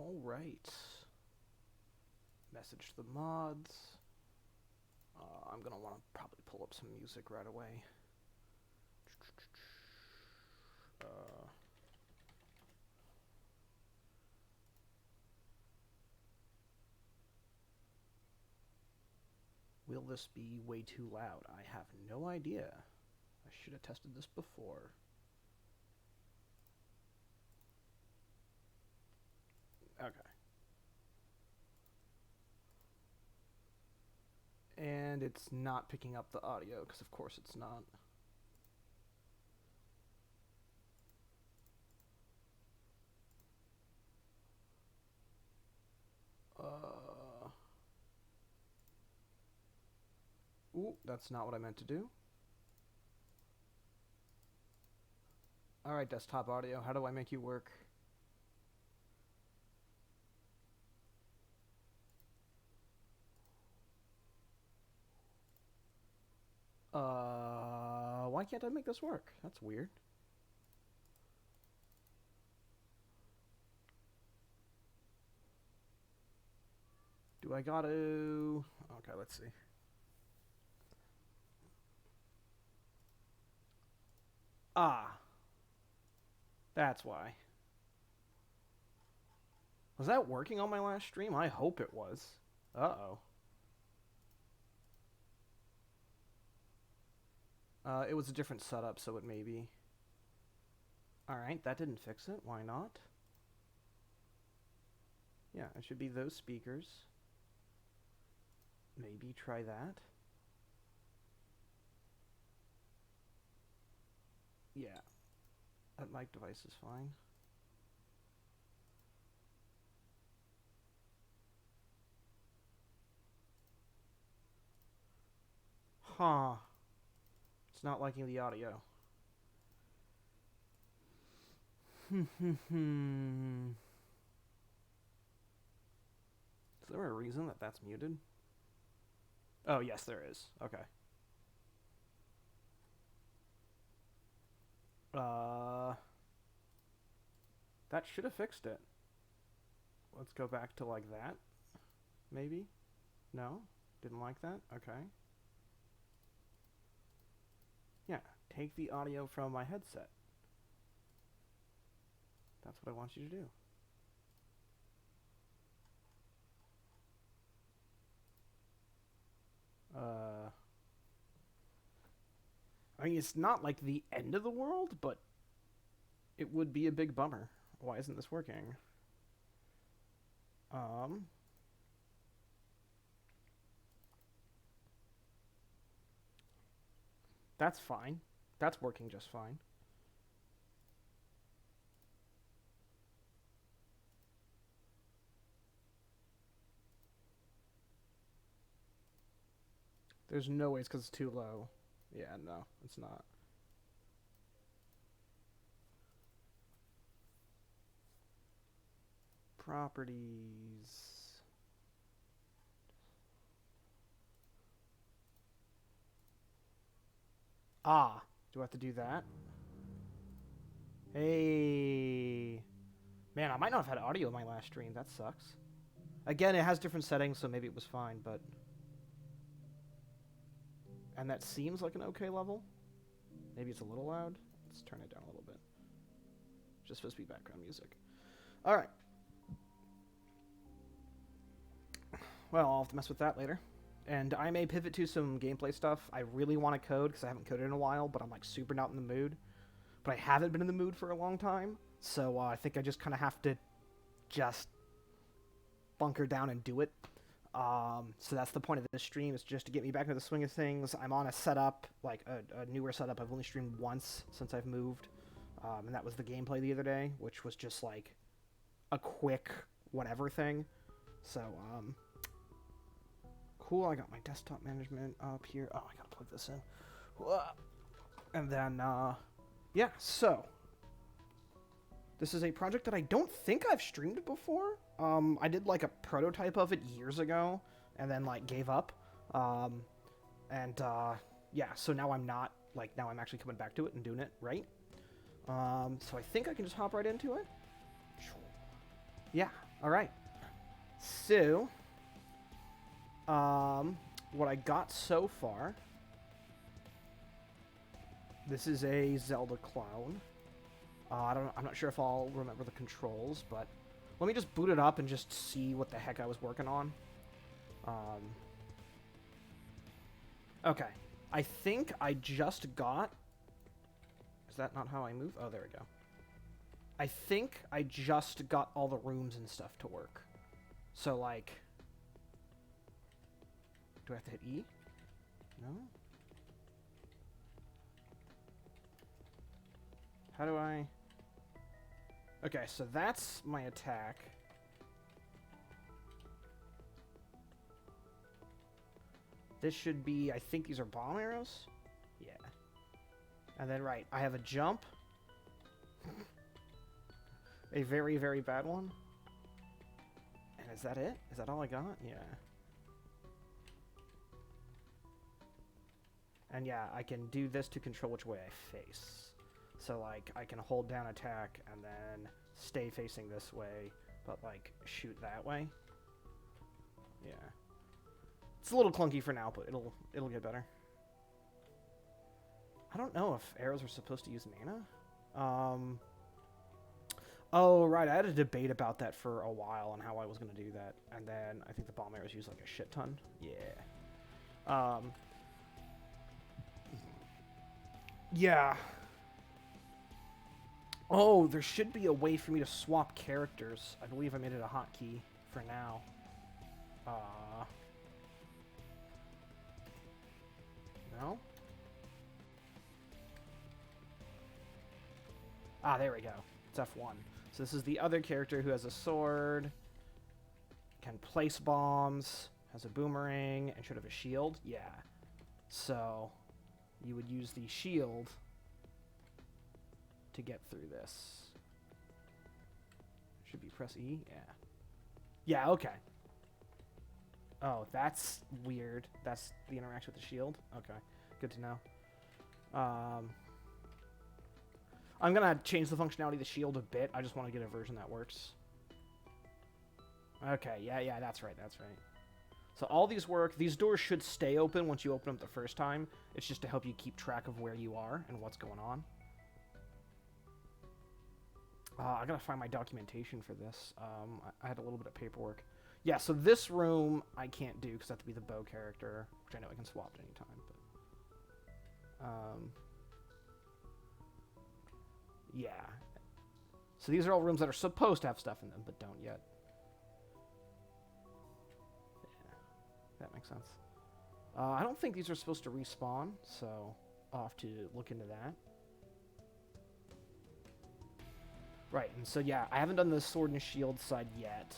Alright. Message to the mods. I'm gonna want to probably pull up some music right away. Will this be way too loud? I have no idea. I should have tested this before. Okay. And it's not picking up the audio, because of course it's not. Ooh, that's not what I meant to do. Alright, desktop audio, how do I make you work? Why can't I make this work? That's weird. Do I gotta... Okay, let's see. Ah. That's why. Was that working on my last stream? I hope it was. Uh-oh. It was a different setup, so it may be. Alright, that didn't fix it. Why not? Yeah, it should be those speakers. Maybe try that. Yeah. That mic device is fine. Huh. It's not liking the audio. Is there a reason that that's muted? Oh, yes, there is. Okay. That should have fixed it. Let's go back to like that. Maybe? No? Didn't like that? Okay. Yeah, take the audio from my headset. That's what I want you to do. I mean, it's not like the end of the world, but it would be a big bummer. Why isn't this working? That's fine. That's working just fine. There's no ways because it's too low. Yeah, no, it's not. Properties. Ah, do I have to do that? Hey. Man, I might not have had audio in my last stream. That sucks. Again, it has different settings, so maybe it was fine, but... And that seems like an okay level. Maybe it's a little loud. Let's turn it down a little bit. Just supposed to be background music. Alright. Well, I'll have to mess with that later. And I may pivot to some gameplay stuff. I really want to code, because I haven't coded in a while, but I'm like super not in the mood. But I haven't been in the mood for a long time, so I think I just kind of have to just bunker down and do it. So that's the point of this stream, is just to get me back into the swing of things. I'm on a setup, like a newer setup. I've only streamed once since I've moved, and that was the gameplay the other day, which was just like a quick whatever thing. So, cool. I got my desktop management up here. Oh, I gotta plug this in. And then, yeah, so this is a project that I don't think I've streamed before. I did like a prototype of it years ago and then like gave up. Yeah, so now I'm not, like, now I'm actually coming back to it and doing it right. So I think I can just hop right into it. Yeah, All right. So, what I got so far. This is a Zelda clone. I'm not sure if I'll remember the controls, but let me just boot it up and just see what the heck I was working on. Okay. I think I just got... Is that not how I move? Oh, there we go. I think I just got all the rooms and stuff to work. So, like... Do I have to hit E? No? How do I... Okay, so that's my attack. This should be... I think these are bomb arrows? Yeah. And then, right, I have a jump. A very, very bad one. And is that it? Is that all I got? Yeah. And yeah, I can do this to control which way I face. So, like, I can hold down attack and then stay facing this way, but, like, shoot that way. Yeah. It's a little clunky for now, but it'll get better. I don't know if arrows are supposed to use mana. Oh, right, I had a debate about that for a while on how I was going to do that. And then I think the bomb arrows use, like, a shit ton. Yeah. Yeah. Oh, there should be a way for me to swap characters. I believe I made it a hotkey for now. No? Ah, there we go. It's F1. So this is the other character who has a sword, can place bombs, has a boomerang, and should have a shield. Yeah. So you would use the shield to get through this. Should be press E? Yeah. Yeah, okay. Oh, that's weird. That's the interaction with the shield? Okay. Good to know. I'm going to change the functionality of the shield a bit. I just want to get a version that works. Okay, yeah, that's right, that's right. So all these work. These doors should stay open once you open them the first time. It's just to help you keep track of where you are and what's going on. I gotta find my documentation for this. I had a little bit of paperwork. Yeah, so this room I can't do because I have to be the bow character, which I know I can swap at any time. But, yeah. So these are all rooms that are supposed to have stuff in them, but don't yet. Yeah, that makes sense. I don't think these are supposed to respawn, so I'll have to look into that. Right, and so yeah, I haven't done the sword and shield side yet.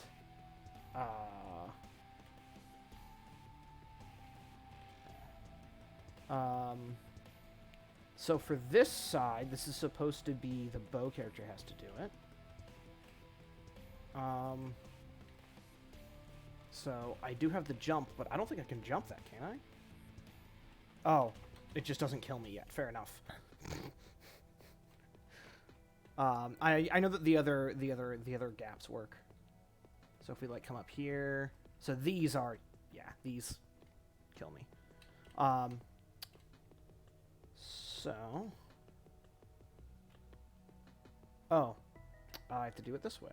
So for this side, this is supposed to be the bow character has to do it. So I do have the jump, but I don't think I can jump that, can I? Oh, it just doesn't kill me yet. Fair enough. I know that the other gaps work. So if we like come up here, so these are, yeah, these kill me. So, oh, I have to do it this way.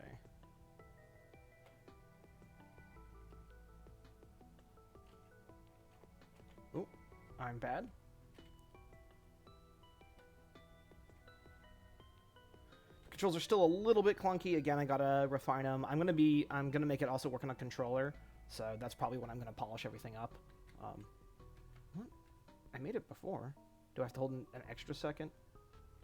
Oh, I'm bad. Controls are still a little bit clunky. Again, I gotta refine them. I'm gonna make it also work on a controller, so that's probably when I'm gonna polish everything up. What? I made it before. Do I have to hold an extra second?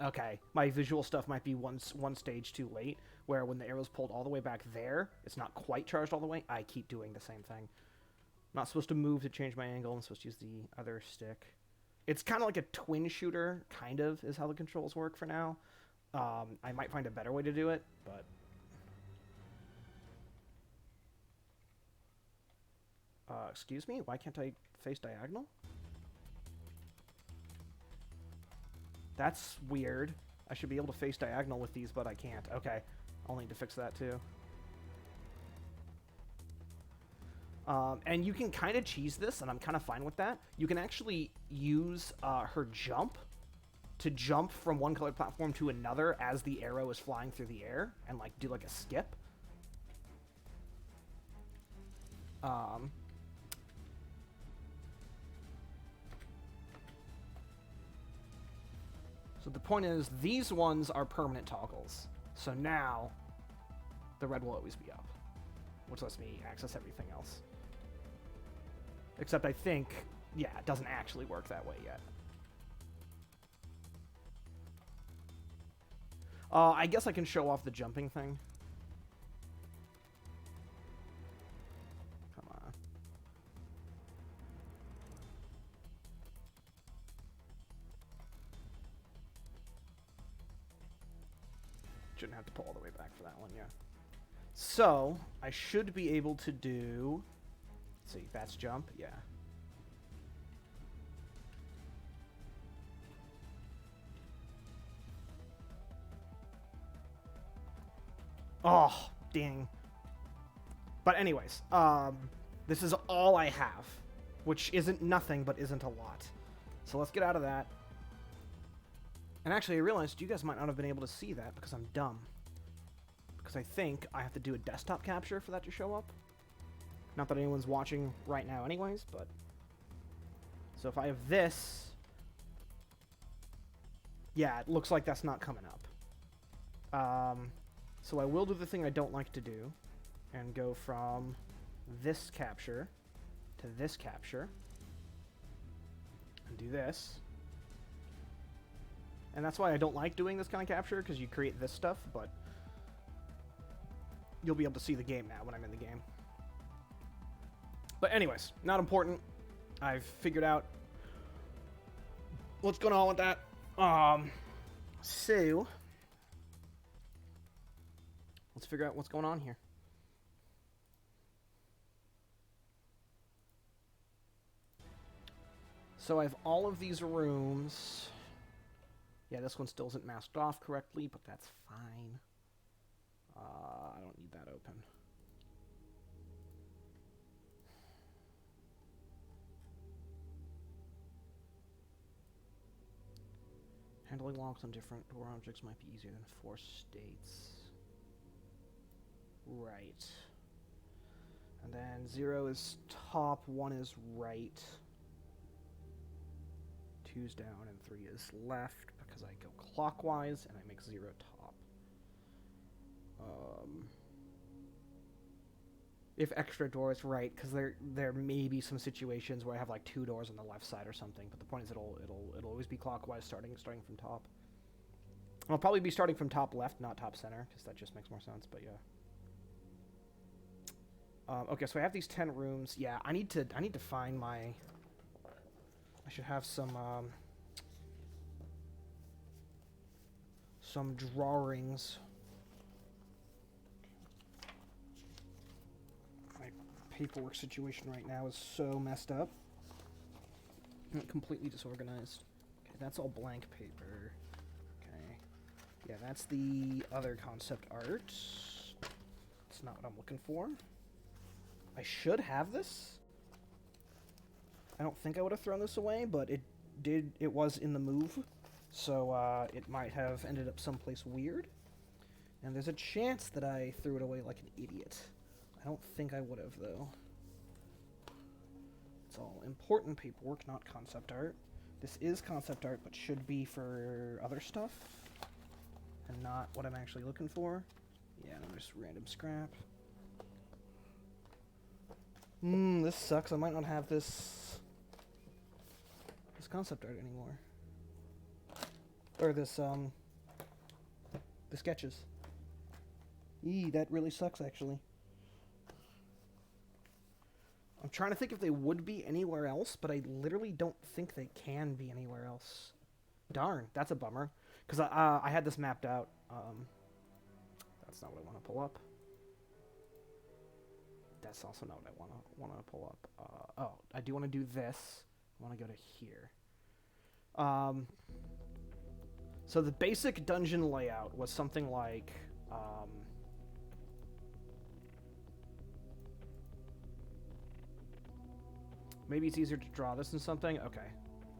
Okay, my visual stuff might be one stage too late, where when the arrow's pulled all the way back there, it's not quite charged all the way. I keep doing the same thing. I'm not supposed to move to change my angle. I'm supposed to use the other stick. It's kind of like a twin shooter, kind of, is how the controls work for now. I might find a better way to do it, but... excuse me? Why can't I face diagonal? That's weird. I should be able to face diagonal with these, but I can't. Okay. I'll need to fix that, too. And you can kind of cheese this, and I'm kind of fine with that. You can actually use her jump to jump from one colored platform to another as the arrow is flying through the air, and like do like a skip. So the point is, these ones are permanent toggles. So now, the red will always be up, which lets me access everything else. Except I think, yeah, it doesn't actually work that way yet. I guess I can show off the jumping thing. Come on. Shouldn't have to pull all the way back for that one, yeah. So, I should be able to do... Let's see, that's jump, yeah. Oh, dang. But anyways, this is all I have, which isn't nothing, but isn't a lot. So let's get out of that. And actually, I realized you guys might not have been able to see that because I'm dumb. Because I think I have to do a desktop capture for that to show up. Not that anyone's watching right now anyways, but... So if I have this... Yeah, it looks like that's not coming up. So I will do the thing I don't like to do, and go from this capture to this capture, and do this. And that's why I don't like doing this kind of capture, because you create this stuff, but you'll be able to see the game now when I'm in the game. But anyways, not important. I've figured out what's going on with that. So... let's figure out what's going on here. So I have all of these rooms. Yeah, this one still isn't masked off correctly, but that's fine. I don't need that open. Handling locks on different door objects might be easier than force states. Right. And then 0 is top, 1 is right. 2's down, and 3 is left, because I go clockwise, and I make 0 top. If extra doors, right, because there may be some situations where I have like 2 doors on the left side or something, but the point is it'll always be clockwise, starting from top. I'll probably be starting from top left, not top center, because that just makes more sense, but yeah. Okay, so I have these 10 rooms. Yeah, I need to find my... I should have some drawings. My paperwork situation right now is so messed up. I'm completely disorganized. Okay, that's all blank paper. Okay. Yeah, that's the other concept art. It's not what I'm looking for. I should have this. I don't think I would have thrown this away, but it was in the move, so it might have ended up someplace weird. And there's a chance that I threw it away like an idiot. I don't think I would have, though. It's all important paperwork, not concept art. This is concept art, but should be for other stuff, and not what I'm actually looking for. Yeah, and just random scrap. This sucks. I might not have this concept art anymore. Or the sketches. That really sucks, actually. I'm trying to think if they would be anywhere else, but I literally don't think they can be anywhere else. Darn, that's a bummer. Because I had this mapped out. That's not what I want to pull up. That's also not what I want to pull up. Oh, I do want to do this. I want to go to here. So the basic dungeon layout was something like... Maybe it's easier to draw this than something. Okay.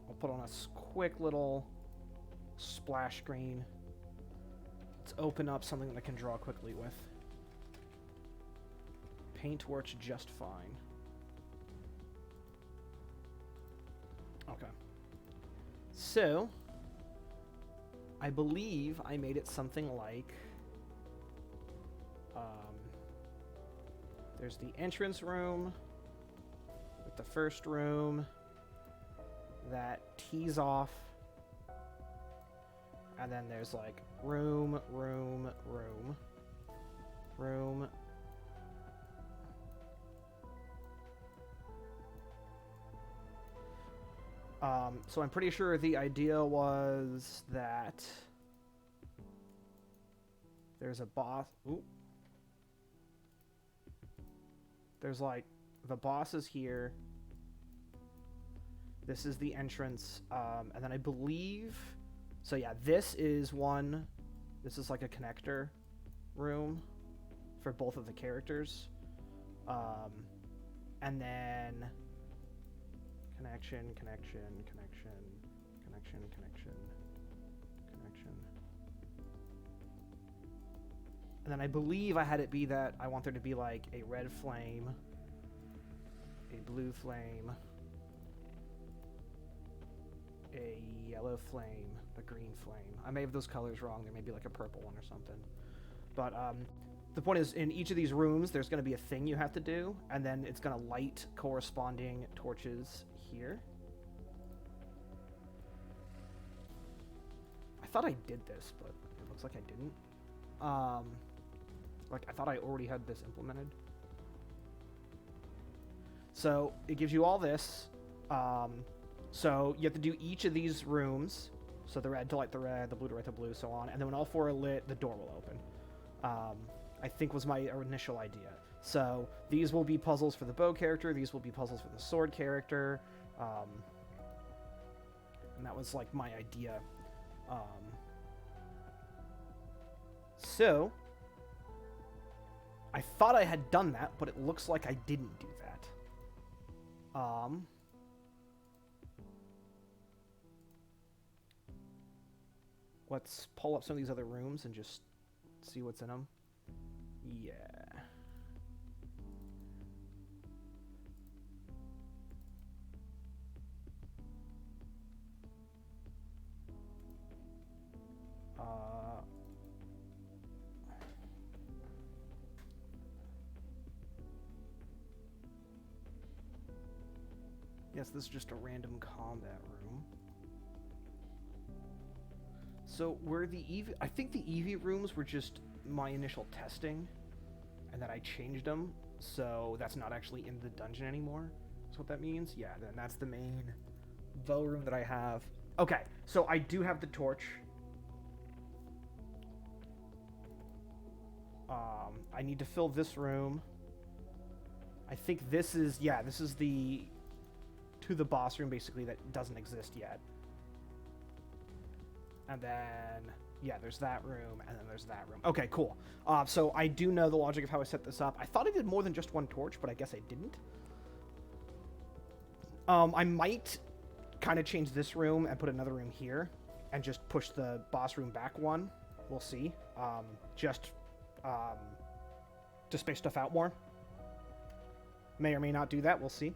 I'll put on a quick little splash screen. Let's open up something that I can draw quickly with. Paint works just fine. Okay. So, I believe I made it something like... there's the entrance room with the first room that tees off. And then there's like room. So I'm pretty sure the idea was that there's a boss. Ooh. There's like the boss is here. This is the entrance, and then I believe. So yeah, this is one. This is like a connector room for both of the characters, and then connection. And then I believe I had it be that I want there to be like a red flame, a blue flame, a yellow flame, a green flame. I may have those colors wrong. There may be like a purple one or something. But the point is, in each of these rooms, there's going to be a thing you have to do, and then it's going to light corresponding torches here. I thought I did this, but it looks like I didn't. Like, I thought I already had this implemented. So, it gives you all this. So, you have to do each of these rooms. So, the red to light the red, the blue to light the blue, so on. And then when all four are lit, the door will open. I think was my initial idea. So, these will be puzzles for the bow character. These will be puzzles for the sword character. And that was, like, my idea. So... I thought I had done that, but it looks like I didn't do that. Let's pull up some of these other rooms and just see what's in them. Yeah. Yes, this is just a random combat room. So, were the EV... I think the EV rooms were just my initial testing, and then I changed them, so that's not actually in the dungeon anymore. That's what that means? Yeah, then that's the main bow room that I have. Okay, so I do have the torch. I need to fill this room. I think this is... Yeah, this is the... to the boss room, basically, that doesn't exist yet. And then, yeah, there's that room, and then there's that room. Okay, cool. So I do know the logic of how I set this up. I thought I did more than just one torch, but I guess I didn't. I might kind of change this room and put another room here, and just push the boss room back one. We'll see. Just to space stuff out more. May or may not do that. We'll see.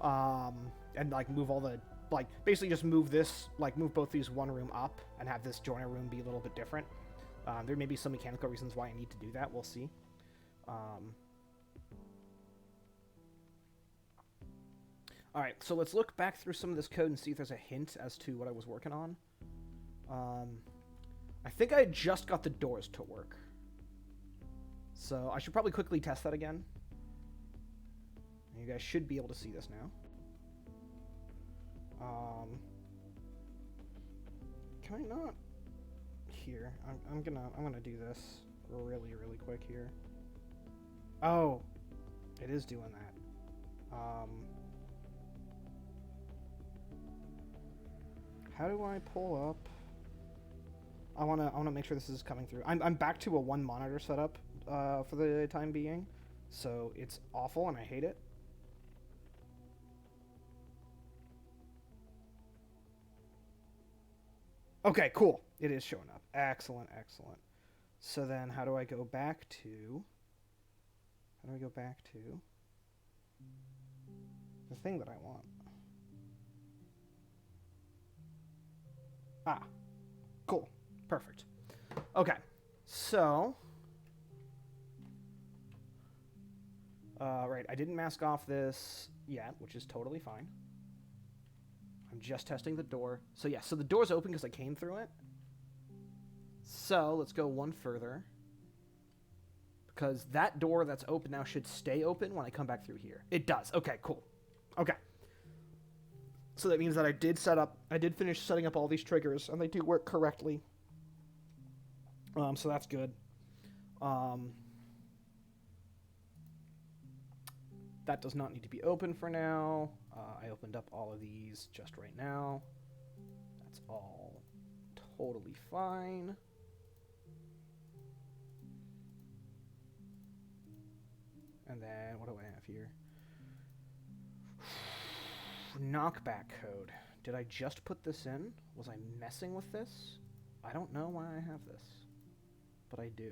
And like move all the, like basically just move this, like move both these one room up and have this joiner room be a little bit different. There may be some mechanical reasons why I need to do that. We'll see. All right, so let's look back through some of this code and see if there's a hint as to what I was working on. I think I just got the doors to work. So I should probably quickly test that again. You guys should be able to see this now. Can I not? Here, I'm gonna do this really quick here. Oh, it is doing that. How do I pull up? I wanna make sure this is coming through. I'm back to a one monitor setup for the time being, so it's awful and I hate it. Okay, cool. It is showing up. Excellent, excellent. So then how do I go back to... How do I go back to the thing that I want? Ah, cool. Perfect. Okay, so... right, I didn't mask off this yet, which is totally fine. I'm just testing the door. So yeah, so the door's open because I came through it. So let's go one further. Because that door that's open now should stay open when I come back through here. It does. Okay, cool. Okay. So that means that I did finish setting up all these triggers, and they do work correctly. So that's good. That does not need to be open for now. I opened up all of these just right now. That's all totally fine. And then, what do I have here? Knockback code. Did I just put this in? Was I messing with this? I don't know why I have this, but I do.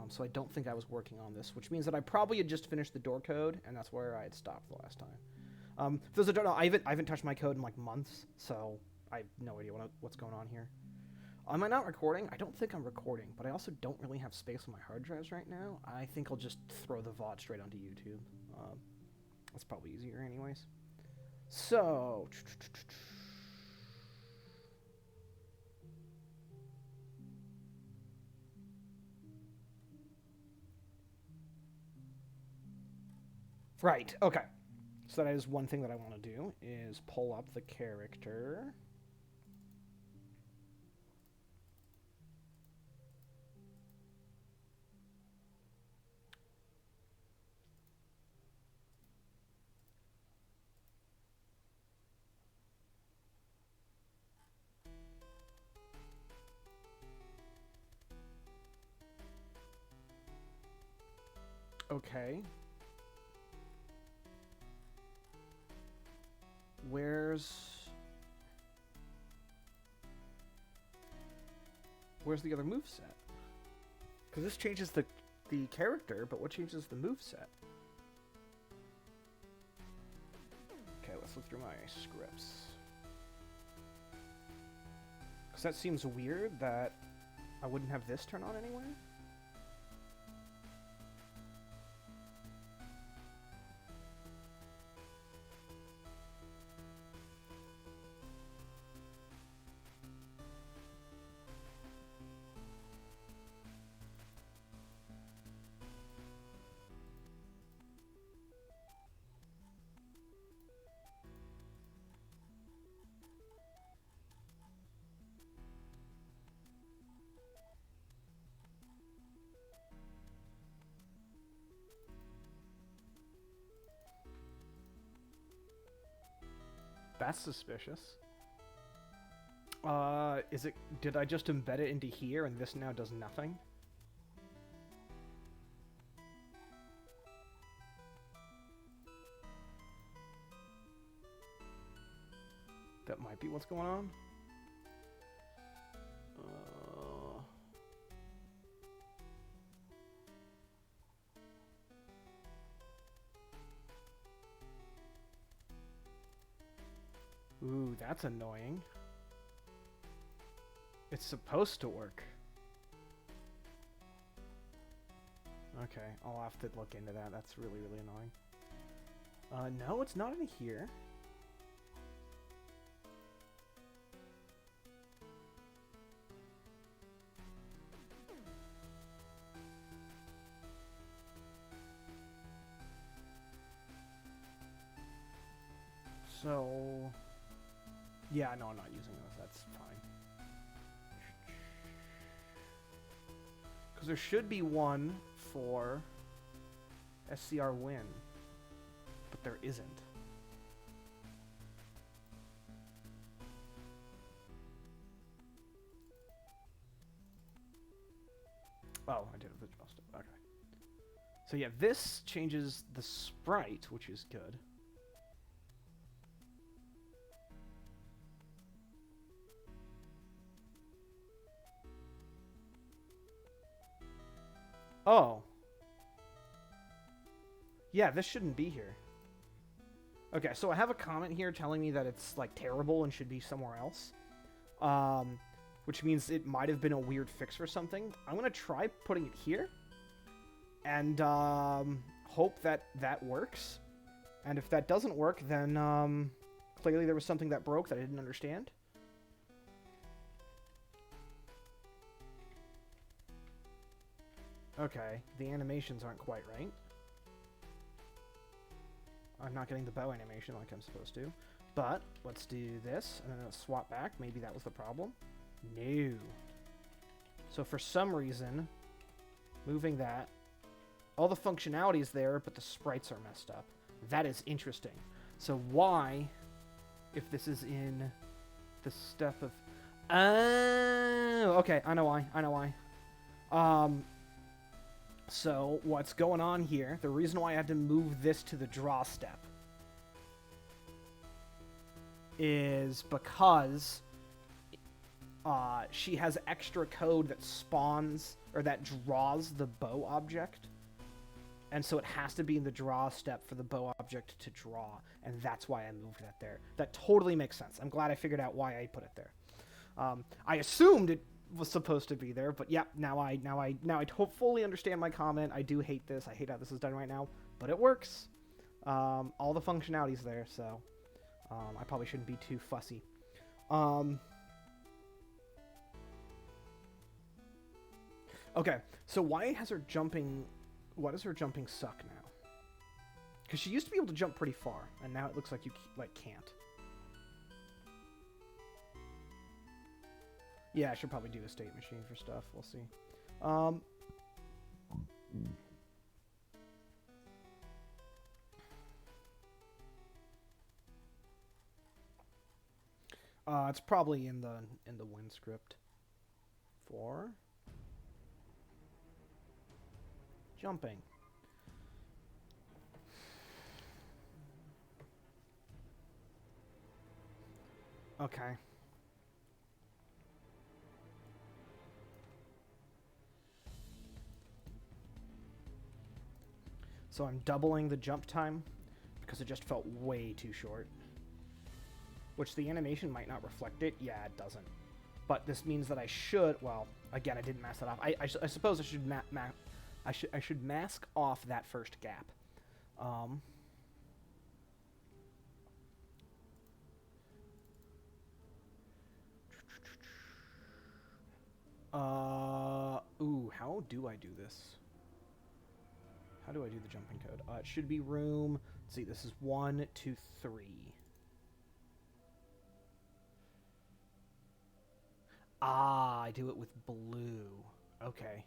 So I don't think I was working on this, which means that I probably had just finished the door code, and that's where I had stopped the last time. For those that don't know, I haven't touched my code in like months, so I have no idea what's going on here. Am I not recording? I don't think I'm recording, but I also don't really have space on my hard drives right now. I think I'll just throw the VOD straight onto YouTube. That's probably easier anyways. So... Right, okay. So that is one thing that I want to do, is pull up the character. Okay. Where's the other moveset? Because this changes the character, but what changes the moveset? Okay, let's look through my scripts. Because that seems weird that I wouldn't have this turn on anywhere. That's suspicious. Did I just embed it into here and this now does nothing? That might be what's going on. Ooh, that's annoying. It's supposed to work. Okay, I'll have to look into that. That's really, really annoying. No, it's not in here. So... yeah, no, I'm not using those. That's fine. Because there should be one for SCR win, but there isn't. Oh, I did it with adjust it. Okay. So yeah, this changes the sprite, which is good. Oh. Yeah, this shouldn't be here. Okay, so I have a comment here telling me that it's, like, terrible and should be somewhere else. Which means it might have been a weird fix for something. I'm gonna try putting it here. And, hope that that works. And if that doesn't work, then, clearly there was something that broke that I didn't understand. Okay, the animations aren't quite right. I'm not getting the bow animation like I'm supposed to. But, let's do this, and then let's swap back. Maybe that was the problem. No. So for some reason, moving that, all the functionality is there, but the sprites are messed up. That is interesting. So why, if this is in the step of... Oh, okay, I know why, I know why. So what's going on here, the reason why I had to move this to the draw step is because she has extra code that spawns, or that draws the bow object. And so it has to be in the draw step for the bow object to draw, and that's why I moved that there. That totally makes sense. I'm glad I figured out why I put it there. I assumed it was supposed to be there, but yeah, now I fully understand my comment. I do hate this. I hate how this is done right now, but it works. All the functionality's there, so I probably shouldn't be too fussy. Okay, so why does her jumping suck now? Because she used to be able to jump pretty far, and now it looks like you can't. Yeah, I should probably do a state machine for stuff. We'll see. It's probably in the win script. For jumping. Okay. So I'm doubling the jump time because it just felt way too short. Which the animation might not reflect it. Yeah, it doesn't. But this means that I should... Well, again, I didn't mask that off. I suppose I should I should mask off that first gap. Ooh, how do I do this? How do I do the jumping code? It should be room... Let's see, this is 1, 2, 3. Ah, I do it with blue. Okay.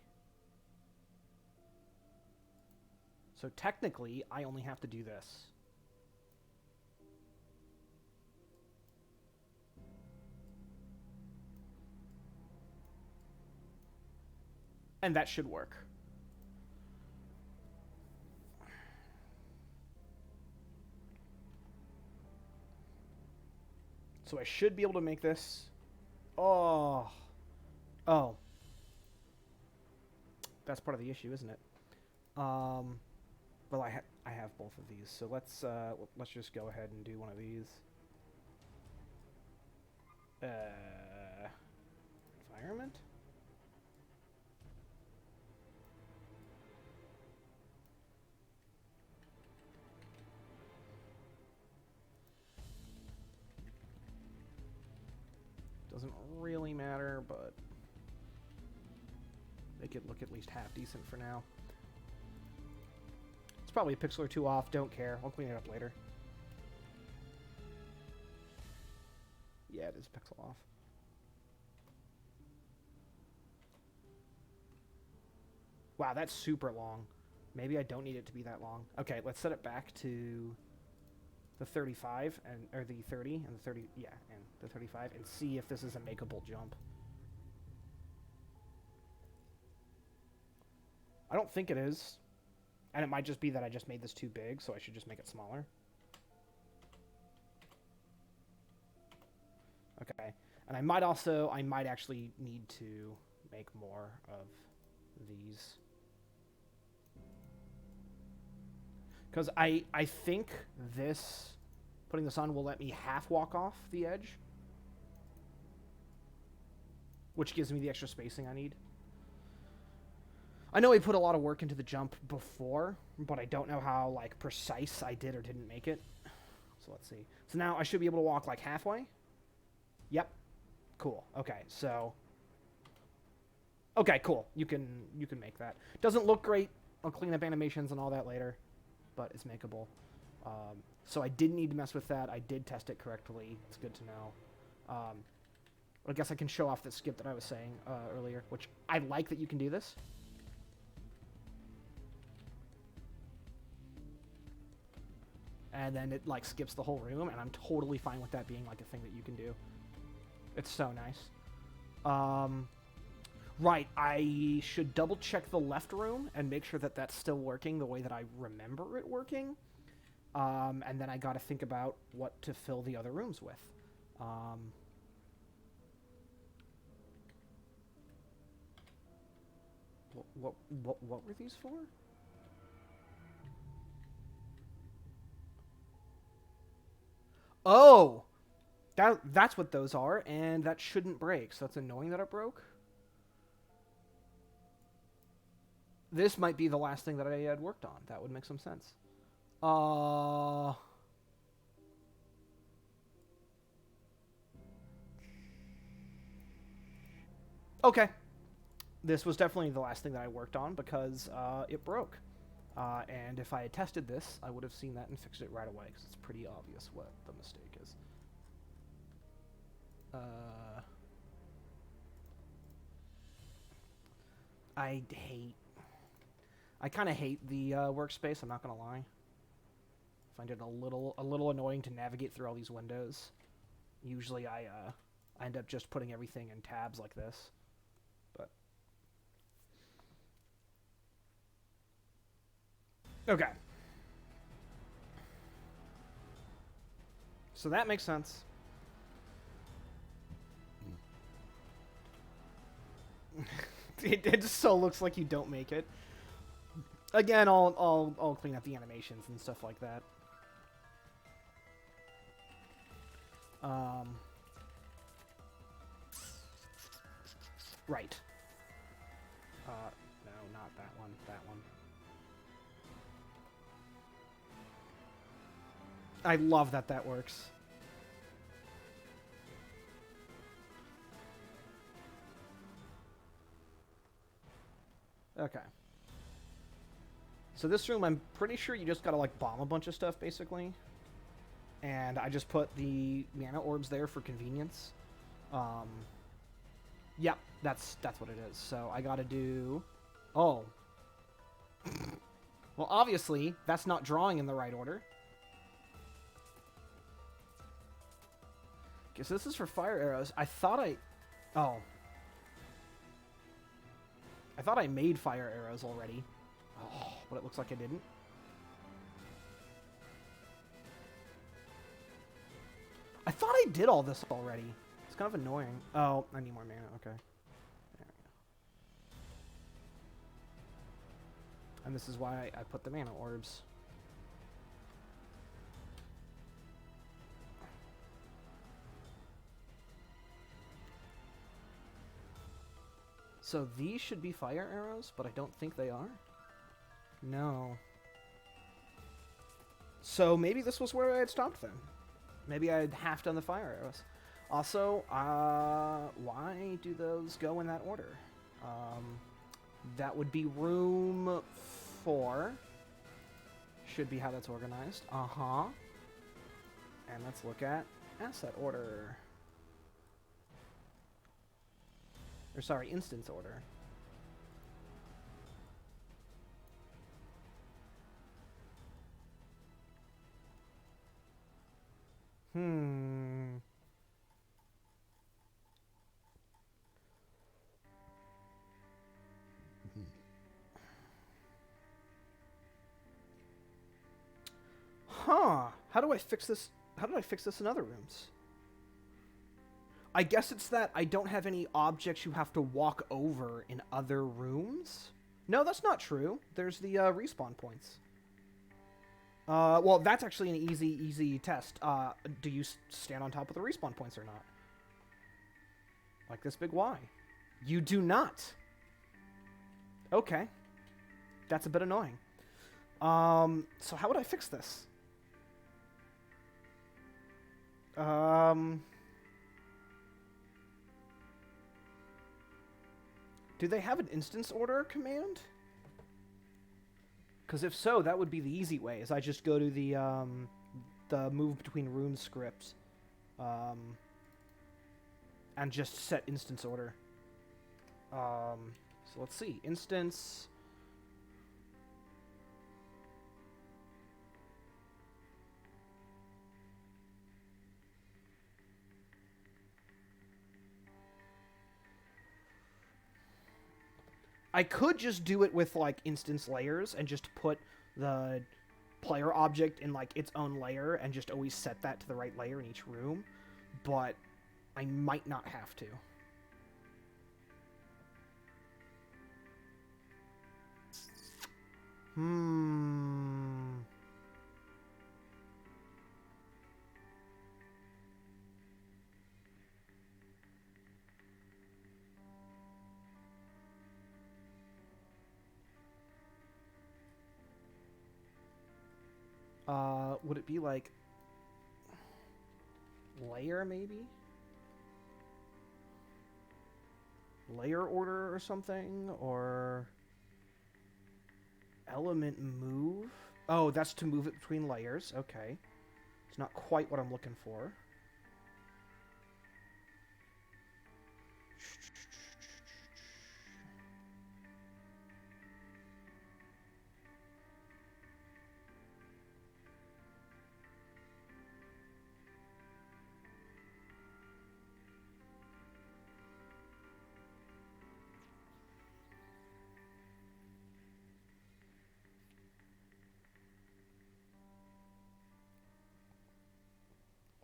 So technically, I only have to do this. And that should work. So I should be able to make this... Oh. Oh. That's part of the issue, isn't it? Well, I have both of these, so let's just go ahead and do one of these. Environment? Doesn't really matter, but make it look at least half decent for now. It's probably a pixel or two off, don't care. I'll clean it up later. Yeah, it is a pixel off. Wow, that's super long. Maybe I don't need it to be that long. Okay, let's set it back to the 35, or the 30, and the 30, yeah, and the 35, and see if this is a makeable jump. I don't think it is. And it might just be that I just made this too big, so I should just make it smaller. Okay. And I might actually need to make more of these. Because I think this, putting this on will let me half walk off the edge. Which gives me the extra spacing I need. I know I put a lot of work into the jump before, but I don't know how, like, precise I did or didn't make it. So let's see. So now I should be able to walk, like, halfway. Yep. Cool. Okay, so... Okay, cool. You can make that. Doesn't look great. I'll clean up animations and all that later, but it's makeable. So I didn't need to mess with that. I did test it correctly. It's good to know. I guess I can show off the skip that I was saying earlier, which I like that you can do this. And then it, like, skips the whole room, and I'm totally fine with that being, like, a thing that you can do. It's so nice. Right, I should double-check the left room and make sure that that's still working the way that I remember it working. And then I gotta think about what to fill the other rooms with. What were these for? Oh! That's what those are, and that shouldn't break, so that's annoying that it broke. This might be the last thing that I had worked on. That would make some sense. Okay. This was definitely the last thing that I worked on because it broke. And if I had tested this, I would have seen that and fixed it right away because it's pretty obvious what the mistake is. I kind of hate the workspace, I'm not going to lie. I find it a little annoying to navigate through all these windows. Usually I end up just putting everything in tabs like this. But okay. So that makes sense. It just so looks like you don't make it. Again, I'll clean up the animations and stuff like that. Right. No, not that one. That one. I love that that works. Okay. So this room, I'm pretty sure you just gotta, like, bomb a bunch of stuff, basically. And I just put the mana orbs there for convenience. Yep, that's what it is. So I gotta do... Oh. Well, obviously, that's not drawing in the right order. Okay, so this is for fire arrows. I thought I... Oh. I thought I made fire arrows already. Oh, but it looks like I didn't. I thought I did all this already. It's kind of annoying. Oh, I need more mana. Okay. There we go. And this is why I put the mana orbs. So these should be fire arrows, but I don't think they are. No. So maybe this was where I had stopped then. Maybe I had half done the fire arrows. Also, why do those go in that order? That would be room 4. Should be how that's organized. Uh-huh. And let's look at asset order. Or sorry, instance order. Huh. How do I fix this? How do I fix this in other rooms? I guess it's that I don't have any objects you have to walk over in other rooms? No, that's not true. There's the respawn points. Well, that's actually an easy test. Do you stand on top of the respawn points or not? Like this big Y. You do not. Okay. That's a bit annoying. So how would I fix this? Do they have an instance order command? Because if so, that would be the easy way, is I just go to the move between rooms script, and just set instance order. So let's see, instance. I could just do it with, like, instance layers and just put the player object in, like, its own layer and just always set that to the right layer in each room, but I might not have to. Would it be like layer maybe? Layer order or something? Or element move? Oh, that's to move it between layers. Okay. It's not quite what I'm looking for.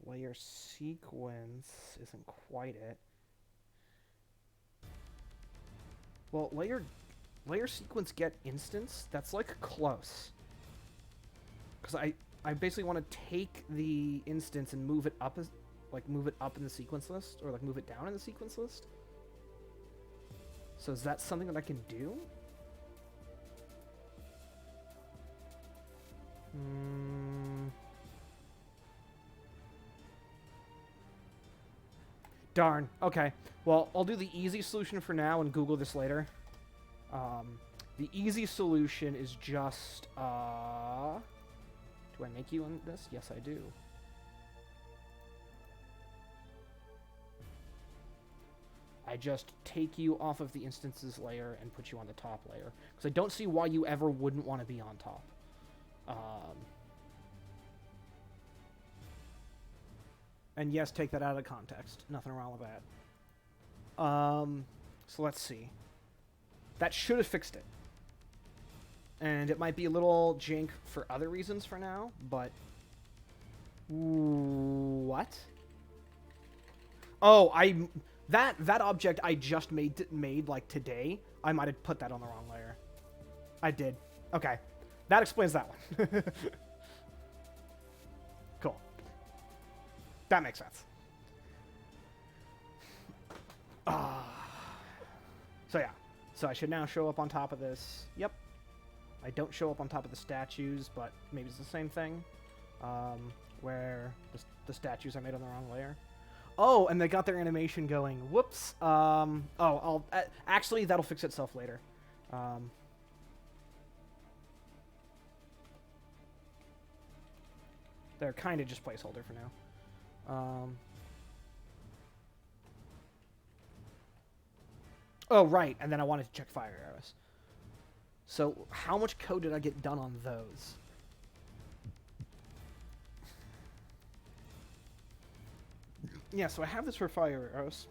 Layer sequence isn't quite it. Well, layer sequence get instance, that's like close. Because I basically want to take the instance and move it up as, like, move it up in the sequence list, or like move it down in the sequence list. So is that something that I can do? Darn. Okay. Well, I'll do the easy solution for now and Google this later. The easy solution is just, do I make you on this? Yes, I do. I just take you off of the instances layer and put you on the top layer. Because I don't see why you ever wouldn't want to be on top. And yes, take that out of context. Nothing wrong with that. So let's see. That should have fixed it. And it might be a little jank for other reasons for now, but... What? Oh, that object I just made like today, I might have put that on the wrong layer. I did. Okay. That explains that one. Cool. That makes sense. So yeah. So I should now show up on top of this. Yep. I don't show up on top of the statues, but maybe it's the same thing. Where the statues are made on the wrong layer. Oh, and they got their animation going. Whoops. Actually, that'll fix itself later. They're kind of just placeholder for now. Oh, right, and then I wanted to check fire arrows. So, how much code did I get done on those? Yeah, so I have this for fire arrows.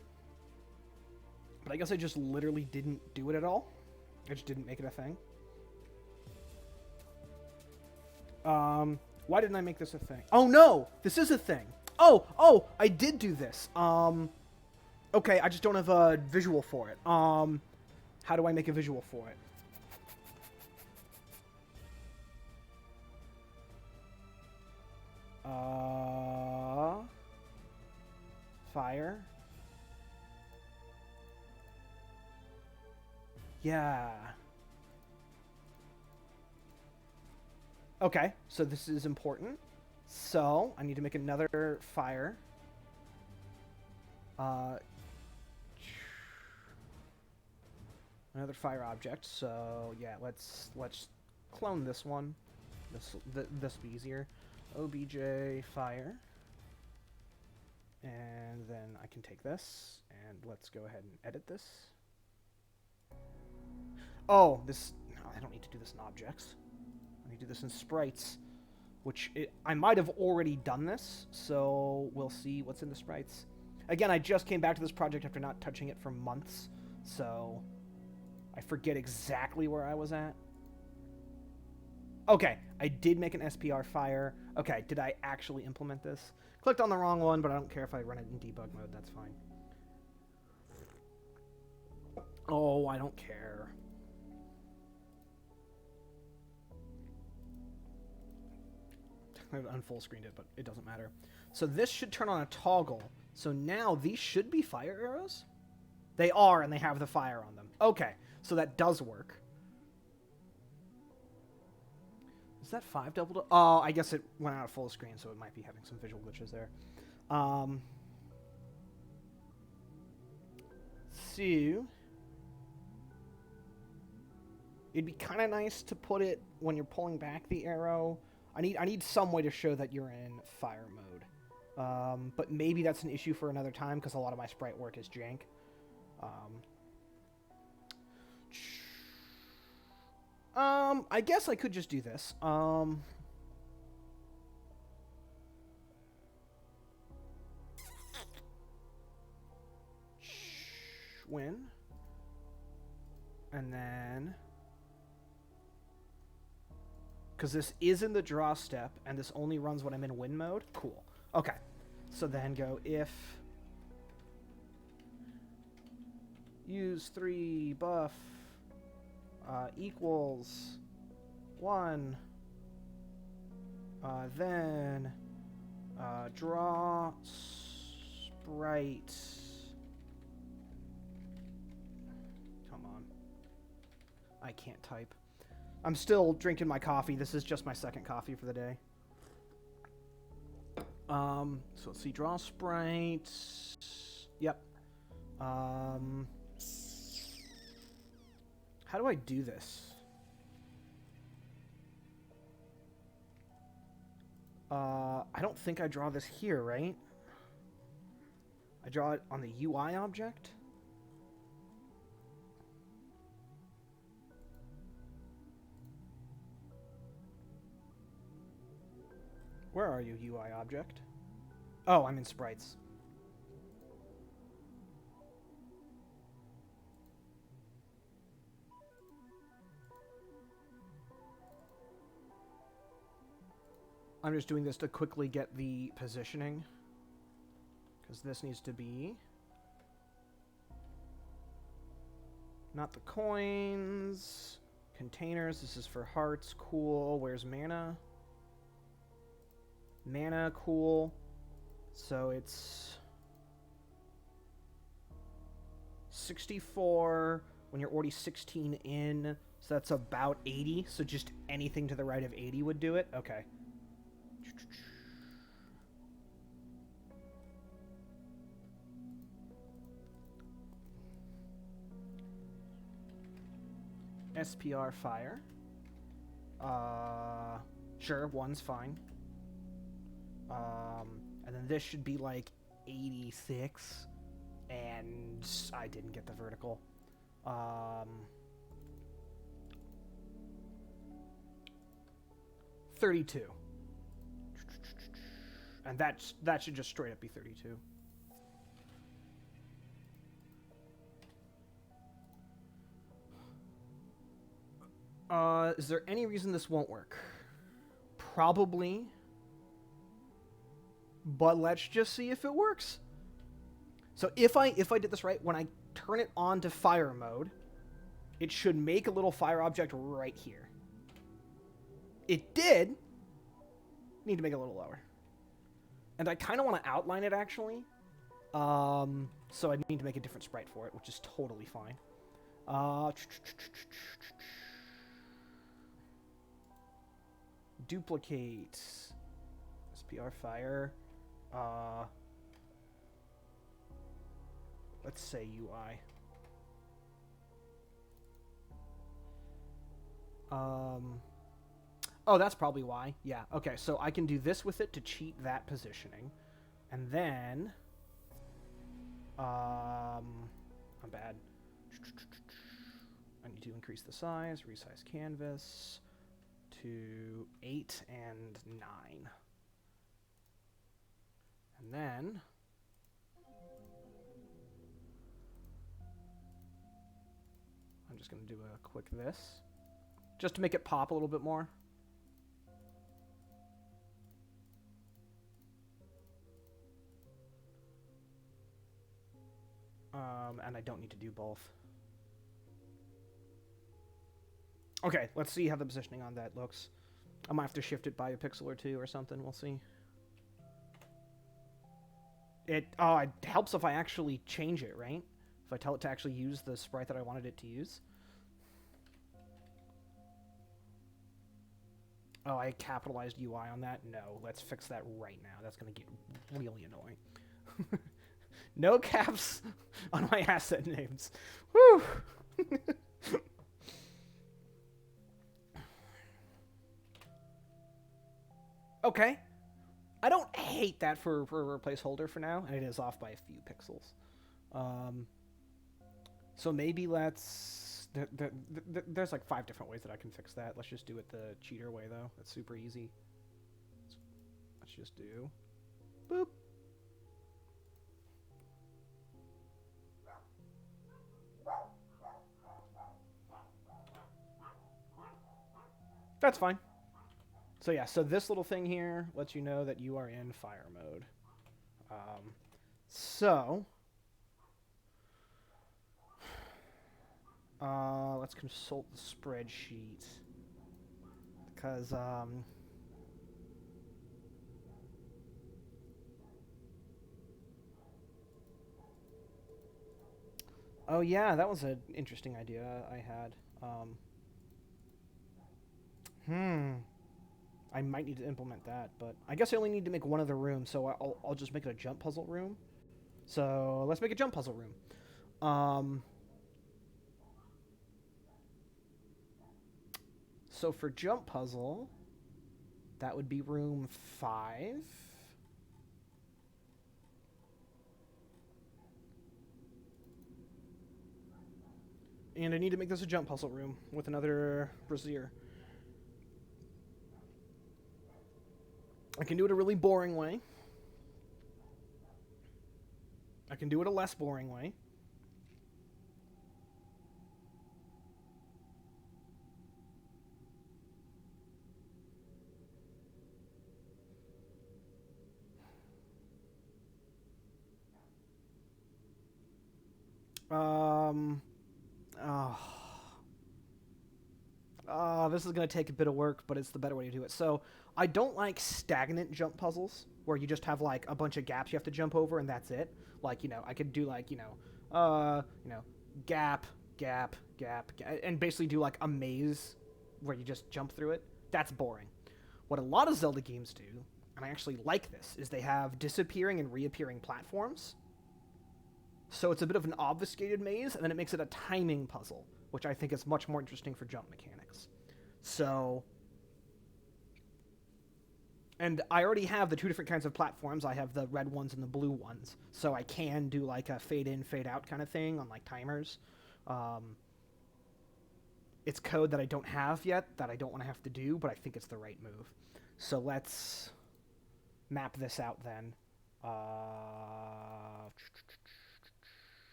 But I guess I just literally didn't do it at all. I just didn't make it a thing. Why didn't I make this a thing? Oh, no! This is a thing! Oh! I did do this. Okay, I just don't have a visual for it. How do I make a visual for it? Fire. Yeah. Okay, so this is important. So, I need to make another fire. Another fire object. So, yeah, let's clone this one. This will be easier. OBJ fire. And then I can take this, and let's go ahead and edit this. Oh, this... No, I don't need to do this in objects. I need to do this in sprites, I might have already done this, so we'll see what's in the sprites. Again, I just came back to this project after not touching it for months, so I forget exactly where I was at. Okay, I did make an SPR fire. Okay, did I actually implement this? Clicked on the wrong one, but I don't care if I run it in debug mode, that's fine. Oh, I don't care. I unfull screened it, but it doesn't matter. So this should turn on a toggle. So now these should be fire arrows? They are, and they have the fire on them. Okay, so that does work. Is that 5 double? Oh, I guess it went out of full screen, so it might be having some visual glitches there. So it'd be kind of nice to put it when you're pulling back the arrow. I need some way to show that you're in fire mode. But maybe that's an issue for another time because a lot of my sprite work is jank. I guess I could just do this. Win. And then... Because this is in the draw step, and this only runs when I'm in win mode. Cool. Okay. So then go if... use 3 buff equals 1. Then draw sprite. Come on. I can't type. I'm still drinking my coffee. This is just my second coffee for the day. So let's see. Draw sprite. Yep. How do I do this? I don't think I draw this here, right? I draw it on the UI object? Where are you, UI object? Oh, I'm in sprites. I'm just doing this to quickly get the positioning. Because this needs to be... not the coins. Containers, this is for hearts. Cool. Where's mana? Mana, cool. So it's... 64 when you're already 16 in. So that's about 80. So just anything to the right of 80 would do it? Okay. SPR fire. Sure, 1's fine. And then this should be like 86. And I didn't get the vertical. 32. And that should just straight up be 32. Is there any reason this won't work? Probably. But let's just see if it works. So if I did this right, when I turn it on to fire mode, it should make a little fire object right here. It did. Need to make it a little lower. And I kind of want to outline it, actually. So I need to make a different sprite for it, which is totally fine. Duplicate. SPR fire. Let's say UI. Oh, that's probably why. Yeah, okay, so I can do this with it to cheat that positioning. And then... I'm bad. I need to increase the size, resize canvas to 8 and 9. And then... I'm just going to do a quick this. Just to make it pop a little bit more. And I don't need to do both. Okay, let's see how the positioning on that looks. I might have to shift it by a pixel or two or something. We'll see. It helps if I actually change it, right? If I tell it to actually use the sprite that I wanted it to use. Oh, I capitalized UI on that? No, let's fix that right now. That's going to get really annoying. No caps on my asset names. Whew! Okay. I don't hate that for a placeholder for now, and it is off by a few pixels. So maybe let's... There's like 5 different ways that I can fix that. Let's just do it the cheater way, though. That's super easy. Let's just do... Boop. That's fine. So yeah, so this little thing here lets you know that you are in fire mode. Let's consult the spreadsheet. Because, oh yeah, that was an interesting idea I had. I might need to implement that, but I guess I only need to make one other room, so I'll just make it a jump puzzle room. So let's make a jump puzzle room. So for jump puzzle, that would be room 5. And I need to make this a jump puzzle room with another brazier. I can do it a really boring way. I can do it a less boring way. This is going to take a bit of work, but it's the better way to do it. So I don't like stagnant jump puzzles where you just have like a bunch of gaps you have to jump over and that's it. Like, I could do like, gap, gap, gap, and basically do like a maze where you just jump through it. That's boring. What a lot of Zelda games do, and I actually like this, is they have disappearing and reappearing platforms. So it's a bit of an obfuscated maze, and then it makes it a timing puzzle, which I think is much more interesting for jump mechanics. So... And I already have the 2 different kinds of platforms. I have the red ones and the blue ones. So I can do like a fade in, fade out kind of thing on like timers. It's code that I don't have yet, that I don't want to have to do, but I think it's the right move. So let's map this out then.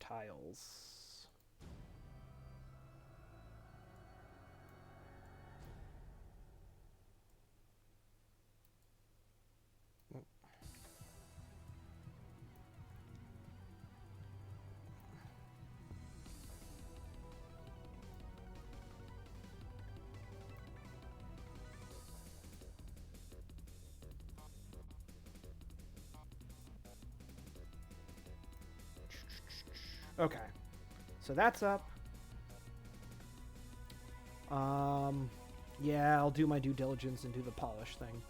Tiles. Okay. So that's up. Yeah, I'll do my due diligence and do the polish thing.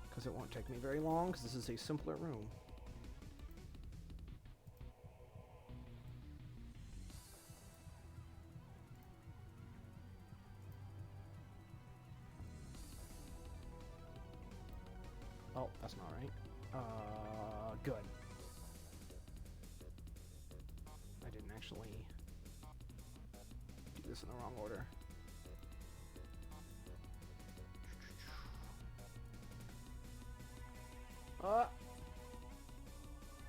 Because it won't take me very long, because this is a simpler room. Oh, that's not right. Good. I didn't actually do this in the wrong order.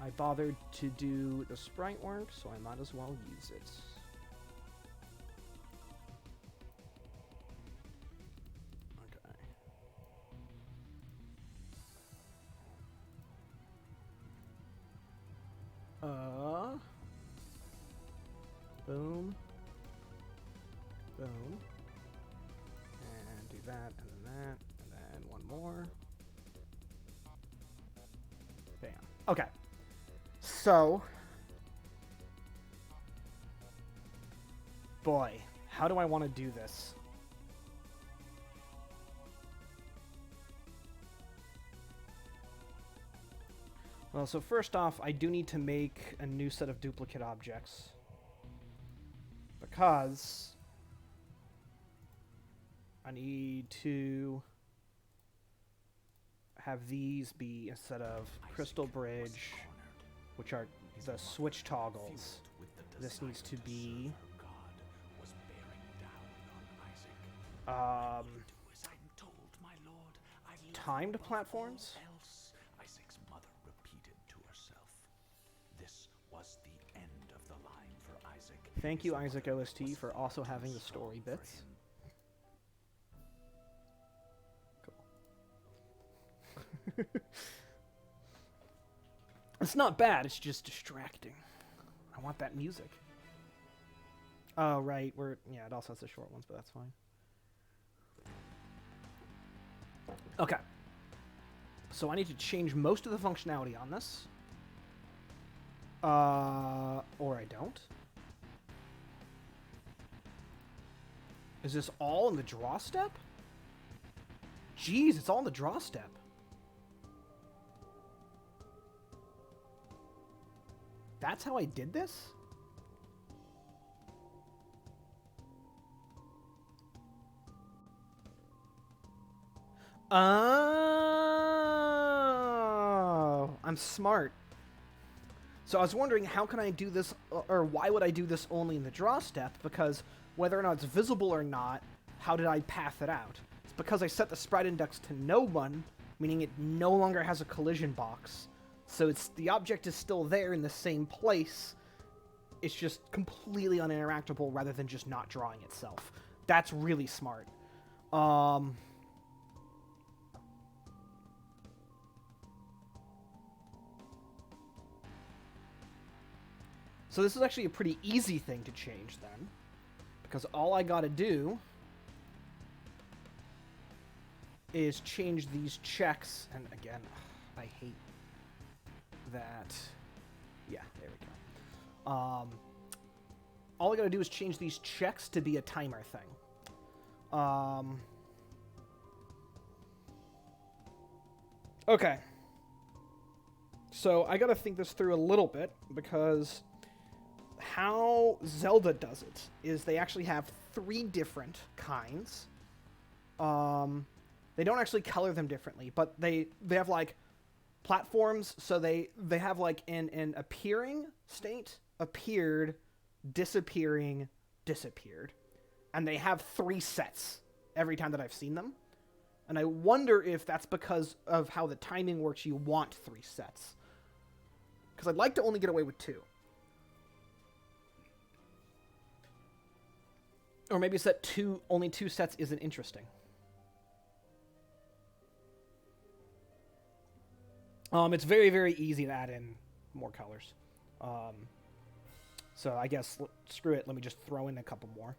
I bothered to do the sprite work, so I might as well use it. Boom. Boom. And do that, and then that, and then one more. Bam. Okay. So. Boy, how do I want to do this? Well, so first off, I do need to make a new set of duplicate objects. Because I need to have these be instead of crystal bridge, which are the switch toggles. This needs to be timed platforms. Thank you, Isaac OST, for also having the story bits. Cool. It's not bad, it's just distracting. I want that music. Oh, right, yeah, it also has the short ones, but that's fine. Okay. So I need to change most of the functionality on this. Or I don't. Is this all in the draw step? Jeez, it's all in the draw step. That's how I did this? Oh, I'm smart. So I was wondering, how can I do this, or why would I do this only in the draw step? Because whether or not it's visible or not, how did I path it out? It's because I set the sprite index to no one, meaning it no longer has a collision box. So the object is still there in the same place. It's just completely uninteractable rather than just not drawing itself. That's really smart. So this is actually a pretty easy thing to change then, because all I gotta do is change these checks, and again, I hate that. Yeah, there we go. All I gotta do is change these checks to be a timer thing. Okay. So I gotta think this through a little bit, because how Zelda does it is they actually have 3 different kinds. They don't actually color them differently, but they have like platforms, so they have like an appearing state, appeared, disappearing, disappeared. And they have 3 sets every time that I've seen them. And I wonder if that's because of how the timing works, you want 3 sets. Because I'd like to only get away with 2. Or maybe it's that only 2 sets isn't interesting. It's very, very easy to add in more colors. So I guess, screw it, let me just throw in a couple more.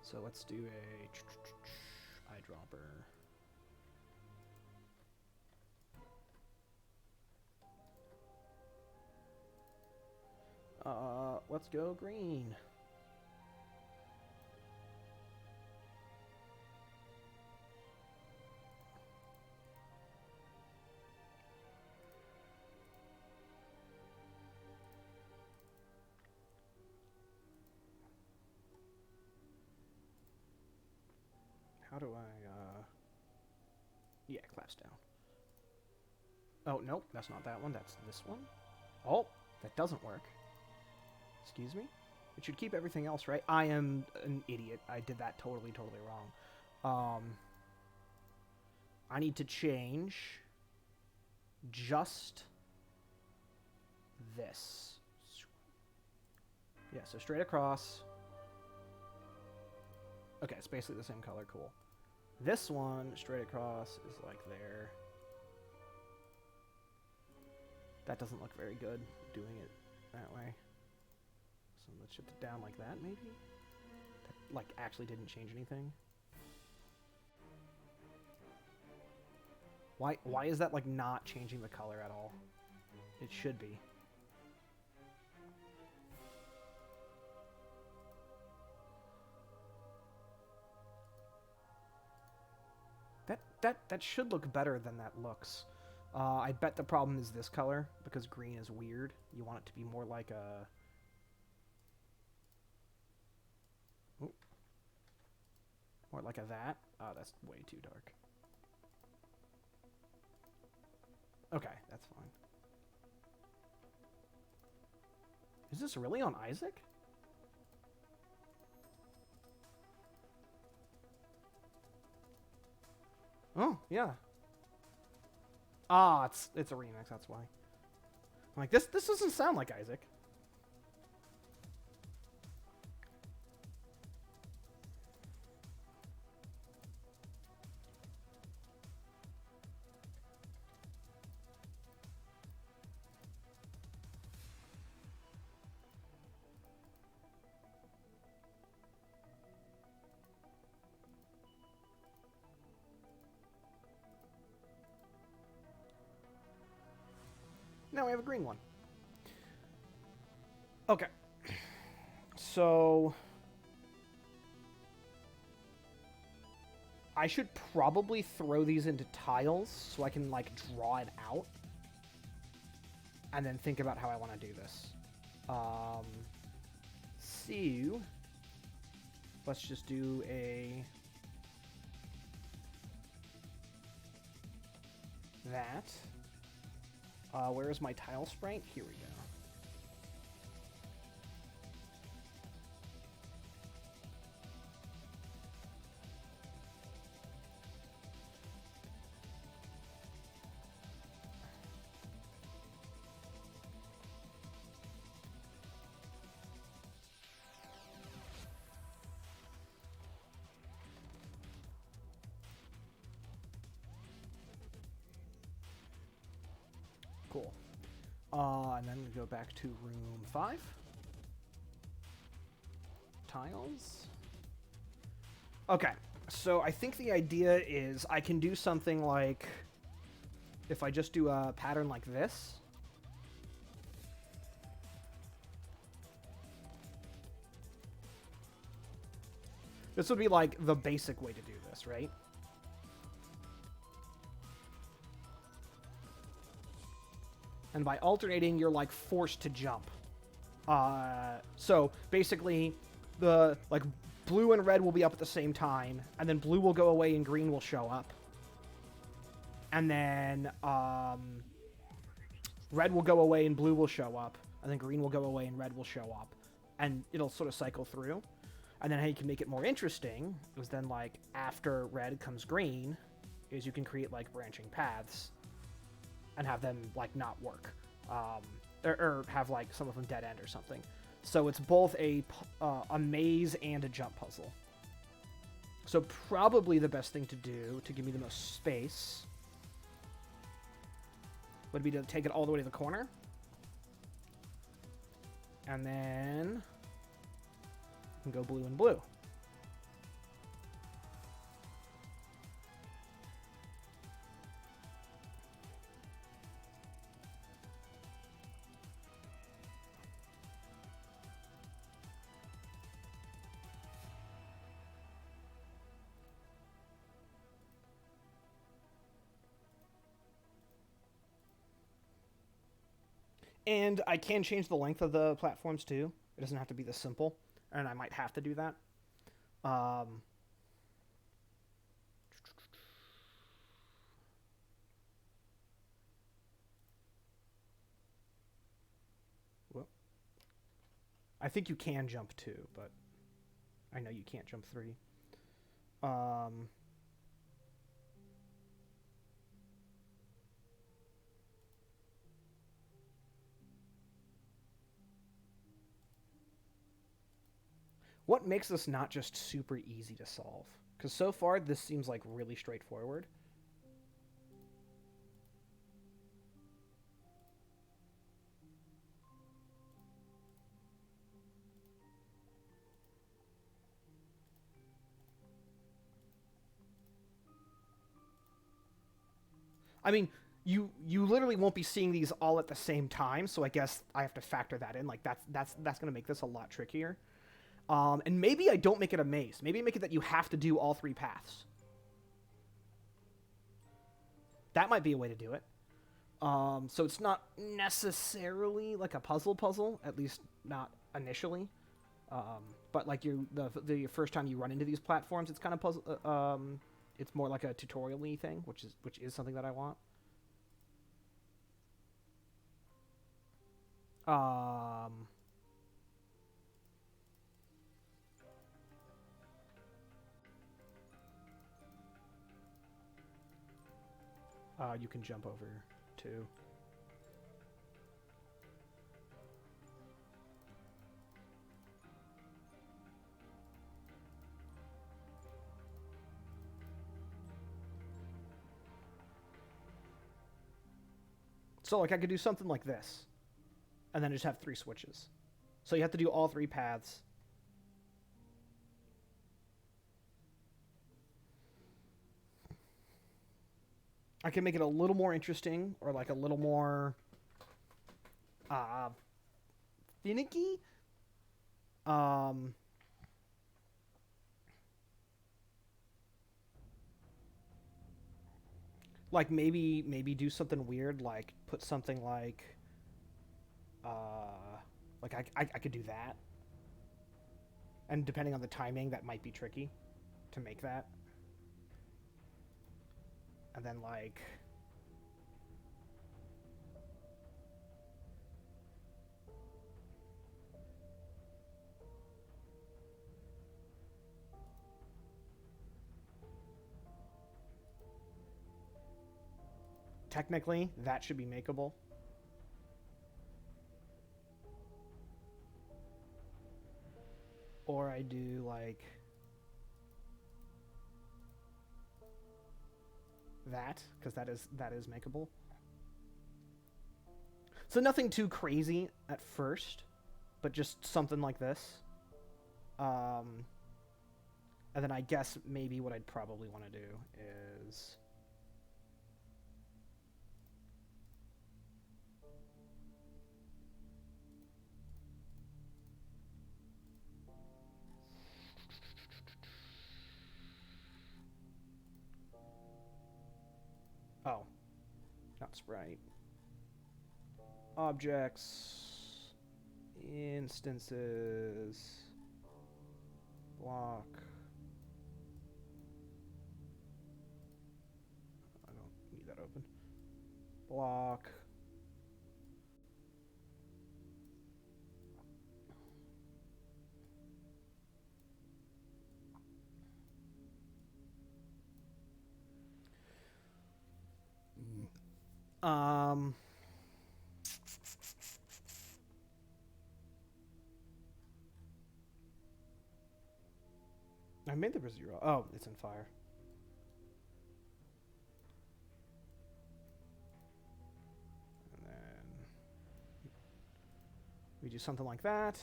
So let's do a eyedropper. Let's go green. How do I, yeah, collapse down. Oh, nope, that's not that one, that's this one. Oh, that doesn't work. Excuse me? It should keep everything else, right? I am an idiot. I did that totally wrong. I need to change just this. Yeah, so straight across. Okay, it's basically the same color. Cool. This one, straight across, is like there. That doesn't look very good, doing it that way. So let's shift it down like that, maybe? That, like, actually didn't change anything. Why is that, like, not changing the color at all? It should be. That should look better than that looks. I bet the problem is this color, because green is weird. You want it to be more like a... Ooh. More like a that. Oh, that's way too dark. Okay, that's fine. Is this really on Isaac? Oh, yeah. Ah, it's a remix, that's why. I'm like, this doesn't sound like Isaac. Now we have a green one. Okay. So... I should probably throw these into tiles so I can, like, draw it out. And then think about how I want to do this. So... Let's just do a... that. Where is my tile sprite? Here we go. Cool. And then we go back to room 5. Tiles. Okay, so I think the idea is I can do something like, if I just do a pattern like this. This would be like the basic way to do this, right? And by alternating, you're like forced to jump. So basically, the like blue and red will be up at the same time, and then blue will go away and green will show up. And then red will go away and blue will show up, and then green will go away and red will show up, and it'll sort of cycle through. And then how you can make it more interesting is then like after red comes green, is you can create like branching paths. And have them, like, not work. Or have, like, some of them dead end or something. So it's both a maze and a jump puzzle. So probably the best thing to do to give me the most space would be to take it all the way to the corner. And then go blue and blue. And I can change the length of the platforms too. It doesn't have to be this simple, and I might have to do that. Um, well, I think you can jump 2, but I know you can't jump 3. Um, what makes this not just super easy to solve? Because so far, this seems like really straightforward. I mean, you literally won't be seeing these all at the same time, so I guess I have to factor that in. Like that's going to make this a lot trickier. And maybe I don't make it a maze. Maybe I make it that you have to do all 3 paths. That might be a way to do it. So it's not necessarily like a puzzle, at least not initially. But like the first time you run into these platforms, it's kind of puzzle. It's more like a tutorial-y thing, which is something that I want. Um, you can jump over too. So like I could do something like this, and then just have 3 switches. So you have to do all 3 paths. I can make it a little more interesting, or like a little more uh, finicky. Um, like maybe do something weird, like put something like I could do that, and depending on the timing, that might be tricky to make that. And then like technically that should be makeable. Or I do like that, because that is makeable. So nothing too crazy at first, but just something like this. Um, and then I guess maybe what I'd probably want to do is oh, not sprite. Objects, instances, block. I don't need that open. Block. Um, I made the zero. Oh, it's in fire. And then we do something like that.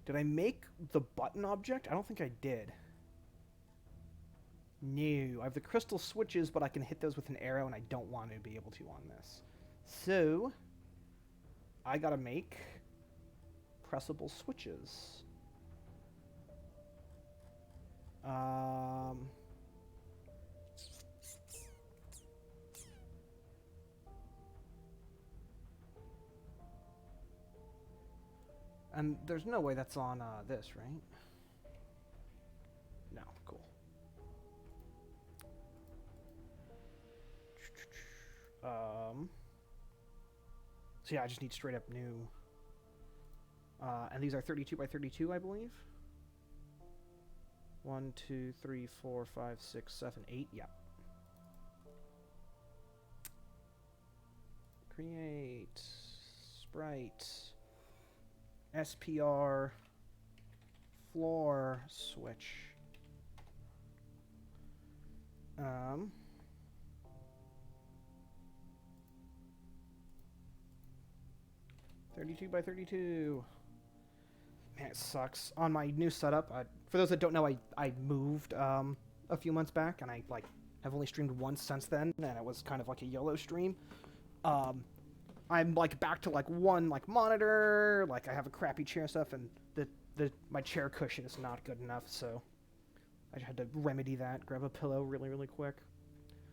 Did I make the button object? I don't think I did. No, I have the crystal switches, but I can hit those with an arrow, and I don't want to be able to on this. So, I gotta make pressable switches. Um, And there's no way that's on this, right? No, cool. So yeah, I just need straight up new. And these are 32 by 32, I believe. 1, 2, 3, 4, 5, 6, 7, 8. Yeah. Create sprite SPR floor switch. 32 by 32. Man, it sucks. On my new setup, for those that don't know, I moved a few months back, and I have only streamed once since then, and it was kind of like a YOLO stream. I'm back to one monitor, I have a crappy chair and stuff, and my chair cushion is not good enough, so I had to remedy that. Grab a pillow really, really quick.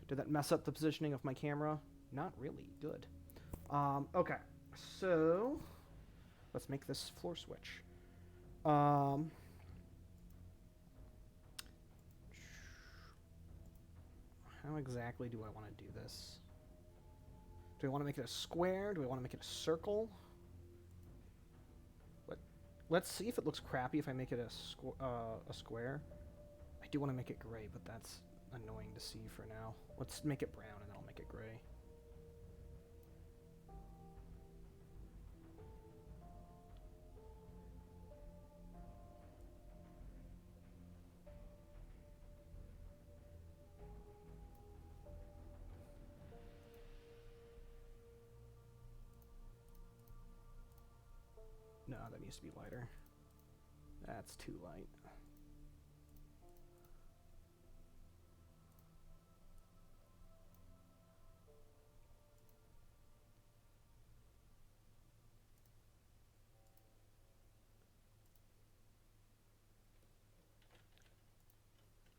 Did that mess up the positioning of my camera? Not really. Good. Okay. So, let's make this floor switch. How exactly do I want to do this? Do I want to make it a square? Do I want to make it a circle? Let's see if it looks crappy if I make it a square. I do want to make it gray, but that's annoying to see for now. Let's make it brown and then I'll make it gray. No, that needs to be lighter. That's too light.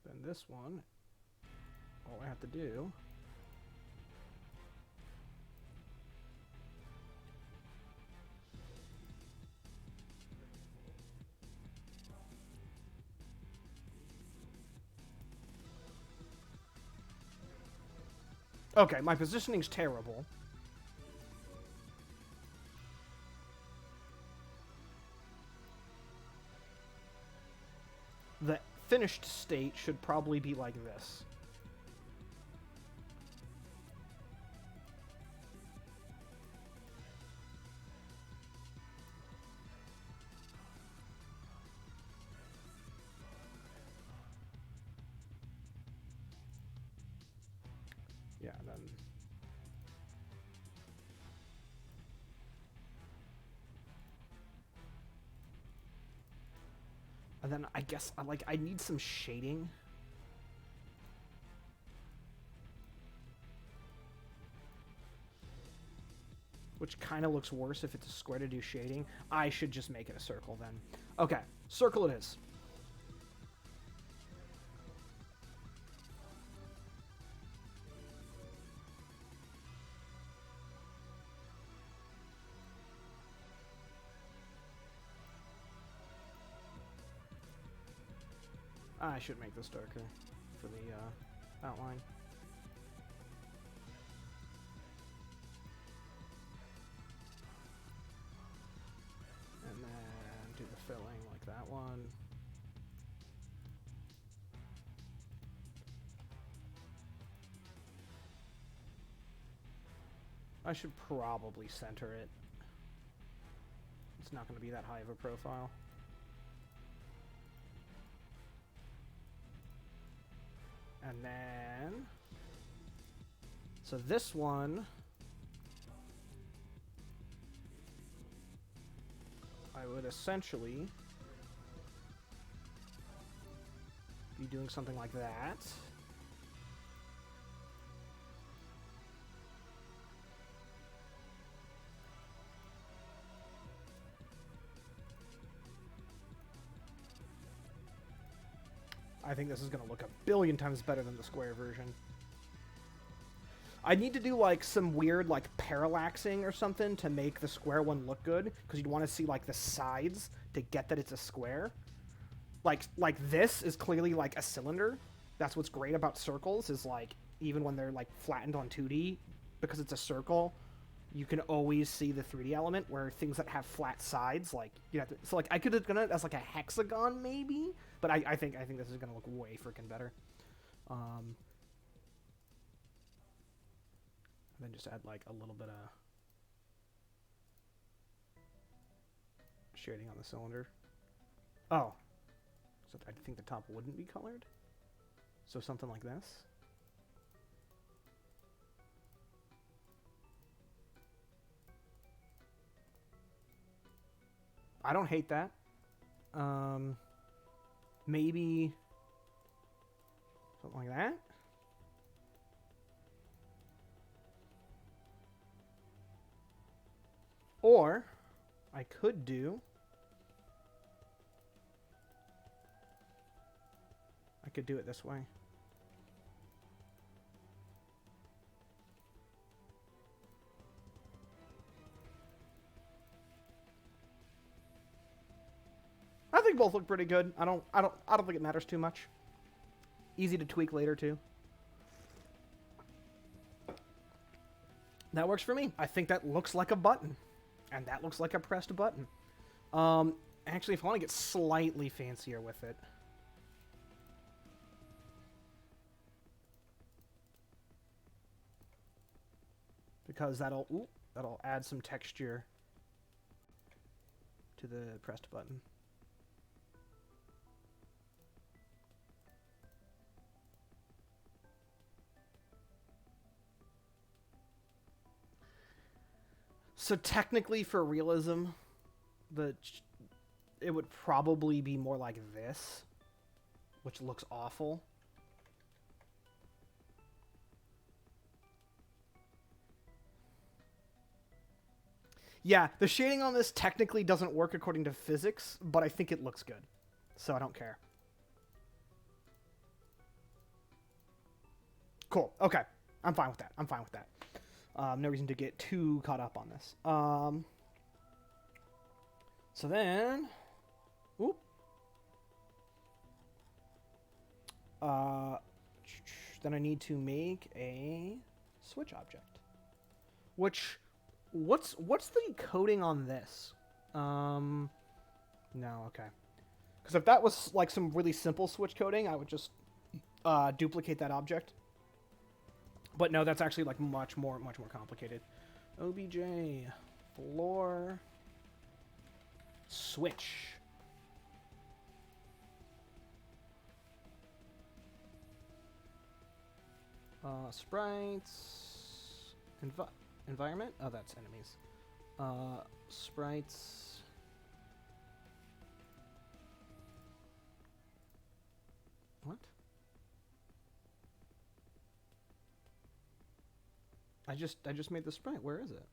Then this one, all I have to do Okay, my positioning's terrible. The finished state should probably be like this. Yeah, then... And then I guess I need some shading. Which kind of looks worse if it's a square to do shading. I should just make it a circle then. Okay, circle it is. I should make this darker for the outline. And then do the filling like that one. I should probably center it. It's not going to be that high of a profile. And then... So this one... I would essentially be doing something like that. I think this is going to look a billion times better than the square version. I need to do like some weird like parallaxing or something to make the square one look good, because you'd want to see like the sides to get that it's a square. Like this is clearly like a cylinder. That's what's great about circles, is like even when they're like flattened on 2D, because it's a circle, you can always see the 3D element, where things that have flat sides, like you have to, so like I could have done it as like a hexagon maybe, but I think this is gonna look way freaking better. And then just add like a little bit of shading on the cylinder. Oh, so I think the top wouldn't be colored. So something like this. I don't hate that. Maybe something like that. Or I could do... I could do it this way. I think both look pretty good. I don't think it matters too much. Easy to tweak later too. That works for me. I think that looks like a button. And that looks like a pressed button. Actually, if I want to get slightly fancier with it, because that'll add some texture to the pressed button. So technically, for realism, it would probably be more like this, which looks awful. Yeah, the shading on this technically doesn't work according to physics, but I think it looks good, so I don't care. Cool. Okay. I'm fine with that. I'm fine with that. No reason to get too caught up on this. So then... Oop. Then I need to make a switch object. Which... What's the coding on this? No, okay. Because if that was like some really simple switch coding, I would just duplicate that object. But no, that's actually like much more complicated. OBJ floor switch. Sprites environment. Oh, that's enemies. Sprites. What? I just made the sprite. Where is it?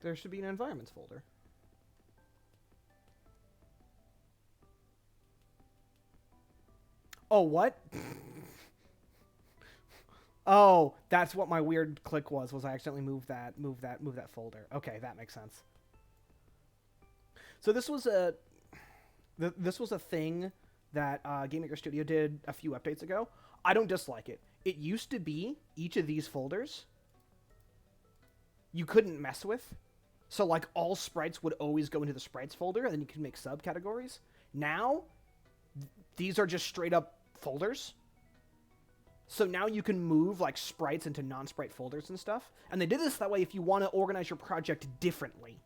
There should be an environments folder. Oh, what? Oh, that's what my weird click was I accidentally moved that folder. Okay, that makes sense. So this was a thing that Game Maker Studio did a few updates ago. I don't dislike it. It used to be each of these folders you couldn't mess with. So like all sprites would always go into the sprites folder, and then you can make subcategories. Now, these are just straight up folders. So now you can move like sprites into non-sprite folders and stuff. And they did this that way if you want to organize your project differently.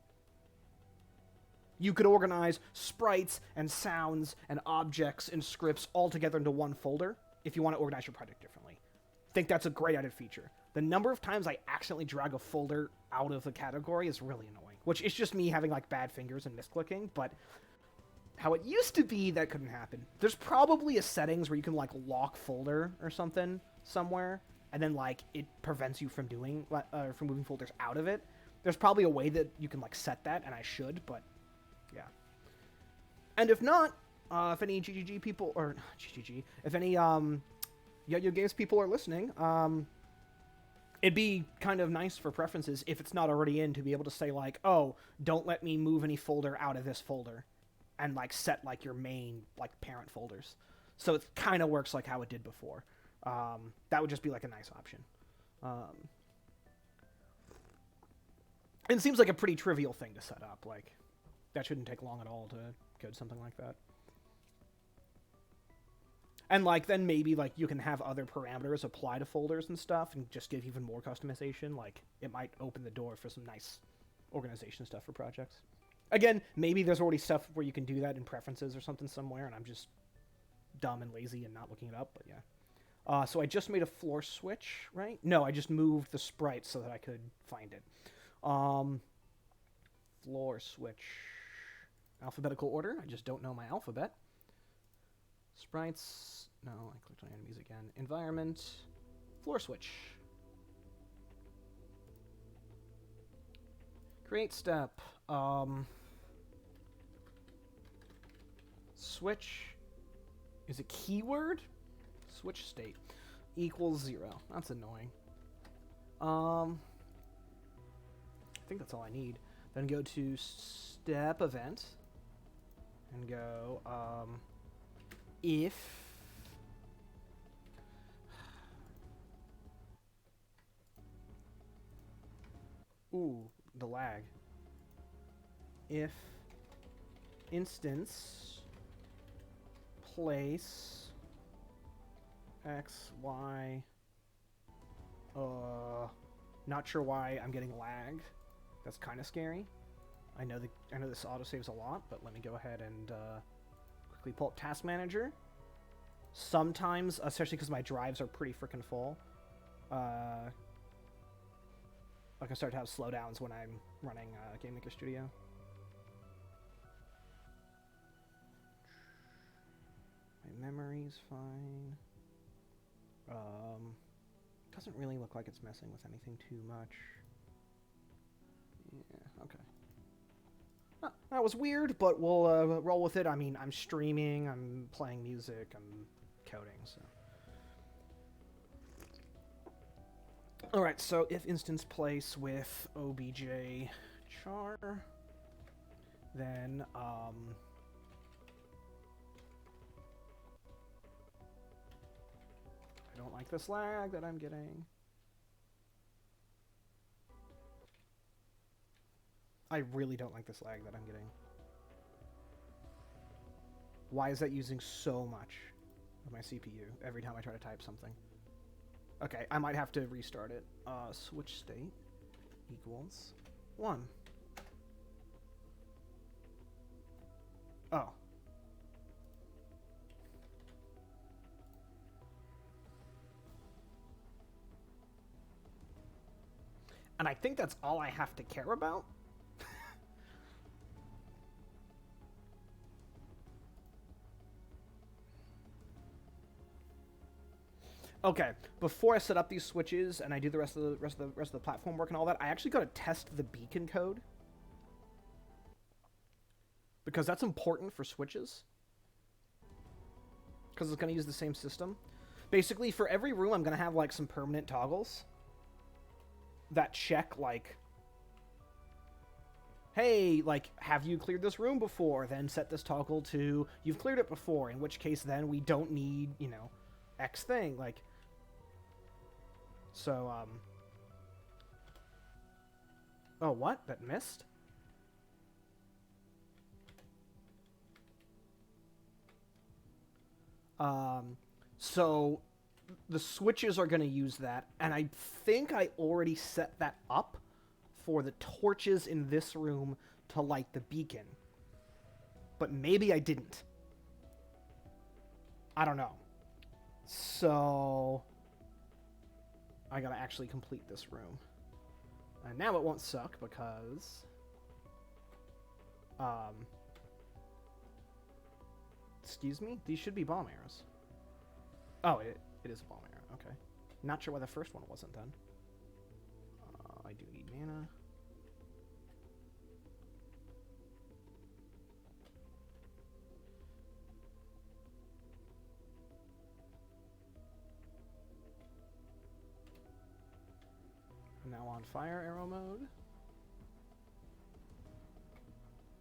You could organize sprites and sounds and objects and scripts all together into one folder if you want to organize your project differently. I think that's a great added feature. The number of times I accidentally drag a folder out of a category is really annoying, which is just me having like bad fingers and misclicking, but how it used to be, that couldn't happen. There's probably a settings where you can like lock folder or something somewhere, and then like it prevents you from from moving folders out of it. There's probably a way that you can like set that, and I should, but yeah. And if not, If any GGG people, or GGG, if any Yo-Yo Games people are listening, it'd be kind of nice for preferences, if it's not already in, to be able to say, like, oh, don't let me move any folder out of this folder, and, like, set, like, your main, like, parent folders. So it kind of works like how it did before. That would just be, like, a nice option. It seems like a pretty trivial thing to set up. Like, that shouldn't take long at all to code something like that. And, like, then maybe, like, you can have other parameters apply to folders and stuff and just give even more customization. Like, it might open the door for some nice organization stuff for projects. Again, maybe there's already stuff where you can do that in preferences or something somewhere, and I'm just dumb and lazy and not looking it up, but yeah. So I just made a floor switch, right? No, I just moved the sprite so that I could find it. Floor switch. Alphabetical order. I just don't know my alphabet. Sprites. No, I clicked on enemies again. Environment. Floor switch. Create step. Switch is a keyword. Switch state equals 0. That's annoying. I think that's all I need. Then go to step event and go if the lag. If instance place x y not sure why I'm getting lag. That's kind of scary. I know this autosaves a lot, but let me go ahead and quickly pull up Task Manager. Sometimes, especially because my drives are pretty freaking full, I can start to have slowdowns when I'm running Game Maker Studio. My memory's fine. Doesn't really look like it's messing with anything too much. Yeah, okay. That was weird, but we'll roll with it. I mean, I'm streaming, I'm playing music, I'm coding, so. Alright, so if instance place with obj char, then, I don't like this lag that I'm getting. I really don't like this lag that I'm getting. Why is that using so much of my CPU every time I try to type something? Okay, I might have to restart it. Switch state equals 1. Oh. And I think that's all I have to care about. Okay, before I set up these switches and I do the rest of the platform work and all that, I actually got to test the beacon code, because that's important for switches, because it's going to use the same system. Basically, for every room, I'm going to have like some permanent toggles that check, like, hey, like, have you cleared this room before? Then set this toggle to you've cleared it before, in which case then we don't need, you know, X thing, like. So, oh, what? That missed? So the switches are going to use that, and I think I already set that up for the torches in this room to light the beacon. But maybe I didn't. I don't know. So I gotta actually complete this room. And now it won't suck because excuse me? These should be bomb arrows. Oh, it is a bomb arrow. Okay. Not sure why the first one wasn't then. I do need mana. now on fire arrow mode.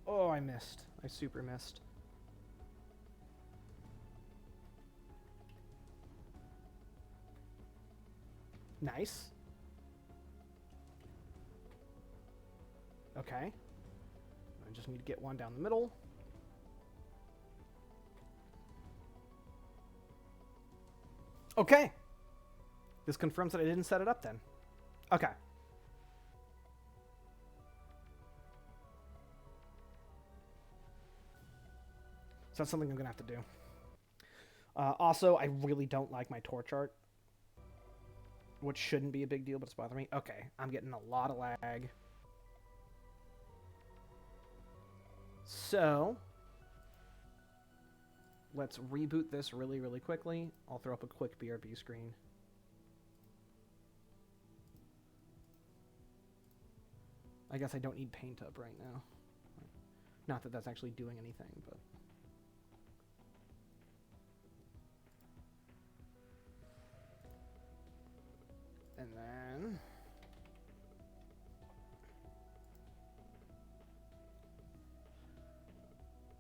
Oh, I missed. I super missed. Nice. Okay. I just need to get one down the middle. Okay. This confirms that I didn't set it up then. Okay. So that's something I'm going to have to do. Also, I really don't like my torch art. Which shouldn't be a big deal, but it's bothering me. Okay, I'm getting a lot of lag. So, let's reboot this really, really quickly. I'll throw up a quick BRB screen. I guess I don't need paint up right now. Not that that's actually doing anything, but... And then...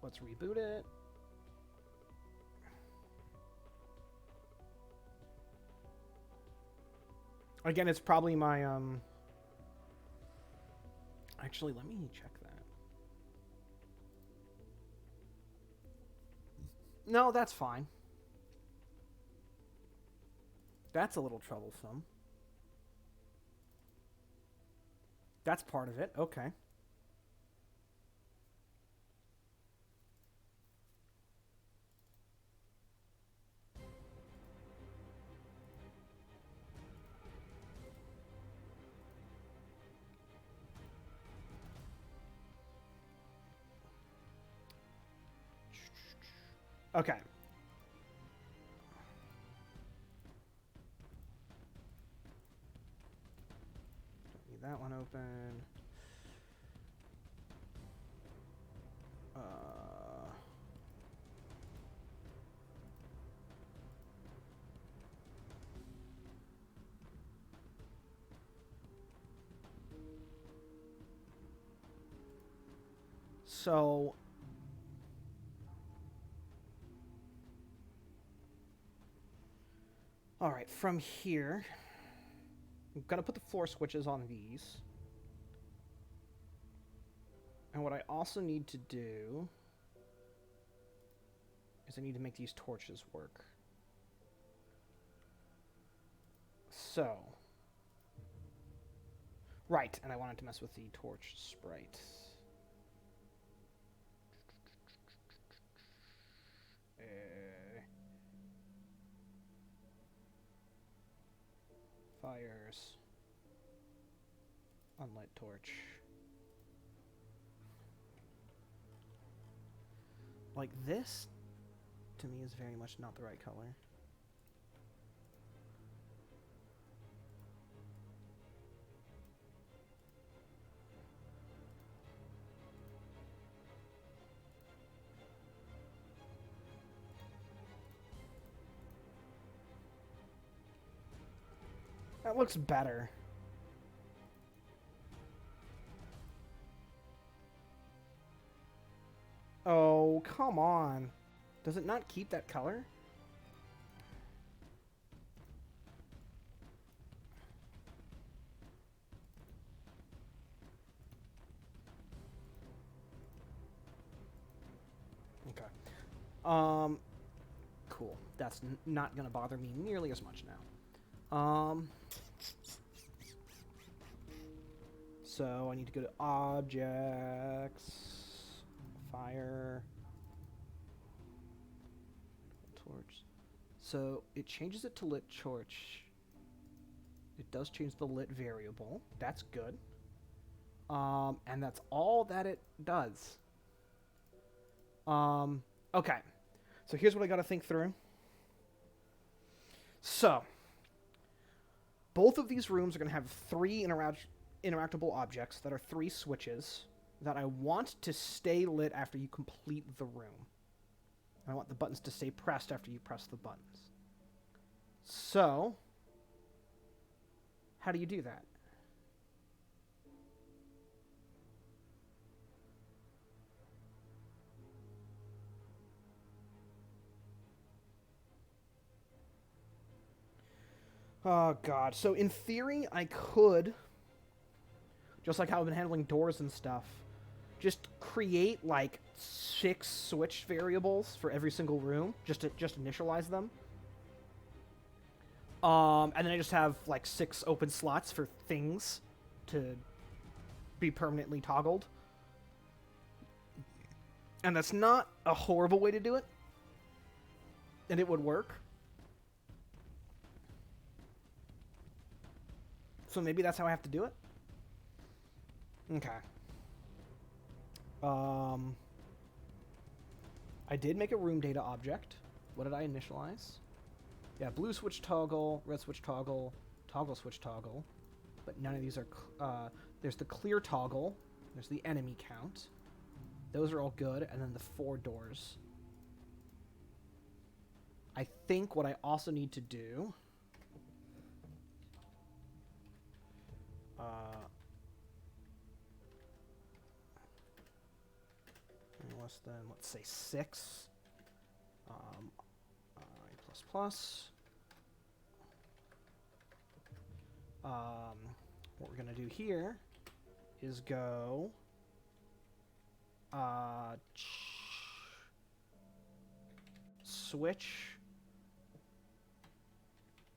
let's reboot it. Again, it's probably my, Actually, let me check that. No, that's fine. That's a little troublesome. That's part of it. Okay. Okay. Don't need that one open. So... Alright, from here... I'm gonna put the floor switches on these. And what I also need to do... is I need to make these torches work. So... Right, and I wanted to mess with the torch sprite. Fires. Unlit torch. Like this, to me, is very much not the right color. That looks better. Oh, come on. Does it not keep that color? Okay. Cool. That's not going to bother me nearly as much now. So I need to go to objects, fire, torch. So it changes it to lit torch. It does change the lit variable. That's good. And that's all that it does. Okay. So here's what I got to think through. So both of these rooms are going to have three interactable objects that are three switches that I want to stay lit after you complete the room. I want the buttons to stay pressed after you press the buttons. So, how do you do that? Oh, God. So, in theory, I could, just like how I've been handling doors and stuff, just create, like, 6 switch variables for every single room, just initialize them. And then I just have, like, 6 open slots for things to be permanently toggled. And that's not a horrible way to do it. And it would work. So maybe that's how I have to do it. Okay. I did make a room data object. What did I initialize? Yeah, blue switch toggle, red switch toggle, toggle switch toggle. But none of these are... there's the clear toggle. There's the enemy count. Those are all good. And then the 4 doors. I think what I also need to do... less than, let's say, 6. What we're going to do here is go switch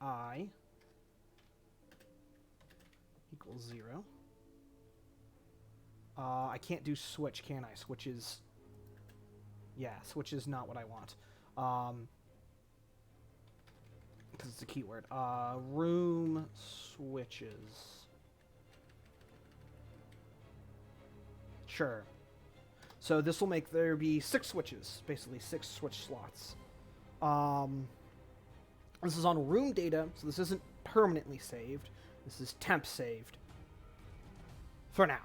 I equals 0. I can't do switch, can I? Switch is... Yeah, switch is not what I want. Because it's a keyword. Room switches. Sure. So this will make there be 6 switches, basically 6 switch slots. This is on room data, so this isn't permanently saved. This is temp saved. For now.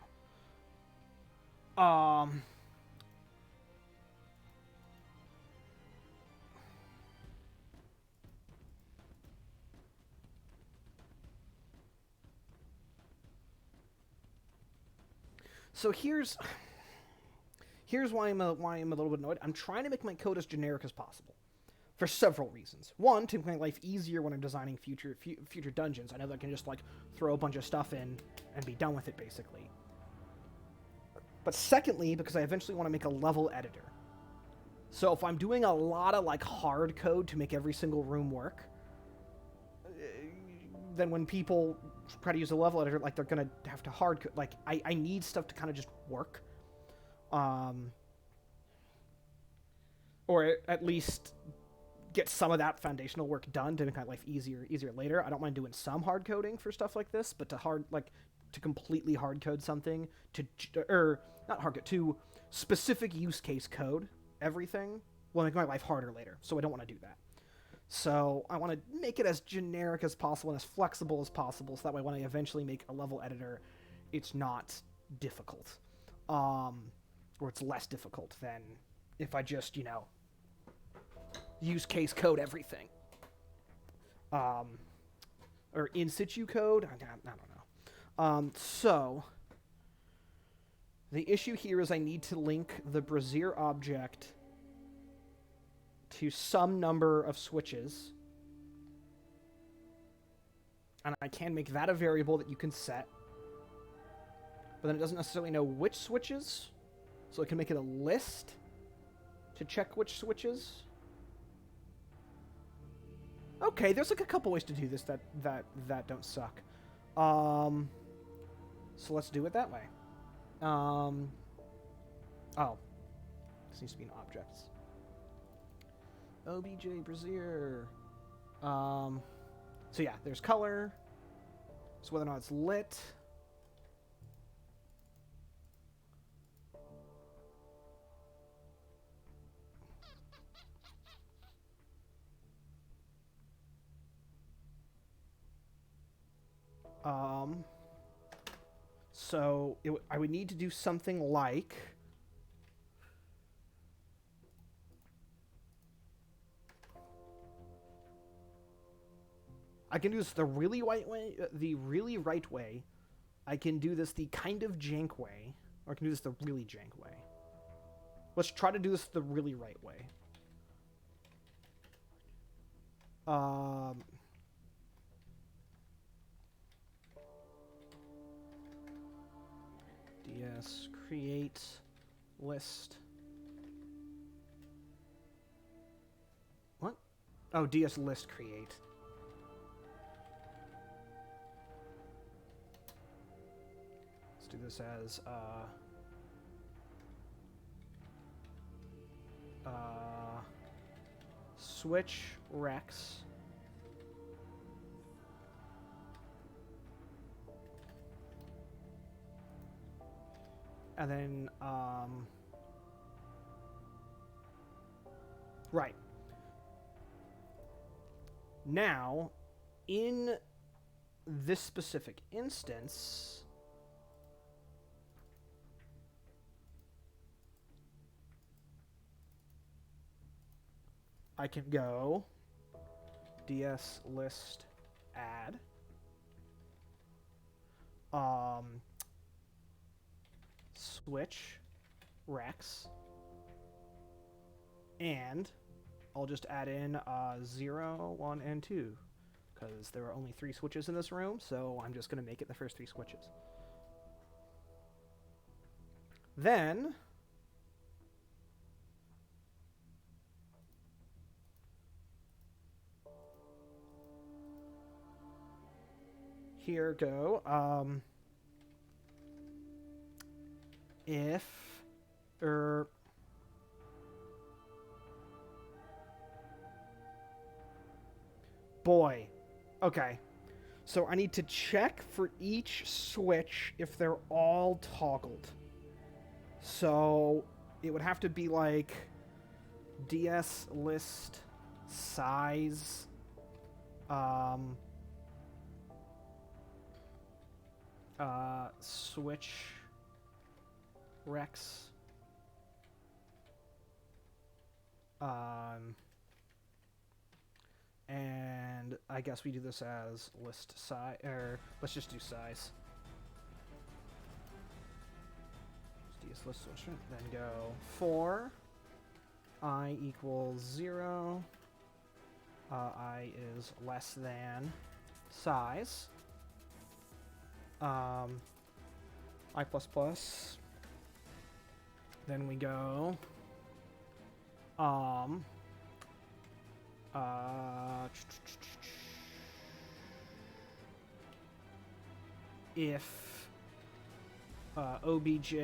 So here's why I'm a little bit annoyed. I'm trying to make my code as generic as possible, for several reasons. One, to make my life easier when I'm designing future dungeons. I know that I can just like throw a bunch of stuff in and be done with it, basically. But secondly, because I eventually want to make a level editor. So if I'm doing a lot of like hard code to make every single room work, then when people try to use a level editor, like they're gonna have to hard code. Like I need stuff to kind of just work, or at least get some of that foundational work done to make my life easier later. I don't mind doing some hard coding for stuff like this, but to completely hard code something not hard code, to specific use case code everything will make my life harder later. So I don't want to do that. So I want to make it as generic as possible and as flexible as possible, so that way when I eventually make a level editor, it's not difficult, or it's less difficult than if I just, use case code everything, or in situ code. I don't know. So the issue here is I need to link the brazier object to some number of switches, and I can make that a variable that you can set, but then it doesn't necessarily know which switches, so I can make it a list to check which switches. Okay, there's like a couple ways to do this that don't suck. So let's do it that way. This needs to be an object. OBJ brazier. So yeah, there's color. So whether or not it's lit. So I would need to do something like... I can do this the really right way, I can do this the kind of jank way, or I can do this the really jank way. Let's try to do this the really right way. create list. What? Oh, DS list create. Let's do this as switch Rex. And then, right. Now, in this specific instance, I can go ds list add switch Rex, and I'll just add in 0, 1, and 2 because there are only 3 switches in this room, so I'm just going to make it the first 3 switches. Then here go if boy, okay, so I need to check for each switch if they're all toggled. So it would have to be like ds list size switch Rex and I guess we do this as list size, or let's just do size. DS list switch, then go for I equals 0, I is less than size, I plus plus, then we go if obj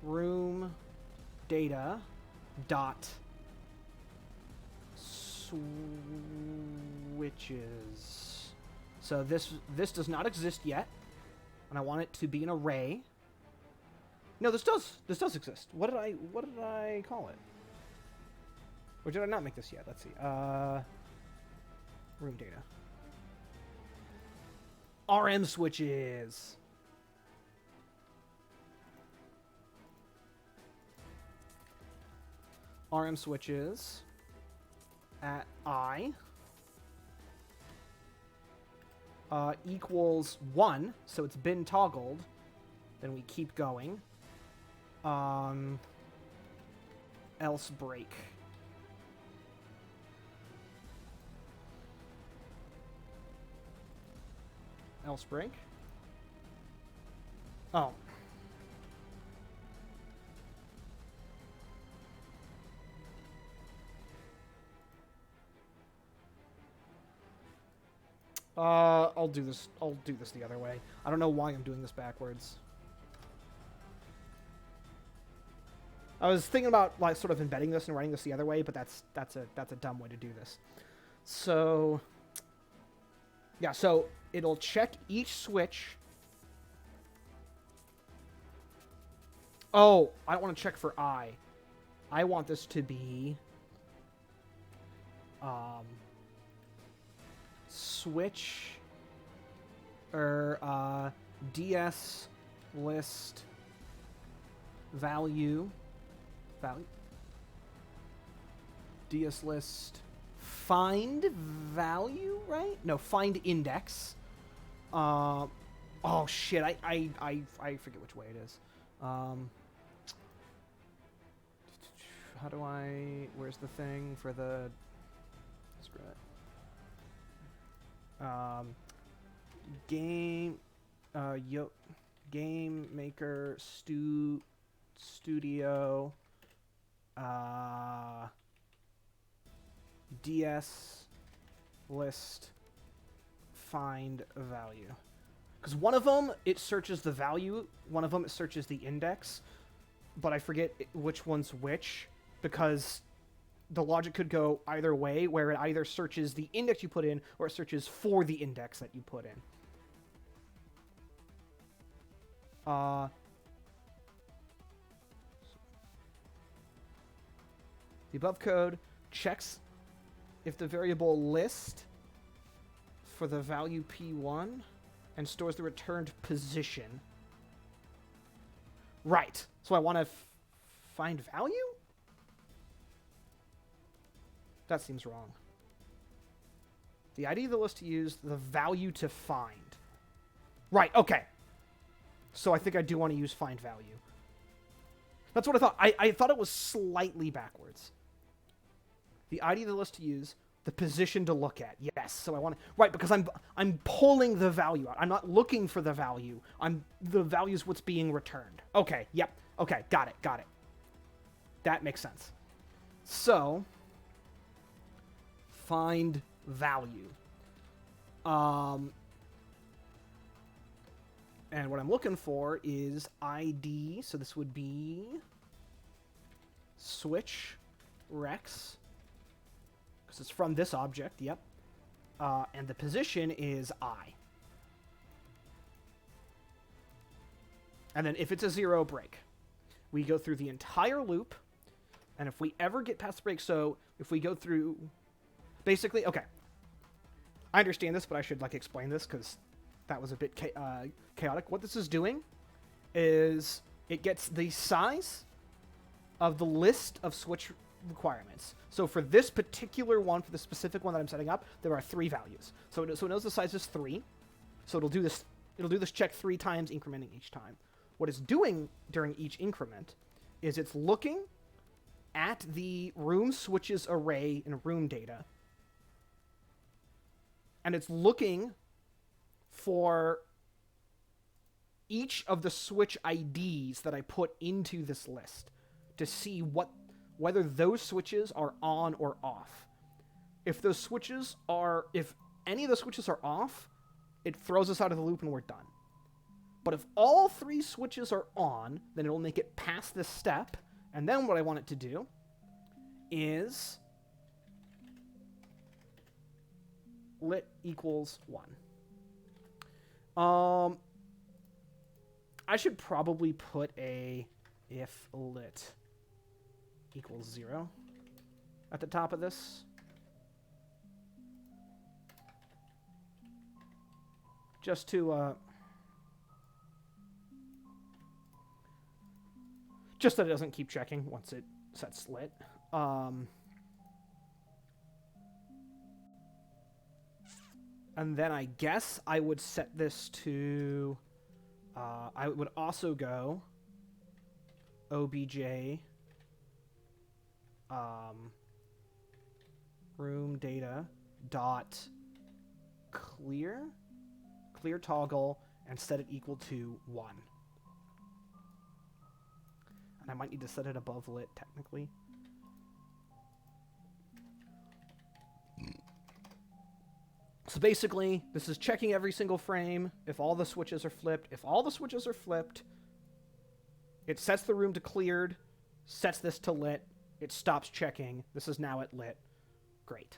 room data dot switches. So this does not exist yet, and I want it to be an array. No, this does exist. What did I call it? Or did I not make this yet? Let's see. Room data. RM switches. RM switches at I equals 1, so it's been toggled. Then we keep going. Else break. Else break. Oh. I'll do this the other way. I don't know why I'm doing this backwards. I was thinking about like sort of embedding this and writing this the other way, but that's a dumb way to do this. So yeah, so it'll check each switch. Oh, I don't want to check for I. I want this to be switch or ds list value ds list find value, right? No, find index. Oh shit, I forget which way it is. How do I, where's the thing for the, screw it. Game, game maker studio ds list find value. Because one of them, it searches the value. One of them, it searches the index. But I forget which one's which, because the logic could go either way, where it either searches the index you put in, or it searches for the index that you put in. The above code checks if the variable list for the value p1 and stores the returned position. Right. So I want to find value? That seems wrong. The ID of the list to use, the value to find. Right, okay. So I think I do want to use find value. That's what I thought. I thought it was slightly backwards. The ID of the list to use, the position to look at. Yes, so I want to... Right, because I'm pulling the value out. I'm not looking for the value. The value is what's being returned. Okay, yep. Okay, got it. That makes sense. So, find value. And what I'm looking for is ID. So this would be switch rex. Because it's from this object, yep. And the position is I. And then if it's a 0, break. We go through the entire loop. And if we ever get past the break, so if we go through... Basically, okay. I understand this, but I should explain this because that was a bit chaotic. What this is doing is it gets the size of the list of switch requirements. So for this particular one, for the specific one that I'm setting up, there are 3 values. So it knows the size is 3. So it'll do this check 3 times, incrementing each time. What it's doing during each increment is it's looking at the room switches array in room data. And it's looking for each of the switch IDs that I put into this list to see whether those switches are on or off. If any of the switches are off, it throws us out of the loop and we're done. But if all 3 switches are on, then it'll make it past this step. And then what I want it to do is lit equals 1. I should probably put a if lit equals 0 at the top of this. Just to, just that it doesn't keep checking once it sets lit. And then I guess I would set this to... I would also go obj room data dot clear toggle and set it equal to 1. And I might need to set it above lit technically. So basically, this is checking every single frame if all the switches are flipped. If all the switches are flipped, it sets the room to cleared, sets this to lit, it stops checking. This is now at lit. Great.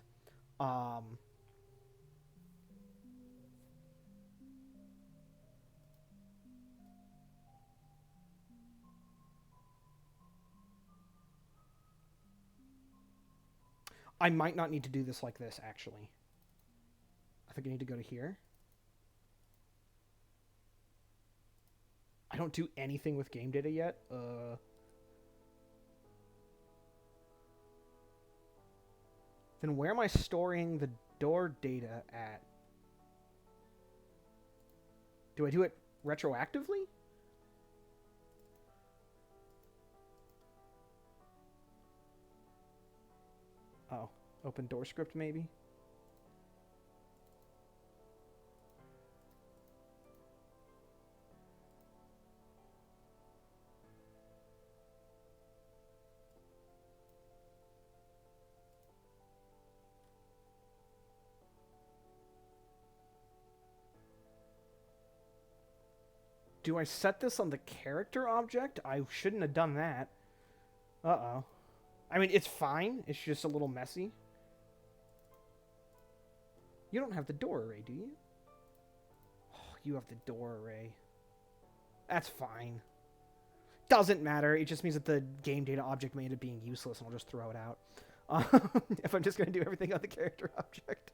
I might not need to do this like this, actually. I think I need to go to here. I don't do anything with game data yet. Then where am I storing the door data at? Do I do it retroactively? Oh, open door script maybe? Do I set this on the character object? I shouldn't have done that. Uh-oh. I mean, it's fine. It's just a little messy. You don't have the door array, do you? Oh, you have the door array. That's fine. Doesn't matter. It just means that the game data object may end up being useless, and I'll just throw it out. If I'm just going to do everything on the character object.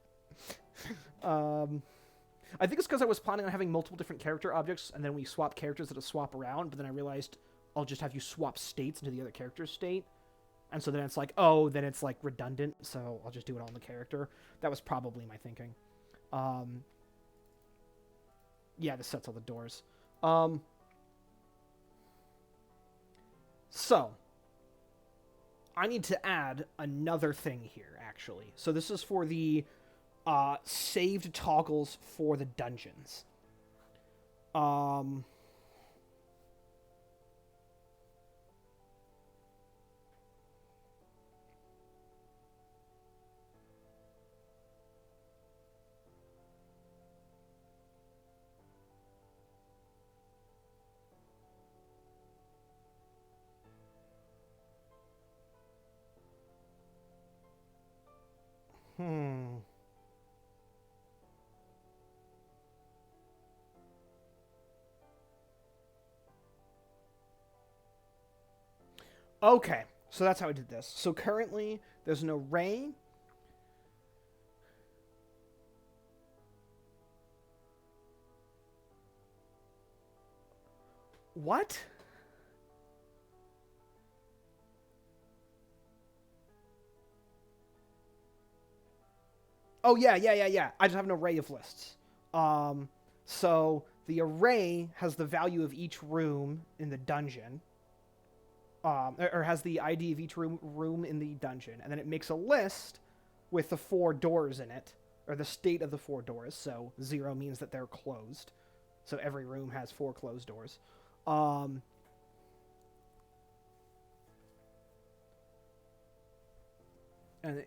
I think it's because I was planning on having multiple different character objects, and then we swap characters that'll swap around, but then I realized I'll just have you swap states into the other character's state. And so then it's like, oh, then it's like redundant, so I'll just do it on the character. That was probably my thinking. Yeah, this sets all the doors. So, I need to add another thing here, actually. So this is for the saved toggles for the dungeons. Okay, so that's how I did this. So currently, there's an array. What? Oh, yeah. I just have an array of lists. So the array has the value of each room in the dungeon. Or has the ID of each room in the dungeon. And then it makes a list with the 4 doors in it, or the state of the 4 doors. So 0 means that they're closed. So every room has 4 closed doors. And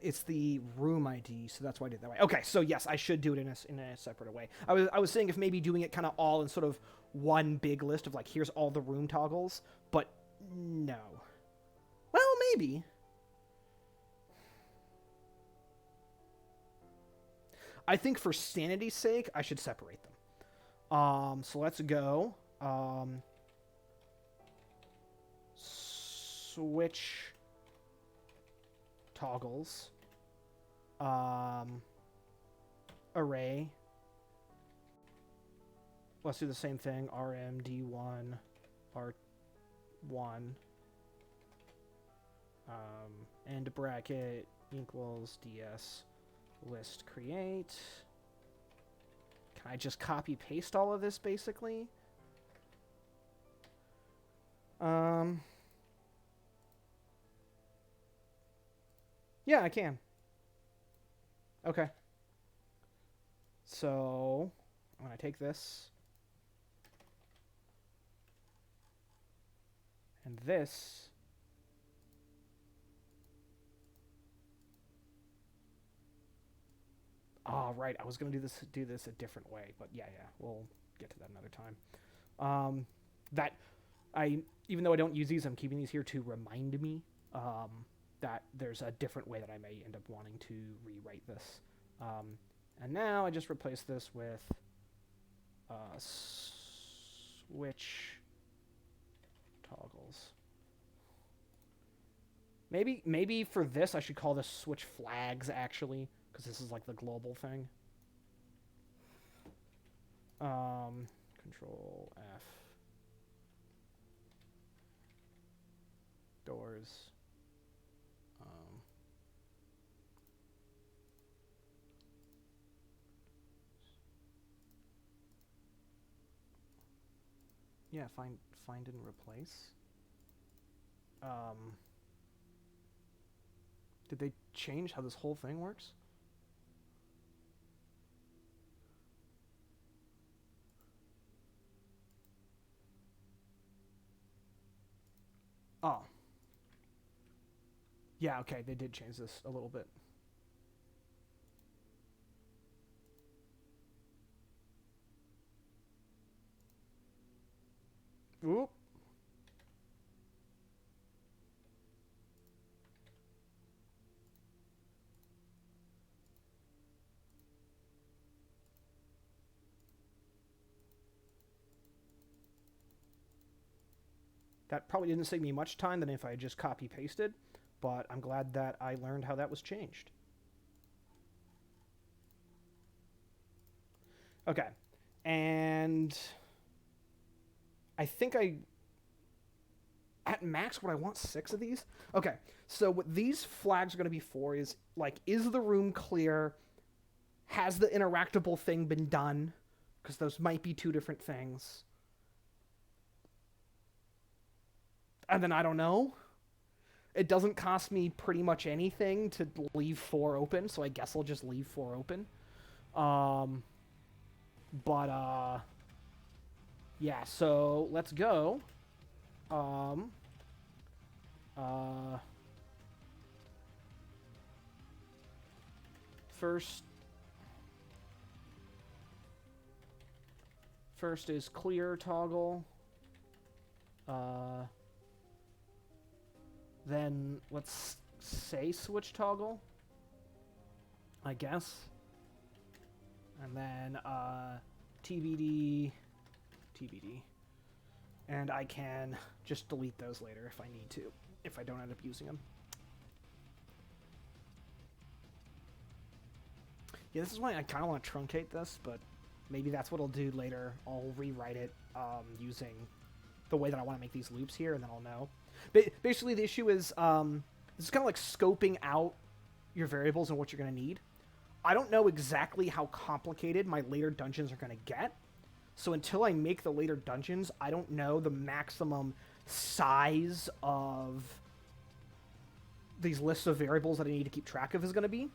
it's the room ID, so that's why I did it that way. Okay, so yes, I should do it in a separate way. I was saying if maybe doing it kind of all in sort of one big list of like, here's all the room toggles, but no. Well, maybe. I think for sanity's sake, I should separate them. So let's go. Switch toggles. Array. Let's do the same thing. RMD1, R1. End bracket equals DS list create. Can I just copy paste all of this basically? Yeah, I can. Okay. So, I'm going to take this. And this. Oh, right. I was going to do this a different way, but yeah, we'll get to that another time. Even though I don't use these, I'm keeping these here to remind me that there's a different way that I may end up wanting to rewrite this. And now I just replace this with switch toggles. Maybe for this I should call this switch flags actually, because this is like the global thing. Control F. Doors. Yeah, find and replace. Did they change how this whole thing works? Oh. Yeah, okay, they did change this a little bit. Oop. That probably didn't save me much time than if I just copy pasted, but I'm glad that I learned how that was changed. Okay. And I think at max, would I want 6 of these? Okay, so what these flags are going to be for is, like, is the room clear? Has the interactable thing been done? Because those might be 2 different things. And then I don't know. It doesn't cost me pretty much anything to leave 4 open, so I guess I'll just leave 4 open. Yeah, so let's go. First is clear toggle. Then let's say switch toggle, I guess. And then TBD. And I can just delete those later if I need to, if I don't end up using them. Yeah, this is why I kind of want to truncate this, but maybe that's what I'll do later. I'll rewrite it using the way that I want to make these loops here, and then I'll know. Basically, the issue is this is kind of like scoping out your variables and what you're going to need. I don't know exactly how complicated my later dungeons are going to get. So until I make the later dungeons, I don't know the maximum size of these lists of variables that I need to keep track of is going to be.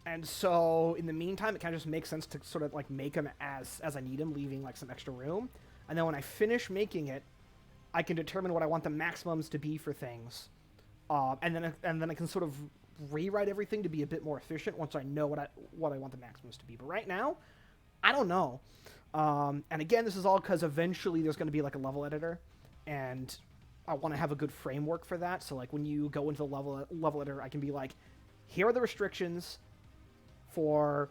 And so in the meantime, it kind of just makes sense to sort of like make them as I need them, leaving like some extra room. And then when I finish making it, I can determine what I want the maximums to be for things. And then I can sort of rewrite everything to be a bit more efficient once I know what I want the maximums to be. But right now, I don't know. And again, this is all because eventually there's going to be like a level editor, and I want to have a good framework for that. So like when you go into the level editor, I can be like, here are the restrictions for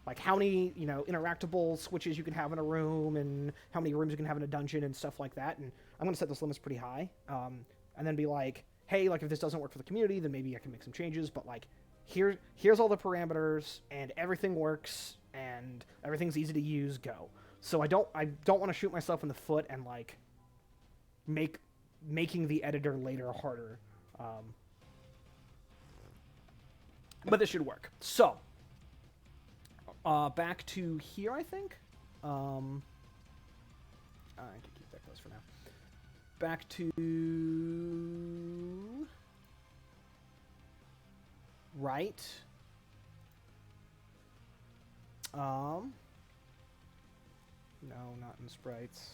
like how many, interactable switches you can have in a room and how many rooms you can have in a dungeon and stuff like that. And I'm going to set those limits pretty high. And then be like, hey, like if this doesn't work for the community, then maybe I can make some changes. But like, here's all the parameters and everything works and everything's easy to use. Go. So I don't want to shoot myself in the foot and like making the editor later harder. But this should work. So back to here, I think. I can keep that close for now. Back to right. No, not in sprites.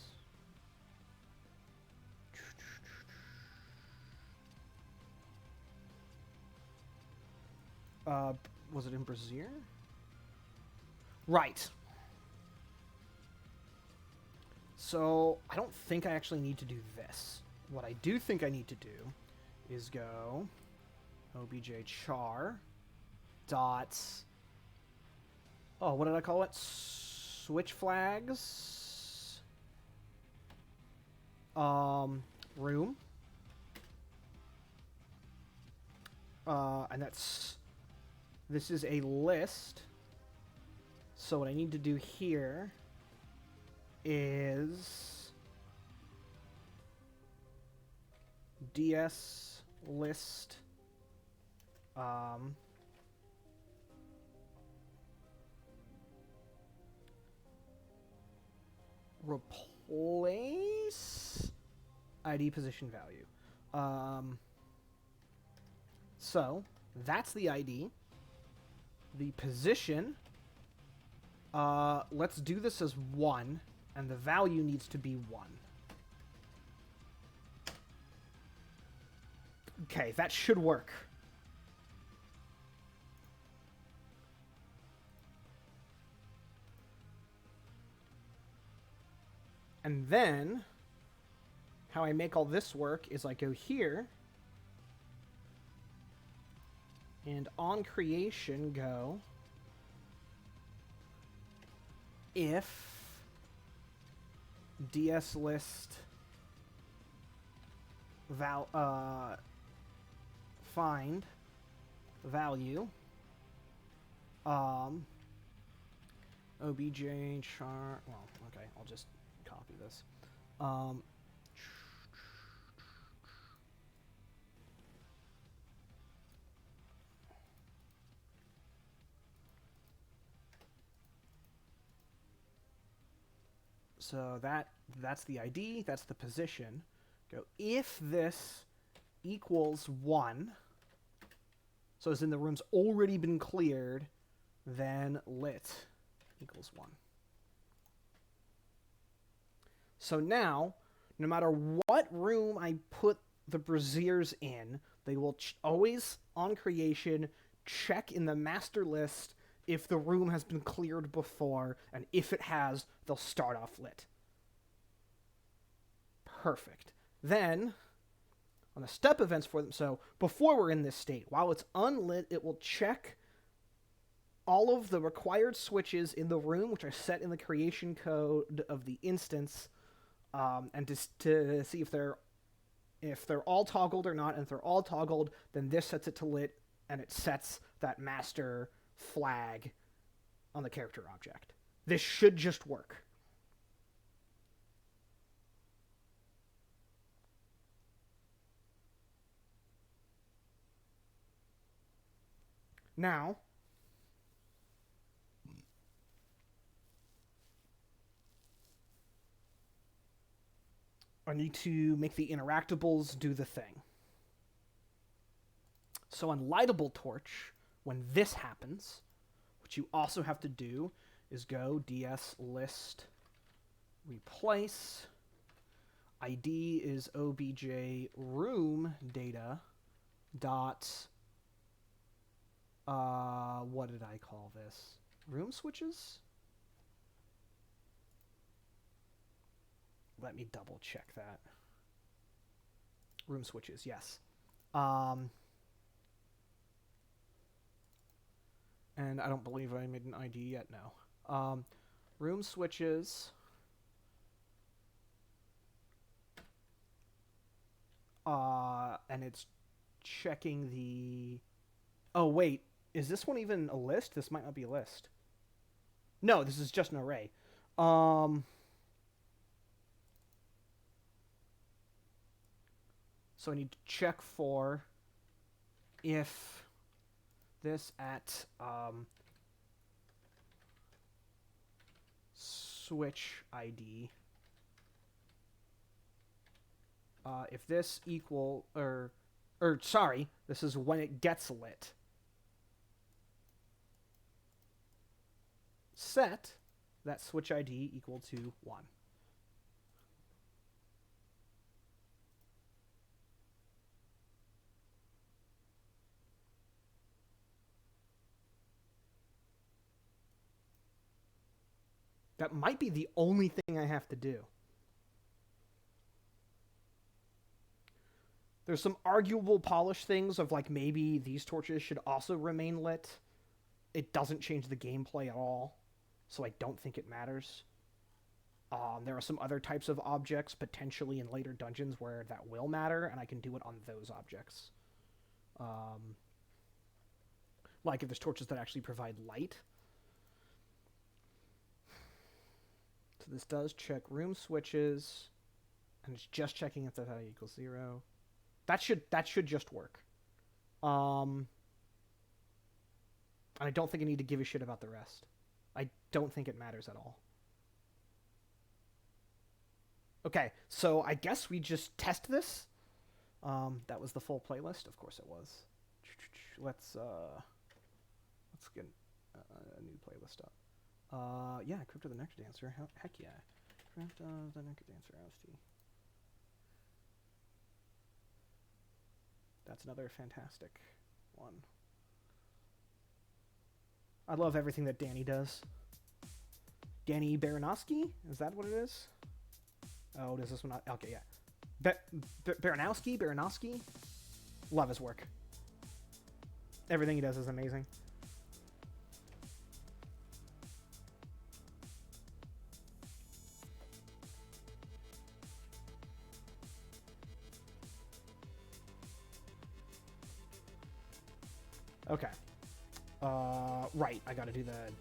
Was it in Brazier? Right. So I don't think I actually need to do this. What I do think I need to do is go obj char dot, what did I call it? Switch flags room, and this is a list. So what I need to do here is ds list replace ID position value. So that's the ID. The position, let's do this as 1, and the value needs to be 1. Okay, that should work. And then how I make all this work is I go here, and on creation go if dslist find value obj char. Well, okay, I'll just copy this. So that's the ID, that's the position. Go if this equals 1, so as in the room's already been cleared, then lit equals 1. So now, no matter what room I put the braziers in, they will always, on creation, check in the master list if the room has been cleared before, and if it has, they'll start off lit. Perfect. Then, on the step events for them, so before we're in this state, while it's unlit, it will check all of the required switches in the room, which are set in the creation code of the instance, and to see if they're all toggled or not. And if they're all toggled, then this sets it to lit, and it sets that master flag on the character object. This should just work. Now, I need to make the interactables do the thing. So on Lightable Torch, when this happens, what you also have to do is go dslist replace. ID is obj room data dot what did I call this? Room switches? Let me double check that. Room switches, yes. And I don't believe I made an ID yet, no. Room switches. And it's checking the... Oh, wait. Is this one even a list? This might not be a list. No, this is just an array. So I need to check for if this at switch ID, if this equal, or sorry, this is when it gets lit. Set that switch ID equal to 1. That might be the only thing I have to do. There's some arguable polish things of like maybe these torches should also remain lit. It doesn't change the gameplay at all, so I don't think it matters. There are some other types of objects potentially in later dungeons where that will matter, and I can do it on those objects. Like if there's torches that actually provide light. So this does check room switches, and it's just checking if the value equals 0. That should just work. And I don't think I need to give a shit about the rest. I don't think it matters at all. Okay, so I guess we just test this. That was the full playlist. Of course it was. Let's get a new playlist up. Yeah, Crypt of the Necrodancer. Heck yeah. Crypt of the Necrodancer, OST. That's another fantastic one. I love everything that Danny does. Danny Baranowski? Is that what it is? Oh, does this one not? Okay, yeah. Baranowski. Love his work. Everything he does is amazing. Okay. Right. I gotta do the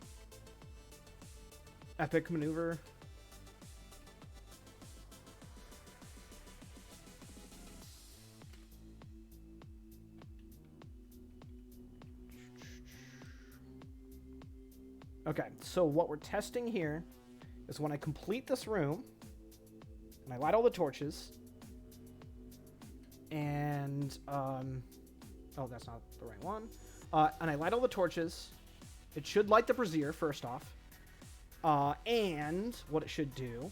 epic maneuver. Okay, so what we're testing here is when I complete this room, and I light all the torches, and, oh, that's not the right one. And I light all the torches. It should light the brazier, first off. And what it should do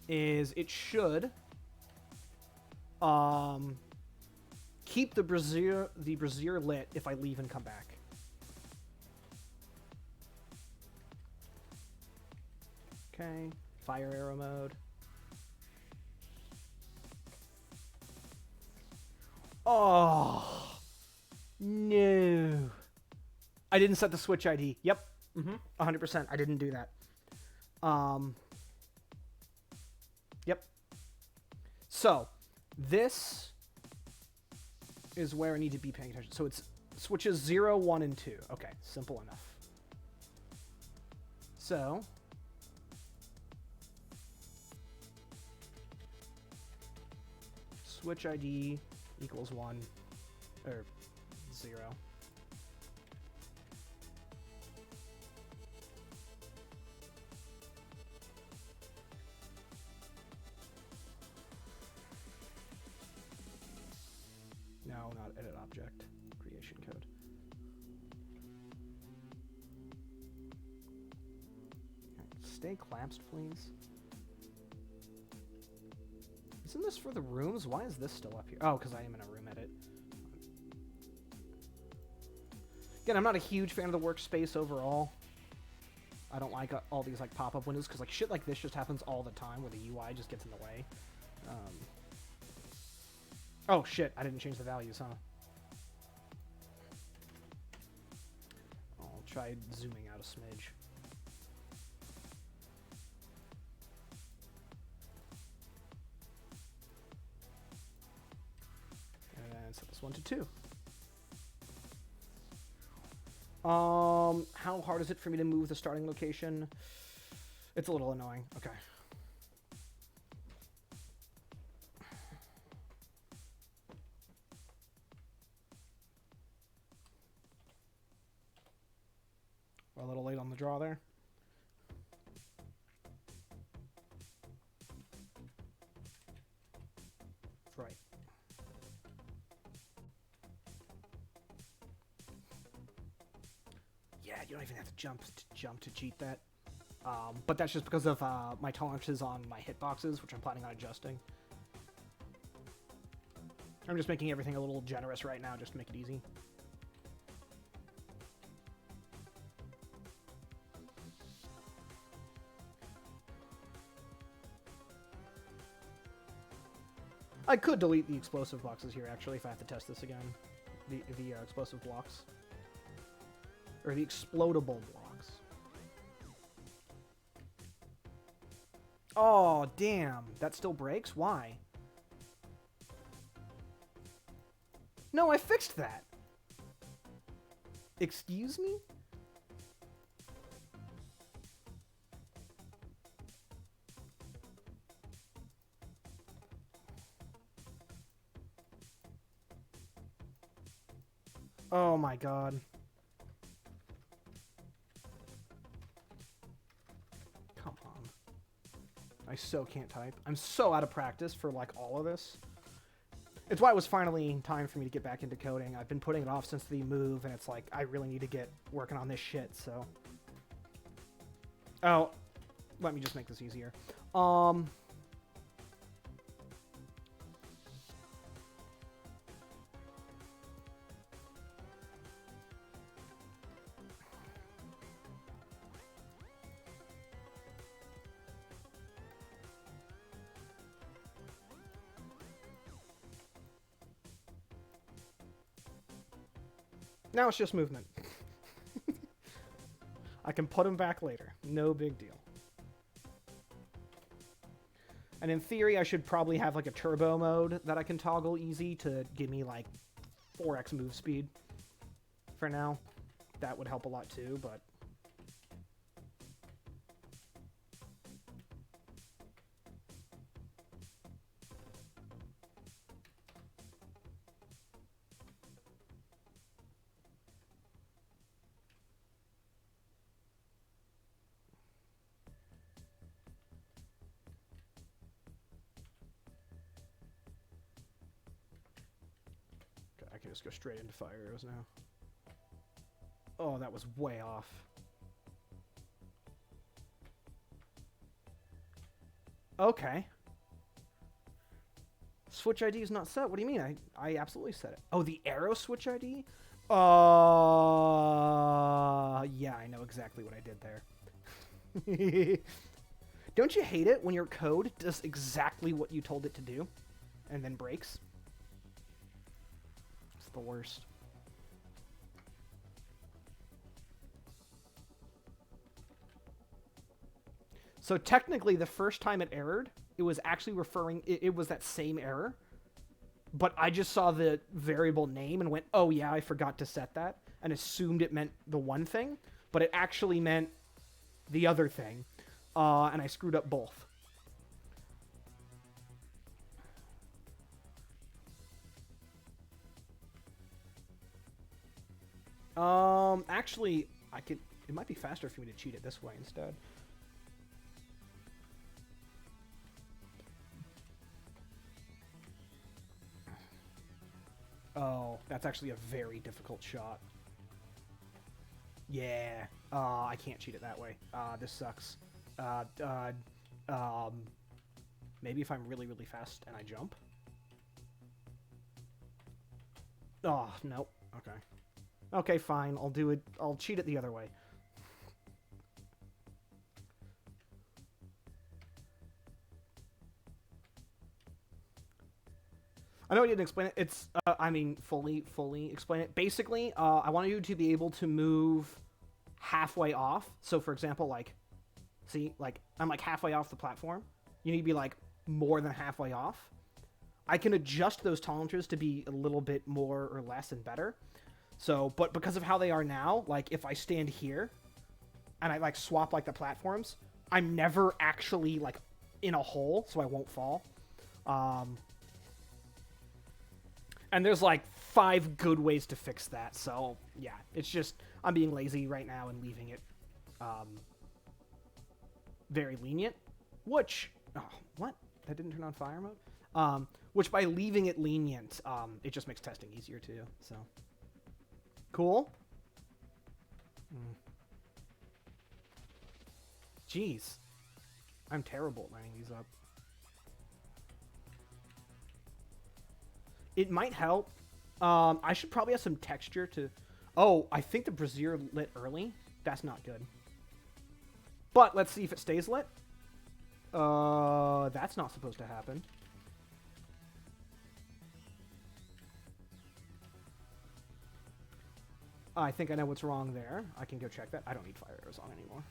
is it should keep the brazier lit if I leave and come back. Okay, fire arrow mode. Oh, no. I didn't set the Switch ID. Yep. 100%. I didn't do that. Yep. So, this is where I need to be paying attention. So it's switches 0, 1, and 2. Okay, simple enough. So, Switch ID equals 1, or 0. No, not edit object, creation code. Stay collapsed, please. Isn't this for the rooms? Why is this still up here? Oh, because I am in a room edit. Again, I'm not a huge fan of the workspace overall. I don't like all these like pop-up windows because like shit like this just happens all the time where the UI just gets in the way. Oh shit, I didn't change the values, huh? I'll try zooming out a smidge. And set this one to 2. How hard is it for me to move the starting location? It's a little annoying. Okay. We're a little late on the draw there. Right. Yeah, you don't even have to jump to cheat that. But that's just because of my tolerances on my hitboxes, which I'm planning on adjusting. I'm just making everything a little generous right now, just to make it easy. I could delete the explosive boxes here, actually, if I have to test this again. The explosive blocks. Or the explodable blocks. Oh, damn. That still breaks? Why? No, I fixed that. Excuse me? Oh my god. Come on. I so can't type. I'm so out of practice for like all of this. It's why it was finally time for me to get back into coding. I've been putting it off since the move, and it's like, I really need to get working on this shit, so. Oh, let me just make this easier. Now it's just movement. I can put them back later. No big deal. And in theory, I should probably have like a turbo mode that I can toggle easy to give me like 4x move speed for now. That would help a lot too, but... I can just go straight into fire arrows now. Oh, that was way off. Okay. Switch ID is not set. What do you mean? I absolutely set it. Oh, the arrow switch ID? Yeah, I know exactly what I did there. Don't you hate it when your code does exactly what you told it to do and then breaks? It's the worst. So technically, the first time it errored, it was actually referring... It was that same error. But I just saw the variable name and went, oh yeah, I forgot to set that. And assumed it meant the one thing. But it actually meant the other thing. And I screwed up both. Actually, I could... It might be faster for me to cheat it this way instead. Oh, that's actually a very difficult shot. Yeah. I can't cheat it that way. This sucks. Maybe if I'm really, really fast and I jump? Oh, nope. Okay. Okay, fine. I'll do it. I'll cheat it the other way. I know I didn't explain it. It's, I mean, fully explain it. Basically, I want you to be able to move halfway off. So, for example, like, see, like, I'm like halfway off the platform. You need to be like more than halfway off. I can adjust those tolerances to be a little bit more or less and better. So, but because of how they are now, like, if I stand here and I, like, swap, like, the platforms, I'm never actually, like, in a hole, so I won't fall. And there's, like, 5 good ways to fix that, so, yeah. It's just, I'm being lazy right now and leaving it, very lenient. Which, oh, what? That didn't turn on fire mode? Which, by leaving it lenient, it just makes testing easier, too, so. Cool. Jeez. I'm terrible at lining these up. It might help. I should probably have some texture to... Oh, I think the brazier lit early. That's not good. But let's see if it stays lit. That's not supposed to happen. I think I know what's wrong there. I can go check that. I don't need fire arrows on anymore.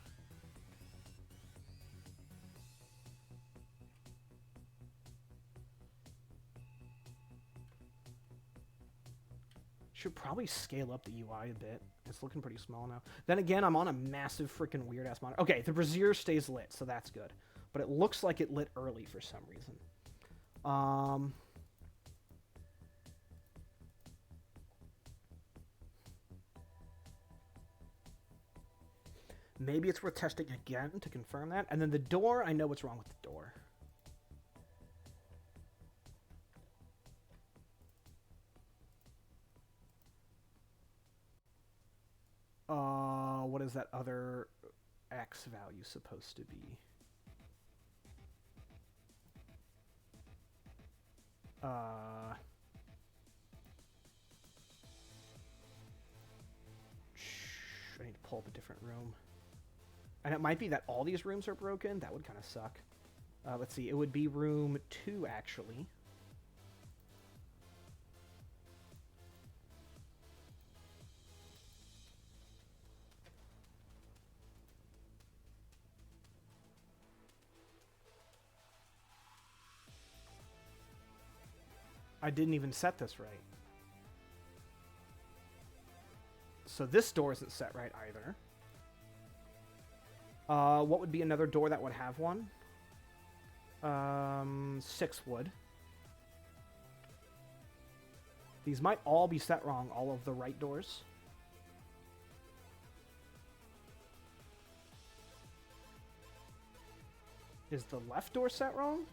Should probably scale up the UI a bit. It's looking pretty small now. Then again, I'm on a massive freaking weird-ass monitor. Okay, the brazier stays lit, so that's good. But it looks like it lit early for some reason. Maybe it's worth testing again to confirm that. And then the door, I know what's wrong with the door. What is that other X value supposed to be? I need to pull up a different room. And it might be that all these rooms are broken. That would kind of suck. Let's see. It would be room 2, actually. I didn't even set this right. So this door isn't set right either. What would be another door that would have one? 6 wood. These might all be set wrong, all of the right doors. Is the left door set wrong?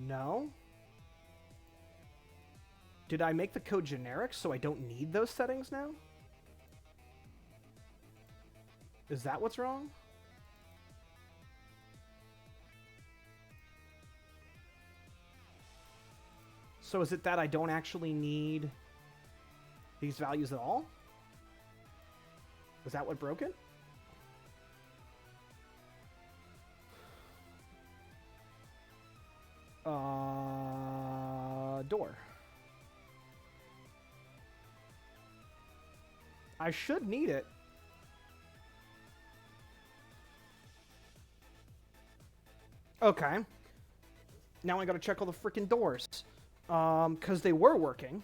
No. Did I make the code generic so I don't need those settings now? Is that what's wrong? So is it that I don't actually need these values at all? Is that what broke it? Door. I should need it. Okay. Now I gotta check all the freaking doors. Because they were working.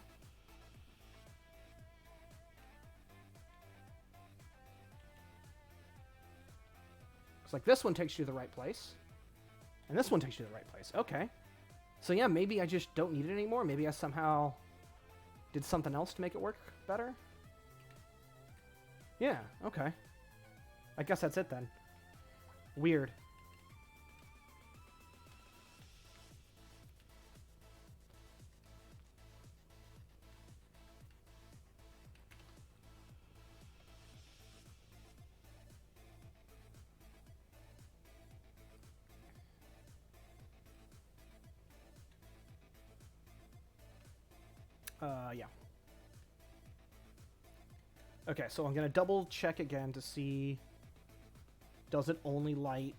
It's like this one takes you to the right place. And this one takes you to the right place. Okay. So yeah, maybe I just don't need it anymore. Maybe I somehow did something else to make it work better. Yeah, okay. I guess that's it then. Weird. Yeah. Okay, so I'm gonna double check again to see, does it only light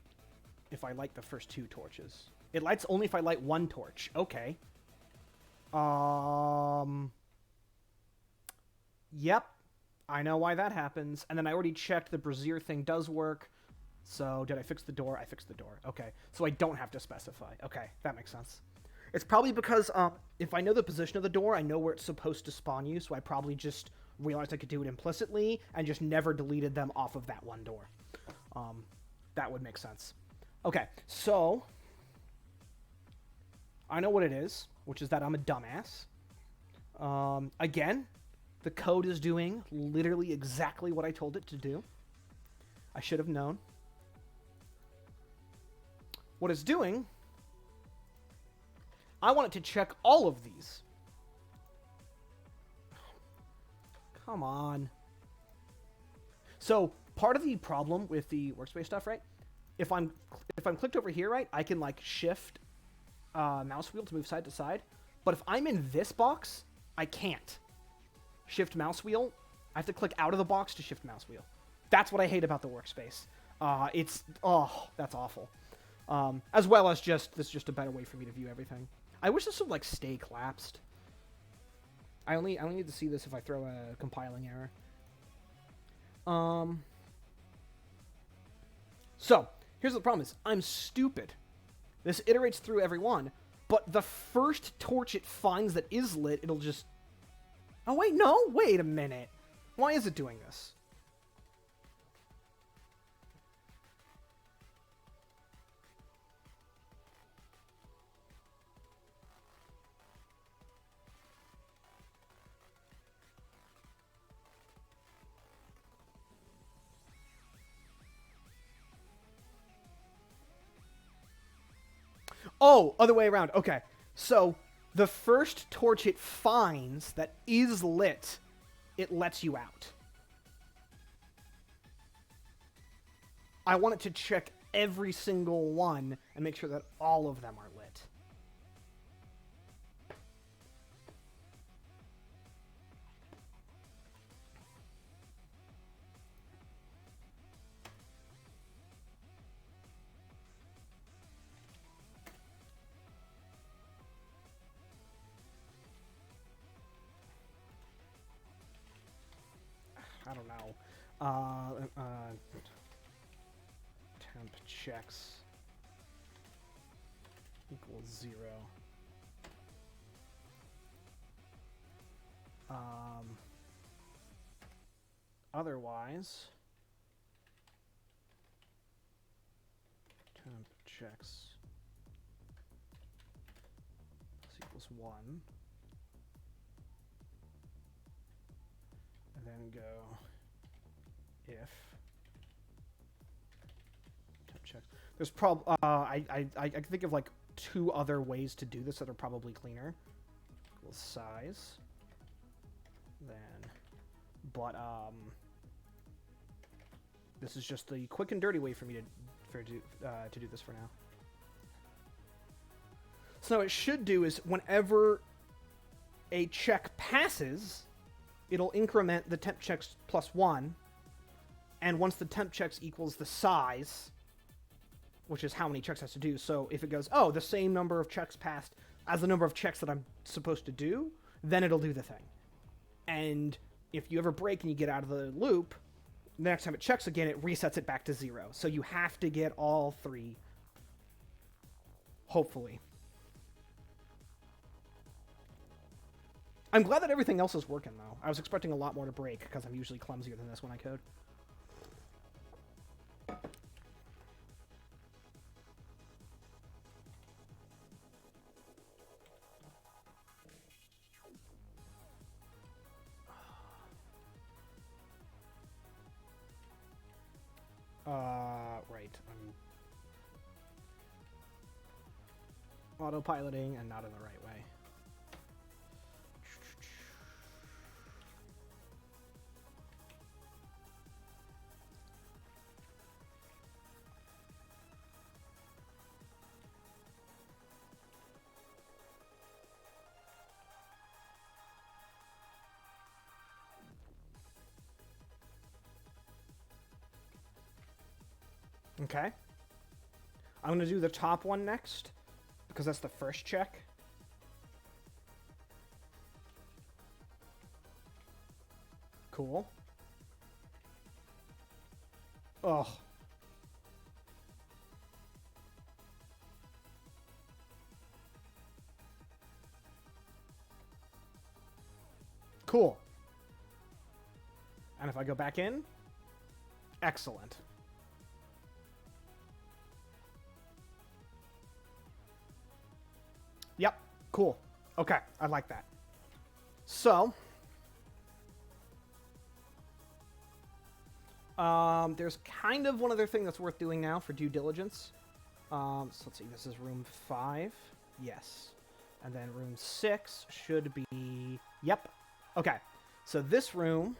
if I light the first 2 torches? It lights only if I light 1 torch. Okay. Yep. I know why that happens. And then I already checked the brazier thing does work. So did I fix the door? I fixed the door. Okay. So I don't have to specify. Okay, that makes sense. It's probably because if I know the position of the door, I know where it's supposed to spawn you, so I probably just realized I could do it implicitly and just never deleted them off of that one door. That would make sense. Okay, so I know what it is, which is that I'm a dumbass. Again, the code is doing literally exactly what I told it to do. I should have known. What it's doing, I want it to check all of these. Come on. So part of the problem with the workspace stuff, right? If I'm clicked over here, right, I can like shift mouse wheel to move side to side. But if I'm in this box, I can't shift mouse wheel. I have to click out of the box to shift mouse wheel. That's what I hate about the workspace. That's awful. As well as this is just a better way for me to view everything. I wish this would like stay collapsed. I only need to see this if I throw a compiling error. So here's the problem: is I'm stupid. This iterates through every one, but the first torch it finds that is lit, it'll just. Oh wait, no, wait a minute. Why is it doing this? Oh, other way around. Okay. So, the first torch it finds that is lit, it lets you out. I want it to check every single one and make sure that all of them are lit. I don't know. Temp checks. equals 0. Otherwise, temp checks equals 1. And then go if temp checks. There's I can think of like 2 other ways to do this that are probably cleaner. Equals size. Then, but this is just the quick and dirty way for me to do this for now. So what it should do is whenever a check passes, it'll increment the temp checks plus 1, and once the temp checks equals the size, which is how many checks it has to do. So if it goes, oh, the same number of checks passed as the number of checks that I'm supposed to do, then it'll do the thing. And if you ever break and you get out of the loop, the next time it checks again, it resets it back to 0. So you have to get all 3, hopefully. I'm glad that everything else is working, though. I was expecting a lot more to break, because I'm usually clumsier than this when I code. Right. I'm autopiloting and not in the right way. Okay. I'm going to do the top one next, because that's the first check. Cool. Ugh. Cool. And if I go back in, excellent. Yep, cool. Okay, I like that. So, there's kind of one other thing that's worth doing now for due diligence. So let's see, this is room 5. Yes. And then room 6 should be... Yep. Okay, so this room...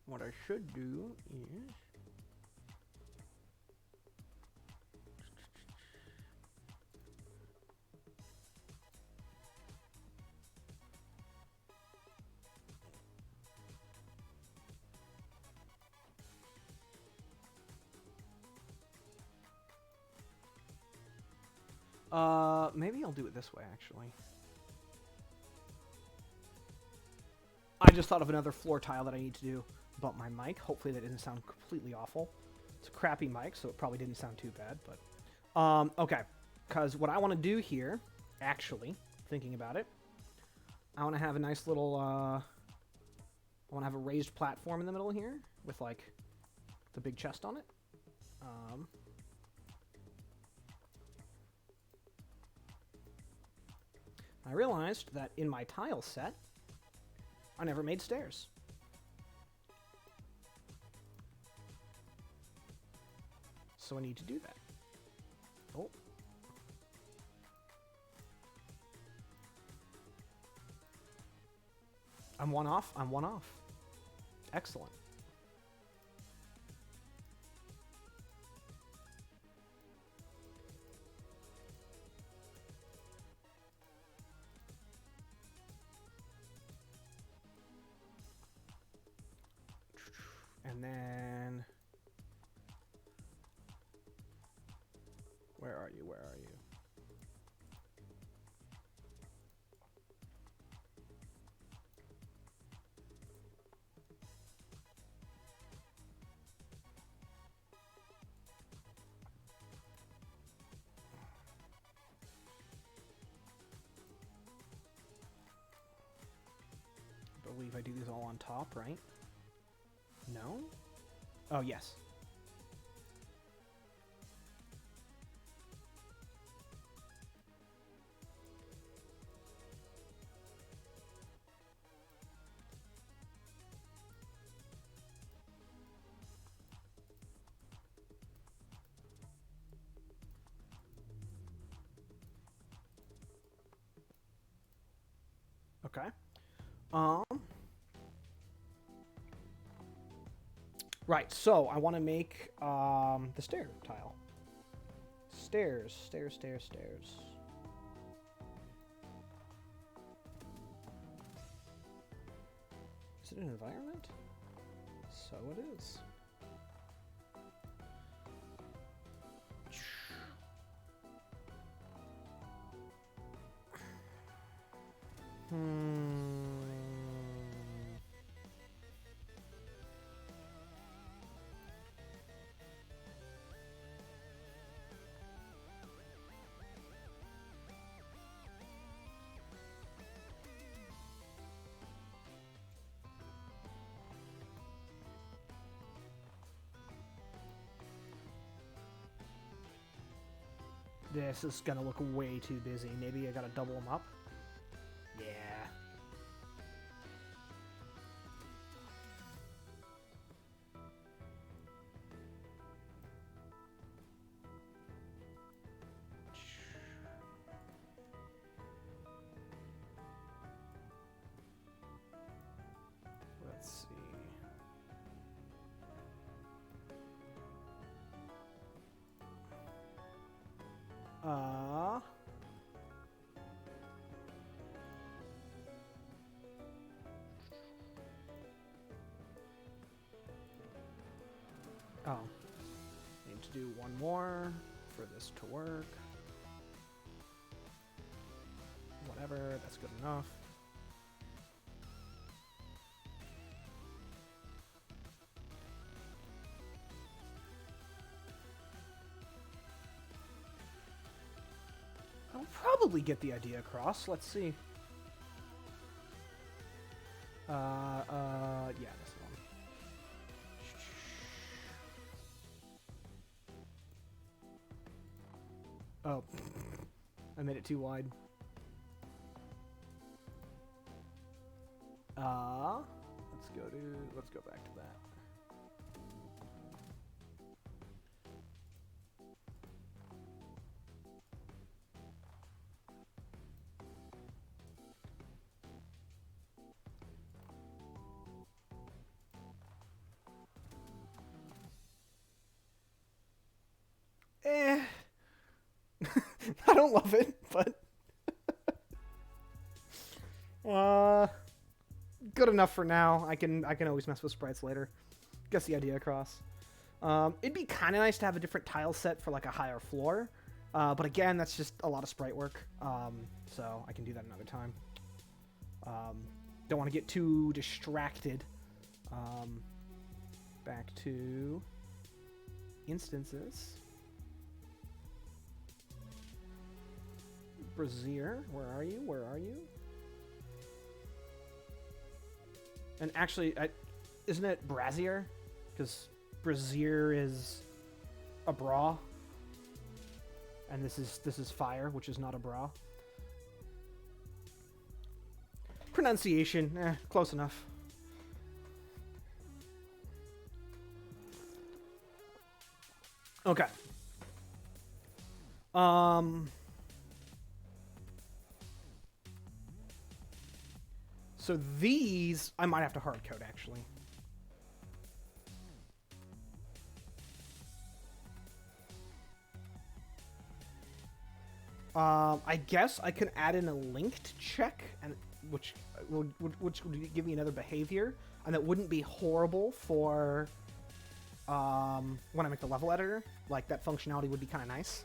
What I should do is... maybe I'll do it this way, actually. I just thought of another floor tile that I need to do about my mic. Hopefully that didn't sound completely awful. It's a crappy mic, so it probably didn't sound too bad, but... okay. Because what I want to do here, actually, thinking about it, I want to have a nice little, I want to have a raised platform in the middle here with, like, the big chest on it. I realized that in my tile set, I never made stairs. So I need to do that. Oh. I'm one off. I'm one off. Excellent. And then... Where are you? Where are you? believe I do these all on top, right? No? Oh, yes. Okay. Right, so I want to make the stair tile. Stairs, stairs, stairs, stairs. Is it an environment? So it is. This is gonna look way too busy. Maybe I gotta double them up. Yeah. Let's see. Oh. Need to do one more for this to work. Whatever, that's good enough. I'll probably get the idea across. Let's see. Yeah, this one. Oh, I made it too wide. Let's go back to that. I don't love it, but good enough for now. I can always mess with sprites later. Guess the idea across. It'd be kind of nice to have a different tile set for like a higher floor, but again, that's just a lot of sprite work. So I can do that another time. Don't want to get too distracted. Back to instances. Brazier, where are you? Where are you? And actually, isn't it Brazier? Because Brazier is a bra, and this is fire, which is not a bra. Pronunciation, close enough. Okay. So these, I might have to hard code, actually. I guess I can add in a linked check, and which will give me another behavior, and that wouldn't be horrible for when I make the level editor. Like, that functionality would be kind of nice.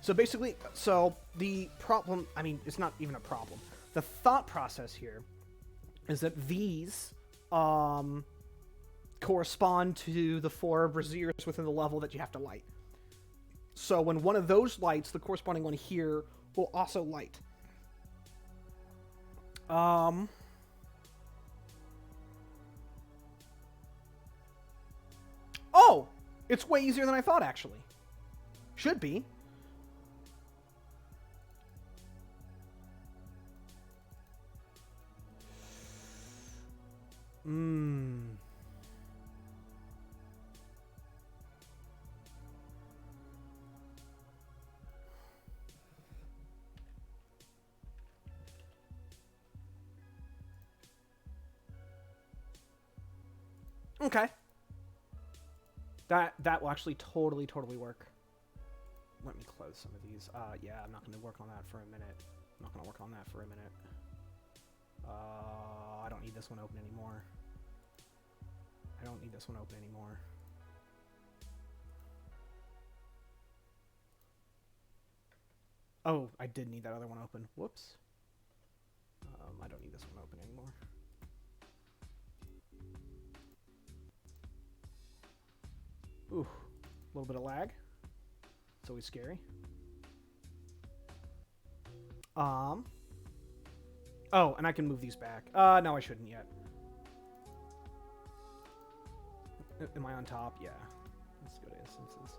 So basically, the problem, I mean, it's not even a problem. The thought process here is that these correspond to the 4 braziers within the level that you have to light. So when one of those lights, the corresponding one here, will also light. Oh! It's way easier than I thought, actually. Should be. Okay. That will actually totally work. Let me close some of these. Yeah, I'm not going to work on that for a minute. I don't need this one open anymore. Oh, I did need that other one open. Whoops. I don't need this one open anymore. Ooh, a little bit of lag. It's always scary. Oh, and I can move these back. No, I shouldn't yet. Am I on top? Yeah. Let's go to instances.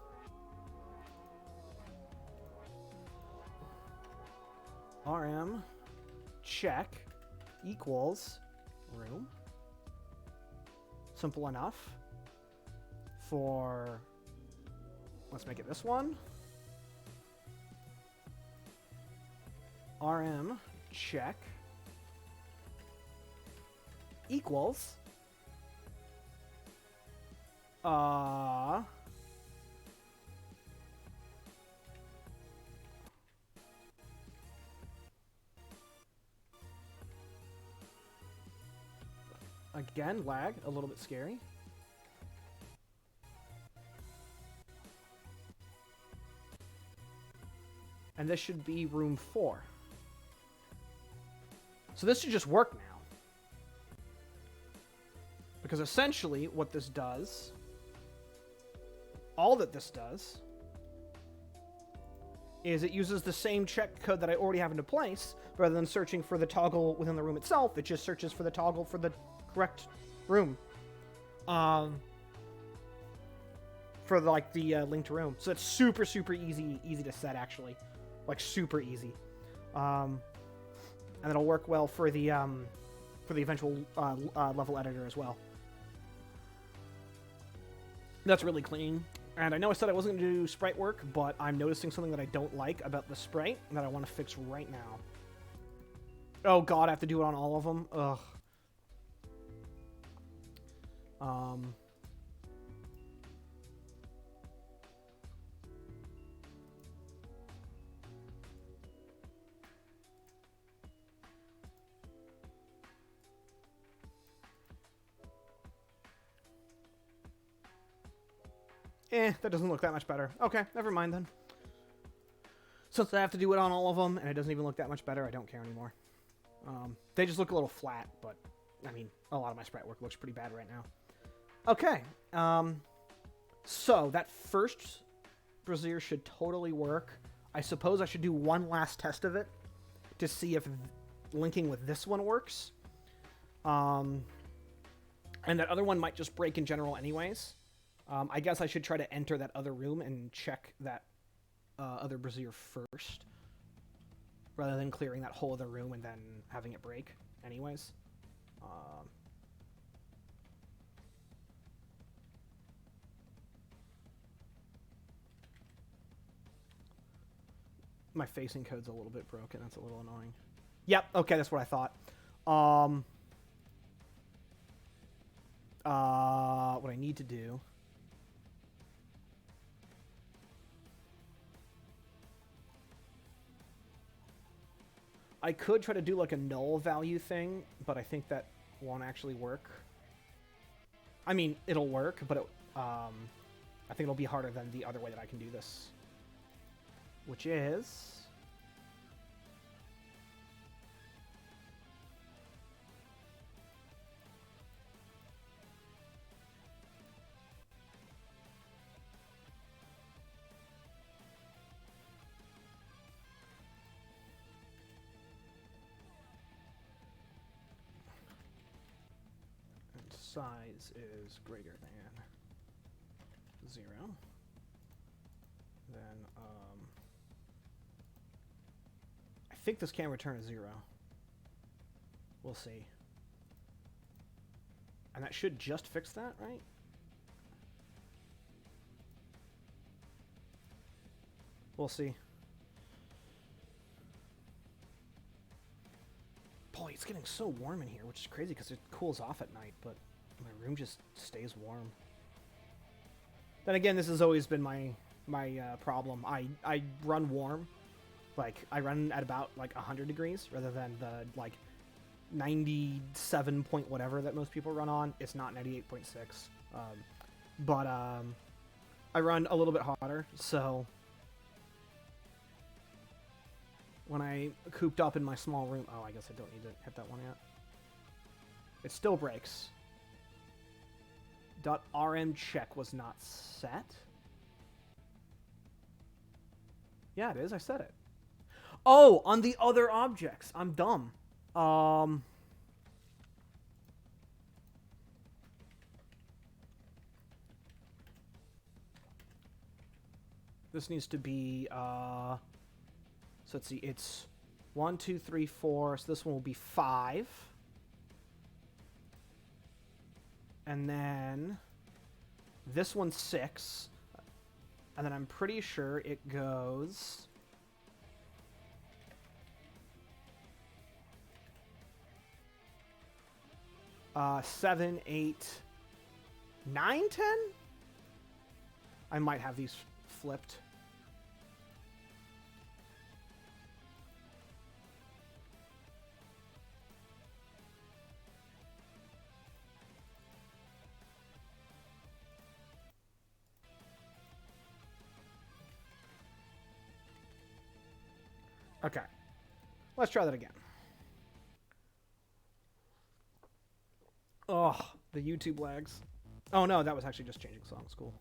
RM check equals room. Simple enough. For, let's make it this one. RM check equals again, lag, a little bit scary. And this should be room 4. So this should just work now. Because essentially what this does, all that this does, is it uses the same check code that I already have into place. Rather than searching for the toggle within the room itself, it just searches for the toggle for the correct room. For like the linked room. So it's super easy to set, actually. Like super easy. And it'll work well for the eventual level editor as well. That's really clean. And I know I said I wasn't going to do sprite work, but I'm noticing something that I don't like about the sprite that I want to fix right now. Oh god, I have to do it on all of them? Ugh. That doesn't look that much better. Okay, never mind then. Since I have to do it on all of them, and it doesn't even look that much better, I don't care anymore. They just look a little flat, but, I mean, a lot of my sprite work looks pretty bad right now. Okay, so that first brazier should totally work. I suppose I should do one last test of it to see if linking with this one works. And that other one might just break in general anyways. I guess I should try to enter that other room and check that other brazier first, rather than clearing that whole other room and then having it break anyways. My facing code's a little bit broken. That's a little annoying. Yep, okay, that's what I thought. What I need to do... I could try to do like a null value thing, but I think that won't actually work. I mean, it'll work, but I think it'll be harder than the other way that I can do this. Which is... size is greater than 0, then I think this can return a 0. We'll see. And that should just fix that, right? We'll see. Boy, it's getting so warm in here, which is crazy because it cools off at night, but my room just stays warm. Then again, this has always been my problem. I run warm. Like, I run at about, like, 100 degrees rather than the, like, 97 point whatever that most people run on. It's not 98.6. But I run a little bit hotter, so when I cooped up in my small room... Oh, I guess I don't need to hit that one yet. It still breaks. .rm check was not set. Yeah, it is. I said it. Oh, on the other objects. I'm dumb. This needs to be, so let's see, it's 1, 2, 3, 4, so this one will be 5. And then this one's 6. And then I'm pretty sure it goes... 7, 8, 9, 10? I might have these flipped. Okay. Let's try that again. Oh, the YouTube lags. Oh no, that was actually just changing songs. Cool.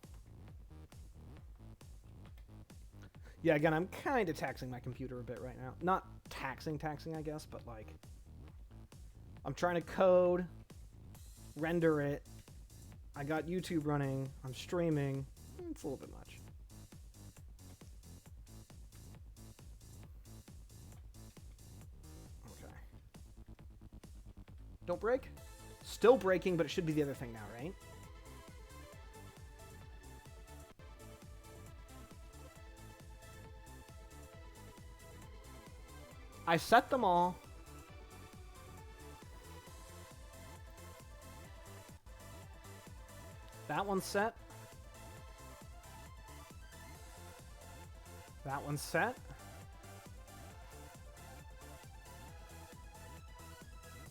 Yeah, again, I'm kind of taxing my computer a bit right now. Not taxing, I guess, but like... I'm trying to code, render it. I got YouTube running. I'm streaming. It's a little bit much. Okay. Don't break? Still breaking, but it should be the other thing now, right? I set them all. That one's set. That one's set.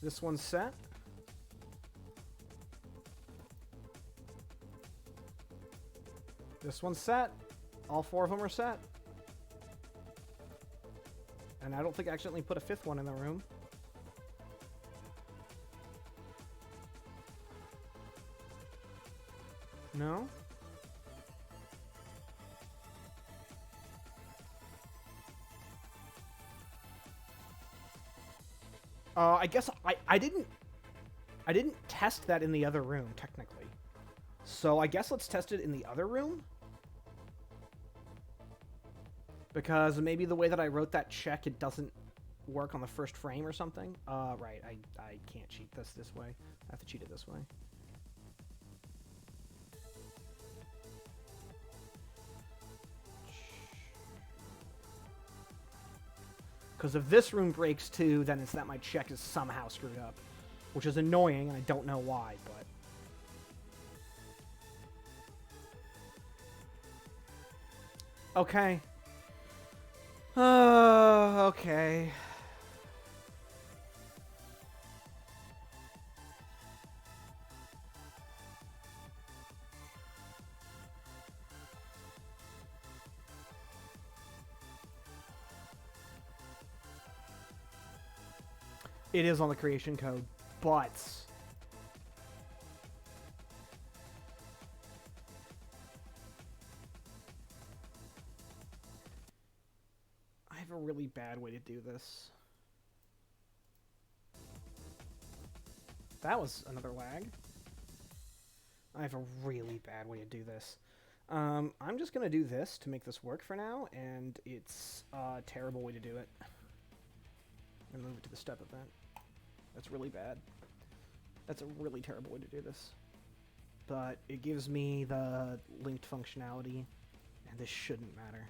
This one's set. This one's set. All 4 of them are set. And I don't think I accidentally put a 5th one in the room. No? I guess I didn't test that in the other room, technically. So I guess let's test it in the other room. Because maybe the way that I wrote that check, it doesn't work on the first frame or something. Right, I can't cheat this way. I have to cheat it this way. Because if this room breaks too, then it's that my check is somehow screwed up. Which is annoying, and I don't know why, but... Okay. Okay. It is on the creation code, but... I have a really bad way to do this. That was another lag. I have a really bad way to do this. I'm just going to do this to make this work for now, and it's a terrible way to do it. I'm going to move it to the step event. That's really bad. That's a really terrible way to do this. But it gives me the linked functionality, and this shouldn't matter.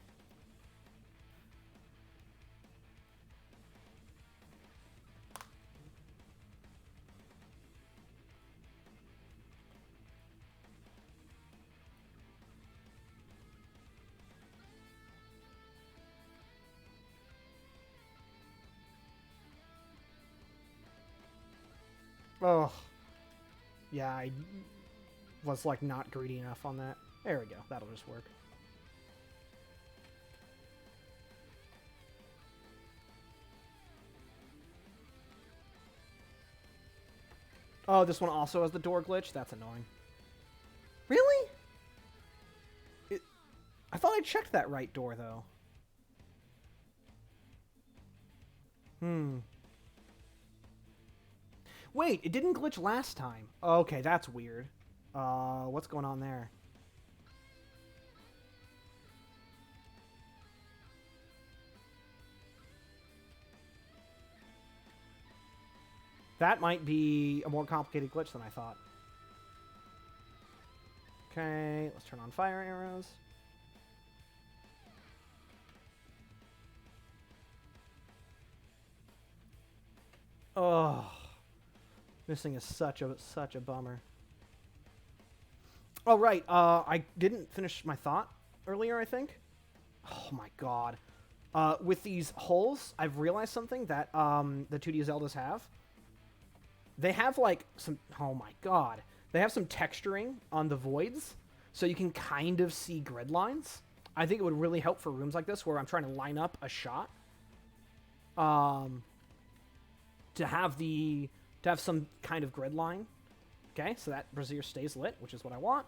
Oh, yeah, I was, like, not greedy enough on that. There we go. That'll just work. Oh, this one also has the door glitch? That's annoying. Really? I thought I checked that right door, though. Wait, it didn't glitch last time. Okay, that's weird. What's going on there? That might be a more complicated glitch than I thought. Okay, let's turn on fire arrows. Oh, missing is such a bummer. Oh right, I didn't finish my thought earlier, I think. Oh my god. With these holes, I've realized something that the 2D Zeldas have. They have like some, oh my god. They have some texturing on the voids, so you can kind of see grid lines. I think it would really help for rooms like this where I'm trying to line up a shot. To have some kind of grid line. Okay, so that brazier stays lit, which is what I want.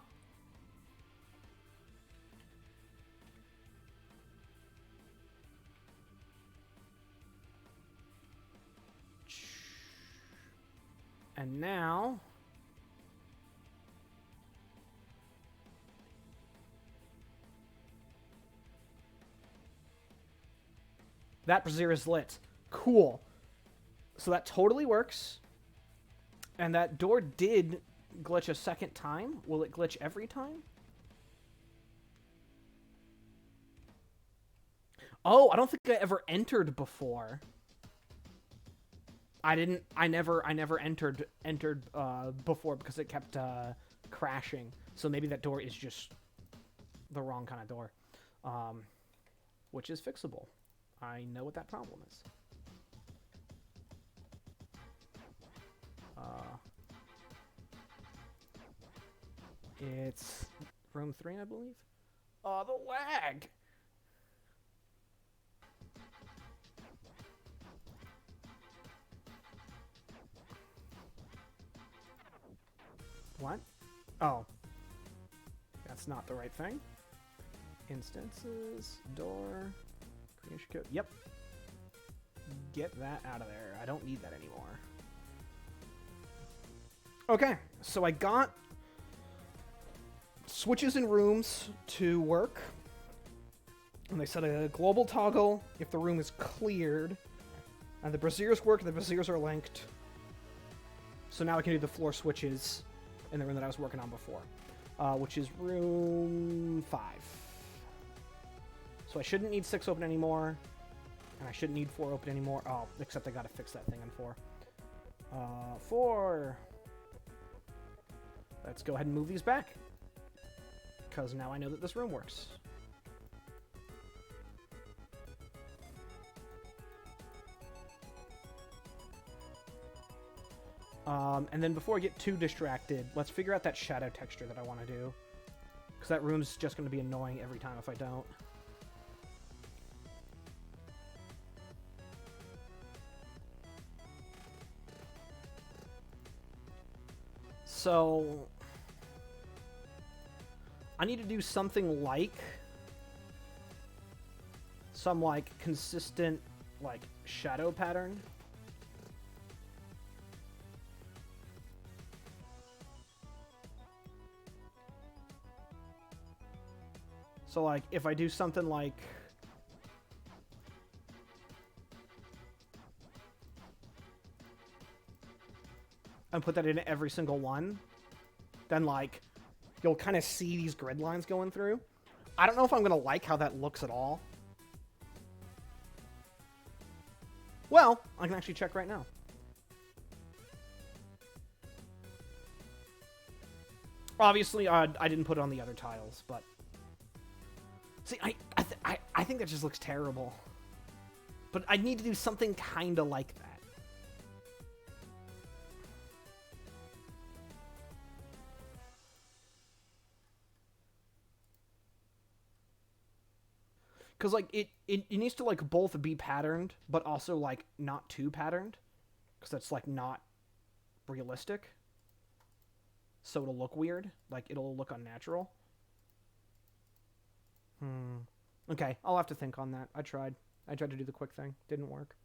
And now that brazier is lit. Cool. So that totally works. And that door did glitch a second time. Will it glitch every time? Oh, I don't think I ever entered before. I never entered before because it kept crashing. So maybe that door is just the wrong kind of door. Which is fixable. I know what that problem is. It's room 3, I believe. Oh, the lag! What? Oh. That's not the right thing. Instances, door, creation code. Yep. Get that out of there. I don't need that anymore. Okay, so I got switches in rooms to work. And they set a global toggle if the room is cleared. And the braziers work, and the braziers are linked. So now I can do the floor switches in the room that I was working on before. Which is room 5. So I shouldn't need 6 open anymore. And I shouldn't need 4 open anymore. Oh, except I gotta fix that thing on 4. 4. Let's go ahead and move these back. Because now I know that this room works. And then before I get too distracted, let's figure out that shadow texture that I want to do. Because that room's just going to be annoying every time if I don't. So I need to do something like some like consistent like shadow pattern. So, like, if I do something like... and put that in every single one, then, like, you'll kind of see these grid lines going through. I don't know if I'm going to like how that looks at all. Well, I can actually check right now. Obviously, I didn't put it on the other tiles, but... See, I think that just looks terrible. But I need to do something kind of like that. Because, like, it needs to, like, both be patterned, but also, like, not too patterned. Because that's, like, not realistic. So it'll look weird. Like, it'll look unnatural. Okay, I'll have to think on that. I tried to do the quick thing. Didn't work.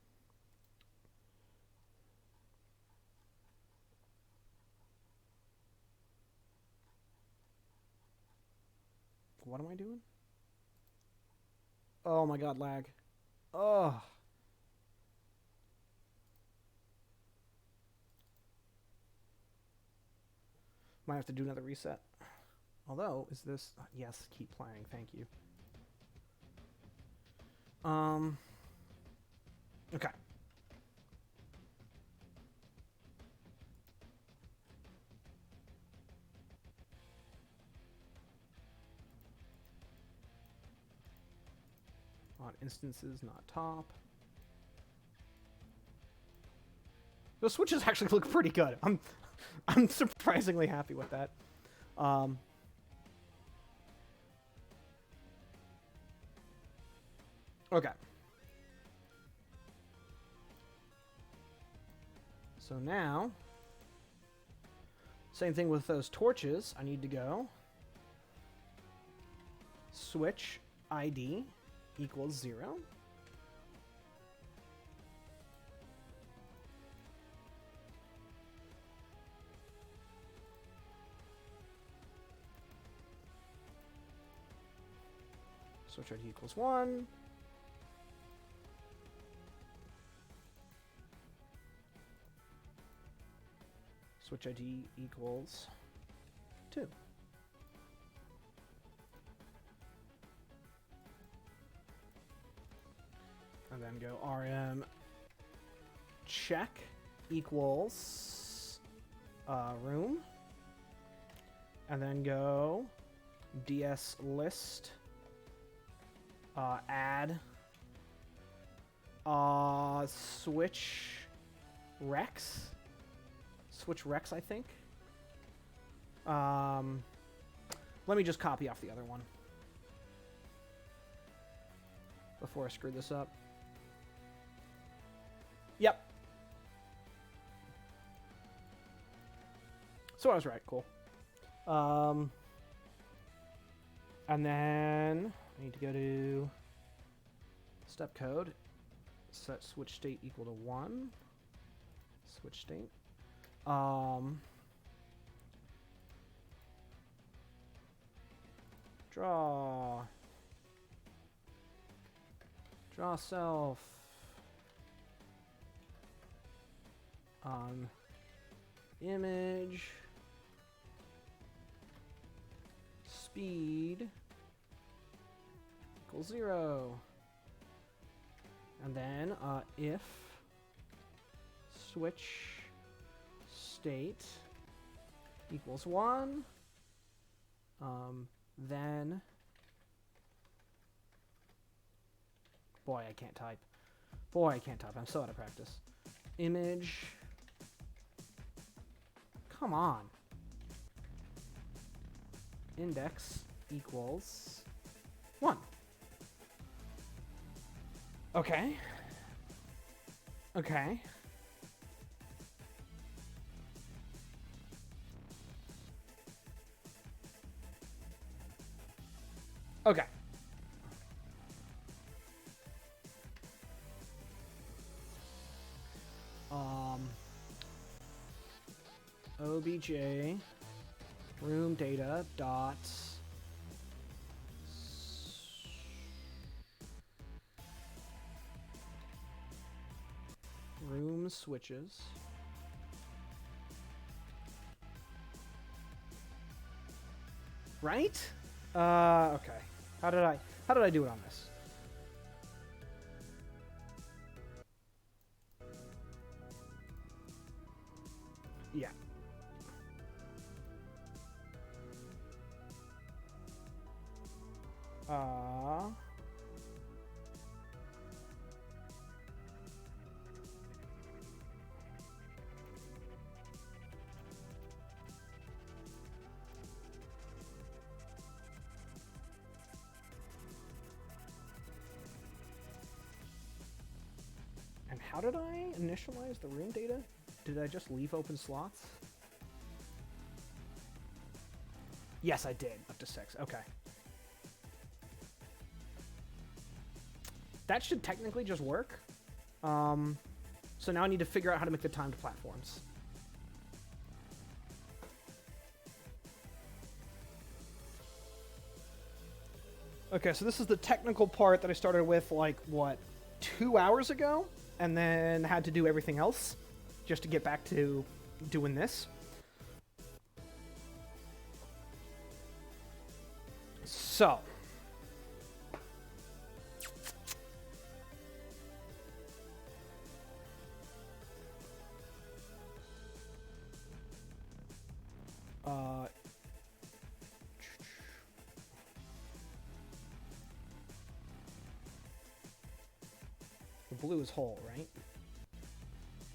What am I doing? Oh my god, lag. Oh. Might have to do another reset. Although, is this... yes, keep playing. Thank you. Okay. On instances, not top. The switches actually look pretty good. I'm surprisingly happy with that. Okay. So now, same thing with those torches. I need to go switch ID equals 0. Switch ID equals 1. Switch ID equals 2. And then go rm check equals room. And then go ds list add switch rex. Switch rex, I think. Let me just copy off the other one before I screw this up. Yep. So I was right. Cool. And then I need to go to step code. Set switch state equal to 1. Switch state. Draw self image speed equals 0, and then if switch state equals 1, then boy, I can't type. I'm so out of practice. Image. Come on. Index equals 1. Okay. Okay. Okay. OBJ room data dot switches. Right? Okay. How did I do it on this? Yeah. And how did I initialize the room data? Did I just leave open slots? Yes, I did. Up to 6. Okay. That should technically just work. So now I need to figure out how to make the timed platforms. Okay, so this is the technical part that I started with, like, what, 2 hours ago? And then had to do everything else just to get back to doing this. So. The blue is whole, right?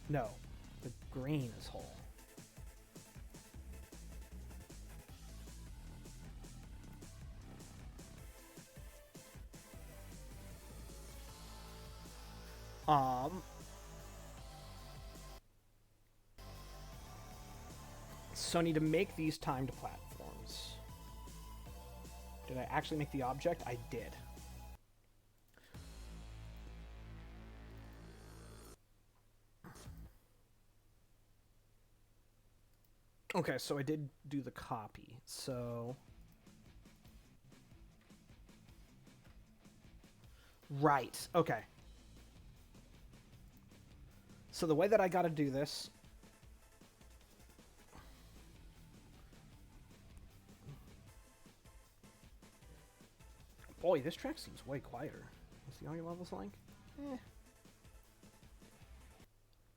No, the green is whole. So I need to make these timed platforms. Did I actually make the object? I did. Okay, so I did do the copy. So right. Okay. So the way that I got to do this. Boy, this track seems way quieter. What's the audio levels like? Eh.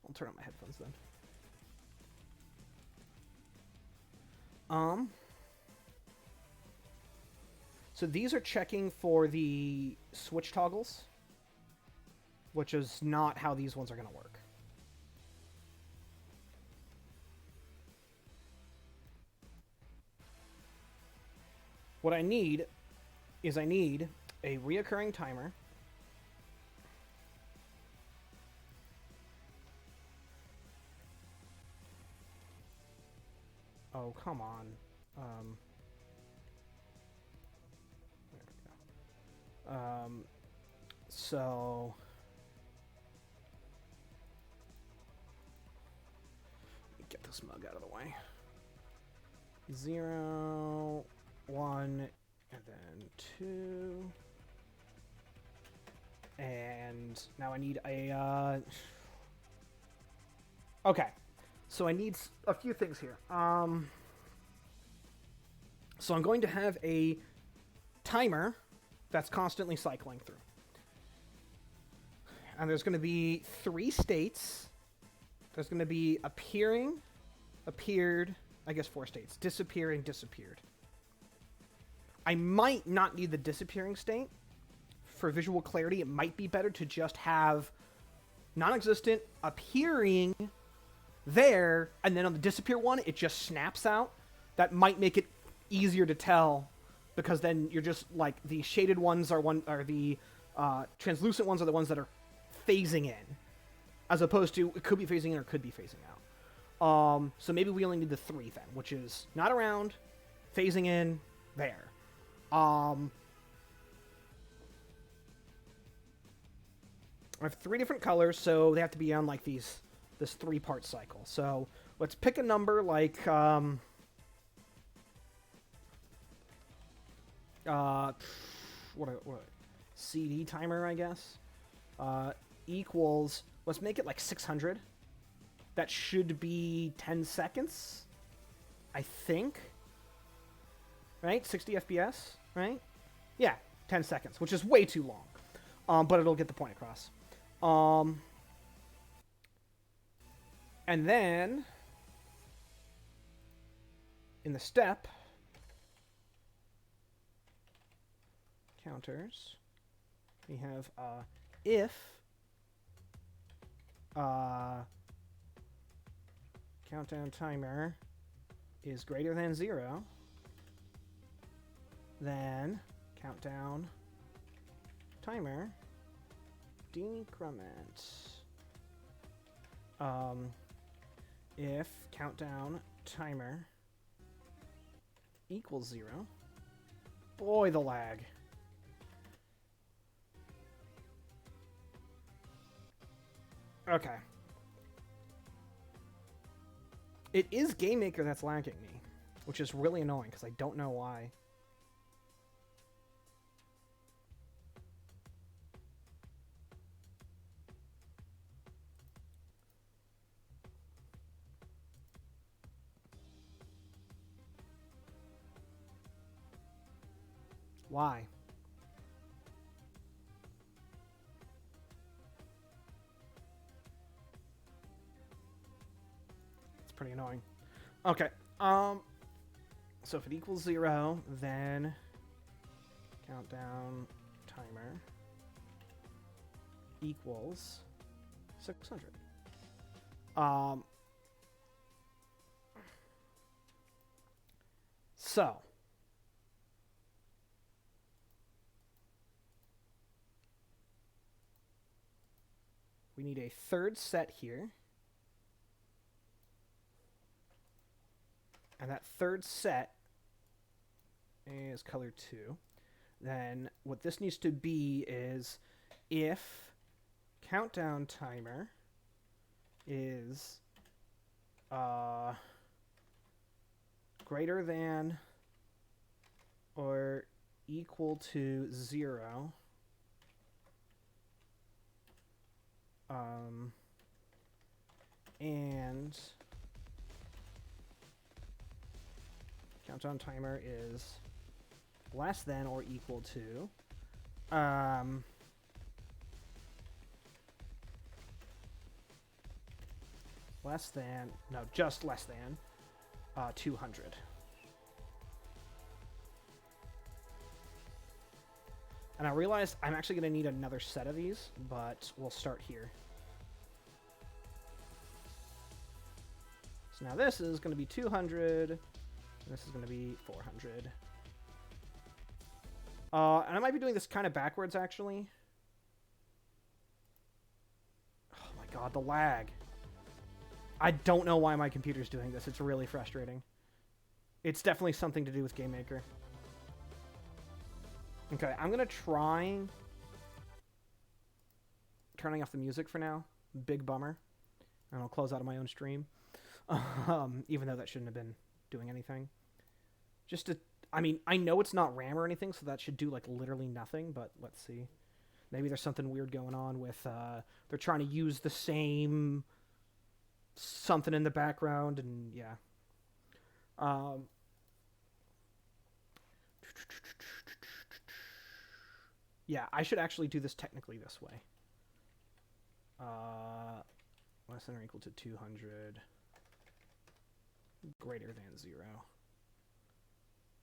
I'll turn on my headphones then. So these are checking for the switch toggles, which is not how these ones are going to work. What I need is I need a reoccurring timer. Oh, come on. There we go. So get this mug out of the way. 0, 1, and then 2. And now I need a... Okay. So I need a few things here. So I'm going to have a timer that's constantly cycling through. And there's going to be 3 states. There's going to be appearing, appeared, I guess 4 states. Disappearing, disappeared. I might not need the disappearing state. For visual clarity, it might be better to just have non-existent, appearing there, and then on the disappear one, it just snaps out. That might make it easier to tell, because then you're just, like, the shaded ones are the translucent ones are the ones that are phasing in, as opposed to it could be phasing in or could be phasing out. So maybe we only need the 3 then, which is not around, phasing in, there. I have 3 different colors, so they have to be on like this 3-part cycle. So let's pick a number like what CD timer, I guess, equals, let's make it like 600. That should be 10 seconds, I think. Right? 60 FPS, right? Yeah, 10 seconds, which is way too long. But it'll get the point across. And then, in the step, counters, we have if countdown timer is greater than 0, then countdown timer decrement. If countdown timer equals 0, boy, the lag. Okay. It is Game Maker that's lagging me, which is really annoying because I don't know why. Why? It's pretty annoying. Okay. So if it equals 0, then countdown timer equals 600. So we need a third set here. And that third set is color 2. Then what this needs to be is if countdown timer is greater than or equal to 0, and countdown timer is less than or equal to just less than 200. And I realized I'm actually going to need another set of these, but we'll start here. So now this is going to be 200. This is going to be 400. And I might be doing this kind of backwards, actually. Oh my god, the lag. I don't know why my computer's doing this. It's really frustrating. It's definitely something to do with Game Maker. Okay, I'm going to try turning off the music for now. Big bummer. And I'll close out of my own stream. Even though that shouldn't have been doing anything. Just to, I mean, I know it's not RAM or anything, so that should do, like, literally nothing, but let's see. Maybe there's something weird going on with, they're trying to use the same something in the background, and, yeah. Yeah, I should actually do this technically this way. Less than or equal to 200. Greater than 0.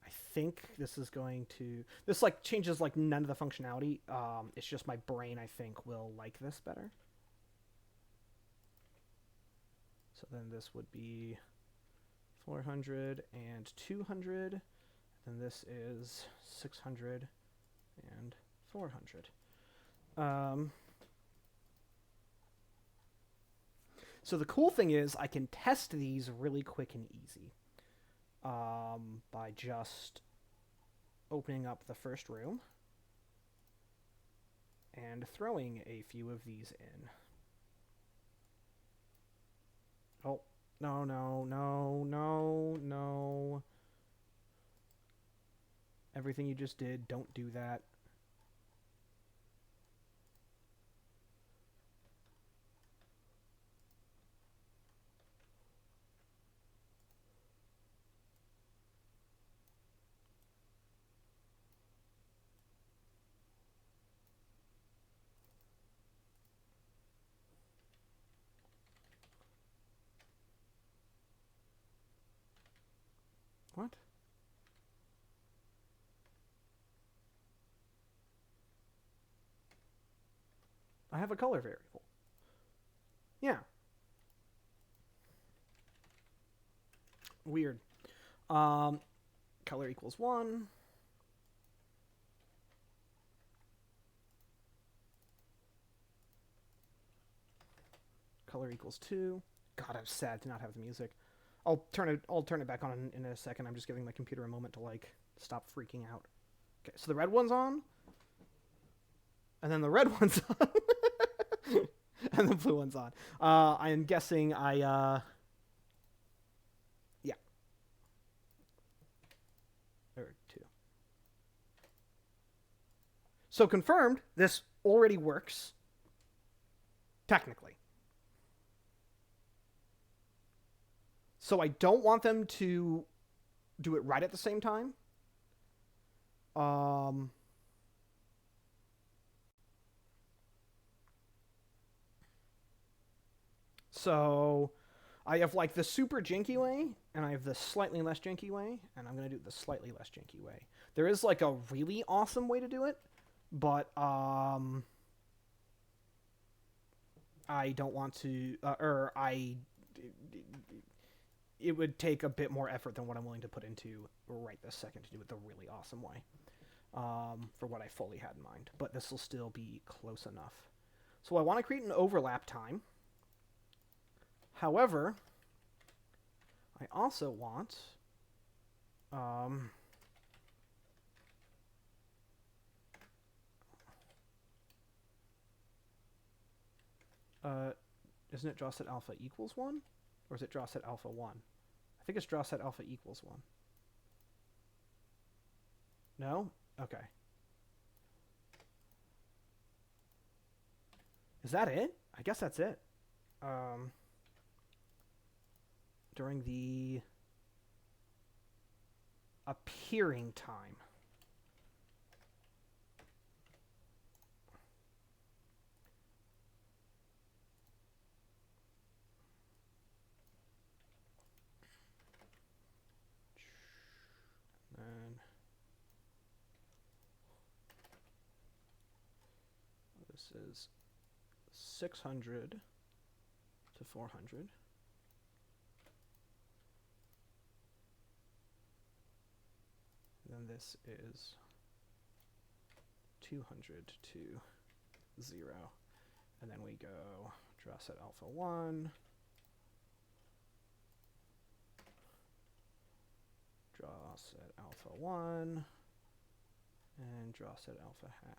I think this is going to... This, like, changes, like, none of the functionality. It's just my brain, I think, will like this better. So then this would be 400 and 200. Then this is 600 and 400. So the cool thing is I can test these really quick and easy by just opening up the first room and throwing a few of these in. Oh, no, no, no, no, no. Everything you just did, don't do that. What? I have a color variable. Yeah. Weird. Color equals 1. Color equals 2. God, I'm sad to not have the music. I'll turn it back on in a second. I'm just giving my computer a moment to like stop freaking out. Okay, so the red one's on, and then the red one's on, and the blue one's on. I am guessing yeah, or 2. So confirmed, this already works technically. So I don't want them to do it right at the same time. So I have like the super janky way, and I have the slightly less janky way, and I'm gonna do the slightly less janky way. There is like a really awesome way to do it, but I don't want to, it would take a bit more effort than what I'm willing to put into right this second to do it the really awesome way, for what I fully had in mind. But this will still be close enough. So I want to create an overlap time. However, I also want, isn't it draw set alpha equals 1? Or is it draw set alpha 1? I think it's draw set alpha equals 1. No? Okay. Is that it? I guess that's it. During the appearing time. And this is 600 to 400. And then this is 200 to 0. And then we go draw set alpha 1, draw set alpha 1, and draw set alpha half.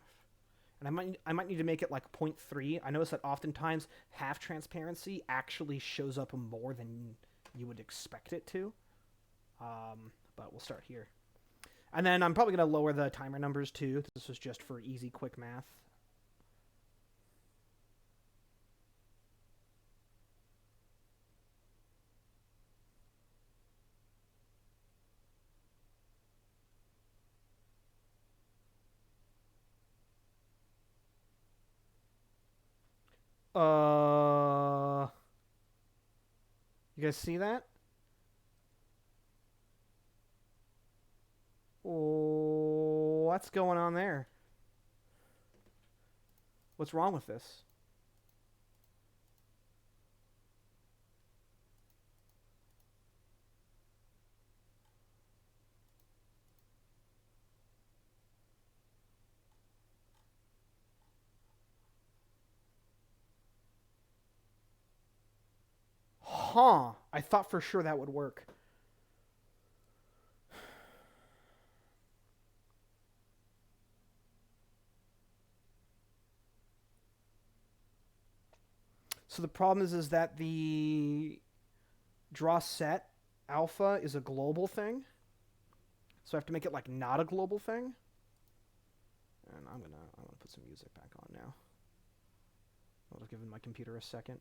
And I might need to make it like 0.3. I notice that oftentimes half transparency actually shows up more than you would expect it to. But we'll start here. And then I'm probably going to lower the timer numbers too. This was just for easy, quick math. You guys see that? Oh, what's going on there? What's wrong with this? Huh. I thought for sure that would work. So the problem is that the draw set alpha is a global thing. So I have to make it like not a global thing. And I'm gonna put some music back on now. I'll have given my computer a second.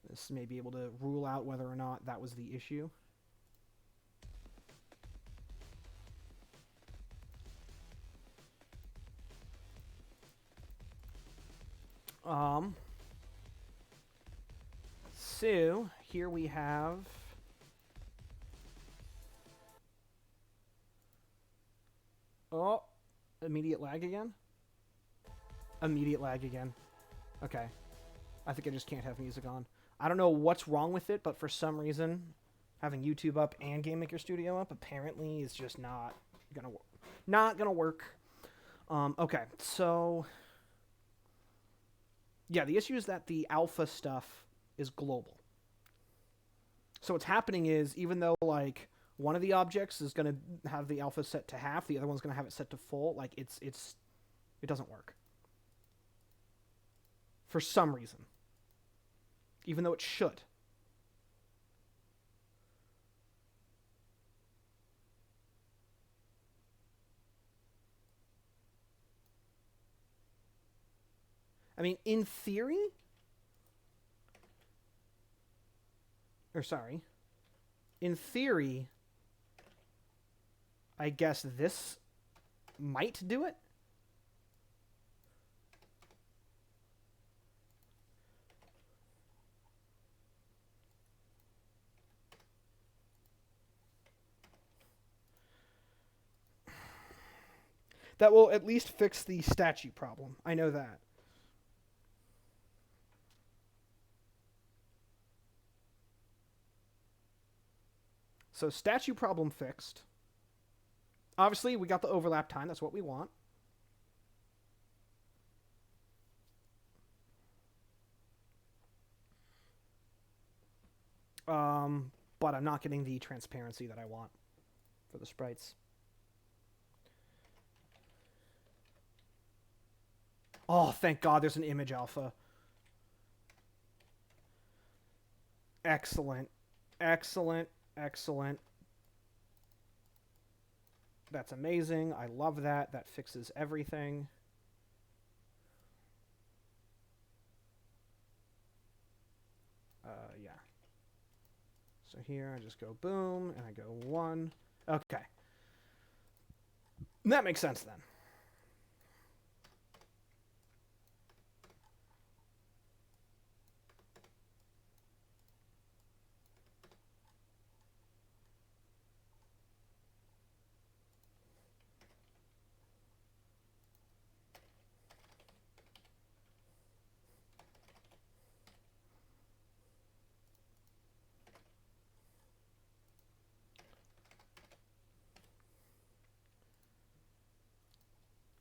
This may be able to rule out whether or not that was the issue. So here we have immediate lag again? Immediate lag again. Okay. I think I just can't have music on. I don't know what's wrong with it, but for some reason, having YouTube up and Game Maker Studio up apparently is just not gonna work. Okay, so yeah, the issue is that the alpha stuff is global. So what's happening is, even though like one of the objects is gonna have the alpha set to half, the other one's gonna have it set to full. Like it doesn't work for some reason, even though it should. I mean, in theory, in theory, I guess this might do it. That will at least fix the statue problem. I know that. So statue problem fixed. Obviously, we got the overlap time. That's what we want. But I'm not getting the transparency that I want for the sprites. Oh, thank God there's an image alpha. Excellent. Excellent. Excellent. That's amazing. I love that. That fixes everything. Yeah. So here I just go boom, and I go 1. Okay. That makes sense then.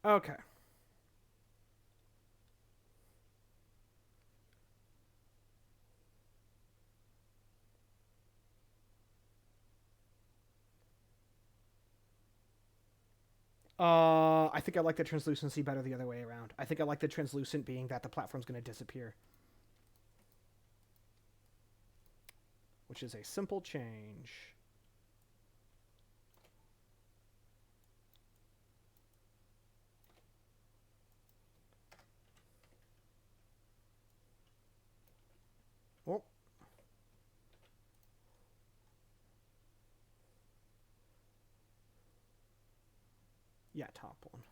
Okay. I think I like the translucency better the other way around. I think I like the translucent being that the platform's going to disappear. Which is a simple change. Oh. Yeah, top one.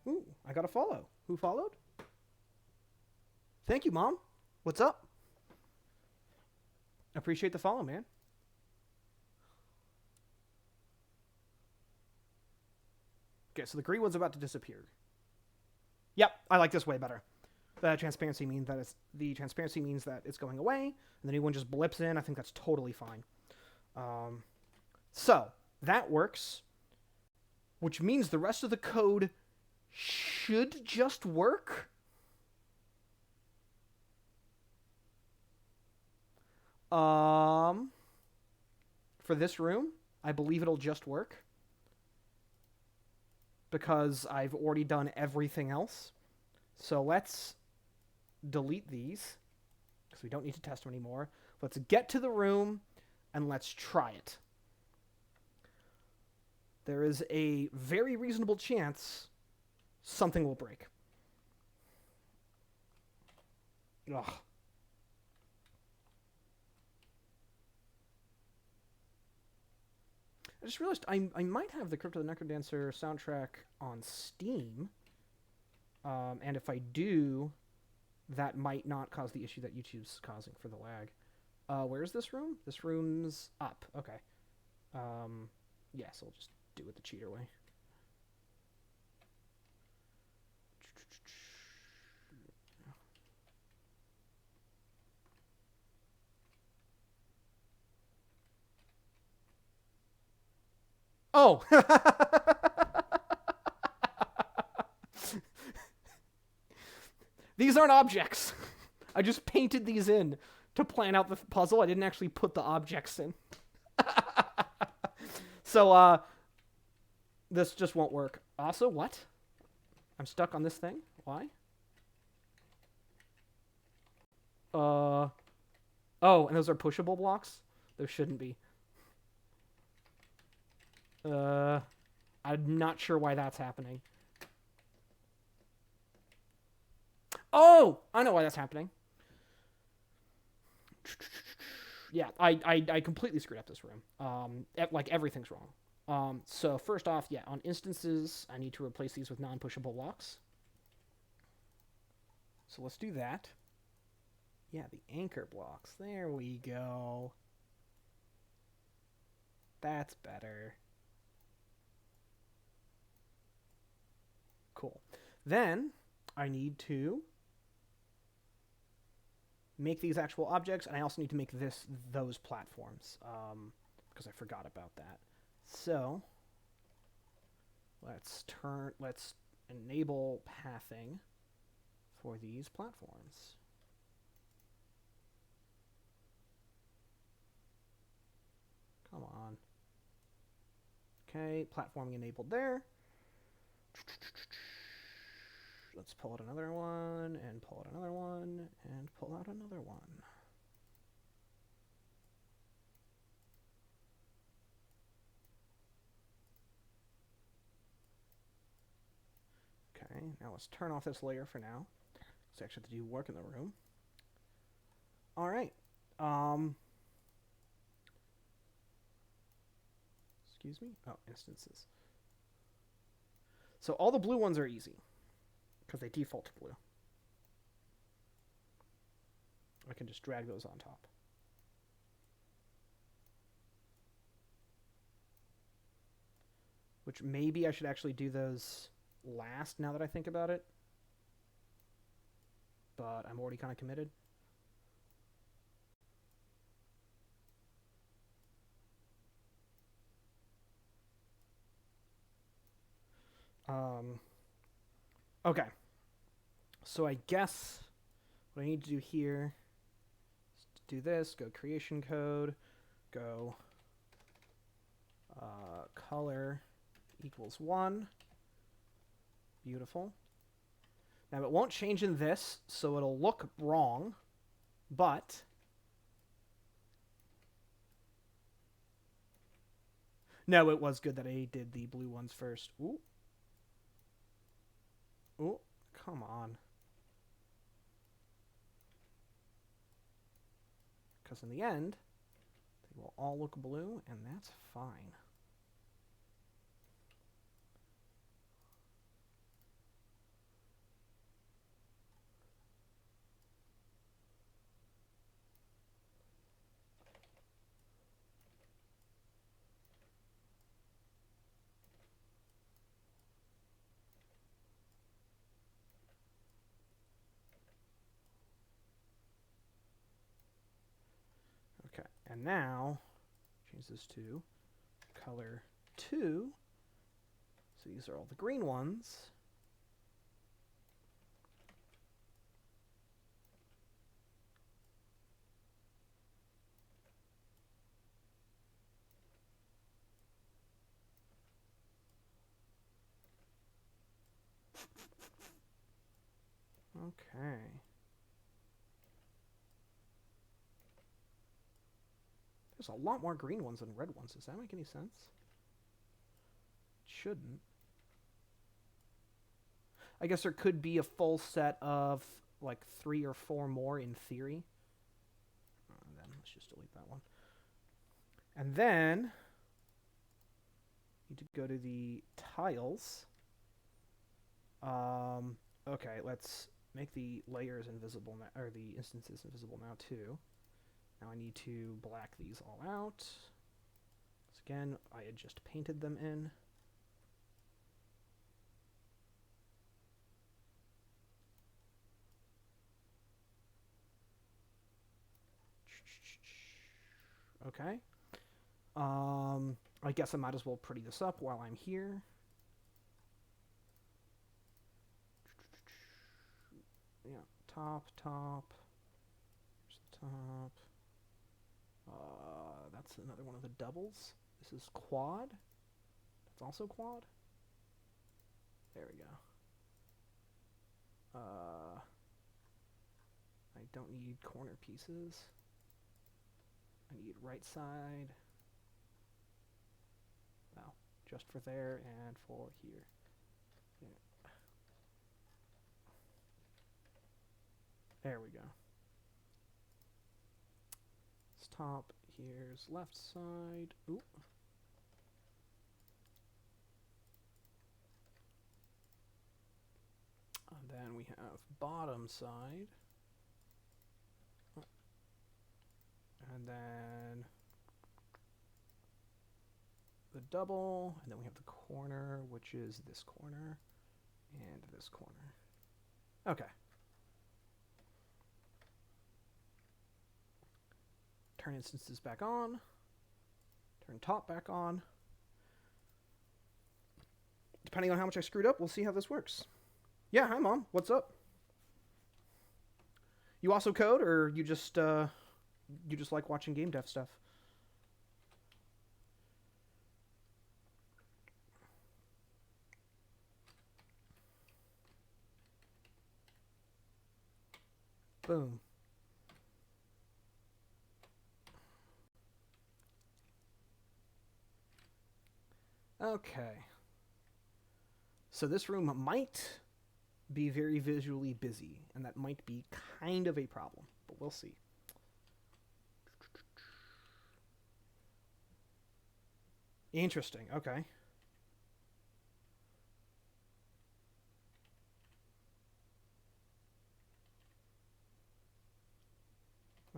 Ooh, I got a follow. Who followed? Thank you, Mom. What's up? Appreciate the follow, man. Okay, so the green one's about to disappear. Yep, I like this way better. The transparency means that it's going away, and the new one just blips in. I think that's totally fine. So that works, which means the rest of the code should just work. For this room, I believe it'll just work because I've already done everything else. So let's delete these because we don't need to test them anymore. Let's get to the room and let's try it. There is a very reasonable chance something will break. Ugh. I just realized I might have the Crypto the Necrodancer soundtrack on Steam. And if I do, that might not cause the issue that YouTube's causing for the lag. Where's this room? This room's up. Okay. Yeah, so we'll just do it the cheater way. Oh! These aren't objects. I just painted these in to plan out the puzzle. I didn't actually put the objects in. So, this just won't work. Also, what? I'm stuck on this thing? Why? Oh, and those are pushable blocks? Those shouldn't be. I'm not sure why that's happening. Oh! I know why that's happening. Yeah, I completely screwed up this room. Like, everything's wrong. So, first off, yeah, on instances, I need to replace these with non-pushable blocks. So, let's do that. Yeah, the anchor blocks. There we go. That's better. Cool. Then, I need to make these actual objects, and I also need to make those platforms, because I forgot about that. So, let's enable pathing for these platforms. Come on. Okay, platforming enabled there. Let's pull out another one, and pull out another one, and pull out another one. Okay, now let's turn off this layer for now. Let's actually have to do work in the room. Alright. Excuse me? Oh, instances. So all the blue ones are easy, because they default to blue. I can just drag those on top. Which maybe I should actually do those last now that I think about it. But I'm already kind of committed. Okay. So I guess what I need to do here is to do this, go creation code, go color equals 1. Beautiful. Now it won't change in this, so it'll look wrong, but no, it was good that I did the blue ones first. Ooh. Ooh, come on. Because in the end, they will all look blue, and that's fine. Okay, and now, change this to color 2. So these are all the green ones. Okay. There's a lot more green ones than red ones. Does that make any sense? It shouldn't. I guess there could be a full set of like 3 or 4 more in theory. And then let's just delete that one. And then need to go to the tiles. Okay, let's make the layers invisible now, or the instances invisible now too. Now I need to black these all out. So again, I had just painted them in. Okay. I guess I might as well pretty this up while I'm here. Yeah, top. There's the top. That's another one of the doubles. This is quad. That's also quad. There we go. I don't need corner pieces. I need right side. No, just for there and for here. Yeah. There we go. It's top. Here's left side. Ooh. And then we have bottom side. And then the double. And then we have the corner, which is this corner and this corner. Okay. Turn instances back on. Turn top back on. Depending on how much I screwed up, we'll see how this works. Yeah, hi Mom. What's up? You also code, or you just like watching game dev stuff? Boom. Okay. So this room might be very visually busy, and that might be kind of a problem, but we'll see. Interesting. Okay.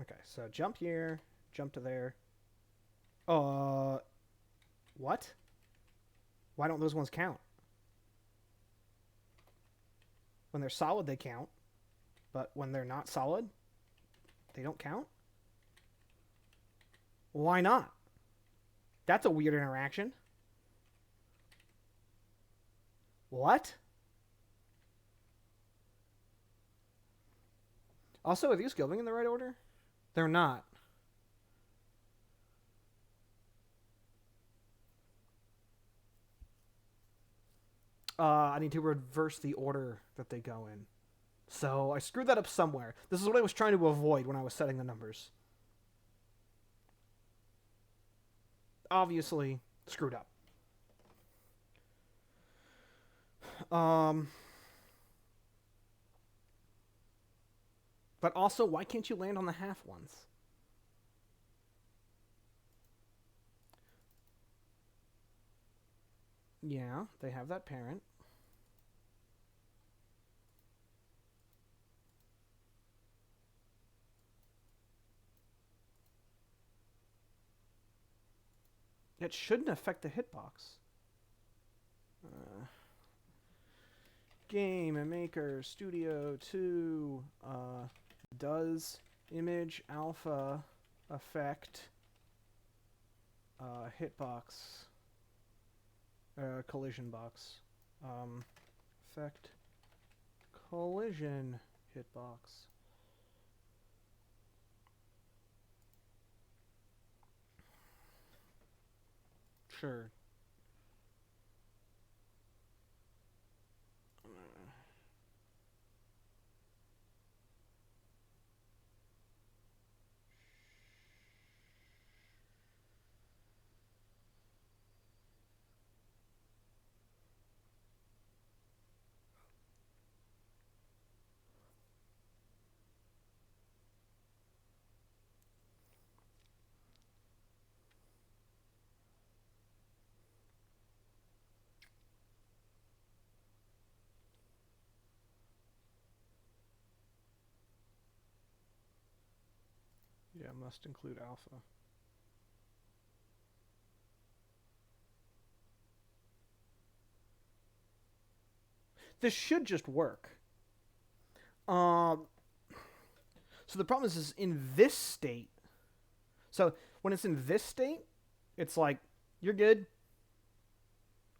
Okay, so jump here, jump to there. What? Why don't those ones count? When they're solid, they count. But when they're not solid, they don't count? Why not? That's a weird interaction. What? Also, are these going in the right order? They're not. I need to reverse the order that they go in. So I screwed that up somewhere. This is what I was trying to avoid when I was setting the numbers. Obviously, screwed up. But also, why can't you land on the half ones? Yeah, they have that parent. It shouldn't affect the hitbox. Game Maker Studio 2 does image alpha affect hitbox collision box affect collision hitbox. Sure. Yeah, must include alpha. This should just work. So the problem is in this state, So when it's in this state, it's like, you're good.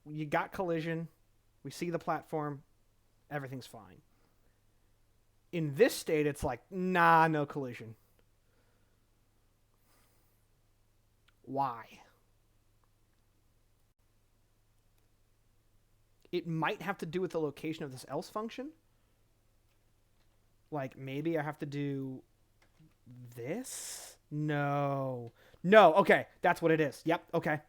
You got collision. We see the platform. Everything's fine. In this state, it's like, nah, no collision. Why? It might have to do with the location of this else function. Like, maybe I have to do this? No. No, okay. That's what it is. Yep, okay.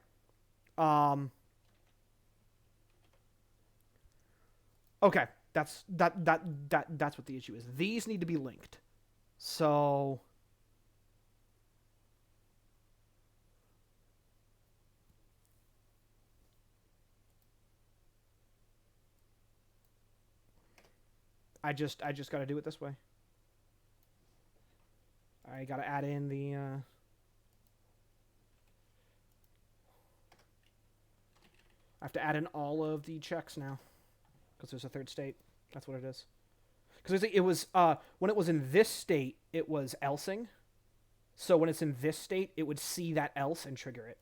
Okay. That's what the issue is. These need to be linked. So I just got to do it this way. I got to add in the I have to add in all of the checks now because there's a third state. That's what it is. Because it was when it was in this state, it was elsing. So when it's in this state, it would see that else and trigger it.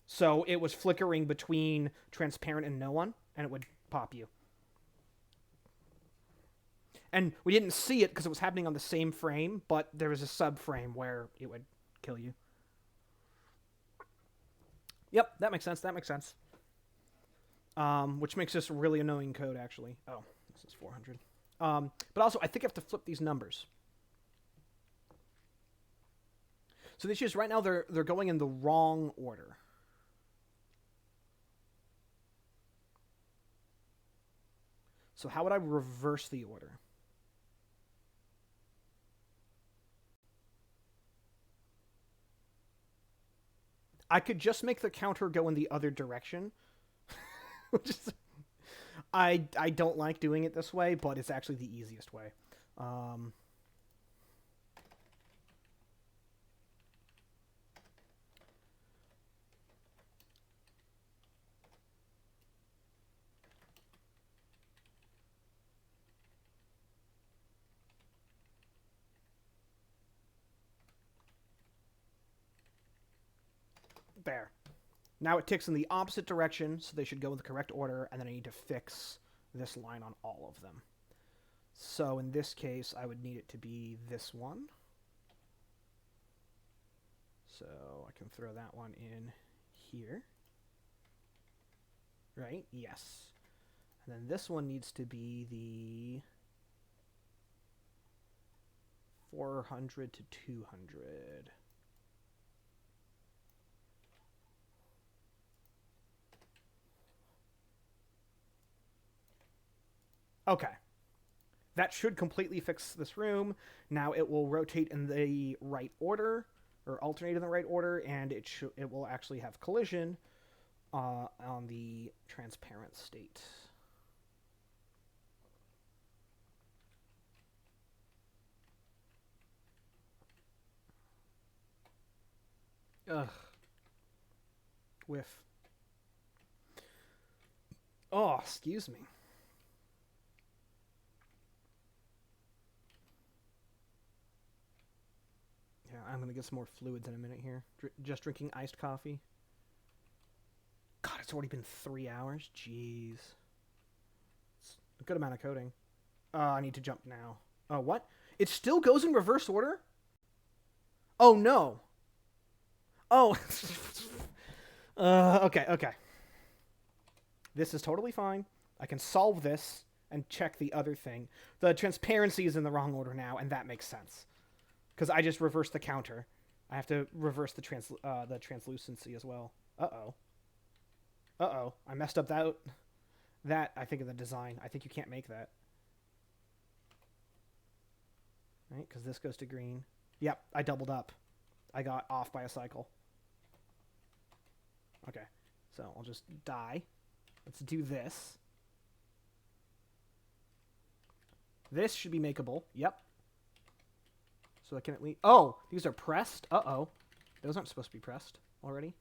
So it was flickering between transparent and no one, and it would pop you. And we didn't see it because it was happening on the same frame, but there was a subframe where it would kill you. Yep, that makes sense. That makes sense. Which makes this really annoying code, actually. Oh, this is 400. But also, I think I have to flip these numbers. So the issue is right now they're going in the wrong order. So how would I reverse the order? I could just make the counter go in the other direction. Which is, I don't like doing it this way, but it's actually the easiest way. There. Now it ticks in the opposite direction, so they should go in the correct order, and then I need to fix this line on all of them. So in this case, I would need it to be this one. So I can throw that one in here. Right? Yes. And then this one needs to be the 400 to 200. Okay. That should completely fix this room. Now it will rotate in the right order, or alternate in the right order, and it will actually have collision on the transparent state. Ugh. Whiff. Oh, excuse me. Yeah, I'm going to get some more fluids in a minute here. Just drinking iced coffee. God, it's already been 3 hours. Jeez. It's a good amount of coding. I need to jump now. Oh, what? It still goes in reverse order? Oh, no. Oh. Okay. This is totally fine. I can solve this and check the other thing. The transparency is in the wrong order now, and that makes sense. Because I just reversed the counter. I have to reverse the translucency as well. Uh-oh. Uh-oh. I messed up that, I think, in the design. I think you can't make that. Right? Because this goes to green. Yep, I doubled up. I got off by a cycle. Okay. So I'll just die. Let's do this. This should be makeable. Yep. So I can at least... Oh! These are pressed? Uh-oh. Those aren't supposed to be pressed already.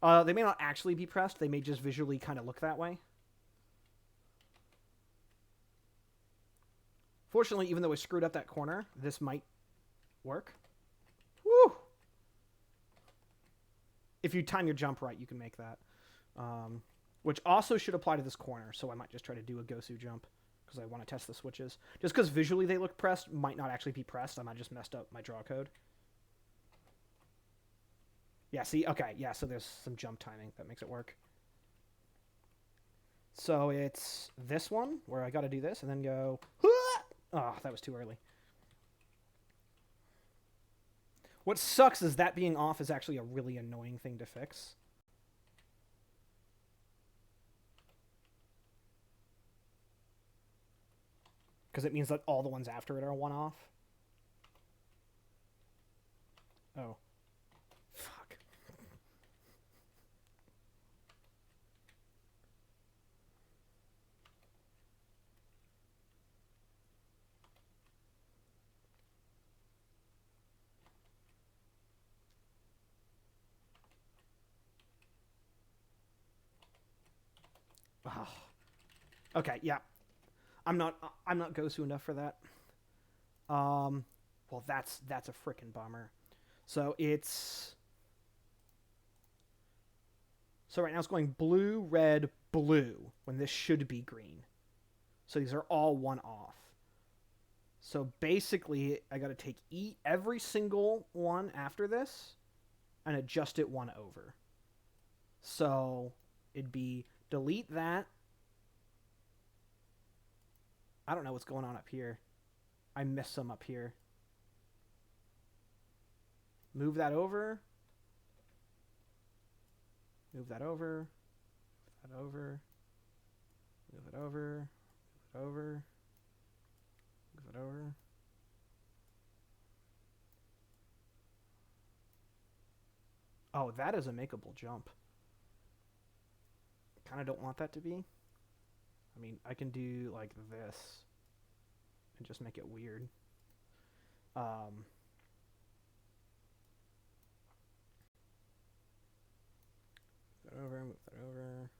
They may not actually be pressed. They may just visually kind of look that way. Fortunately, even though I screwed up that corner, this might work. Woo! If you time your jump right, you can make that. Which also should apply to this corner, so I might just try to do a Gosu jump, because I want to test the switches. Just because visually they look pressed, might not actually be pressed. I might just messed up my draw code. Yeah, see? Okay, yeah, so there's some jump timing that makes it work. So it's this one, where I gotta do this, and then go... Oh, that was too early. What sucks is that being off is actually a really annoying thing to fix. Because it means that all the ones after it are one off. Oh. Fuck. Oh. Okay, yeah. I'm not Gosu enough for that. Well, that's a frickin' bummer. So it's... So right now it's going blue, red, blue, when this should be green. So these are all one off. So basically, I gotta take every single one after this and adjust it one over. So it'd be delete that. I don't know what's going on up here. I missed some up here. Move that over. Move that over. Move that over. Move it over. Move it over. Move it over. Oh, that is a makeable jump. Kind of don't want that to be. I mean, I can do like this and just make it weird. Move that over, move that over.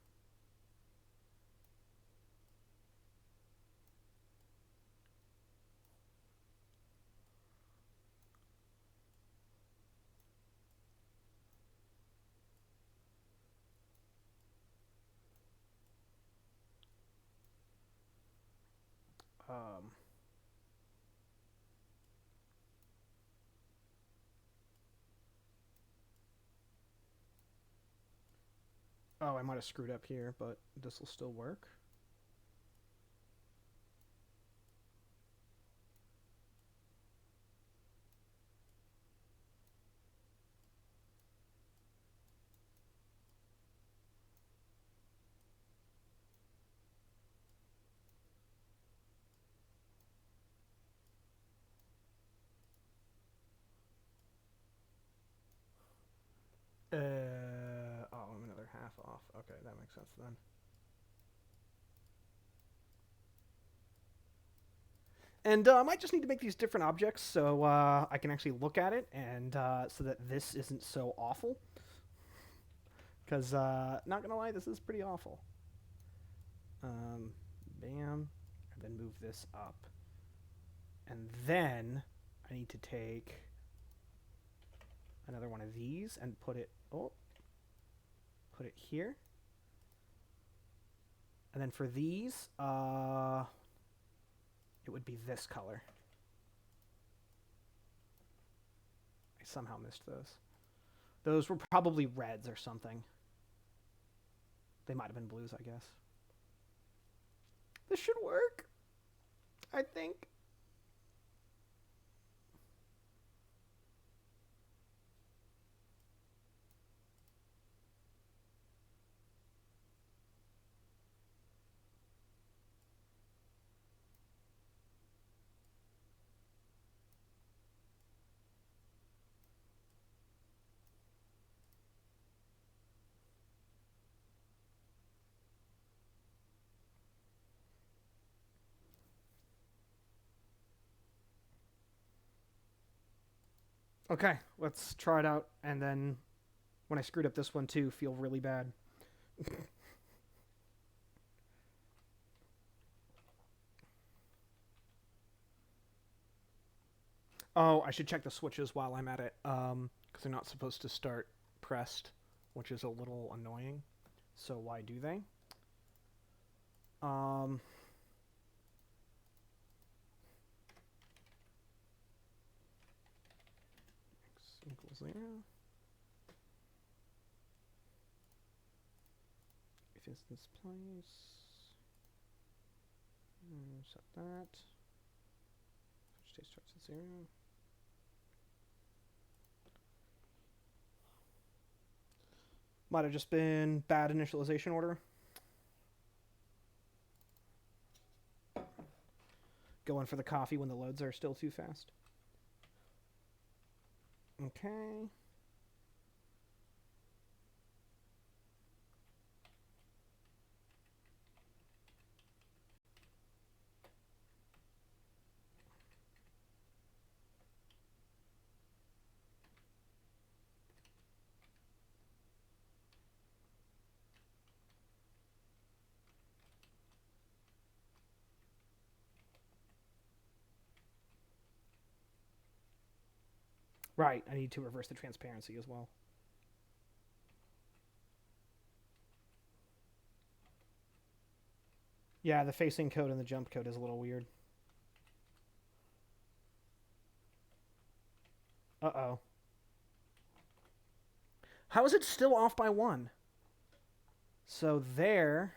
Oh, I might have screwed up here, but this will still work. Oh, I'm another half off. Okay, that makes sense then. And I might just need to make these different objects so I can actually look at it, and so that this isn't so awful. Because, not gonna lie, this is pretty awful. Bam. And then move this up. And then I need to take another one of these and put it... Oh. Put it here. And then for these, it would be this color. I somehow missed those. Those were probably reds or something. They might have been blues, I guess. This should work, I think. Okay, let's try it out, and then when I screwed up this one too, feel really bad. Oh, I should check the switches while I'm at it, because they're not supposed to start pressed, which is a little annoying. So why do they? X equals 0. If it's this place, set that. Switch state starts at 0. Might have just been bad initialization order. Going for the coffee when the loads are still too fast. Okay. Right, I need to reverse the transparency as well. Yeah, the facing code and the jump code is a little weird. Uh-oh. How is it still off by 1? So there,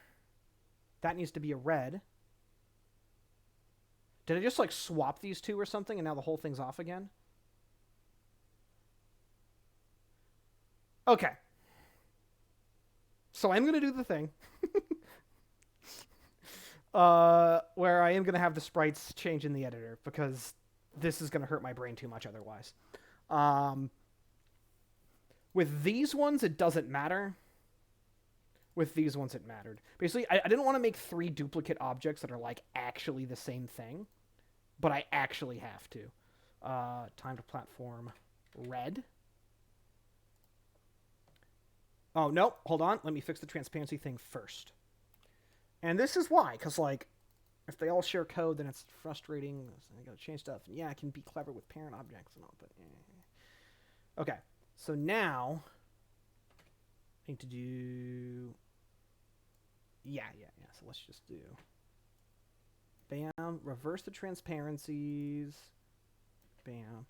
that needs to be a red. Did I just, like, swap these two or something and now the whole thing's off again? Okay. So I'm going to do the thing. Where I am going to have the sprites change in the editor, because this is going to hurt my brain too much otherwise. With these ones, it doesn't matter. With these ones, it mattered. Basically, I didn't want to make 3 duplicate objects that are, like, actually the same thing. But I actually have to. Time to platform red. Oh, no. Hold on. Let me fix the transparency thing first. And this is why. Because, like, if they all share code, then it's frustrating. I gotta change stuff. And yeah, I can be clever with parent objects and all, but... Okay. So now... I need to do... Yeah. So let's just do... Bam. Reverse the transparencies. Bam.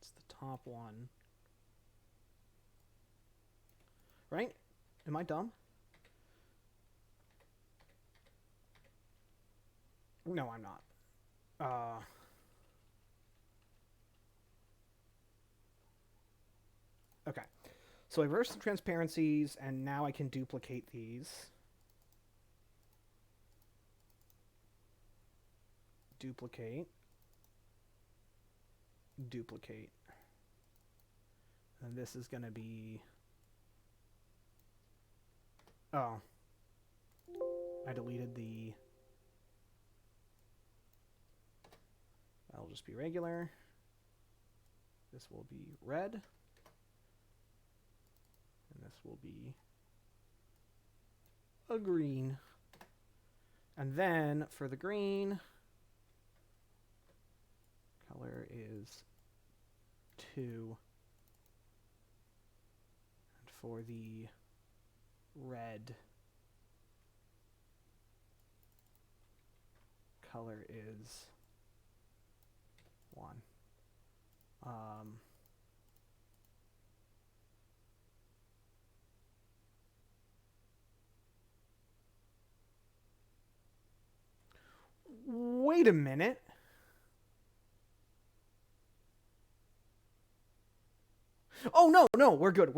It's the top one. Right? Am I dumb? No, I'm not. Okay. So I reversed the transparencies, and now I can duplicate these. Duplicate. Duplicate. And this is going to be... Oh. I deleted the... That'll just be regular. This will be red. And this will be a green. And then for the green, color is 2. And for the red, color is 1. Wait a minute. Oh, no, we're good.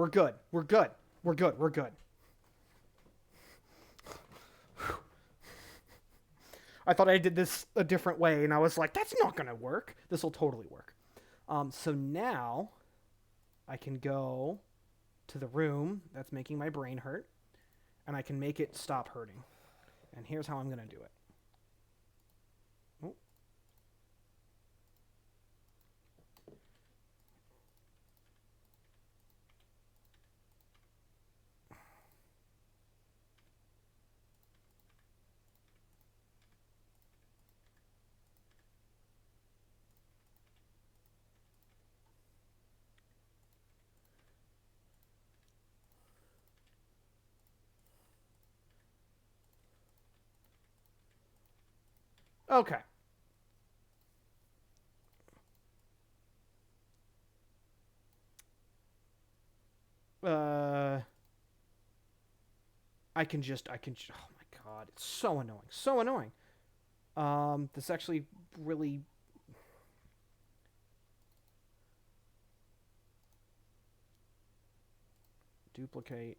I thought I did this a different way, and I was like, that's not going to work. This will totally work. So now I can go to the room that's making my brain hurt, and I can make it stop hurting. And here's how I'm going to do it. Oh. Okay. Uh, oh my god, it's so annoying, so annoying. This actually really duplicate,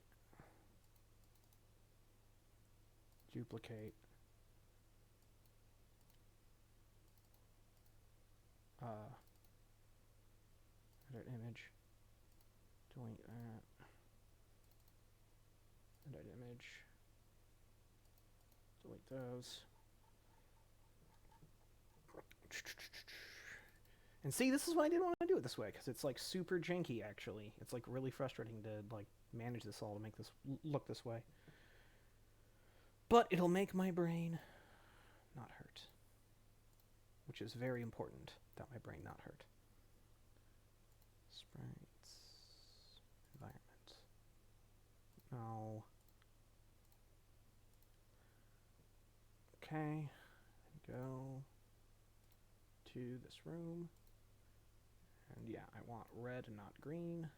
duplicate. Uh, edit image, delete that, edit image, delete those. And see, this is why I didn't want to do it this way, because it's like super janky. Actually, it's like really frustrating to like manage this all to make this look this way. But it'll make my brain not hurt, which is very important that my brain not hurt. Sprites, environment. No. Okay. Go to this room. And yeah, I want red and not green.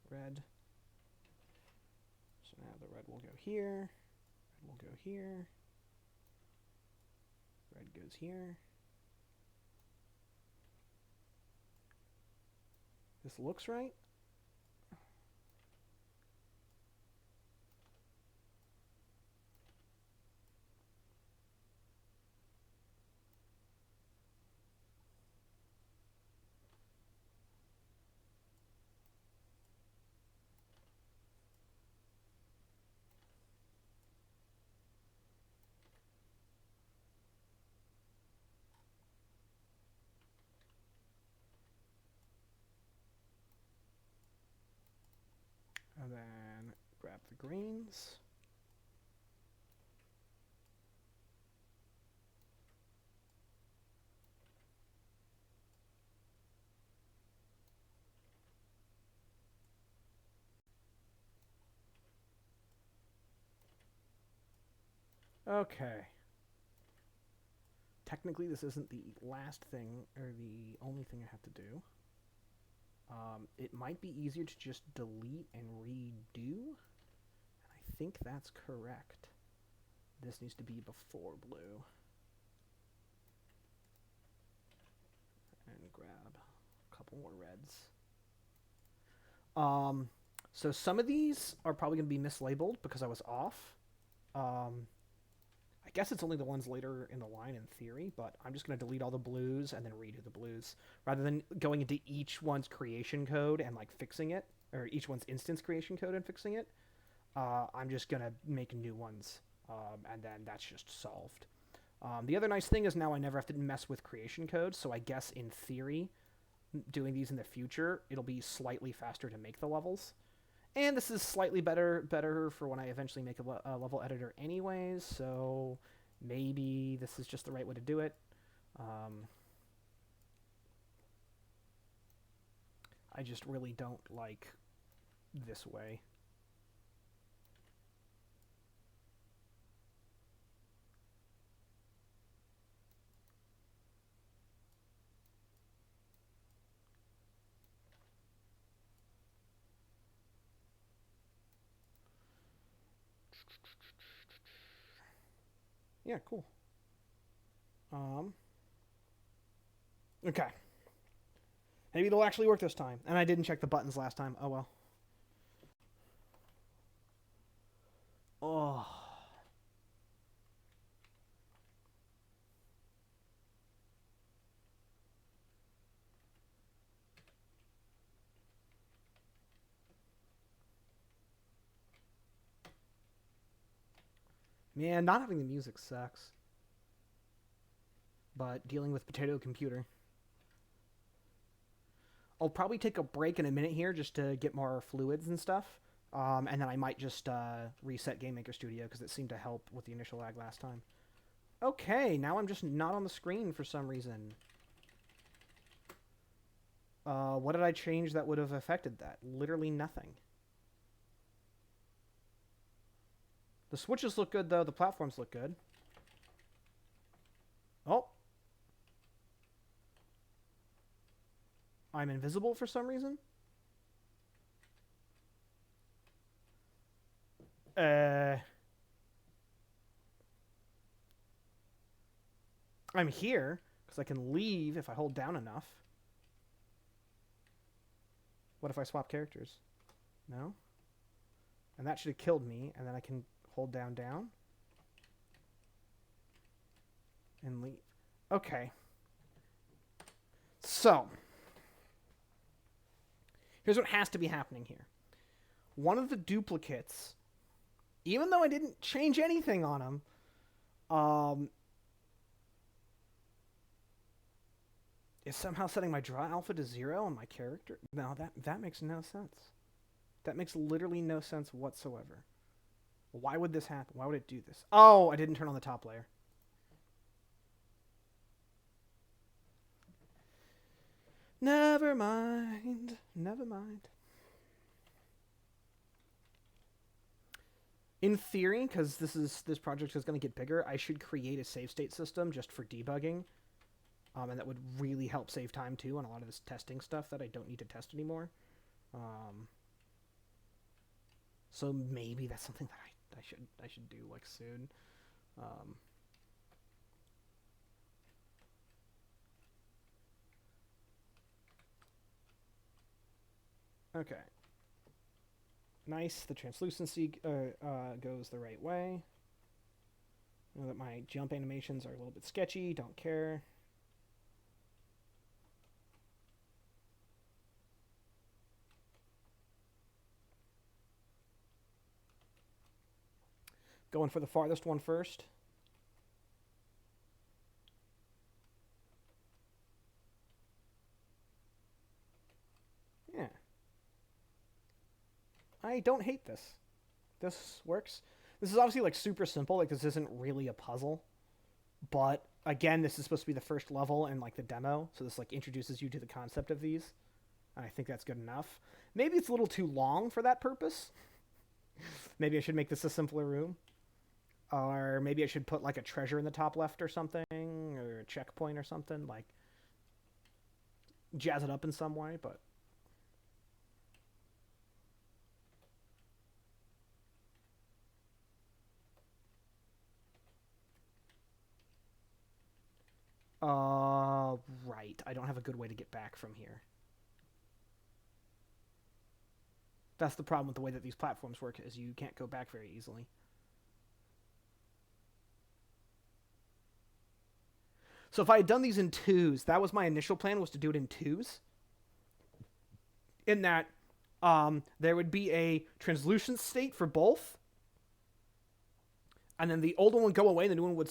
Red. So now the red will go here. Red will go here. Red goes here. This looks right. And then grab the greens. Okay. Technically, this isn't the last thing, or the only thing I have to do. It might be easier to just delete and redo. And I think that's correct. This needs to be before blue. And grab a couple more reds. So some of these are probably going to be mislabeled because I was off. I guess it's only the ones later in the line in theory, but I'm just going to delete all the blues and then redo the blues. Rather than going into each one's creation code and like fixing it, or each one's instance creation code and fixing it, I'm just going to make new ones, and then that's just solved. The other nice thing is now I never have to mess with creation code, so I guess in theory, doing these in the future, it'll be slightly faster to make the levels. And this is slightly better for when I eventually make a level editor anyways, so maybe this is just the right way to do it. I just really don't like this way. Yeah, cool. Okay. Maybe it'll actually work this time. And I didn't check the buttons last time. Oh well. Oh. Man, not having the music sucks. But dealing with Potato Computer. I'll probably take a break in a minute here just to get more fluids and stuff. And then I might just reset Game Maker Studio because it seemed to help with the initial lag last time. Okay, now I'm just not on the screen for some reason. What did I change that would have affected that? Literally nothing. The switches look good, though. The platforms look good. Oh. I'm invisible for some reason. I'm here because I can leave if I hold down enough. What if I swap characters? No? And that should have killed me, and then I can hold down, and leave. Okay. So, here's what has to be happening here. One of the duplicates, even though I didn't change anything on him, is somehow setting my draw alpha to 0 on my character. No, that makes no sense. That makes literally no sense whatsoever. Why would this happen? Why would it do this? Oh, I didn't turn on the top layer. Never mind. Never mind. In theory, because this project is going to get bigger, I should create a save state system just for debugging. And that would really help save time too on a lot of this testing stuff that I don't need to test anymore. So maybe that's something that I should do like soon. Okay. Nice. The translucency goes the right way. I know that my jump animations are a little bit sketchy. Don't care. Going for the farthest one first. Yeah. I don't hate this. This works. This is obviously like super simple. Like this isn't really a puzzle. But again, this is supposed to be the first level in like the demo. So this like introduces you to the concept of these. And I think that's good enough. Maybe it's a little too long for that purpose. Maybe I should make this a simpler room. Or maybe I should put like a treasure in the top left or something, or a checkpoint or something, like jazz it up in some way, but right. I don't have a good way to get back from here. That's the problem with the way that these platforms work, is you can't go back very easily. So if I had done these in twos, that was my initial plan, was to do it in twos. In that, there would be a translucent state for both, and then the old one would go away, and the new one would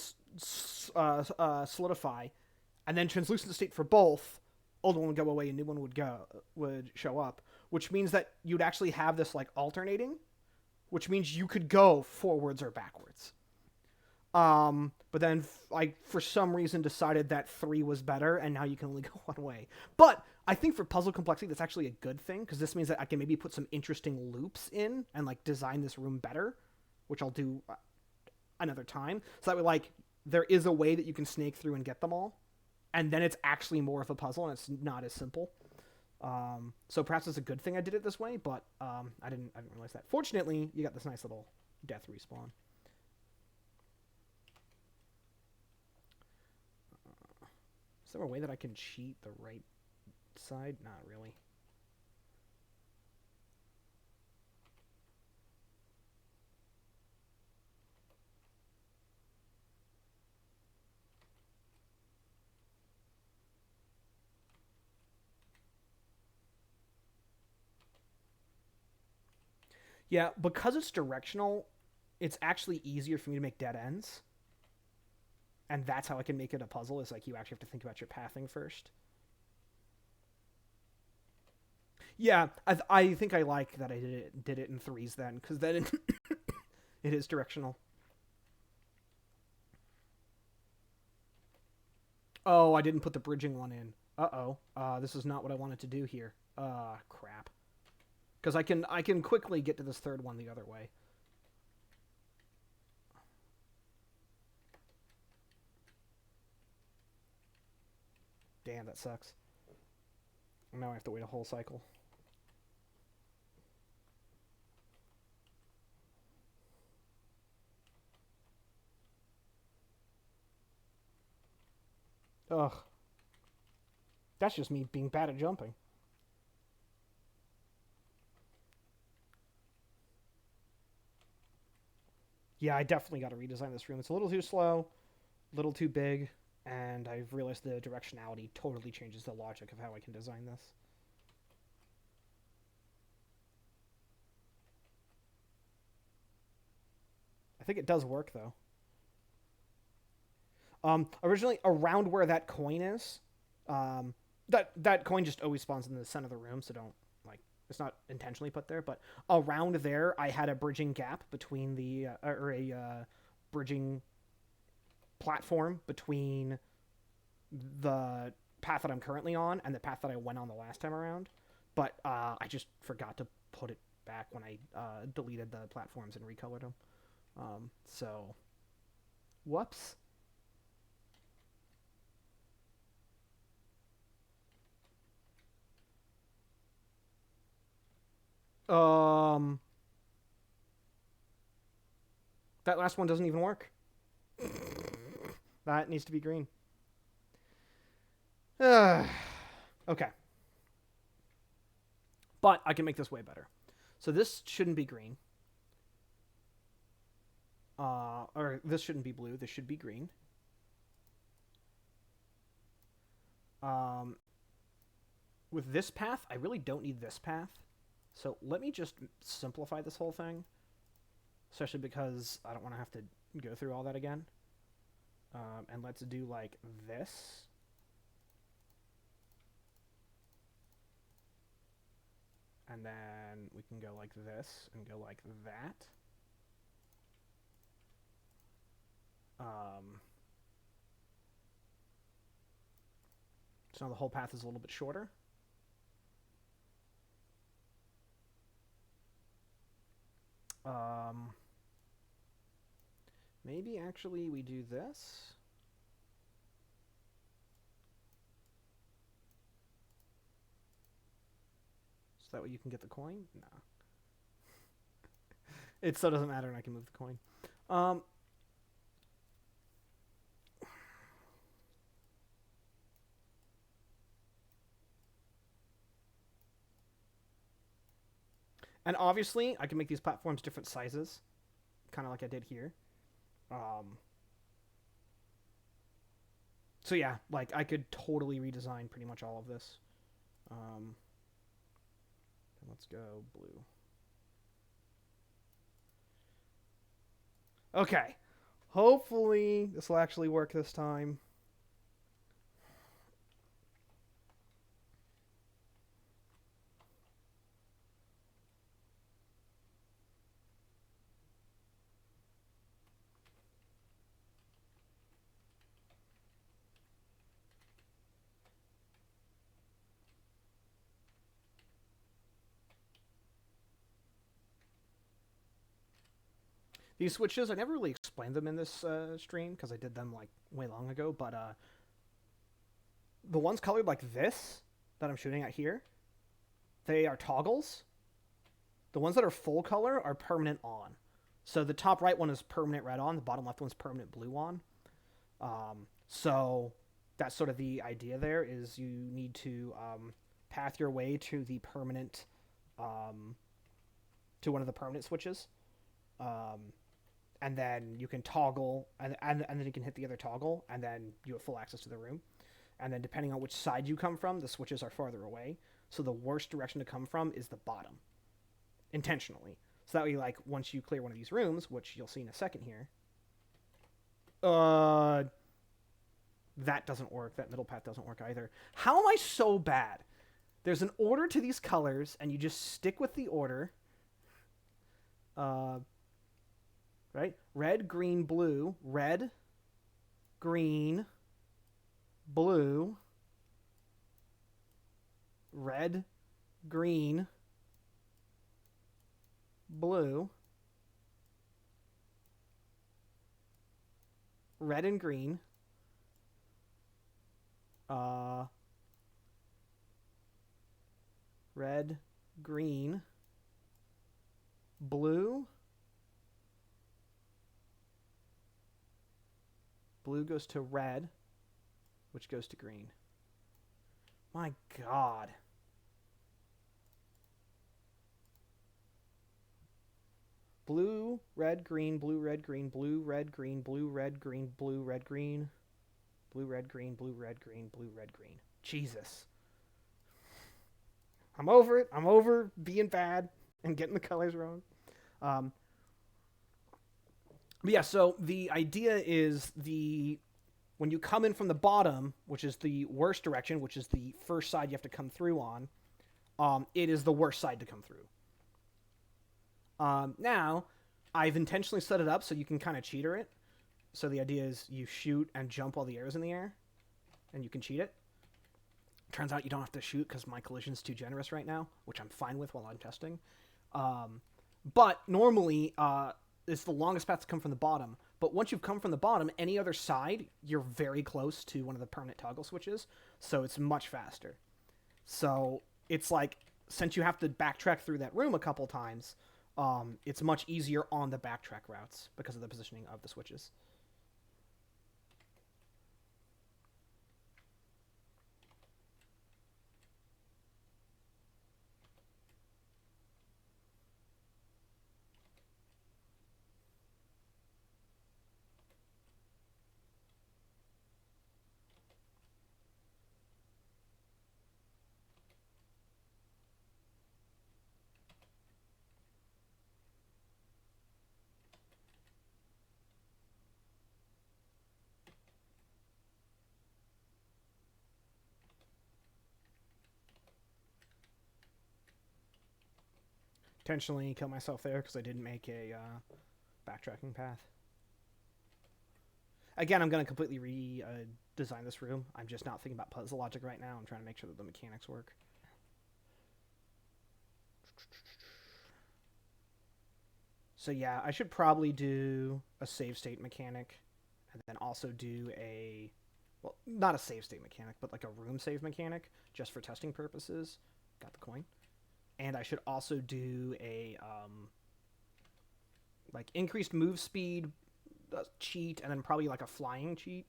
solidify, and then translucent state for both. Old one would go away, and new one would show up, which means that you'd actually have this like alternating, which means you could go forwards or backwards. But then I, for some reason, decided that 3 was better, and now you can only go one way. But I think for puzzle complexity, that's actually a good thing, because this means that I can maybe put some interesting loops in and like design this room better, which I'll do another time. So that way, like, there is a way that you can snake through and get them all, and then it's actually more of a puzzle, and it's not as simple. So perhaps it's a good thing I did it this way, but I didn't realize that. Fortunately, you got this nice little death respawn. Is there a way that I can cheat the right side? Not really. Yeah, because it's directional, it's actually easier for me to make dead ends. And that's how I can make it a puzzle, is like you actually have to think about your pathing first. Yeah, I think I like that I did it in threes then, because then it is directional. Oh, I didn't put the bridging one in. Uh-oh. This is not what I wanted to do here. Crap. Because I can quickly get to this third one the other way. Damn, that sucks. Now I have to wait a whole cycle. Ugh. That's just me being bad at jumping. Yeah, I definitely got to redesign this room. It's a little too slow, a little too big, and I've realized the directionality totally changes the logic of how I can design this. I think it does work, though. Originally, around where that coin is, that coin just always spawns in the center of the room, so don't, like, it's not intentionally put there, but around there, I had a bridging gap between bridging platform between the path that I'm currently on and the path that I went on the last time around. But I just forgot to put it back when I deleted the platforms and recolored them. So, whoops. Um, that last one doesn't even work. That needs to be green. Okay. But I can make this way better. So this shouldn't be green. Or this shouldn't be blue. This should be green. With this path, I really don't need this path. So let me just simplify this whole thing. Especially because I don't want to have to go through all that again. And let's do like this. And then we can go like this and go like that. So now the whole path is a little bit shorter. Maybe actually we do this. So that way you can get the coin? No. It still doesn't matter and I can move the coin. And obviously, I can make these platforms different sizes, kind of like I did here. So yeah, like I could totally redesign pretty much all of this. Let's go blue. Okay. Hopefully this will actually work this time. These switches, I never really explained them in this stream because I did them like way long ago, but the ones colored like this that I'm shooting at here, they are toggles. The ones that are full color are permanent on. So the top right one is permanent red on, the bottom left one's permanent blue on. So that's sort of the idea there is you need to path your way to the permanent, to one of the permanent switches. And then you can toggle, and then you can hit the other toggle, and then you have full access to the room. And then depending on which side you come from, the switches are farther away. So the worst direction to come from is the bottom, intentionally. So that way, like, once you clear one of these rooms, which you'll see in a second here, that doesn't work. That middle path doesn't work either. How am I so bad? There's an order to these colors, and you just stick with the order. Right? Red, green, blue. Red, green, blue. Red, green, blue. Red and green. Uh, red, green, blue. Blue goes to red, which goes to green. My God. Blue, red, green, blue, red, green, blue, red, green, blue, red, green, blue, red, green, blue, red, green, blue, red, green, blue, red, green. Jesus. I'm over it. I'm over being bad and getting the colors wrong. Um, but yeah, so the idea is when you come in from the bottom, which is the worst direction, which is the first side you have to come through on, it is the worst side to come through. Now, I've intentionally set it up so you can kind of cheater it. So the idea is you shoot and jump while the arrow's in the air, and you can cheat it. Turns out you don't have to shoot because my collision's too generous right now, which I'm fine with while I'm testing. But normally, it's the longest path to come from the bottom. But once you've come from the bottom, any other side, you're very close to one of the permanent toggle switches, so it's much faster. So it's like, since you have to backtrack through that room a couple times, it's much easier on the backtrack routes because of the positioning of the switches. Intentionally kill myself there because I didn't make a backtracking path. Again, I'm going to completely redesign this room. I'm just not thinking about puzzle logic right now. I'm trying to make sure that the mechanics work. So yeah, I should probably do a save state mechanic and then also do a, well, not a save state mechanic, but like a room save mechanic just for testing purposes. Got the coin. And I should also do a like increased move speed cheat, and then probably like a flying cheat.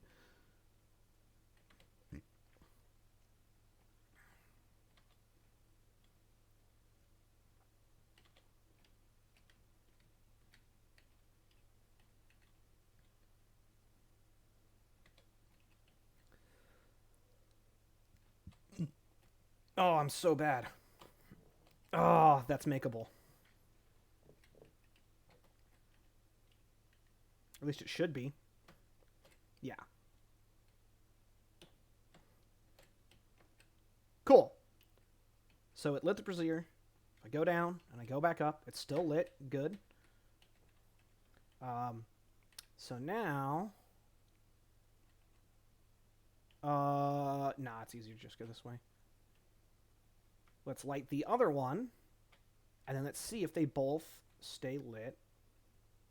Oh, I'm so bad. Oh, that's makeable. At least it should be. Yeah. Cool. So it lit the brazier. If I go down and I go back up, it's still lit. Good. So now... nah, it's easier to just go this way. Let's light the other one. And then let's see if they both stay lit.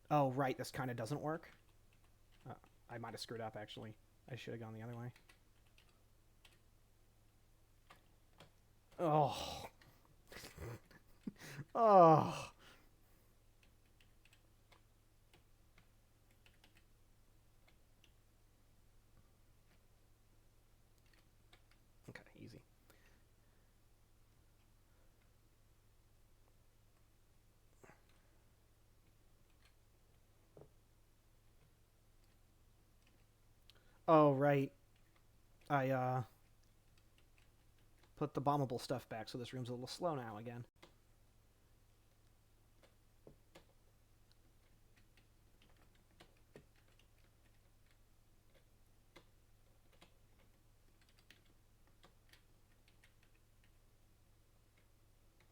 Oh, right, this kind of doesn't work. I might have screwed up, actually. I should have gone the other way. Oh. Oh. Okay, easy. Oh, right. I, put the bombable stuff back, so this room's a little slow now again.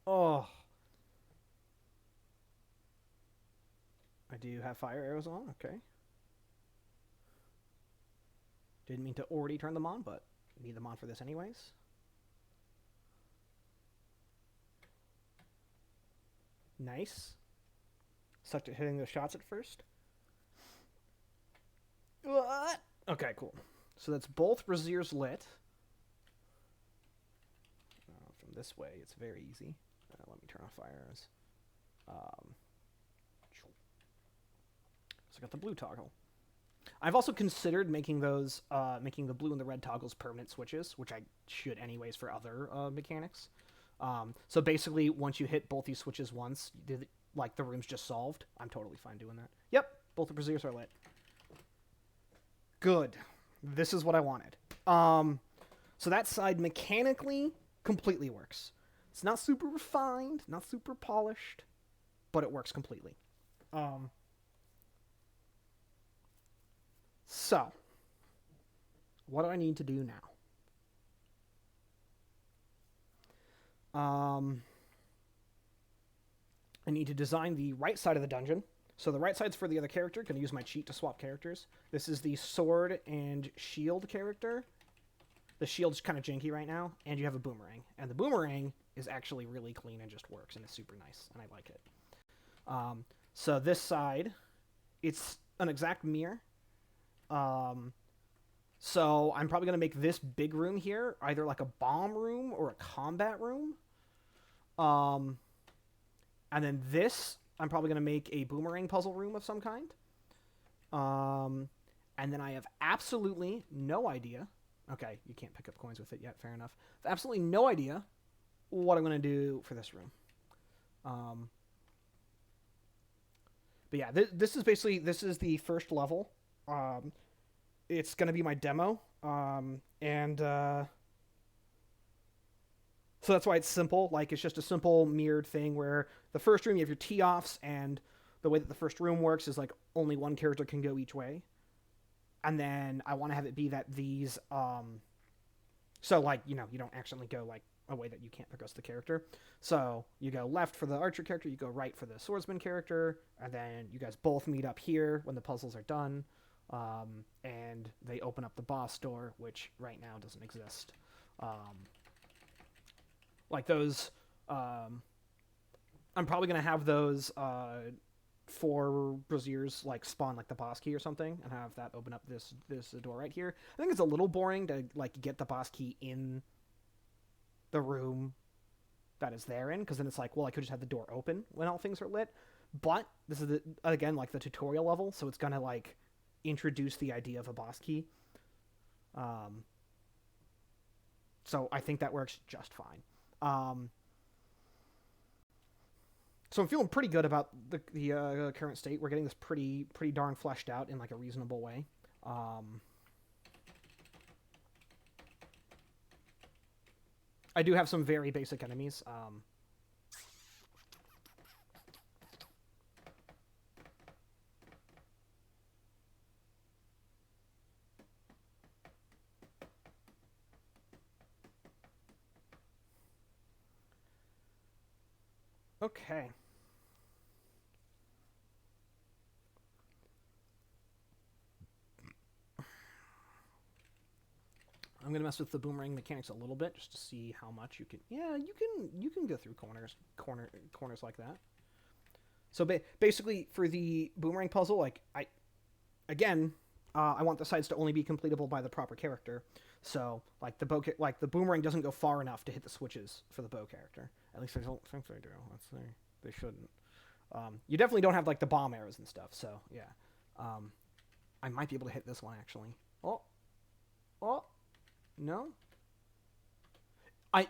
Oh. I do have fire arrows on, okay. Didn't mean to already turn them on, but need them on for this anyways. Nice. Sucked at hitting those shots at first. What? Okay, cool. So that's both braziers lit. this way, it's very easy. Let me turn off fire arrows. So I got the blue toggle. I've also considered making those, making the blue and the red toggles permanent switches, which I should anyways for other mechanics. So basically, once you hit both these switches once, like the room's just solved. I'm totally fine doing that. Yep, both the braziers are lit. Good. This is what I wanted. So that side mechanically completely works. It's not super refined, not super polished, but it works completely. So, what do I need to do now? I need to design the right side of the dungeon. So the right side's for the other character. Going to use my cheat to swap characters. This is the sword and shield character. The shield's kind of janky right now, and you have a boomerang. And the boomerang is actually really clean and just works, and it's super nice, and I like it. So this side, it's an exact mirror. So I'm probably going to make this big room here either like a bomb room or a combat room. And then this, I'm probably going to make a boomerang puzzle room of some kind. And then I have absolutely no idea. Okay, you can't pick up coins with it yet, fair enough. Absolutely no idea what I'm going to do for this room. But yeah, this is basically, this is the first level. It's going to be my demo. So that's why it's simple. Like, it's just a simple mirrored thing where the first room, you have your tee-offs, and the way that the first room works is, like, only one character can go each way. And then I want to have it be that these, so, like, you know, you don't accidentally go, like, a way that you can't progress the character. So you go left for the archer character, you go right for the swordsman character, and then you guys both meet up here when the puzzles are done. And they open up the boss door, which right now doesn't exist. Like those, I'm probably going to have those 4 braziers like spawn like the boss key or something, and have that open up this door right here. I think it's a little boring to like get the boss key in the room that is there in, because then it's like, well, I could just have the door open when all things are lit. But this is again like the tutorial level, so it's gonna like introduce the idea of a boss key. So I think that works just fine. So I'm feeling pretty good about the current state. We're getting this pretty darn fleshed out in like a reasonable way. I do have some very basic enemies. Okay. I'm gonna mess with the boomerang mechanics a little bit just to see how much you can. Yeah, you can go through corners like that. So basically, for the boomerang puzzle, like I want the sides to only be completable by the proper character. So like the boomerang doesn't go far enough to hit the switches for the bow character. At least I don't think they do. Let's see. They shouldn't. You definitely don't have like the bomb arrows and stuff. So yeah, I might be able to hit this one actually. Oh. No.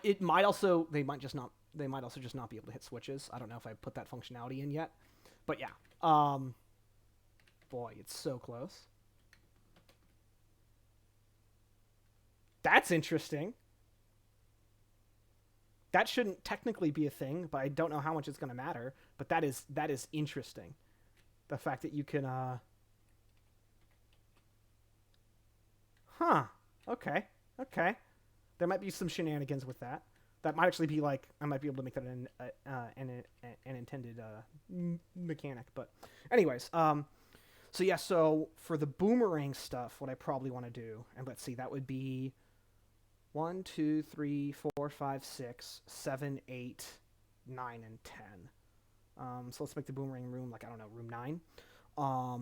It might also they might also just not be able to hit switches. I don't know if I put that functionality in yet. But yeah. Boy, it's so close. That's interesting. That shouldn't technically be a thing, but I don't know how much it's going to matter, but that is interesting. The fact that you can Okay. Okay. There might be some shenanigans with that. That might actually be like, I might be able to make that an intended mechanic. But anyways, so yeah, so for the boomerang stuff, what I probably want to do, and let's see, that would be 1, 2, 3, 4, 5, 6, 7, 8, 9, and 10. So let's make the boomerang room, like, I don't know, room 9.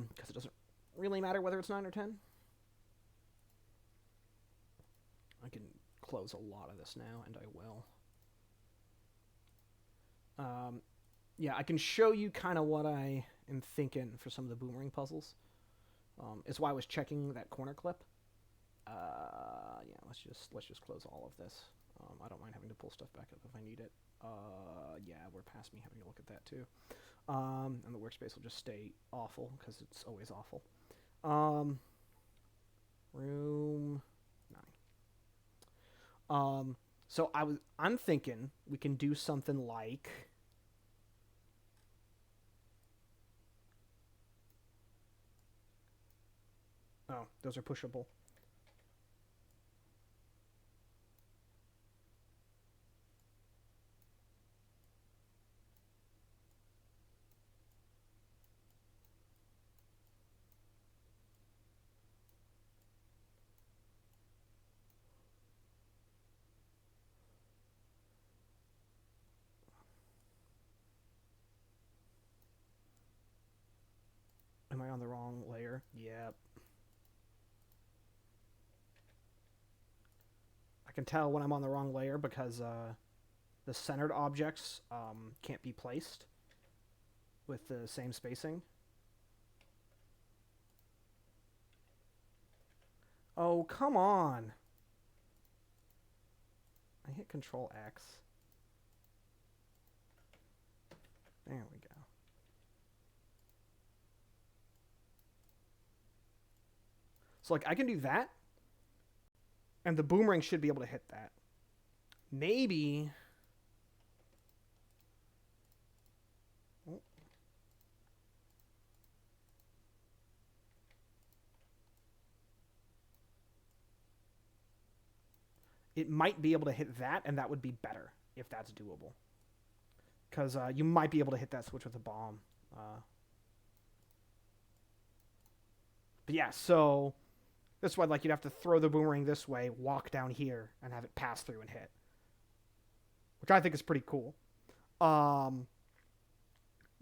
Because it doesn't really matter whether it's 9 or 10. I can close a lot of this now, and I will. Um, yeah, I can show you kind of what I am thinking for some of the boomerang puzzles. Is why I was checking that corner clip. Yeah, let's just close all of this. I don't mind having to pull stuff back up if I need it. Yeah, we're past me having to look at that too. And the workspace will just stay awful because it's always awful. Um, room 9. So I'm thinking we can do something like. Oh, those are pushable. Am I on the wrong layer? Yeah. I can tell when I'm on the wrong layer because the centered objects can't be placed with the same spacing. Oh, come on. I hit Control X. There we go. So, like, I can do that, and the boomerang should be able to hit that. Maybe. Oh. It might be able to hit that, and that would be better if that's doable. Because you might be able to hit that switch with a bomb. But yeah, so this way, like, you'd have to throw the boomerang this way, walk down here, and have it pass through and hit, which I think is pretty cool. Um,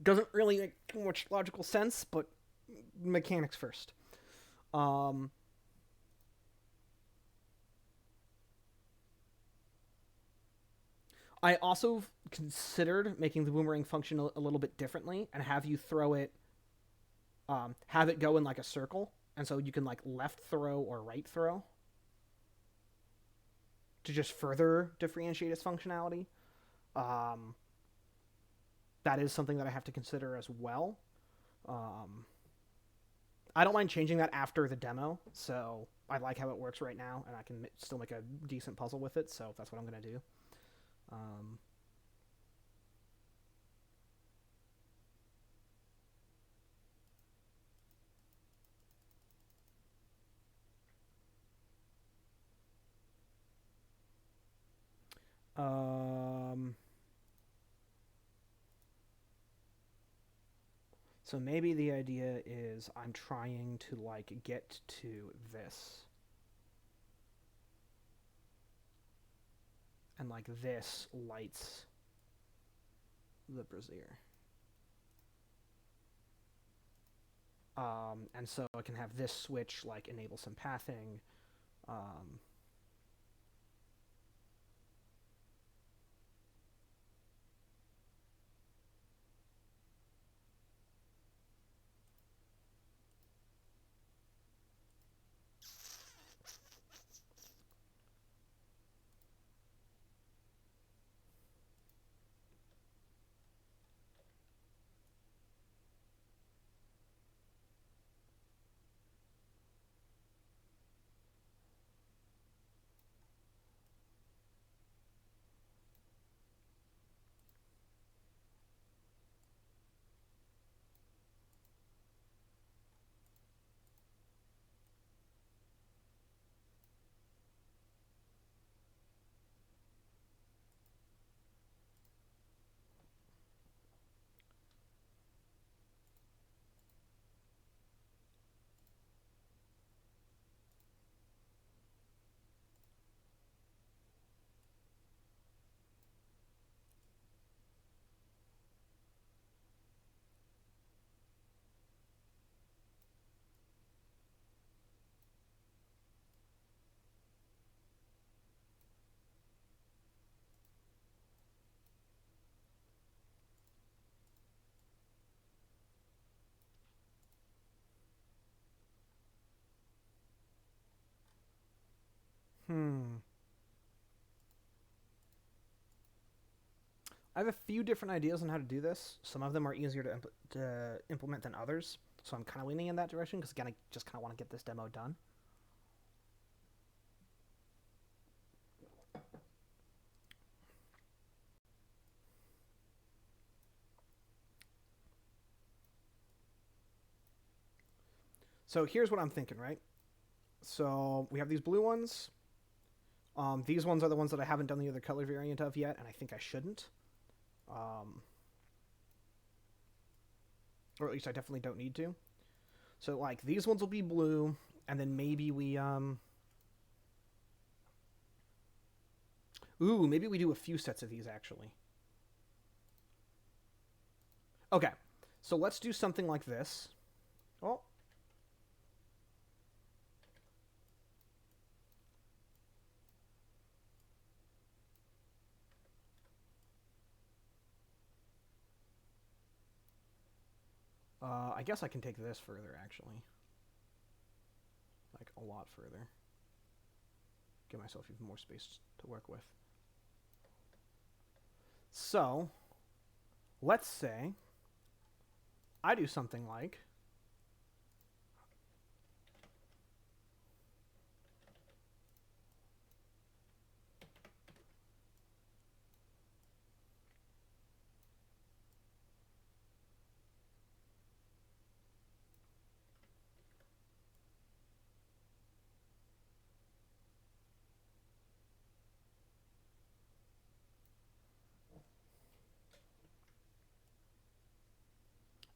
doesn't really make too much logical sense, but mechanics first. Um, I also considered making the boomerang function a little bit differently and have you throw it, have it go in like a circle, and so you can like left throw or right throw to just further differentiate its functionality. Um, that is something that I have to consider as well. Um, I don't mind changing that after the demo, so I like how it works right now, and I can still make a decent puzzle with it, so that's what I'm going to do. Um, um, so maybe the idea is I'm trying to like get to this. And like this lights the brazier. And so I can have this switch like enable some pathing. Um, Hmm. I have a few different ideas on how to do this. Some of them are easier to implement than others, so I'm kind of leaning in that direction because again, I just kind of want to get this demo done. So here's what I'm thinking, right? So we have these blue ones. These ones are the ones that I haven't done the other color variant of yet, and I think I shouldn't. Or at least I definitely don't need to. So like these ones will be blue, and then maybe we ooh, maybe we do a few sets of these actually. Okay, so let's do something like this. Oh. I guess I can take this further, actually. Like, a lot further. Give myself even more space to work with. So, let's say I do something like...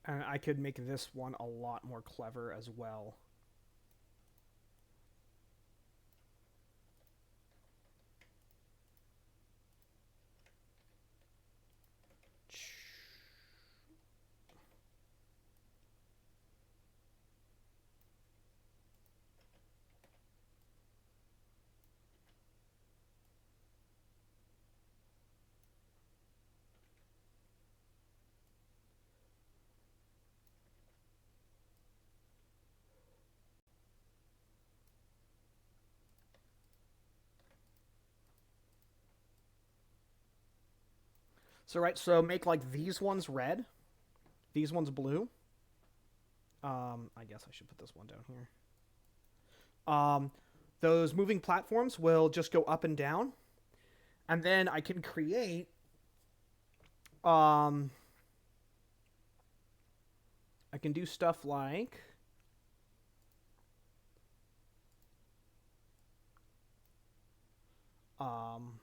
And I could make this one a lot more clever as well. So, right, so make like these ones red, these ones blue. I guess I should put this one down here. Those moving platforms will just go up and down. And then I can create I can do stuff like um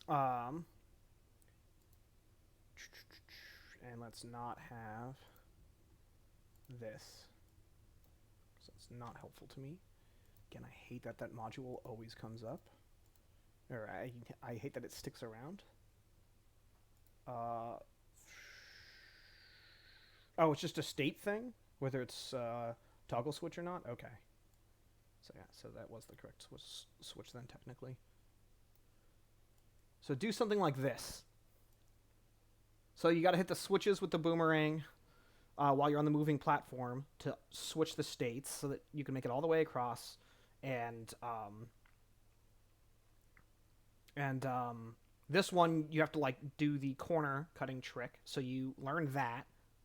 um and let's not have this. So it's not helpful to me. Again, I hate that that module always comes up. Or I hate that it sticks around. Oh, it's just a state thing? Whether it's toggle switch or not? Okay. So yeah, so that was the correct switch then, technically. So do something like this. So you got to hit the switches with the boomerang while you're on the moving platform to switch the states so that you can make it all the way across. And this one you have to like do the corner cutting trick. So you learn that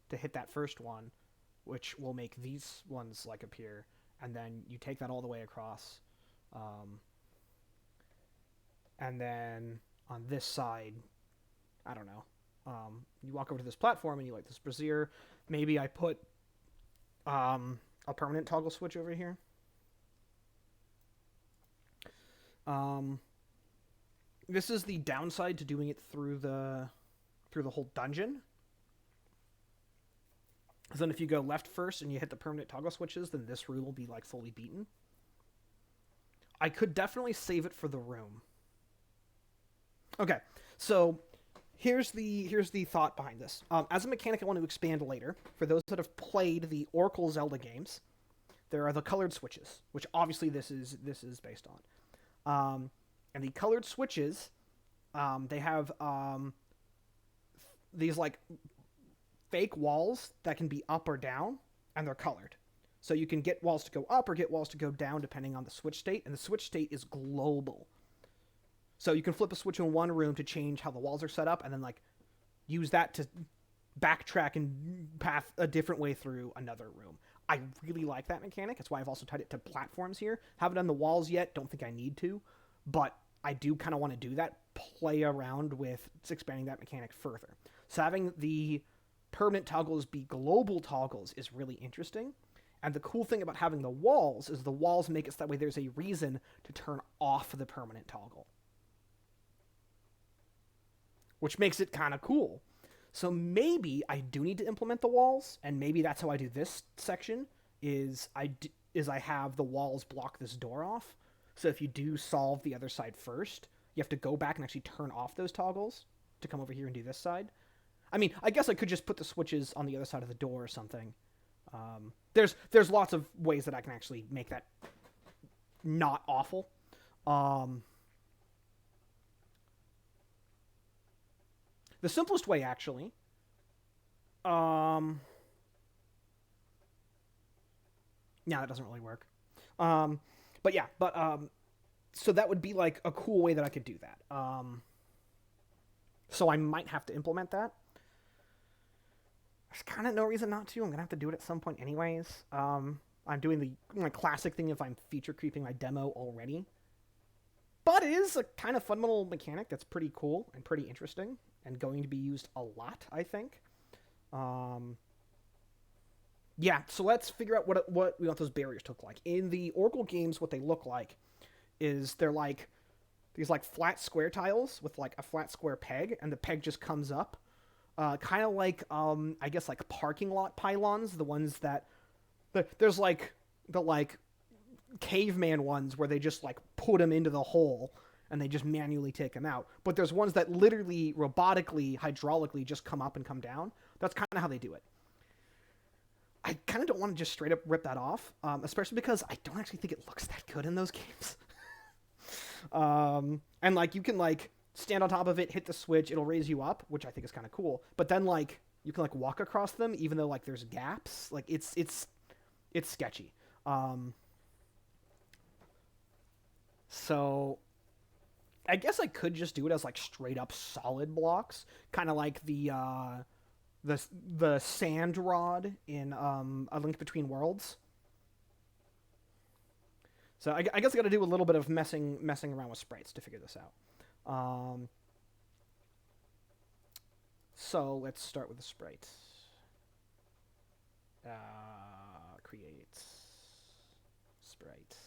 to hit that first one, which will make these ones like appear, and then you take that all the way across. And then on this side, I don't know. You walk over to this platform and you like this brazier. Maybe I put a permanent toggle switch over here. This is the downside to doing it through the whole dungeon. Because then if you go left first and you hit the permanent toggle switches, then this room will be like fully beaten. I could definitely save it for the room. Okay, so here's the thought behind this. As a mechanic I want to expand later, for those that have played the Oracle Zelda games, there are the colored switches, which obviously this is based on. And the colored switches, they have these like fake walls that can be up or down, and they're colored. So you can get walls to go up or get walls to go down depending on the switch state, and the switch state is global. So you can flip a switch in one room to change how the walls are set up, and then like use that to backtrack and path a different way through another room. I really like that mechanic. That's why I've also tied it to platforms here. Haven't done the walls yet. Don't think I need to, but I do kind of want to do that. Play around with expanding that mechanic further. So having the permanent toggles be global toggles is really interesting. And the cool thing about having the walls is the walls make it so that way there's a reason to turn off the permanent toggle, which makes it kind of cool. So maybe I do need to implement the walls, and maybe that's how I do this section, is I have the walls block this door off. So if you do solve the other side first, you have to go back and actually turn off those toggles to come over here and do this side. I mean, I guess I could just put the switches on the other side of the door or something. There's lots of ways that I can actually make that not awful. The simplest way, actually, yeah, that doesn't really work. So that would be like a cool way that I could do that. So I might have to implement that. There's kind of no reason not to. I'm going to have to do it at some point anyways. I'm doing the classic thing if I'm feature creeping my demo already. But it is a kind of fundamental mechanic that's pretty cool and pretty interesting and going to be used a lot, I think. Yeah, so let's figure out what we want those barriers to look like. In the Oracle games, what they look like is they're like these like flat square tiles with like a flat square peg, and the peg just comes up. Kind of like, I guess like parking lot pylons, the ones that... There's like the like caveman ones where they just like put them into the hole and they just manually take them out. But there's ones that literally robotically, hydraulically just come up and come down. That's kind of how they do it. I kind of don't want to just straight up rip that off, especially because I don't actually think it looks that good in those games. And like you can like stand on top of it, hit the switch, it'll raise you up, which I think is kind of cool. But then like you can like walk across them even though like there's gaps. Like it's sketchy. So I guess I could just do it as like straight up solid blocks, kind of like the sand rod in A Link Between Worlds. So I guess I got to do a little bit of messing around with sprites to figure this out. So let's start with the sprite. Create sprite.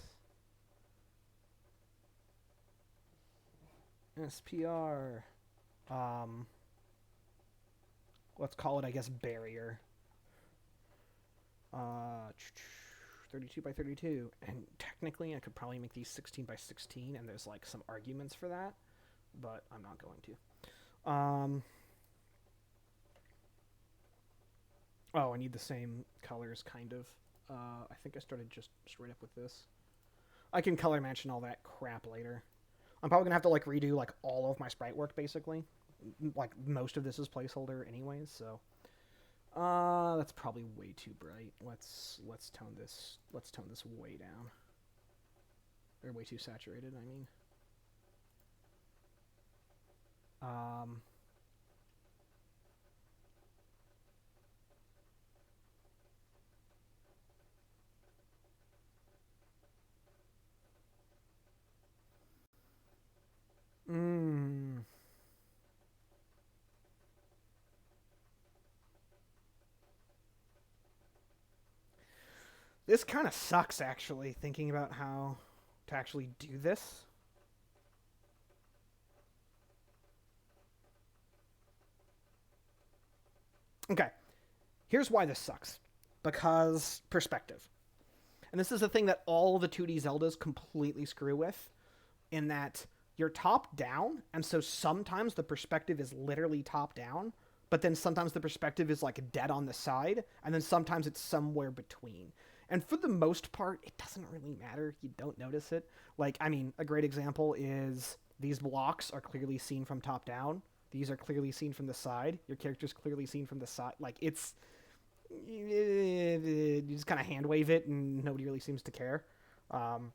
SPR. Let's call it, I guess, barrier. 32 by 32. And technically, I could probably make these 16 by 16, and there's, like, some arguments for that. But I'm not going to. Oh, I need the same colors, kind of. I think I started just straight up with this. I can color match and all that crap later. I'm probably going to have to, like, redo, like, all of my sprite work, basically. Like, most of this is placeholder anyways, so... that's probably way too bright. Let's tone this way down. Or way too saturated, I mean. This kind of sucks, actually, thinking about how to actually do this. Okay, here's why this sucks. Because perspective. And this is the thing that all the 2D Zeldas completely screw with, in that you're top down, and so sometimes the perspective is literally top down, but then sometimes the perspective is like dead on the side, and then sometimes it's somewhere between. And for the most part, it doesn't really matter. You don't notice it. Like, I mean, a great example is these blocks are clearly seen from top down. These are clearly seen from the side. Your character's clearly seen from the side. Like, it's... You just kind of hand wave it and nobody really seems to care. Um,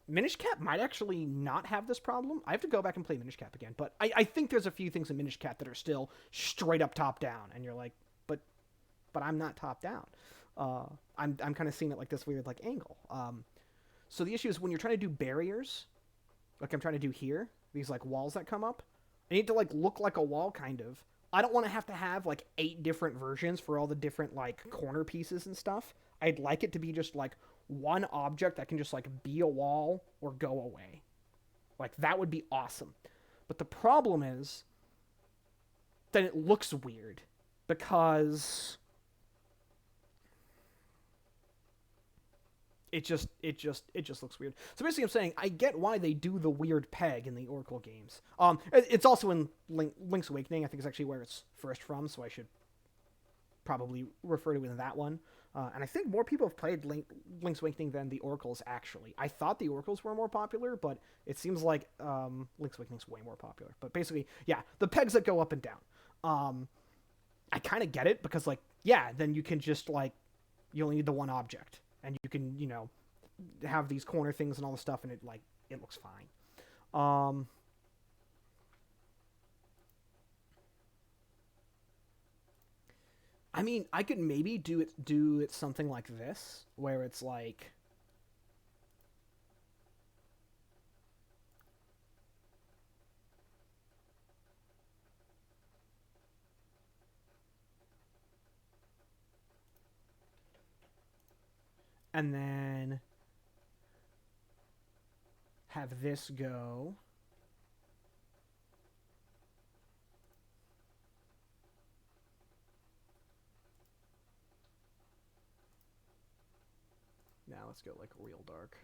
Minish Cap might actually not have this problem. I have to go back and play Minish Cap again, but I think there's a few things in Minish Cap that are still straight up top down, and you're like, but I'm not top down. I'm kind of seeing it like this weird like angle. So the issue is when you're trying to do barriers, like I'm trying to do here, these like walls that come up, I need to like look like a wall kind of. I don't want to have like 8 different versions for all the different like corner pieces and stuff. I'd like it to be just like one object that can just like be a wall or go away. Like that would be awesome. But the problem is that it looks weird because it just looks weird. So basically, I'm saying I get why they do the weird peg in the Oracle games. It's also in Link's Awakening. I think it's actually where it's first from, so I should probably refer to it in that one. And I think more people have played Link's Awakening than the Oracles, actually. I thought the Oracles were more popular, but it seems like Link's Awakening's way more popular. But basically, yeah, the pegs that go up and down. I kind of get it, because, like, yeah, then you can just, like, you only need the one object. And you can, you know, have these corner things and all the stuff, and it looks fine. I mean, I could maybe do it something like this, where it's like, and then have this go. Now let's go like real dark.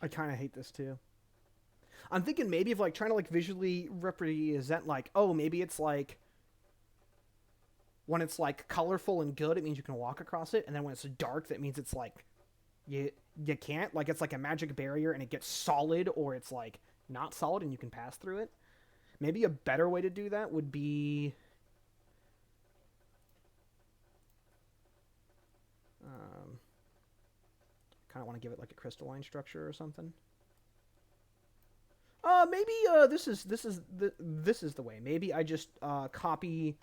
I kind of hate this too. I'm thinking maybe of like trying to like visually represent like, oh, maybe it's like when it's like colorful and good, it means you can walk across it, and then when it's dark, that means it's like you can't. Like it's like a magic barrier and it gets solid, or it's like not solid and you can pass through it. Maybe a better way to do that would be kind of want to give it like a crystalline structure or something. Maybe this is the way. Maybe I just copy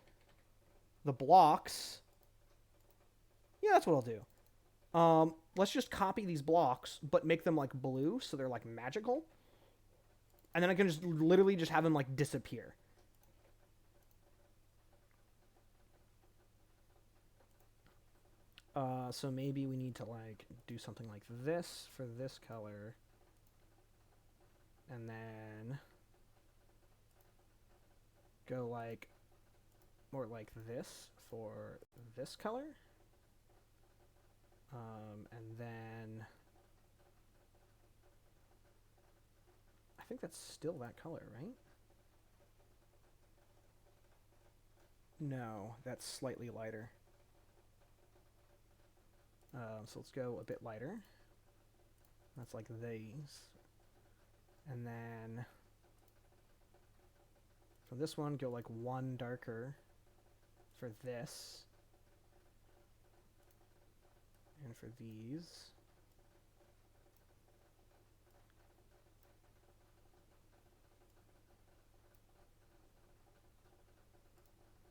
the blocks. Yeah, that's what I'll do. Let's just copy these blocks, but make them like blue, so they're like magical. And then I can just literally just have them like disappear. So maybe we need to like do something like this for this color. And then go like more like this for this color. And then I think that's still that color, right? No, that's slightly lighter. So let's go a bit lighter. That's like these. And then for this one, go like one darker for this. And for these.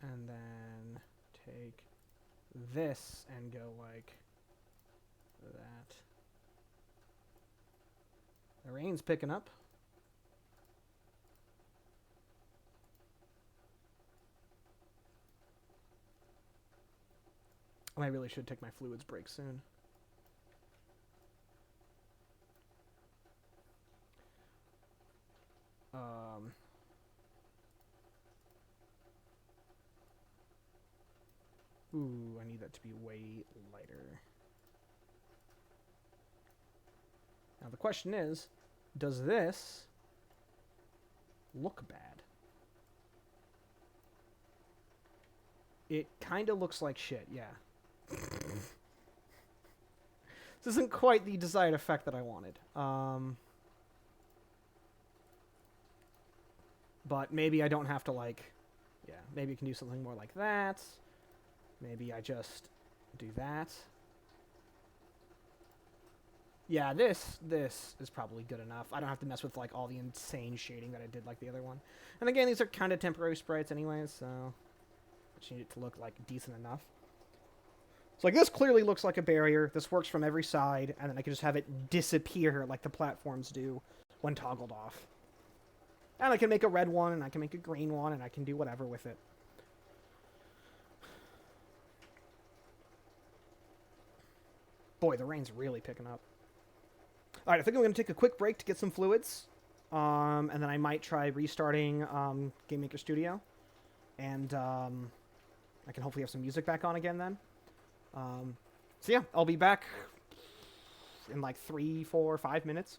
And then take this and go like that. The rain's picking up. I really should take my fluids break soon. Ooh, I need that to be way lighter. Now the question is, does this look bad? It kind of looks like shit, yeah. This isn't quite the desired effect that I wanted. But maybe I don't have to, like... Yeah, maybe you can do something more like that. Maybe I just do that. Yeah, this is probably good enough. I don't have to mess with, like, all the insane shading that I did like the other one. And again, these are kind of temporary sprites anyways, so... I just need it to look, like, decent enough. So, like, this clearly looks like a barrier. This works from every side, and then I can just have it disappear like the platforms do when toggled off. And I can make a red one, and I can make a green one, and I can do whatever with it. Boy, the rain's really picking up. Alright, I think I'm going to take a quick break to get some fluids. And then I might try restarting Game Maker Studio. And I can hopefully have some music back on again then. So yeah, I'll be back in like 3, 4, 5 minutes.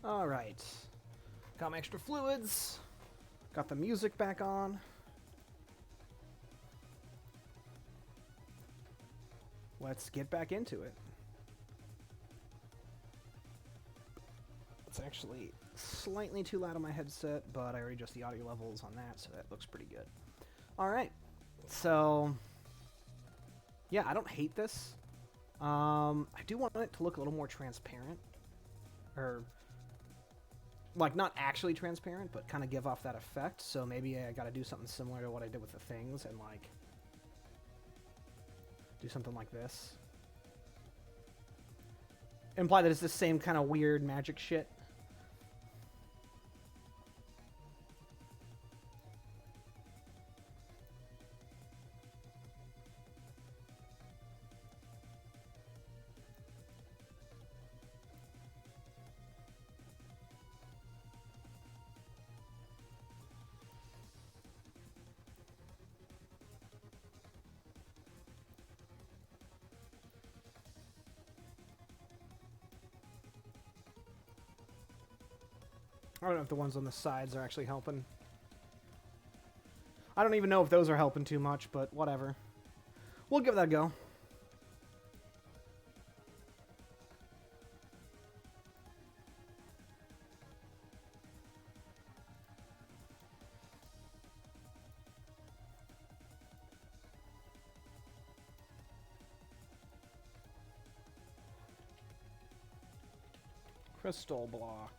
Alright. Got my extra fluids. Got the music back on. let's get back into it. It's actually slightly too loud on my headset, but I already adjusted the audio levels on that, so that looks pretty good. Alright, so yeah, I don't hate this. I do want it to look a little more transparent. Or, like, not actually transparent, but kind of give off that effect. So maybe I gotta do something similar to what I did with the things and, like, do something like this. Imply that it's the same kind of weird magic shit. I don't know if the ones on the sides are actually helping. I don't even know if those are helping too much, but whatever. We'll give that a go. Crystal block.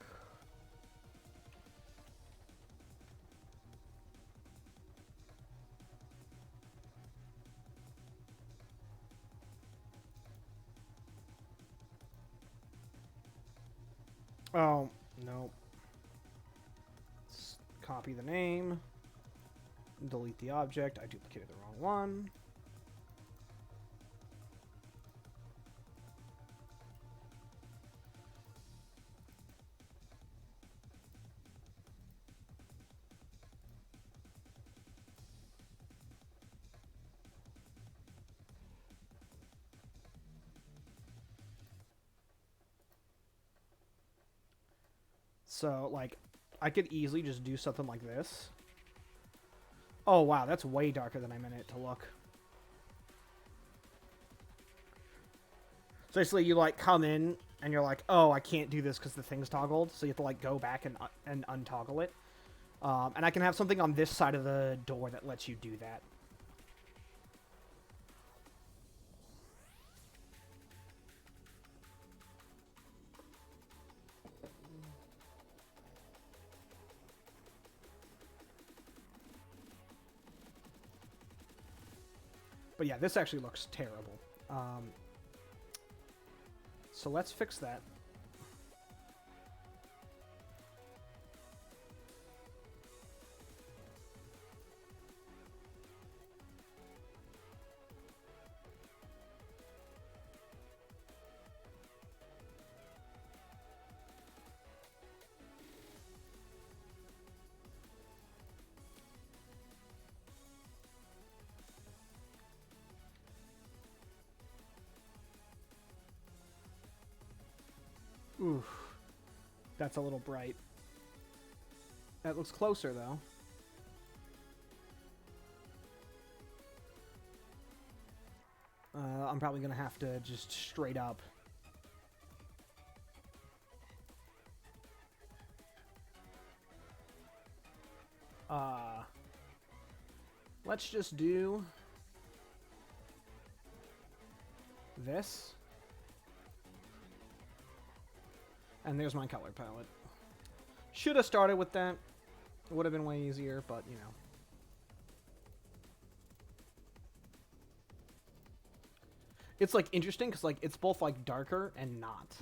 Oh, no. Let's copy the name. Delete the object. I duplicated the wrong one. So, like, I could easily just do something like this. Oh, wow, that's way darker than I meant it to look. So basically, you, like, come in, and you're like, oh, I can't do this because the thing's toggled, so you have to, like, go back and untoggle it. And I can have something on this side of the door that lets you do that. But yeah, this actually looks terrible. So let's fix that. Oof. That's a little bright. That looks closer, though. I'm probably going to have to just straight up. Let's just do this. And there's my color palette. Should have started with that. It would have been way easier, but, you know. It's, like, interesting because, like, it's both, like, darker and not.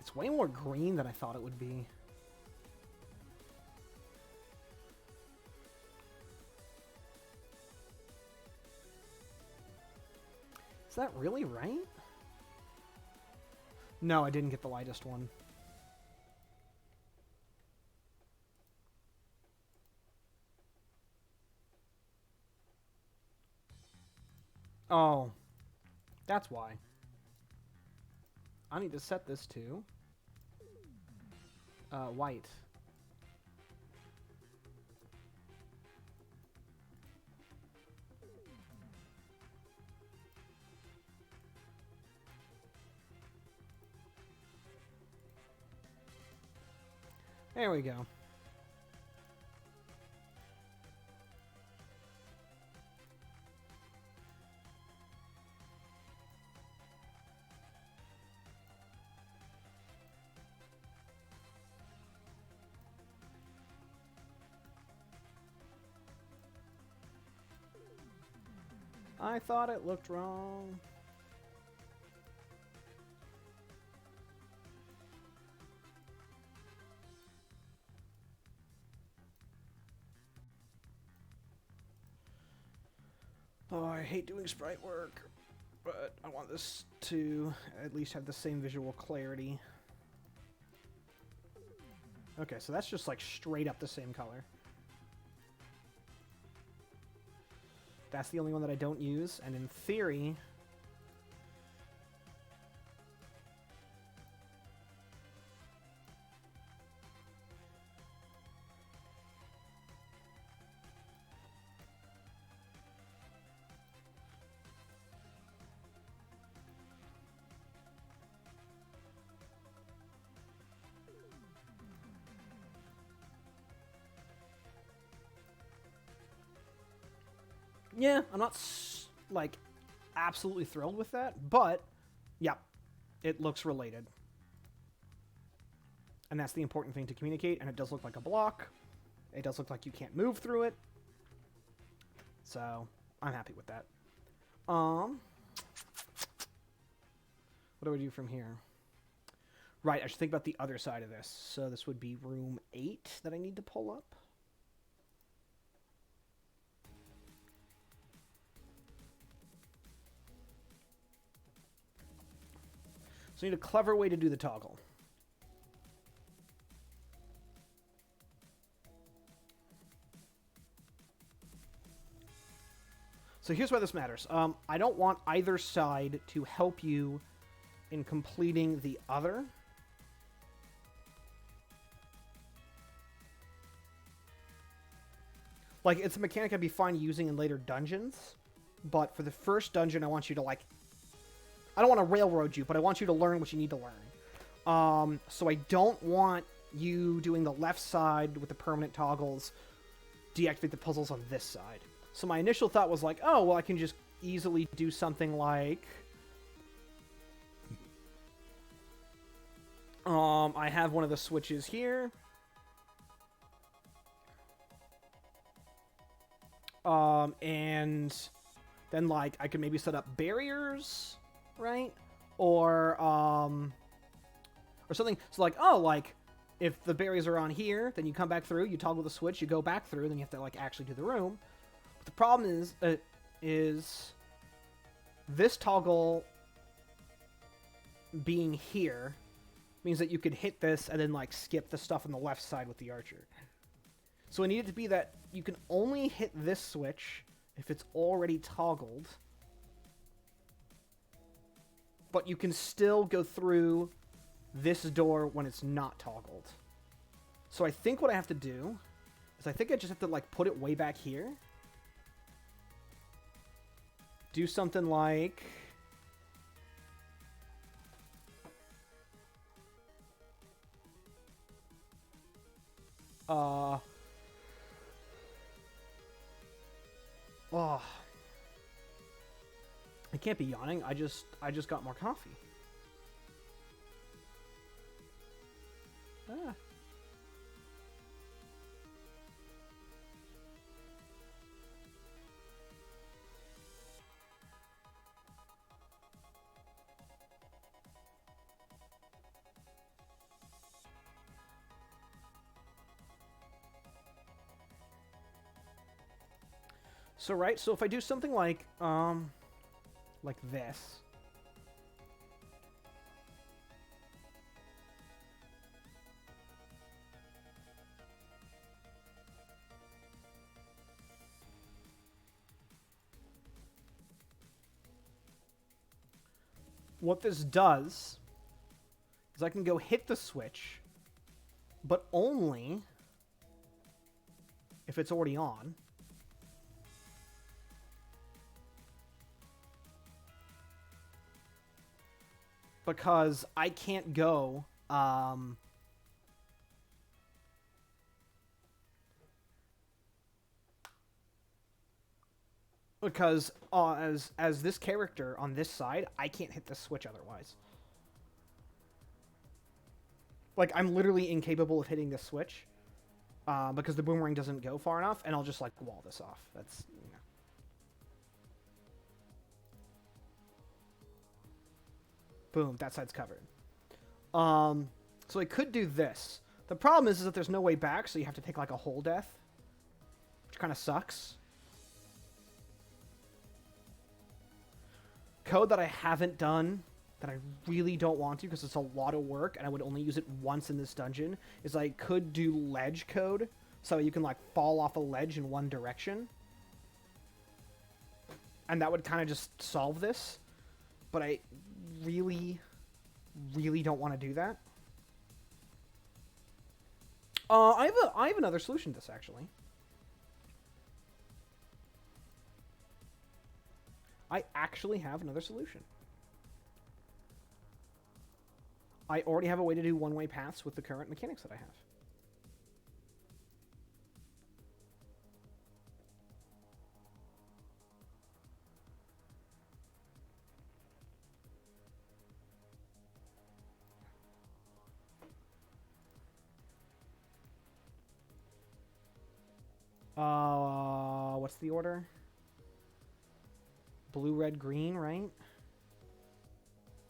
It's way more green than I thought it would be. Is that really right? No, I didn't get the lightest one. Oh, that's why. I need to set this to white. There we go. I thought it looked wrong. Oh, I hate doing sprite work, but I want this to at least have the same visual clarity. Okay, so that's just like straight up the same color. That's the only one that I don't use, and in theory... Yeah, I'm not, like, absolutely thrilled with that, but, yeah, it looks related. And that's the important thing to communicate, and it does look like a block. It does look like you can't move through it. So, I'm happy with that. What do I do from here? Right, I should think about the other side of this. So this would be room 8 that I need to pull up. So I need a clever way to do the toggle. So here's why this matters. I don't want either side to help you in completing the other. Like, it's a mechanic I'd be fine using in later dungeons, but for the first dungeon, I want you to, like... I don't want to railroad you, but I want you to learn what you need to learn. So I don't want you doing the left side with the permanent toggles, deactivate the puzzles on this side. So my initial thought was like, oh, well, I can just easily do something like... I have one of the switches here. And then, like, I could maybe set up barriers, right? Or something. So, like, oh, like, if the barriers are on here, then you come back through, you toggle the switch, you go back through, then you have to, like, actually do the room. But the problem is this toggle being here means that you could hit this and then, like, skip the stuff on the left side with the archer. So I need it to be that you can only hit this switch if it's already toggled, but you can still go through this door when it's not toggled. So I think what I have to do is I think I just have to, like, put it way back here. Do something like... Oh. I can't be yawning. I just got more coffee. Ah. So, right, so if I do something like this. what this does is I can go hit the switch, but only if it's already on. Because I can't go, because as this character on this side, I can't hit the switch otherwise. Like, I'm literally incapable of hitting this switch, because the boomerang doesn't go far enough, and I'll just, like, wall this off. That's, you know. Boom, that side's covered. So I could do this. The problem is that there's no way back, so you have to take, like, a whole death, which kind of sucks. Code that I haven't done, that I really don't want to because it's a lot of work and I would only use it once in this dungeon, is I could do ledge code, so you can, like, fall off a ledge in one direction. And that would kind of just solve this. But I really, really don't want to do that. I have another solution to this, actually. I actually have another solution. I already have a way to do one-way paths with the current mechanics that I have. What's the order? Blue, red, green, right?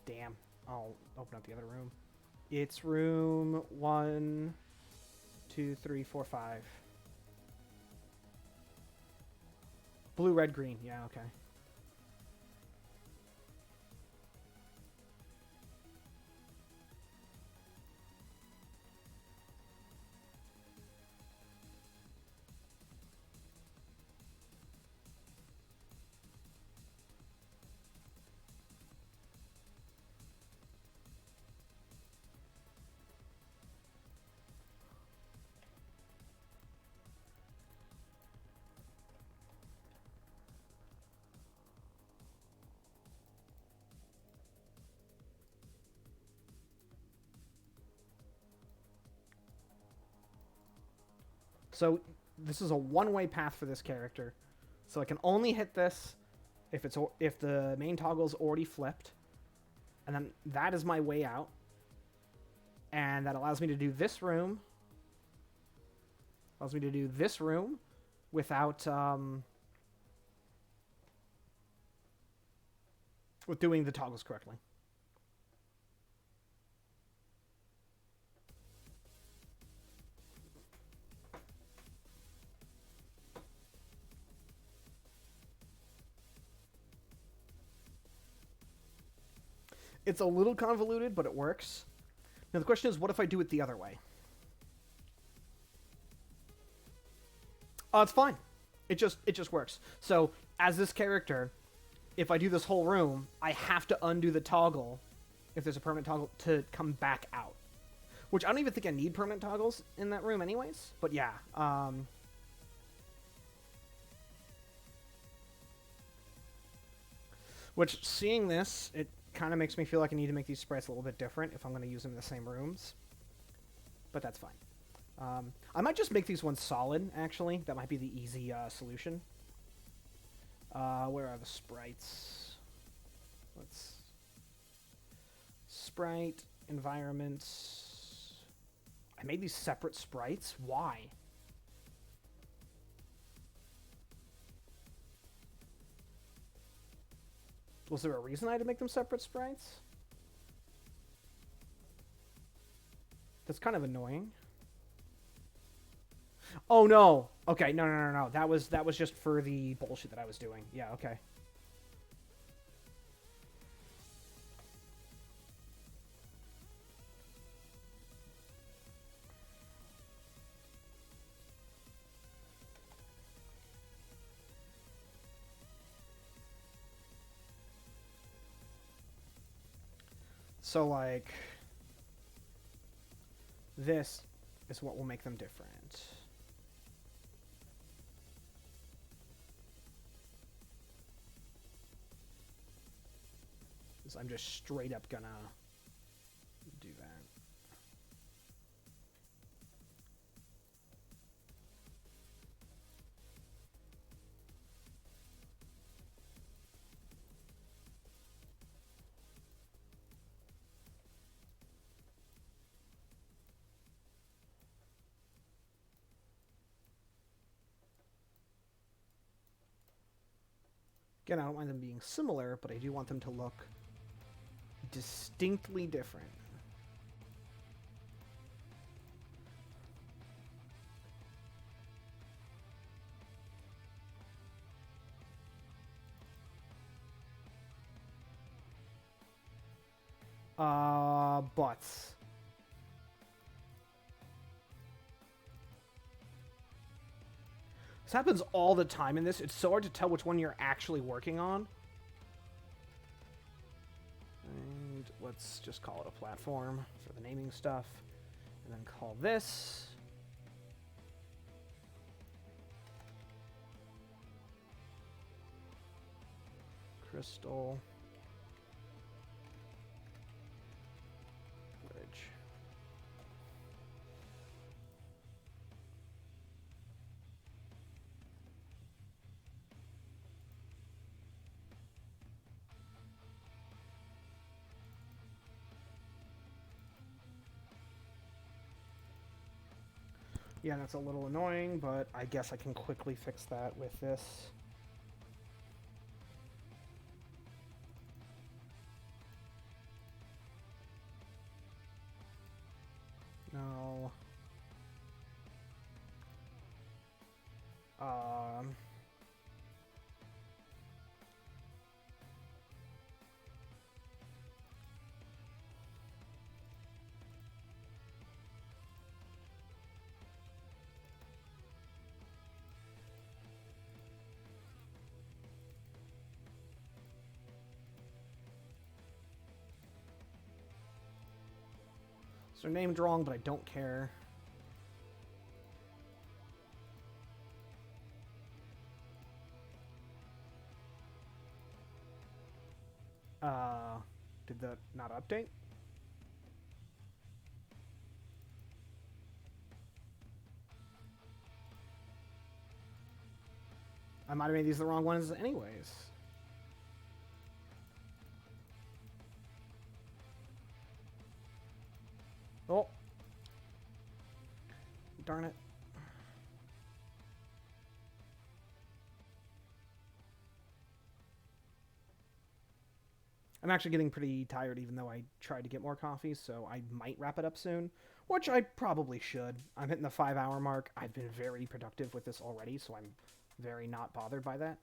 Damn. I'll open up the other room. It's room 1, 2, 3, 4, 5. Blue, red, green. Yeah, okay. So this is a one-way path for this character. So I can only hit this if the main toggle's already flipped. And then that is my way out. And that allows me to do this room. Allows me to do this room without with doing the toggles correctly. It's a little convoluted, but it works. Now the question is, what if I do it the other way? It's fine. It just works. So as this character, if I do this whole room, I have to undo the toggle if there's a permanent toggle to come back out. Which I don't even think I need permanent toggles in that room anyways. But yeah. Which, seeing this, it kind of makes me feel like I need to make these sprites a little bit different if I'm going to use them in the same rooms. But that's fine. I might just make these ones solid, actually. That might be the easy solution. Where are the sprites? Let's... Sprite, environments... I made these separate sprites? Why? Was there a reason I had to make them separate sprites? That's kind of annoying. Oh no. Okay, no. That was just for the bullshit that I was doing. Yeah, okay. So, like, this is what will make them different. 'Cause I'm just straight up gonna do that. Again, I don't mind them being similar, but I do want them to look distinctly different. Butts. This happens all the time in this. It's so hard to tell which one you're actually working on. And let's just call it a platform for the naming stuff. And then call this Crystal Bridge. Yeah, that's a little annoying, but I guess I can quickly fix that with this. No. So named wrong, but I don't care. Did that not update? I might have made these the wrong ones anyways. Oh. Darn it. I'm actually getting pretty tired even though I tried to get more coffee, so I might wrap it up soon, which I probably should. I'm hitting the 5-hour mark. I've been very productive with this already, so I'm very not bothered by that.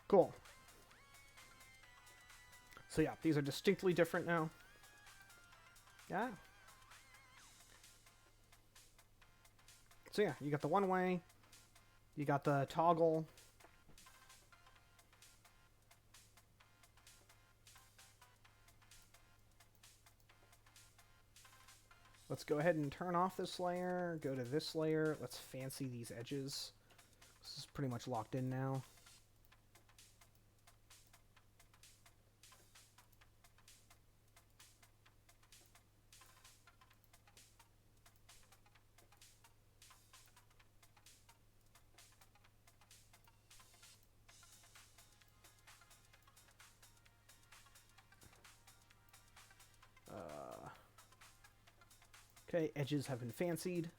Cool. So yeah, these are distinctly different now. Yeah. So yeah, you got the one way, you got the toggle. Let's go ahead and turn off this layer, go to this layer. Let's fancy these edges. This is pretty much locked in now. Okay, edges have been fancied.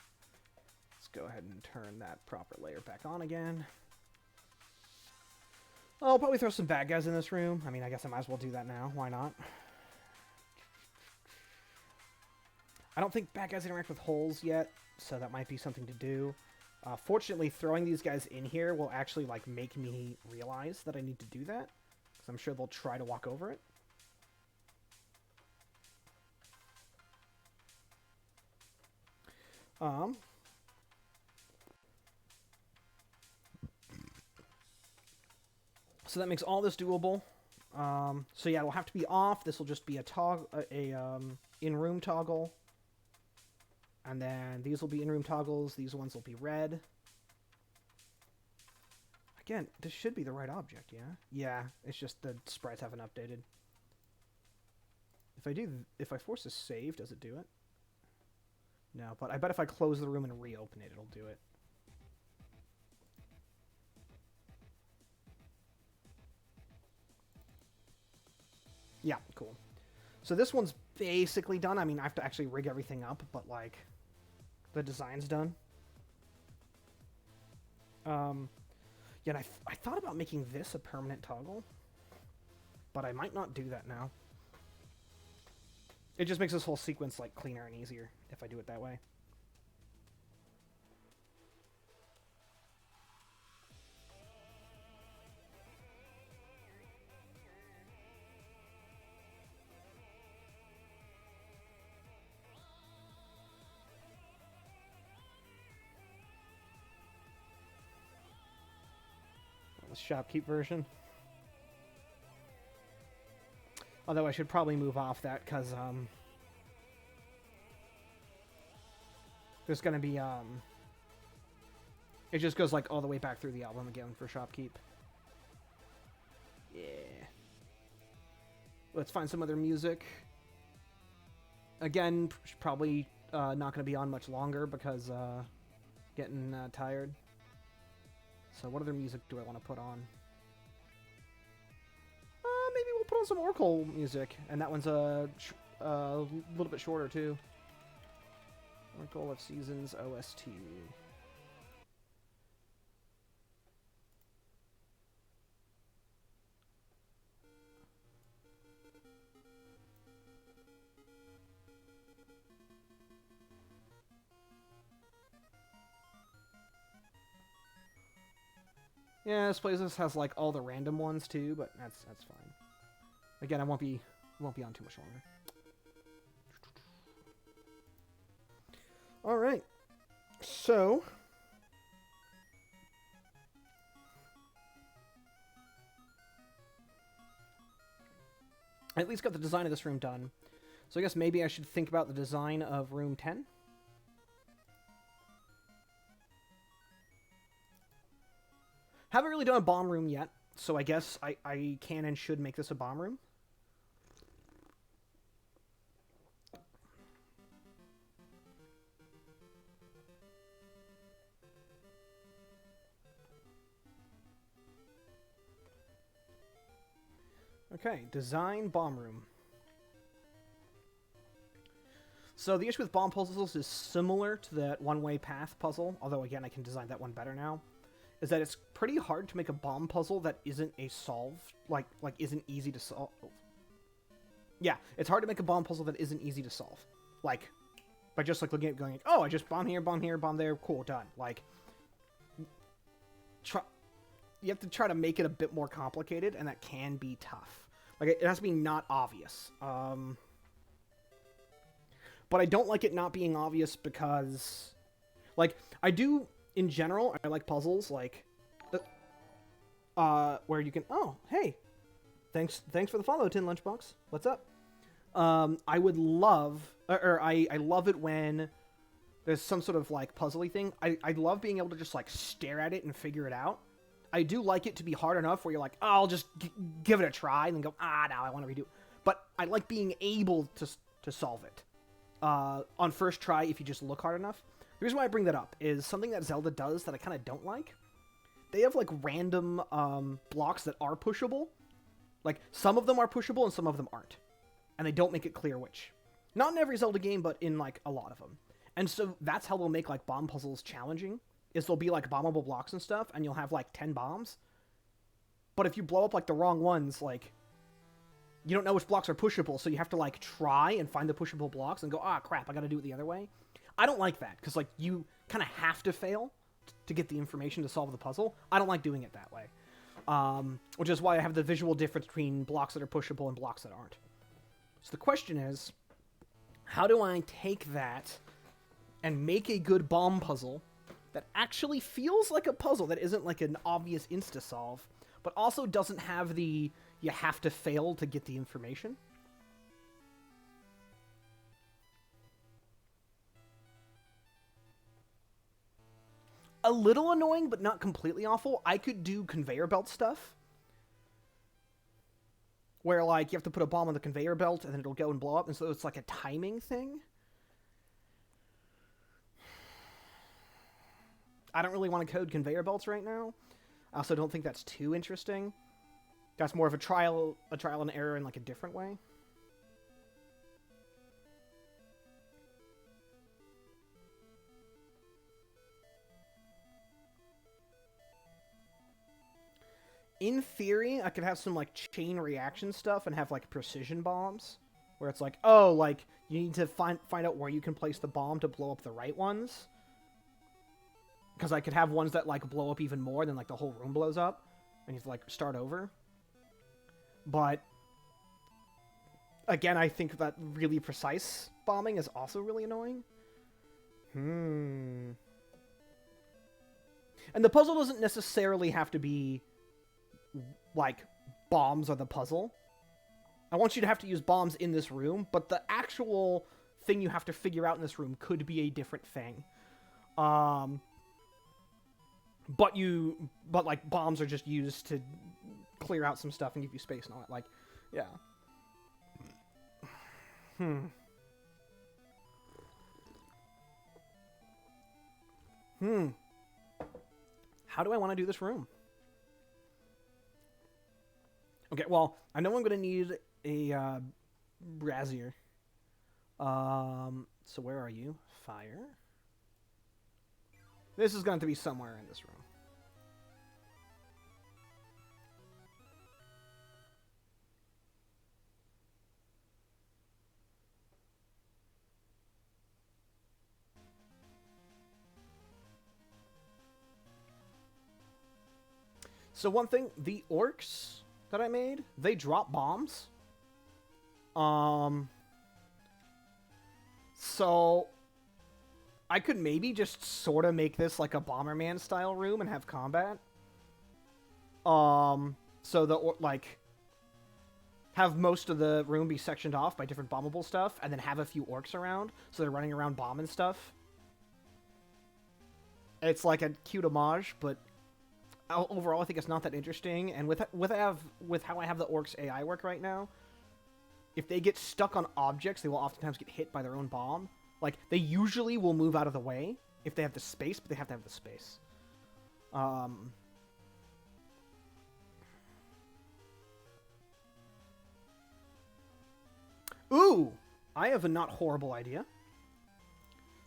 Let's go ahead and turn that proper layer back on again. I'll probably throw some bad guys in this room. I mean, I guess I might as well do that now. Why not? I don't think bad guys interact with holes yet, so that might be something to do. Fortunately, throwing these guys in here will actually, like, make me realize that I need to do that, because I'm sure they'll try to walk over it. So that makes all this doable. So yeah, it'll have to be off. This will just be a in-room toggle. And then these will be in-room toggles. These ones will be red. Again, this should be the right object, yeah? Yeah, it's just the sprites haven't updated. If I force a save, does it do it? No, but I bet if I close the room and reopen it, it'll do it. Yeah, cool. So this one's basically done. I mean, I have to actually rig everything up, but, like, the design's done. Yeah, and I thought about making this a permanent toggle, but I might not do that now. It just makes this whole sequence, like, cleaner and easier if I do it that way. The shopkeep version. Although I should probably move off that, because, there's gonna be, it just goes, like, all the way back through the album again for shopkeep. Yeah. Let's find some other music. Again, probably not gonna be on much longer, because, getting tired. So what other music do I want to put on? Maybe we'll put on some Oracle music, and that one's a little bit shorter too. Oracle of Seasons OST. Yeah, this playlist has like all the random ones too, but that's fine. Again, I won't be on too much longer. All right, so I at least got the design of this room done. So I guess maybe I should think about the design of room 10. Haven't really done a bomb room yet, so I guess I can and should make this a bomb room. Okay, design bomb room. So the issue with bomb puzzles is similar to that one-way path puzzle, although again I can design that one better now, is that it's pretty hard to make a bomb puzzle that isn't a solve, like isn't easy to solve. Yeah, it's hard to make a bomb puzzle that isn't easy to solve. Like, by just like looking at it going, oh, I just bomb here, bomb there, cool, done. Like, you have to try to make it a bit more complicated, and that can be tough. Like, it has to be not obvious. But I don't like it not being obvious because, like, I do, in general, I like puzzles, like, where you can, oh, hey, thanks for the follow, Tin Lunchbox. What's up? I would love, I love it when there's some sort of, like, puzzly thing. I love being able to just, like, stare at it and figure it out. I do like it to be hard enough where you're like, oh, I'll just give it a try, and then go, now I want to redo it. But I like being able to solve it on first try if you just look hard enough. The reason why I bring that up is something that Zelda does that I kind of don't like. They have, like, random blocks that are pushable. Like, some of them are pushable and some of them aren't. And they don't make it clear which. Not in every Zelda game, but in, like, a lot of them. And so that's how they'll make, like, bomb puzzles challenging. Is there'll be, like, bombable blocks and stuff, and you'll have, like, 10 bombs. But if you blow up, like, the wrong ones, like, you don't know which blocks are pushable, so you have to, like, try and find the pushable blocks and go, ah, crap, I gotta do it the other way. I don't like that, because, like, you kind of have to fail to get the information to solve the puzzle. I don't like doing it that way. Which is why I have the visual difference between blocks that are pushable and blocks that aren't. So the question is, how do I take that and make a good bomb puzzle that actually feels like a puzzle, that isn't like an obvious insta-solve, but also doesn't have the you have to fail to get the information? A little annoying, but not completely awful. I could do conveyor belt stuff, where, like, you have to put a bomb on the conveyor belt, and then it'll go and blow up, and so it's like a timing thing. I don't really want to code conveyor belts right now. I also don't think that's too interesting. That's more of a trial and error in, like, a different way. In theory, I could have some, like, chain reaction stuff and have, like, precision bombs, where it's like, oh, like, you need to find out where you can place the bomb to blow up the right ones. Because I could have ones that, like, blow up even more, then, like, the whole room blows up, and you have to, like, start over. But, again, I think that really precise bombing is also really annoying. And the puzzle doesn't necessarily have to be, like, bombs are the puzzle. I want you to have to use bombs in this room, but the actual thing you have to figure out in this room could be a different thing. But like, bombs are just used to clear out some stuff and give you space and all that. Like, yeah. How do I want to do this room? Okay, well, I know I'm going to need a brazier. So where are you? Fire. This is going to be somewhere in this room. So one thing, the orcs that I made, they drop bombs. So I could maybe just sort of make this like a Bomberman style room and have combat. So the, like, have most of the room be sectioned off by different bombable stuff, and then have a few orcs around, so they're running around bombing stuff. It's like a cute homage, but overall I think it's not that interesting. And with how I have the orcs AI work right now, if they get stuck on objects, they will oftentimes get hit by their own bomb. Like, they usually will move out of the way if they have the space, but they have to have the space. Ooh! I have a not horrible idea.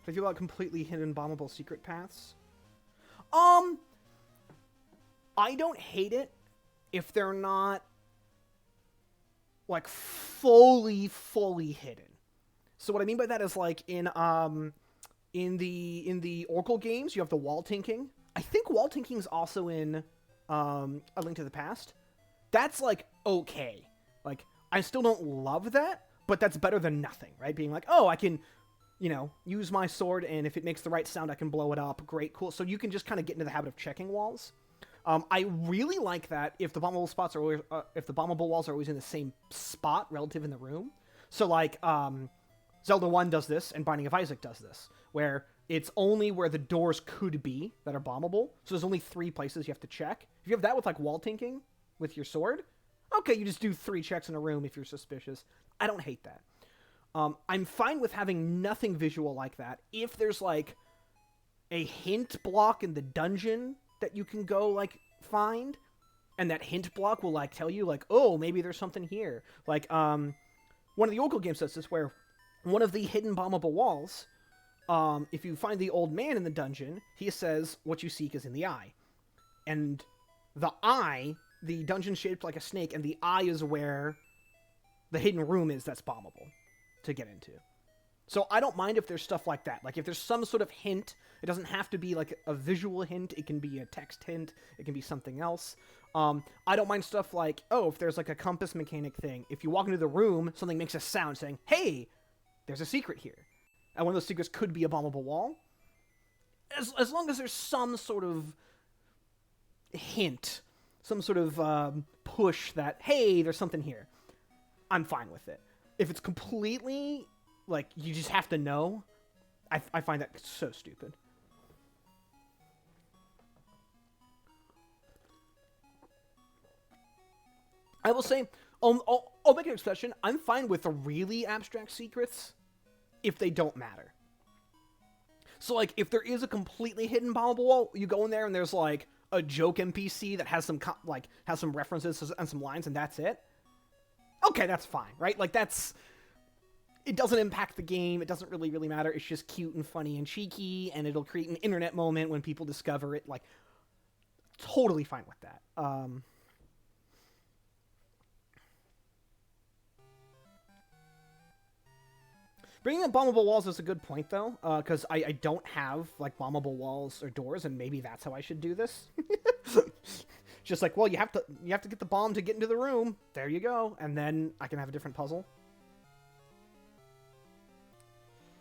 If I feel about completely hidden bombable secret paths. I don't hate it if they're not, like, fully hidden. So what I mean by that is, like, in the Oracle games, you have the wall tinking. I think wall tinking is also in A Link to the Past. That's, like, okay. Like, I still don't love that, but that's better than nothing, right? Being like, oh, I can, you know, use my sword, and if it makes the right sound, I can blow it up. Great, cool. So you can just kind of get into the habit of checking walls. I really like that if the bombable spots are always, if the bombable walls are always in the same spot relative in the room. So, like, Zelda 1 does this, and Binding of Isaac does this, where it's only where the doors could be that are bombable. So there's only 3 places you have to check. If you have that with, like, wall tinking with your sword, okay, you just do 3 checks in a room if you're suspicious. I don't hate that. I'm fine with having nothing visual like that if there's, like, a hint block in the dungeon that you can go, like, find, and that hint block will, like, tell you, like, oh, maybe there's something here. Like, one of the Oracle games does this, where one of the hidden bombable walls, if you find the old man in the dungeon, he says, what you seek is in the eye. And the eye, the dungeon's shaped like a snake, and the eye is where the hidden room is that's bombable to get into. So I don't mind if there's stuff like that. Like if there's some sort of hint, it doesn't have to be like a visual hint. It can be a text hint. It can be something else. I don't mind stuff like, oh, if there's like a compass mechanic thing, if you walk into the room, something makes a sound saying, hey, there's a secret here. And one of those secrets could be a bombable wall. As long as there's some sort of hint, some sort of push that, hey, there's something here, I'm fine with it. If it's completely, like, you just have to know, I find that so stupid. I will say, I'll make an exception. I'm fine with the really abstract secrets if they don't matter. So, like, if there is a completely hidden bombable wall, you go in there and there's, like, a joke NPC that has some, has some references and some lines, and that's it. Okay, that's fine, right? Like, it doesn't impact the game. It doesn't really matter. It's just cute and funny and cheeky, and it'll create an internet moment when people discover it. Like, totally fine with that. Bringing up bombable walls is a good point, though, because I don't have, like, bombable walls or doors, and maybe that's how I should do this. Just like, well, you have to get the bomb to get into the room. There you go. And then I can have a different puzzle.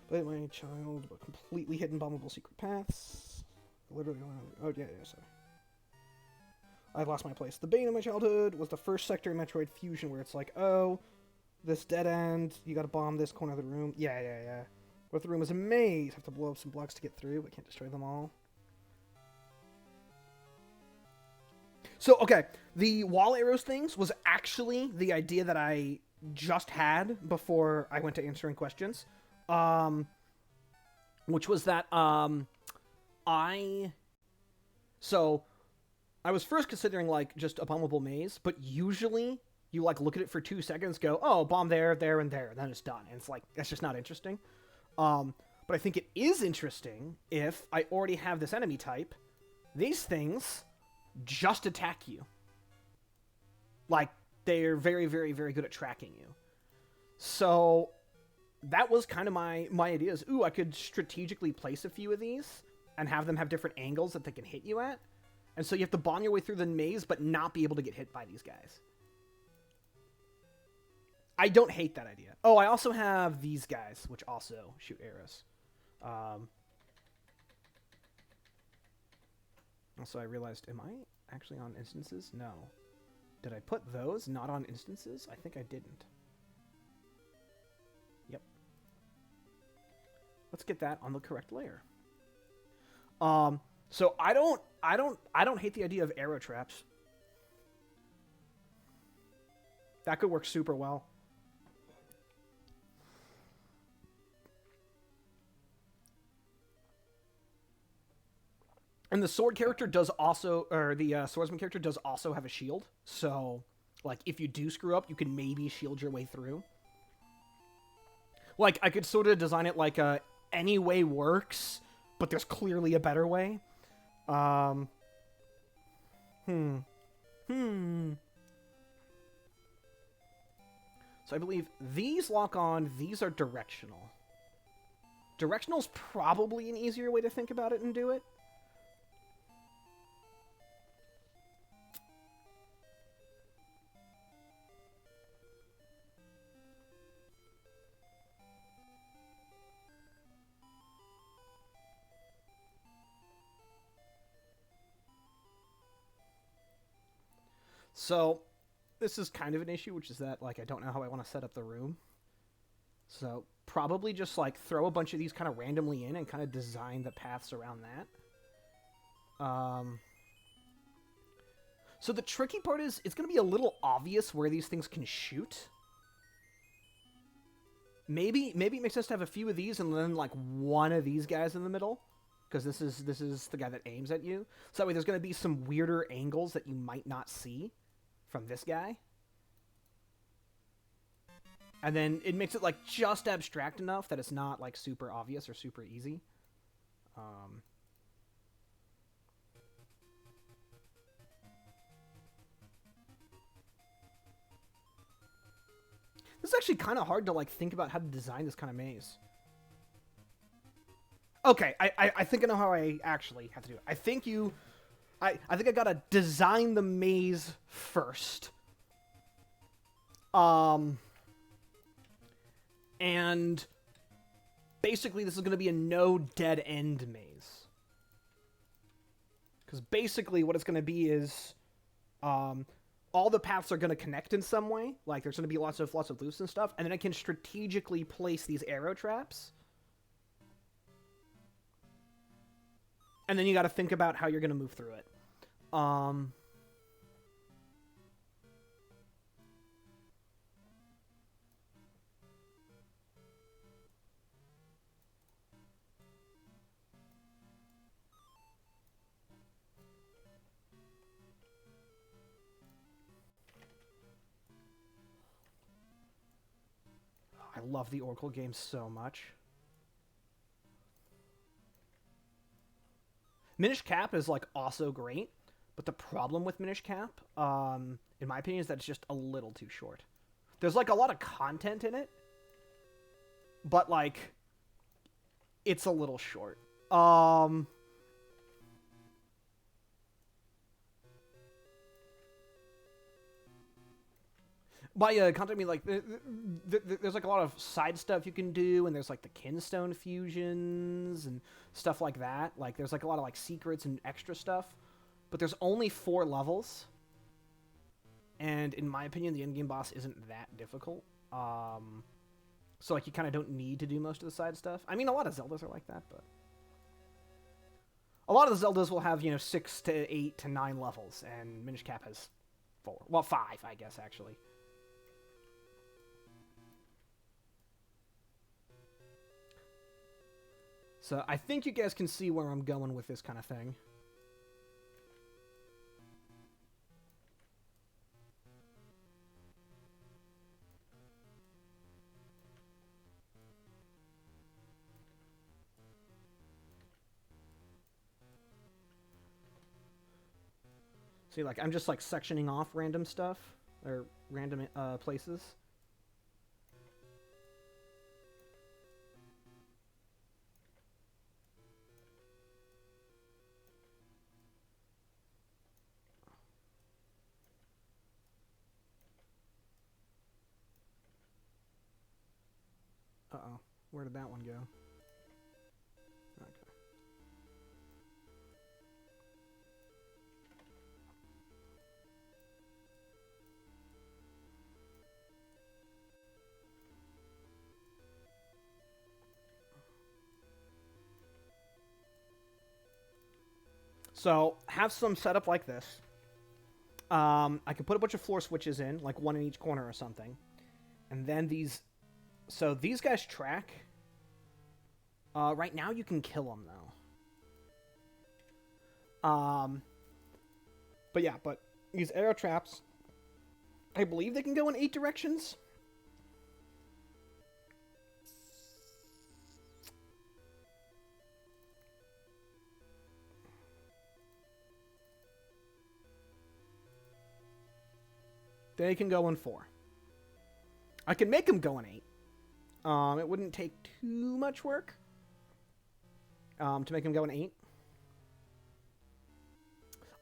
But my child, completely hidden bombable secret paths. Literally, oh, yeah, sorry. I've lost my place. The bane of my childhood was the first sector in Metroid Fusion, where it's like, oh, this dead end, you gotta bomb this corner of the room. Yeah. What if the room is a maze? Have to blow up some blocks to get through, but can't destroy them all. So, okay, the wall arrows things was actually the idea that I just had before I went to answering questions. Which was that, So, I was first considering, like, just a bombable maze, but usually you, like, look at it for 2 seconds, go, oh, bomb there, there, and there, and then it's done. And it's like, that's just not interesting. But I think it is interesting if I already have this enemy type. These things just attack you. Like, they're very good at tracking you. So, that was kind of my ideas. Ooh, I could strategically place a few of these and have them have different angles that they can hit you at. And so you have to bomb your way through the maze, but not be able to get hit by these guys. I don't hate that idea. Oh, I also have these guys, which also shoot arrows. Also, I realized, am I actually on instances? No. Did I put those not on instances? I think I didn't. Yep. Let's get that on the correct layer. So I don't hate the idea of arrow traps. That could work super well. And the sword character does also, or the swordsman character does also have a shield. So, like, if you do screw up, you can maybe shield your way through. Like, I could sort of design it like any way works, but there's clearly a better way. So I believe these lock on, these are directional. Directional's probably an easier way to think about it and do it. So, this is kind of an issue, which is that, like, I don't know how I want to set up the room. So, probably just, like, throw a bunch of these kind of randomly in and kind of design the paths around that. So the tricky part is, it's going to be a little obvious where these things can shoot. Maybe it makes sense to have a few of these and then, like, one of these guys in the middle. Because this is the guy that aims at you. So that way there's going to be some weirder angles that you might not see from this guy. And then it makes it, like, just abstract enough that it's not, like, super obvious or super easy. This This is actually kind of hard to, like, think about how to design this kind of maze. Okay, I think I know how I actually have to do it. I think I think I gotta design the maze first. And basically this is going to be a no dead end maze. Because basically what it's going to be is all the paths are going to connect in some way. Like there's going to be lots of loops and stuff. And then I can strategically place these arrow traps. And then you got to think about how you're going to move through it. I love the Oracle games so much. Minish Cap is, like, also great, but the problem with Minish Cap, in my opinion, is that it's just a little too short. There's, like, a lot of content in it, but, like, it's a little short. By content, I mean, like, there's, like, a lot of side stuff you can do, and there's, like, the Kinstone fusions and stuff like that. Like, there's, like, a lot of, like, secrets and extra stuff. But there's only 4 levels. And, in my opinion, the endgame boss isn't that difficult. So, like, you kind of don't need to do most of the side stuff. I mean, a lot of Zeldas are like that, but... A lot of the Zeldas will have, 6 to 8 to 9 levels, and Minish Cap has 4. Well, 5, I guess, actually. So I think you guys can see where I'm going with this kind of thing. See, like, I'm just, like, sectioning off random stuff, or random places. Uh-oh. Where did that one go? Okay. So, have some setup like this. I can put a bunch of floor switches in, like one in each corner or something. And then these... So, these guys track. Right now, you can kill them, though. But yeah, but these arrow traps, I believe they can go in 8 directions. They can go in 4. I can make them go in 8. It wouldn't take too much work to make them go in 8.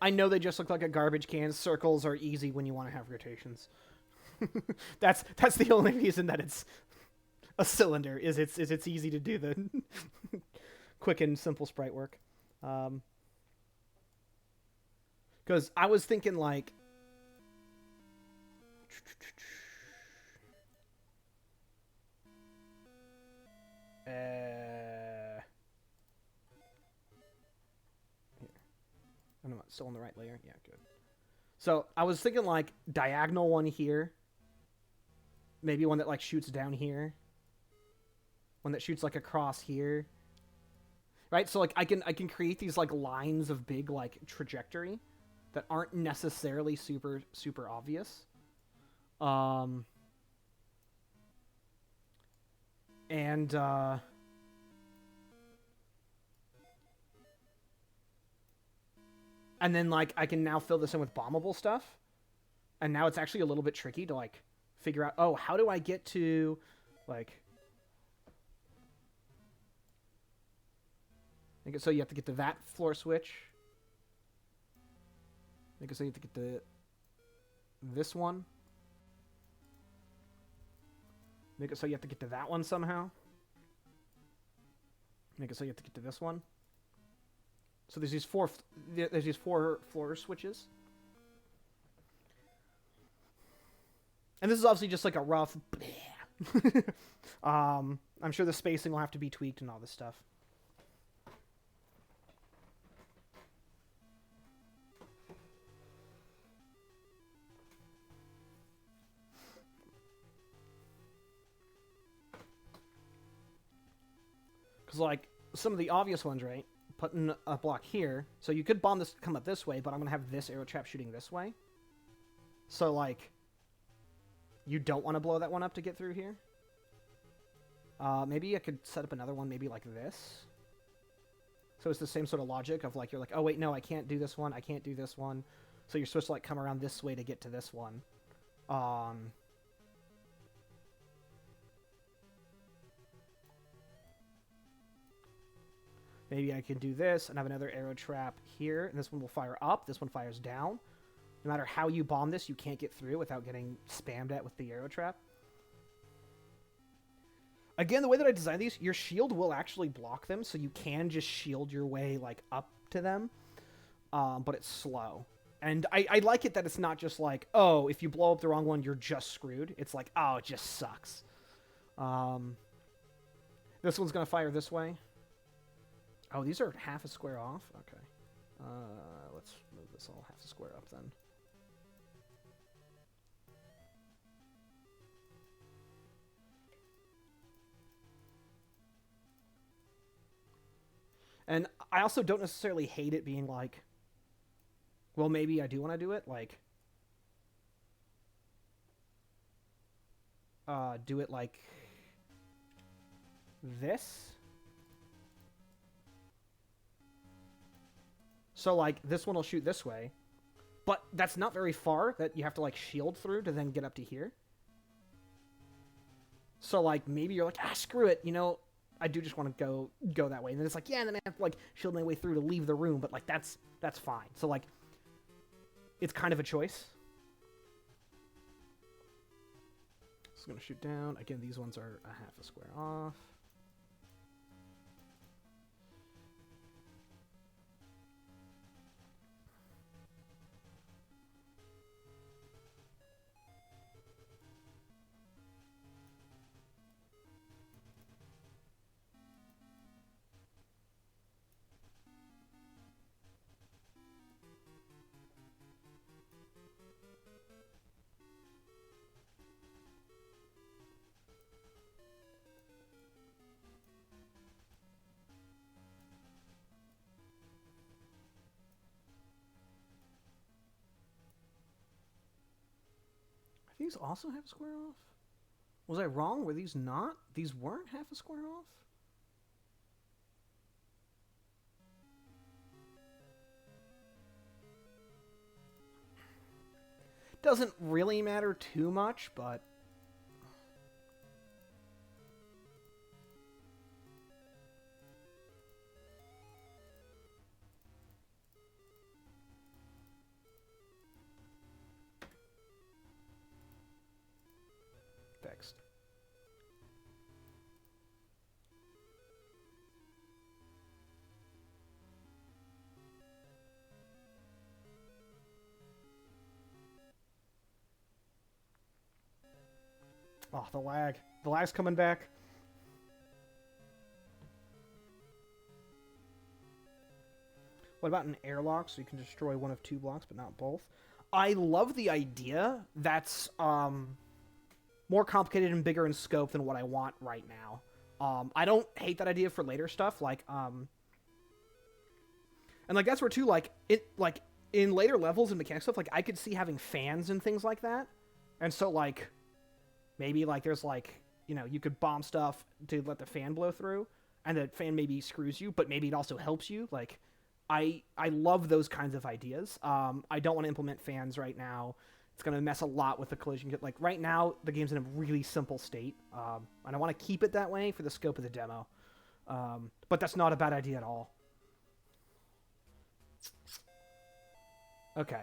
I know they just look like a garbage can. Circles are easy when you want to have rotations. That's the only reason that it's a cylinder, is it's easy to do the quick and simple sprite work. Because I was thinking, like... I'm still on the right layer. Yeah, good. So I was thinking, like, diagonal one here. Maybe one that, like, shoots down here. One that shoots, like, across here. Right? So, like, I can create these, like, lines of big, like, trajectory that aren't necessarily super obvious. And then, like, I can now fill this in with bombable stuff. And now it's actually a little bit tricky to, like, figure out, oh, how do I get to, like, make it so you have to get to that floor switch. Make it so you have to get to this one. Make it so you have to get to that one somehow. Make it so you have to get to this one. So there's these four floor switches. And this is obviously just like a rough... I'm sure the spacing will have to be tweaked and all this stuff. Because, like, some of the obvious ones, right? Putting a block here. So you could bomb this, come up this way, but I'm going to have this arrow trap shooting this way. So, like, you don't want to blow that one up to get through here. Maybe I could set up another one, maybe like this. So it's the same sort of logic of, like, you're like, oh, wait, no, I can't do this one. I can't do this one. So you're supposed to, like, come around this way to get to this one. Maybe I can do this and have another arrow trap here, and this one will fire up, this one fires down. No matter how you bomb this, you can't get through without getting spammed at with the arrow trap. Again, the way that I designed these, your shield will actually block them, so you can just shield your way, like, up to them, but it's slow. And I like it that it's not just like, oh, if you blow up the wrong one, you're just screwed. It's like, oh, it just sucks. This one's going to fire this way. Oh, these are half a square off? Okay. Let's move this all half a square up then. And I also don't necessarily hate it being like, well, maybe I do want to do it, like, do it like this. So, like, this one will shoot this way. But that's not very far that you have to, like, shield through to then get up to here. So, like, maybe you're like, ah, screw it, you know, I do just want to go that way. And then it's like, yeah, and then I have to, like, shield my way through to leave the room. But, like, that's fine. So, like, it's kind of a choice. It's going to shoot down. Again, these ones are a half a square off. These also half a square off? Was I wrong? Were these not? These weren't half a square off? Doesn't really matter too much, but... fixed. Oh, the lag. The lag's coming back. What about an airlock so you can destroy one of two blocks but not both? I love the idea. That's more complicated and bigger in scope than what I want right now. I don't hate that idea for later stuff, like and like that's where too, like in later levels and mechanic stuff, like I could see having fans and things like that. And so like maybe like there's like, you know, you could bomb stuff to let the fan blow through, and the fan maybe screws you, but maybe it also helps you. Like I love those kinds of ideas. I don't want to implement fans right now. It's going to mess a lot with the collision. Like, right now, the game's in a really simple state, and I want to keep it that way for the scope of the demo. But that's not a bad idea at all. Okay.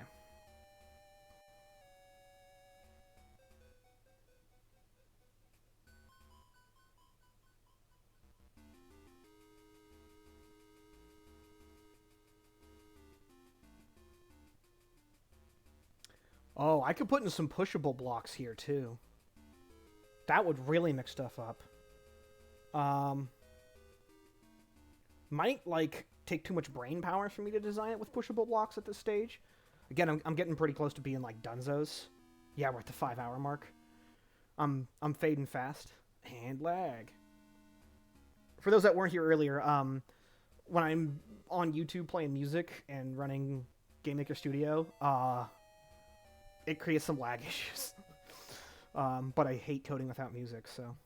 Oh, I could put in some pushable blocks here, too. That would really mix stuff up. Might, like, take too much brain power for me to design it with pushable blocks at this stage. Again, I'm getting pretty close to being, like, dunzos. Yeah, we're at the 5-hour mark. I'm fading fast. And lag. For those that weren't here earlier, when I'm on YouTube playing music and running Game Maker Studio, it creates some lag issues. But I hate coding without music, so...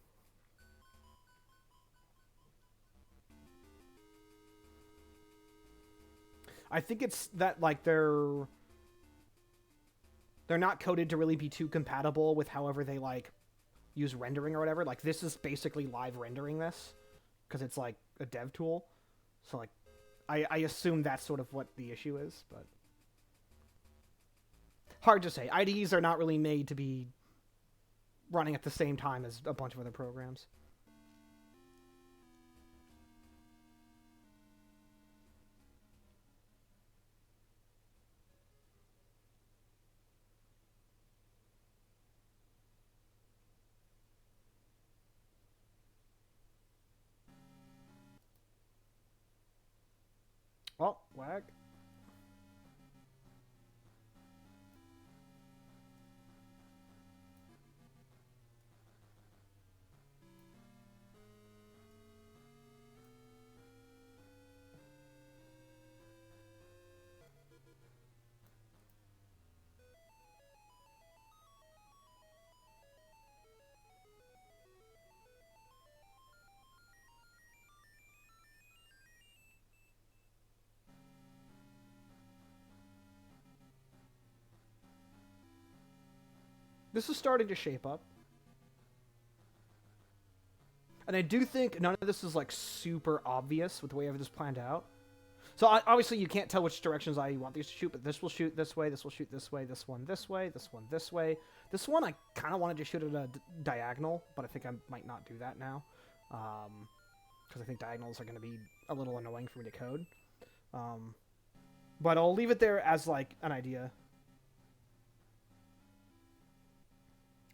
I think it's that, like, they're not coded to really be too compatible with however they, like, use rendering or whatever. Like, this is basically live rendering this, because it's, like, a dev tool. So, like, I assume that's sort of what the issue is, but... Hard to say. IDEs are not really made to be running at the same time as a bunch of other programs. Oh, lag. This is starting to shape up. And I do think none of this is, like, super obvious with the way everything's planned out. So, obviously, you can't tell which directions I want these to shoot, but this will shoot this way, this will shoot this way, this one this way, this one this way. This one, I kind of wanted to shoot at a diagonal, but I think I might not do that now. Because I think diagonals are going to be a little annoying for me to code. But I'll leave it there as, like, an idea.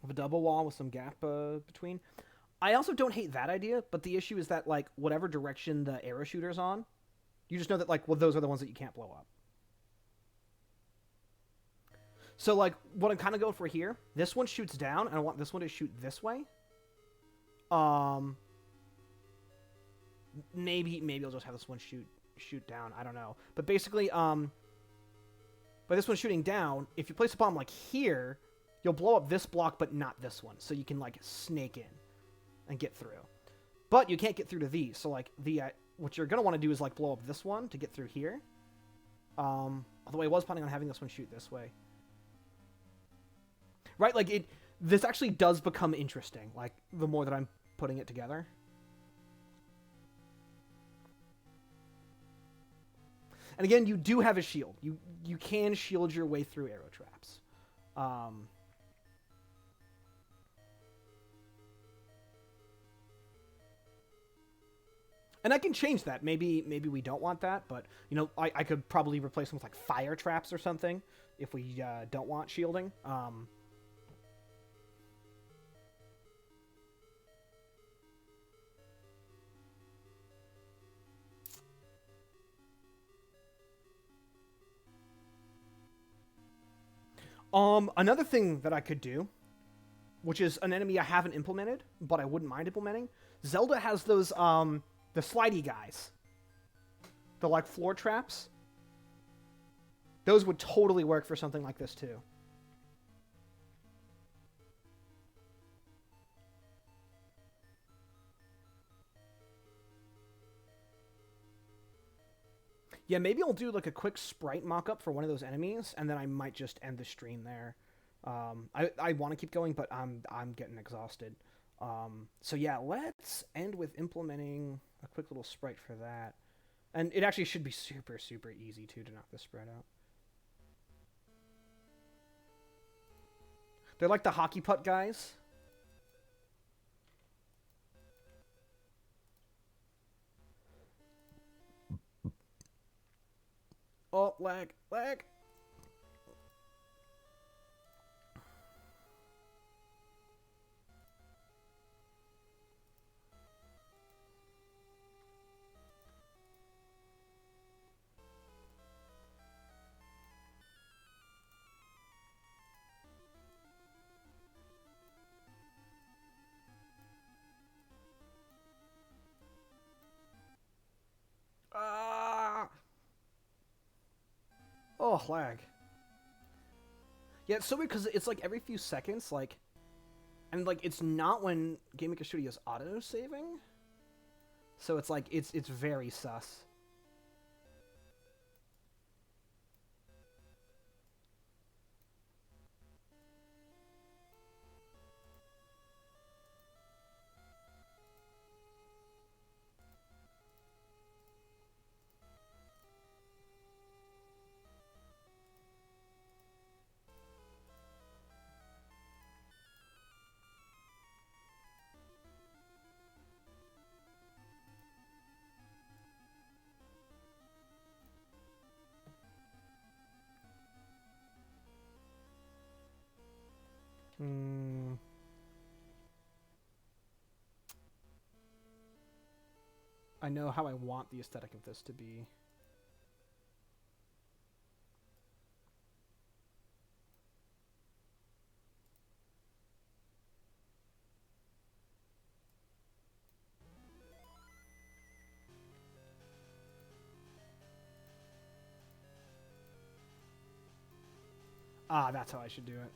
Of a double wall with some gap between. I also don't hate that idea, but the issue is that, like, whatever direction the arrow shooter's on, you just know that, like, well, those are the ones that you can't blow up. So, like, what I'm kind of going for here, this one shoots down, and I want this one to shoot this way. Maybe I'll just have this one shoot down. I don't know. But basically, by this one shooting down, if you place a bomb, like, here, you'll blow up this block, but not this one. So you can, like, snake in and get through. But you can't get through to these. So, like, what you're going to want to do is, like, blow up this one to get through here. Although I was planning on having this one shoot this way. Right? Like, this actually does become interesting, like, the more that I'm putting it together. And again, you do have a shield. You can shield your way through arrow traps. And I can change that. Maybe we don't want that, but, you know, I could probably replace them with, like, fire traps or something if we don't want shielding. Another thing that I could do, which is an enemy I haven't implemented, but I wouldn't mind implementing. Zelda has those, the slidey guys. The, like, floor traps. Those would totally work for something like this, too. Yeah, maybe I'll do, like, a quick sprite mock-up for one of those enemies, and then I might just end the stream there. I want to keep going, but I'm getting exhausted. So yeah, let's end with implementing a quick little sprite for that. And it actually should be super, super easy, too, to knock this spread out. They're like the hockey puck guys. Oh, lag, lag. Ah! Oh, lag. Yeah, it's so weird because it's like every few seconds, like, and like it's not when Game Maker Studio's auto saving, so it's like it's very sus. Hmm. I know how I want the aesthetic of this to be. Ah, that's how I should do it.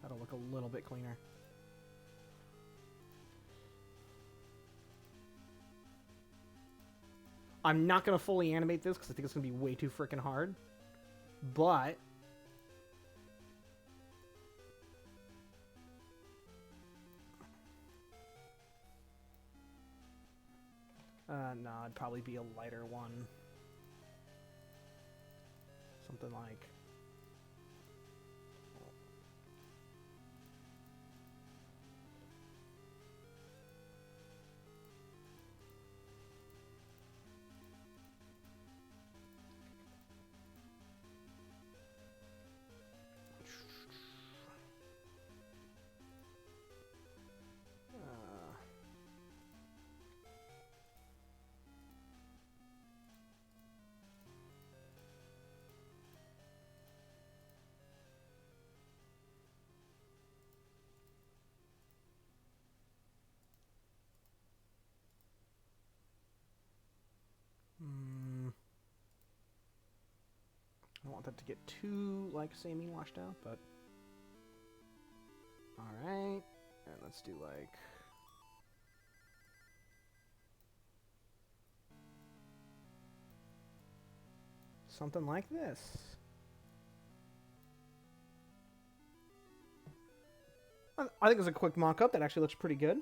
That'll look a little bit cleaner. I'm not going to fully animate this because I think it's going to be way too freaking hard. But... no, it'd probably be a lighter one. Something like... I don't want that to get too, like, samey washed out, but... Alright. And let's do, like... something like this. I think it's a quick mock-up that actually looks pretty good.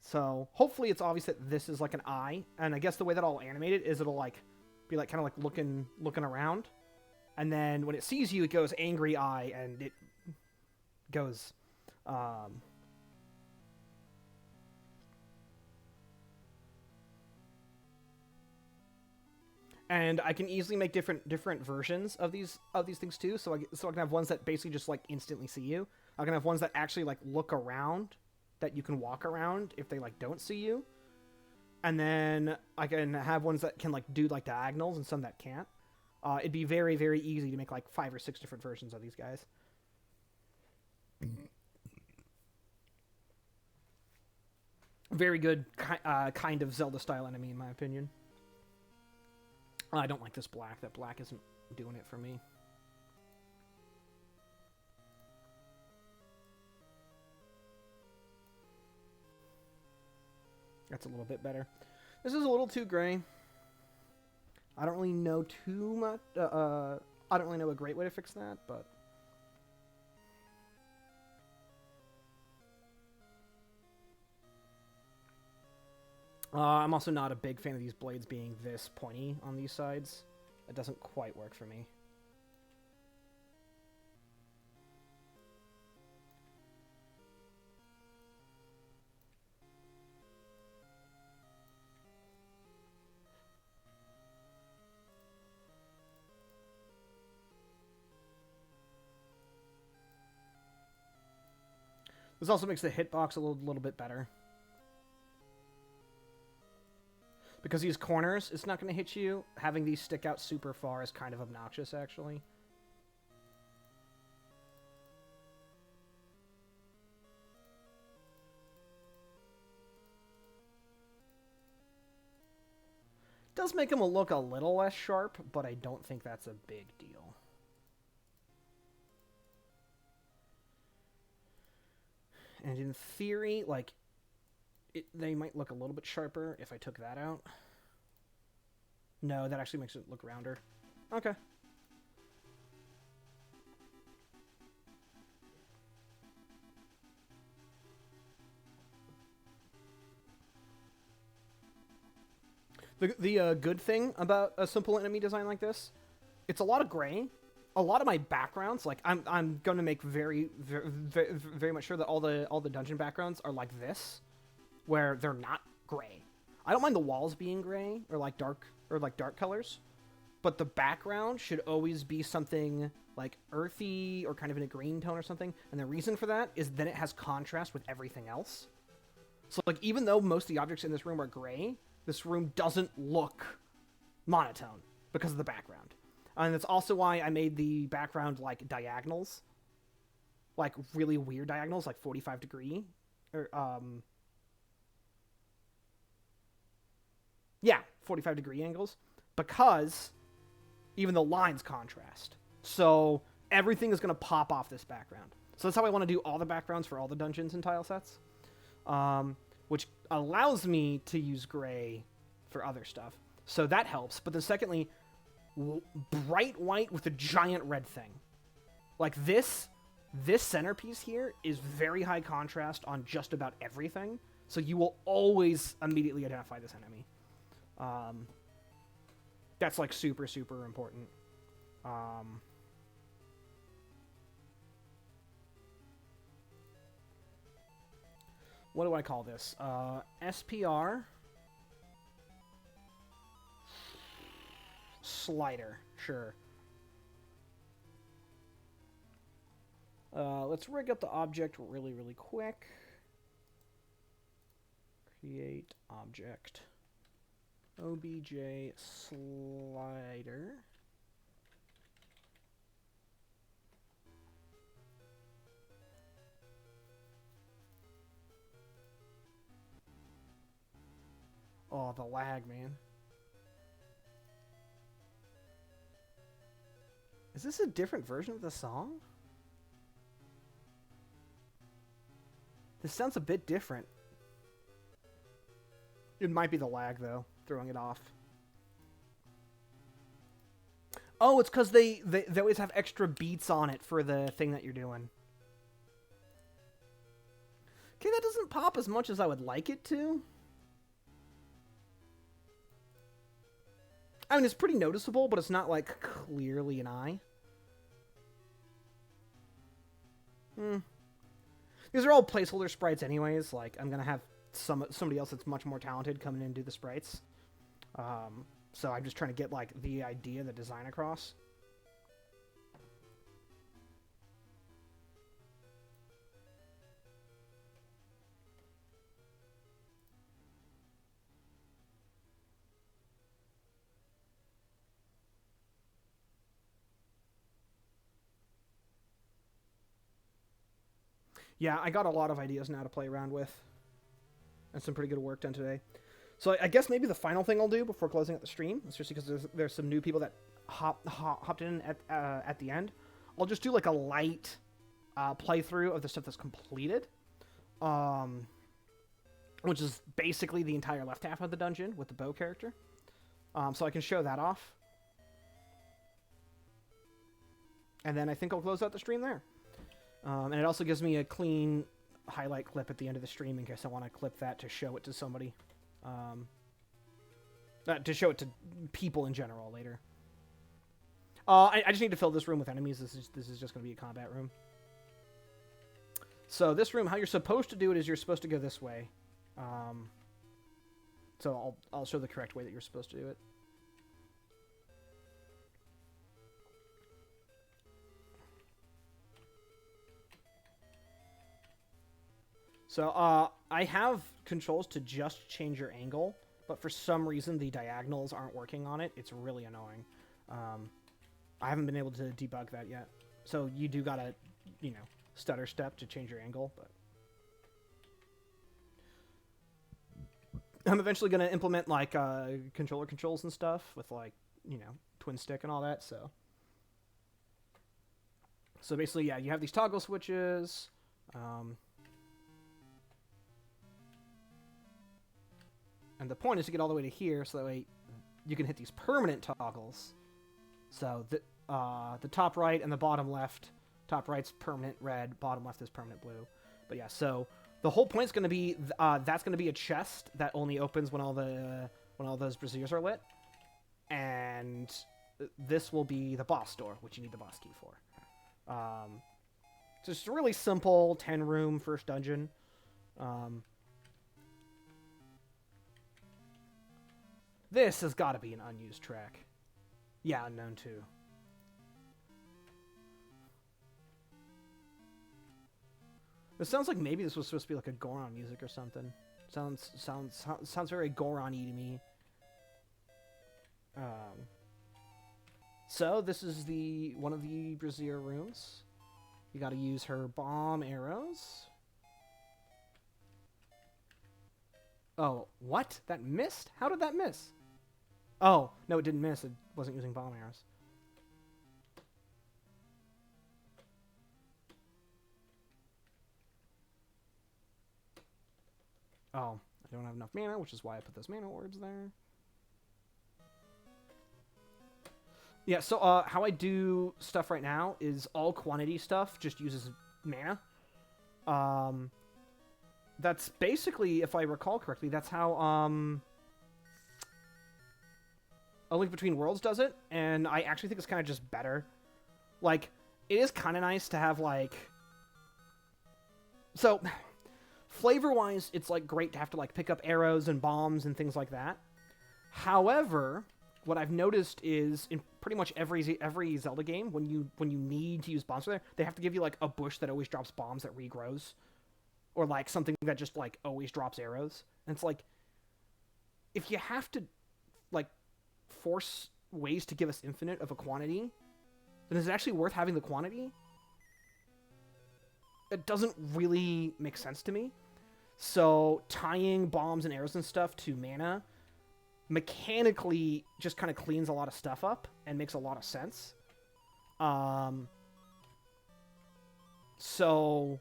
So hopefully it's obvious that this is like an eye, and I guess the way that I'll animate it is it'll like be like kind of like looking around, and then when it sees you, it goes angry eye, and it goes. And I can easily make different versions of these things too. So I can have ones that basically just like instantly see you. I can have ones that actually like look around, that you can walk around if they like don't see you. And then I can have ones that can like do like diagonals and some that can't. It'd be very, very easy to make like 5 or 6 different versions of these guys. Very good kind of Zelda style enemy in my opinion. I don't like this black. That black isn't doing it for me. That's a little bit better. This is a little too gray. I don't really know too much. I don't really know a great way to fix that, but I'm also not a big fan of these blades being this pointy on these sides. It doesn't quite work for me. This also makes the hitbox a little bit better. Because these corners, it's not going to hit you. Having these stick out super far is kind of obnoxious, actually. Does make them look a little less sharp, but I don't think that's a big deal. And in theory, like, they might look a little bit sharper if I took that out. No, that actually makes it look rounder. Okay. The good thing about a simple enemy design like this, it's a lot of gray. A lot of my backgrounds, like I'm going to make very much sure that all the dungeon backgrounds are like this, where they're not gray. I don't mind the walls being gray or like dark colors, but the background should always be something like earthy or kind of in a green tone or something. And the reason for that is then it has contrast with everything else. So like even though most of the objects in this room are gray, this room doesn't look monotone because of the background. And that's also why I made the background like diagonals, like really weird diagonals, like 45 degree, or yeah, 45 degree angles, because even the lines contrast. So everything is going to pop off this background. So that's how I want to do all the backgrounds for all the dungeons and tile sets, which allows me to use gray for other stuff. So that helps. But then secondly, bright white with a giant red thing. Like this centerpiece here is very high contrast on just about everything. So you will always immediately identify this enemy. That's like super important. What do I call this? SPR slider, sure. Let's rig up the object really quick. Create object. OBJ slider. Oh, the lag, man. Is this a different version of the song? This sounds a bit different. It might be the lag, though, throwing it off. Oh, it's because they always have extra beats on it for the thing that you're doing. Okay, that doesn't pop as much as I would like it to. I mean, it's pretty noticeable, but it's not, like, clearly an eye. These are all placeholder sprites anyways. Like, I'm going to have somebody else that's much more talented come in and do the sprites. So I'm just trying to get, like, the idea, the design across. Yeah, I got a lot of ideas now to play around with. And some pretty good work done today. So I guess maybe the final thing I'll do before closing out the stream, especially because there's some new people that hopped in at the end. I'll just do like a light playthrough of the stuff that's completed. Which is basically the entire left half of the dungeon with the bow character. So I can show that off. And then I think I'll close out the stream there. And it also gives me a clean highlight clip at the end of the stream in case I want to clip that to show it to somebody. To show it to people in general later. I just need to fill this room with enemies. This is just going to be a combat room. So this room, how you're supposed to do it is you're supposed to go this way. So I'll show the correct way that you're supposed to do it. So I have controls to just change your angle, but for some reason the diagonals aren't working on it. It's really annoying. I haven't been able to debug that yet. So you do gotta, you know, stutter step to change your angle, but I'm eventually gonna implement like controller controls and stuff with like, you know, twin stick and all that. So basically, yeah, you have these toggle switches. And the point is to get all the way to here, so that way you can hit these permanent toggles. So the top right and the bottom left, top right's permanent red, bottom left is permanent blue. But yeah, so the whole point is going to be that's going to be a chest that only opens when all those braziers are lit, and this will be the boss door, which you need the boss key for. So it's a really simple 10-room first dungeon. This has got to be an unused track. Yeah, unknown too. This sounds like maybe this was supposed to be like a Goron music or something. Sounds very Goron-y to me. So this is one of the brazier rooms. You got to use her bomb arrows. Oh, what? That missed? How did that miss? Oh, no, it didn't miss. It wasn't using bomb arrows. Oh, I don't have enough mana, which is why I put those mana orbs there. Yeah, so how I do stuff right now is all quantity stuff just uses mana. That's basically, if I recall correctly, that's how A Link Between Worlds does it, and I actually think it's kind of just better. Like, it is kind of nice to have, like... So, flavor-wise, it's, like, great to have to, like, pick up arrows and bombs and things like that. However, what I've noticed is, in pretty much every Zelda game, when you need to use bombs for there, they have to give you, like, a bush that always drops bombs that regrows. Or, like, something that just, like, always drops arrows. And it's like, if you have to, like, force ways to give us infinite of a quantity, then is it actually worth having the quantity? It doesn't really make sense to me. So, tying bombs and arrows and stuff to mana mechanically just kind of cleans a lot of stuff up and makes a lot of sense. So...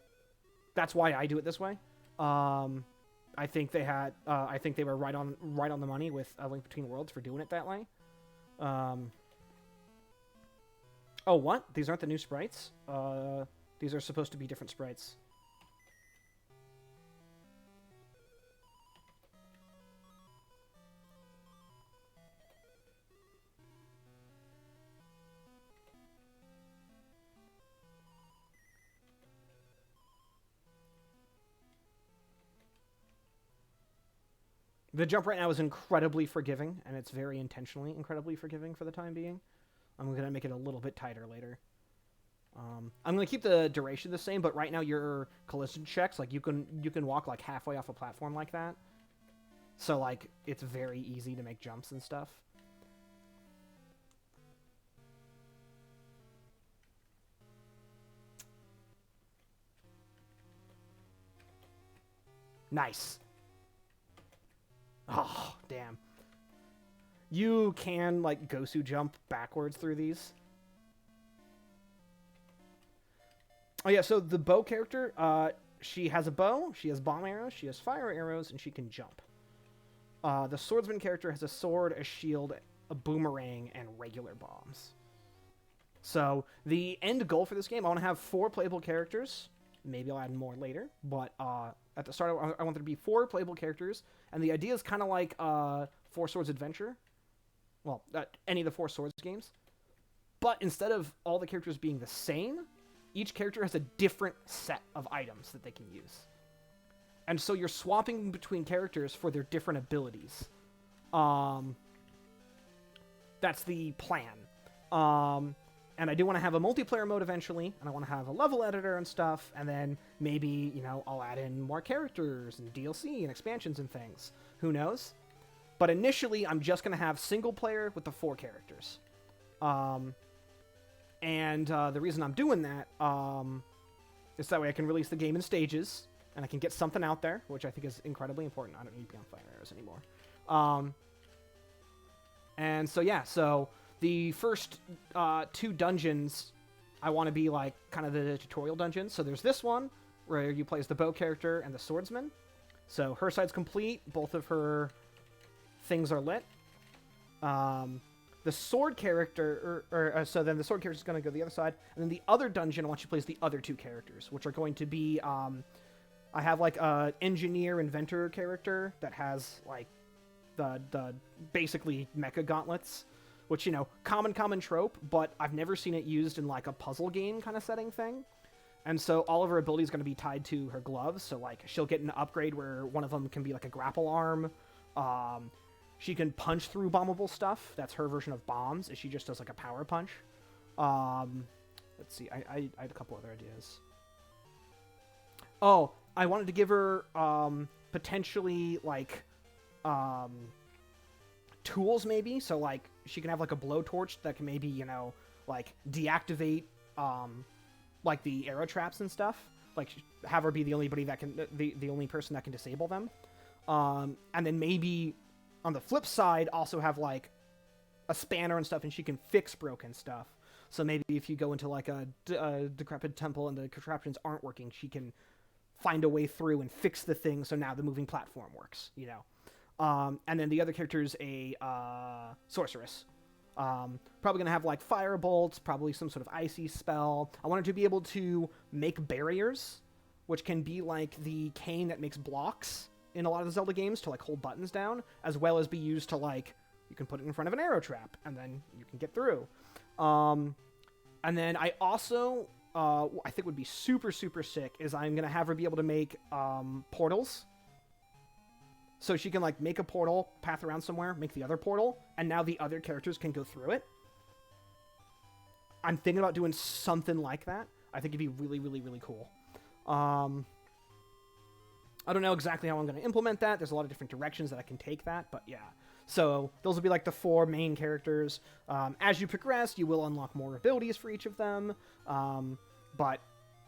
that's why I do it this way. I think they had. I think they were right on the money with A Link Between Worlds for doing it that way. Oh, what? These aren't the new sprites? These are supposed to be different sprites. The jump right now is incredibly forgiving, and it's very intentionally incredibly forgiving for the time being. I'm going to make it a little bit tighter later. I'm going to keep the duration the same, but right now your collision checks, like you can walk like halfway off a platform like that. So like it's very easy to make jumps and stuff. Nice. Oh, damn. You can, like, Gosu jump backwards through these. Oh, yeah, so the bow character, she has a bow, she has bomb arrows, she has fire arrows, and she can jump. The swordsman character has a sword, a shield, a boomerang, and regular bombs. So the end goal for this game, I want to have 4 playable characters. Maybe I'll add more later, but at the start, I want there to be 4 playable characters, and the idea is kind of like Four Swords Adventure. Well, any of the Four Swords games. But instead of all the characters being the same, each character has a different set of items that they can use. And so you're swapping between characters for their different abilities. That's the plan. And I do want to have a multiplayer mode eventually, and I want to have a level editor and stuff, and then maybe, I'll add in more characters and DLC and expansions and things. Who knows? But initially, I'm just going to have single player with the 4 characters. The reason I'm doing that is that way I can release the game in stages, and I can get something out there, which I think is incredibly important. I don't need to be on fire arrows anymore. So the first 2 dungeons, I want to be like kind of the tutorial dungeons. So there's this one where you play as the bow character and the swordsman. So her side's complete. Both of her things are lit. The sword character, so then the sword character is going to go the other side. And then the other dungeon, I want you to play as the other 2 characters, which are going to be, I have like a engineer inventor character that has like the basically mecha gauntlets. Which, common trope, but I've never seen it used in, like, a puzzle game kind of setting thing. And so all of her abilities are going to be tied to her gloves. So, like, she'll get an upgrade where one of them can be, like, a grapple arm. She can punch through bombable stuff. That's her version of bombs, is she just does, like, a power punch. Let's see. I had a couple other ideas. Oh, I wanted to give her, potentially, like, tools maybe, so like she can have like a blowtorch that can maybe like deactivate like the arrow traps and stuff, like have her be the only the only person that can disable them, and then maybe on the flip side also have like a spanner and stuff, and she can fix broken stuff. So maybe if you go into like a decrepit temple and the contraptions aren't working, she can find a way through and fix the thing, so now the moving platform works, and then the other character is a sorceress. Probably going to have like fire bolts, probably some sort of icy spell. I want her to be able to make barriers, which can be like the cane that makes blocks in a lot of the Zelda games to like hold buttons down, as well as be used to like, you can put it in front of an arrow trap and then you can get through. And then I also, I think would be super, super sick is I'm going to have her be able to make portals. So she can, like, make a portal, path around somewhere, make the other portal, and now the other characters can go through it. I'm thinking about doing something like that. I think it'd be really, really, really cool. I don't know exactly how I'm going to implement that. There's a lot of different directions that I can take that, but yeah. So those will be, like, the 4 main characters. As you progress, you will unlock more abilities for each of them, but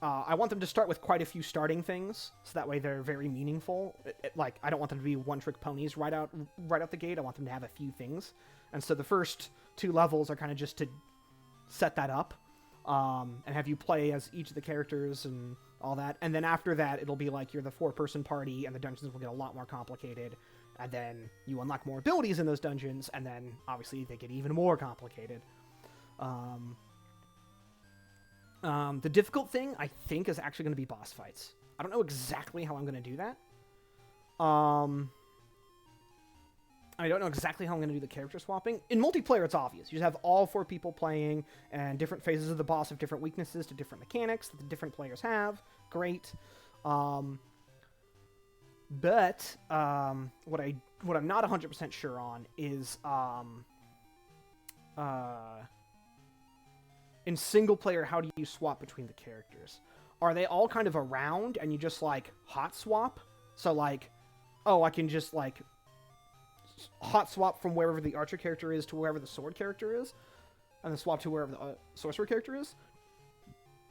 I want them to start with quite a few starting things, so that way they're very meaningful. Like, I don't want them to be one-trick ponies right out the gate. I want them to have a few things. And so the first 2 levels are kind of just to set that up, and have you play as each of the characters and all that. And then after that, it'll be like you're the 4-person party, and the dungeons will get a lot more complicated. And then you unlock more abilities in those dungeons, and then, obviously, they get even more complicated. The difficult thing, I think, is actually going to be boss fights. I don't know exactly how I'm going to do that. I don't know exactly how I'm going to do the character swapping. In multiplayer, it's obvious. You just have all 4 people playing, and different phases of the boss have different weaknesses to different mechanics that the different players have. Great. But what I'm not 100% sure on is in single player, how do you swap between the characters? Are they all kind of around and you just like hot swap? So like, oh, I can just like hot swap from wherever the archer character is to wherever the sword character is, and then swap to wherever the sorcerer character is.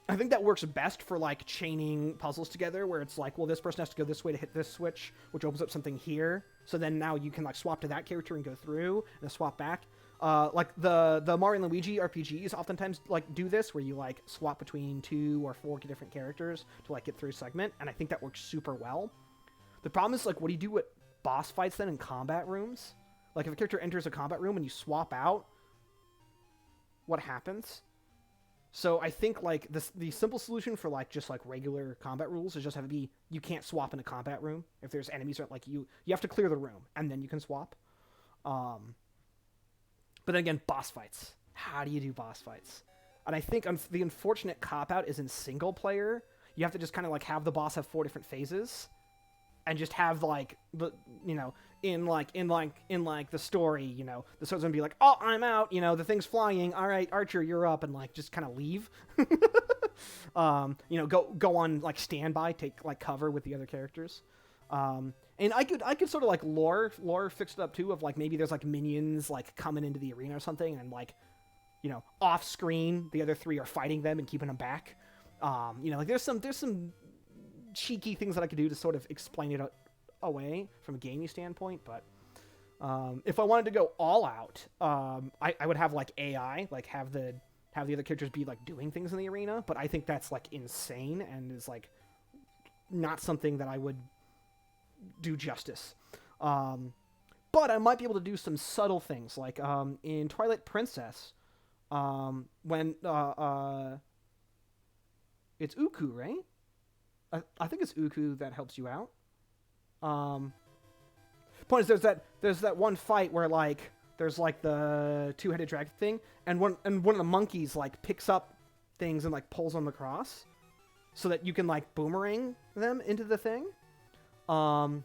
I think that works best for like chaining puzzles together, where it's like, well, this person has to go this way to hit this switch, which opens up something here. So then now you can like swap to that character and go through, and then swap back. Like the Mario and Luigi RPGs oftentimes like do this, where you like swap between 2 or 4 different characters to like get through a segment, and I think that works super well. The problem is like, what do you do boss fights then in combat rooms. Like if a character enters a combat room and you swap out, what happens? So I think like the simple solution for like just like regular combat rules is just have it be you can't swap in a combat room if there's enemies like you have to clear the room and then you can swap. But then again, boss fights. How do you do boss fights? And I think the unfortunate cop out is in single player. You have to just kind of like have the boss have 4 different phases, and just have like the in the story, the sword's gonna be like, oh, I'm out, the thing's flying, all right, Archer, you're up, and like just kind of leave. Go on like standby, take like cover with the other characters. And I could sort of like lore fix it up too, of like maybe there's like minions like coming into the arena or something, and like off screen the other 3 are fighting them and keeping them back. Like there's some cheeky things that I could do to sort of explain it away from a gaming standpoint, but if I wanted to go all out, I would have like AI, like have the other characters be like doing things in the arena, but I think that's like insane and is like not something that I would do justice. But I might be able to do some subtle things, like in Twilight Princess, when it's Uku, right? I think it's Uku that helps you out. Point is, there's that one fight where like there's like the 2-headed dragon thing, and one of the monkeys like picks up things and like pulls them across, so that you can like boomerang them into the thing. I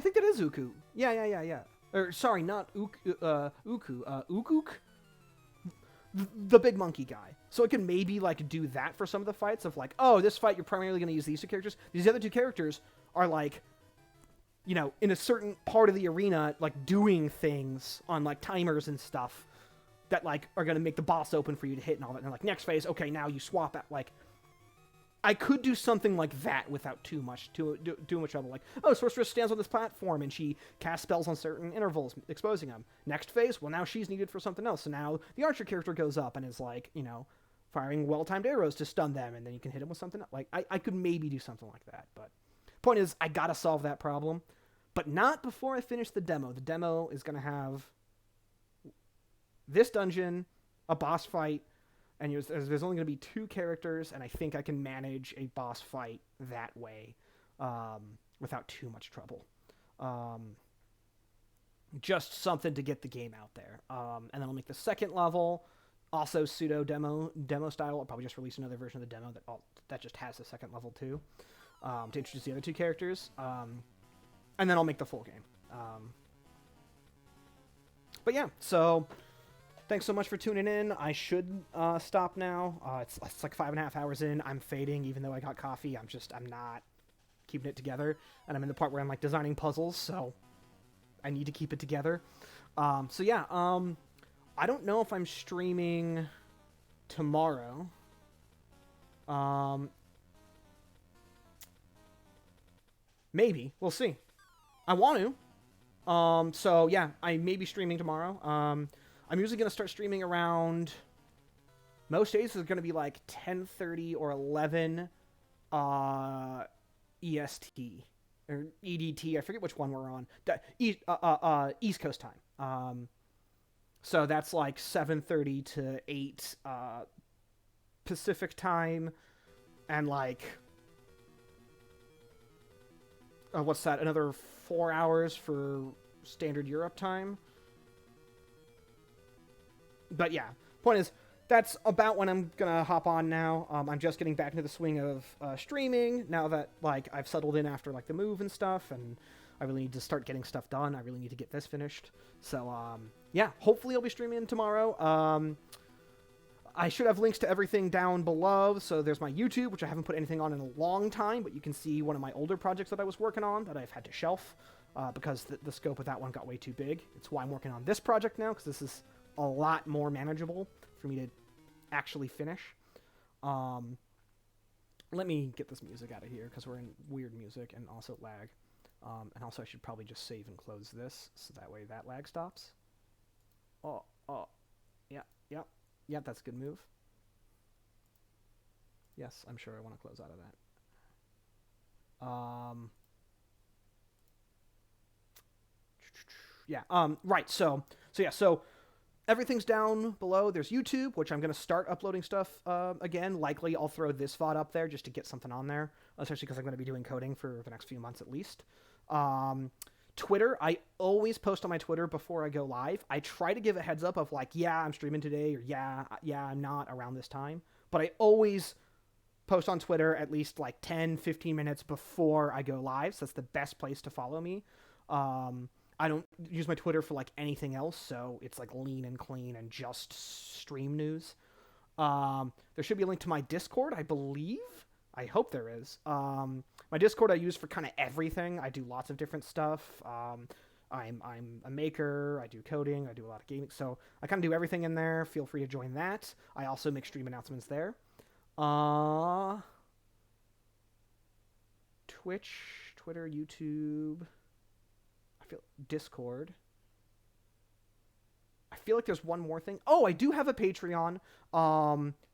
think that is Uku. Yeah. Or sorry, not Uku. Ukuk. The big monkey guy. So it can maybe like do that for some of the fights of like, oh, this fight you're primarily going to use these 2 characters. These other 2 characters are like, in a certain part of the arena, like doing things on like timers and stuff that like are going to make the boss open for you to hit and all that. And like next phase, okay, now you swap out. Like, I could do something like that without too much trouble. Like, oh, Sorceress stands on this platform and she casts spells on certain intervals, exposing them. Next phase, well, now she's needed for something else. So now the Archer character goes up and is like, firing well-timed arrows to stun them, and then you can hit them with something. Like, I could maybe do something like that. But point is, I gotta solve that problem. But not before I finish the demo. The demo is going to have this dungeon, a boss fight, and there's only going to be 2 characters, and I think I can manage a boss fight that way without too much trouble. Just something to get the game out there. And then I'll make the second level also pseudo demo style. I'll probably just release another version of the demo that just has the second level too, to introduce the other 2 characters. And then I'll make the full game. But yeah, so thanks so much for tuning in. I should stop now. It's like 5.5 hours in. I'm fading, even though I got coffee. I'm not keeping it together. And I'm in the part where I'm like designing puzzles, so I need to keep it together. So yeah, I don't know if I'm streaming tomorrow. Maybe. We'll see. I want to. So yeah, I may be streaming tomorrow. I'm usually going to start streaming around, most days is going to be like 10:30 or 11 EST or EDT. I forget which one we're on. East Coast time. So that's like 7:30 to 8 Pacific time, and like what's that? Another 4 hours for standard Europe time. But yeah, point is, that's about when I'm gonna hop on now. I'm just getting back into the swing of streaming now that like I've settled in after like the move and stuff, and I really need to start getting stuff done. I really need to get this finished. So yeah, hopefully I'll be streaming tomorrow. I should have links to everything down below. So there's my YouTube, which I haven't put anything on in a long time, but you can see one of my older projects that I was working on that I've had to shelf because the scope of that one got way too big. It's why I'm working on this project now, because this is a lot more manageable for me to actually finish. Let me get this music out of here because we're in weird music and also lag. And also I should probably just save and close this so that way that lag stops. Yeah, that's a good move. Yes, I'm sure I want to close out of that. Yeah. Right. So everything's down below. There's YouTube, which I'm gonna start uploading stuff again. Likely, I'll throw this VOD up there just to get something on there, especially because I'm gonna be doing coding for the next few months at least. Um, Twitter, I always post on my Twitter before I go live. I try to give a heads up of like, yeah, I'm streaming today, or yeah, I'm not around this time. But I always post on Twitter at least like 10, 15 minutes before I go live. So that's the best place to follow me. I don't use my Twitter for like anything else, so it's like lean and clean and just stream news. There should be a link to my Discord, I believe. I hope there is. My Discord I use for kind of everything. I do lots of different stuff. I'm a maker. I do coding. I do a lot of gaming. So I kind of do everything in there. Feel free to join that. I also make stream announcements there. Twitch, Twitter, YouTube. I feel Discord. I feel like there's one more thing. Oh, I do have a Patreon.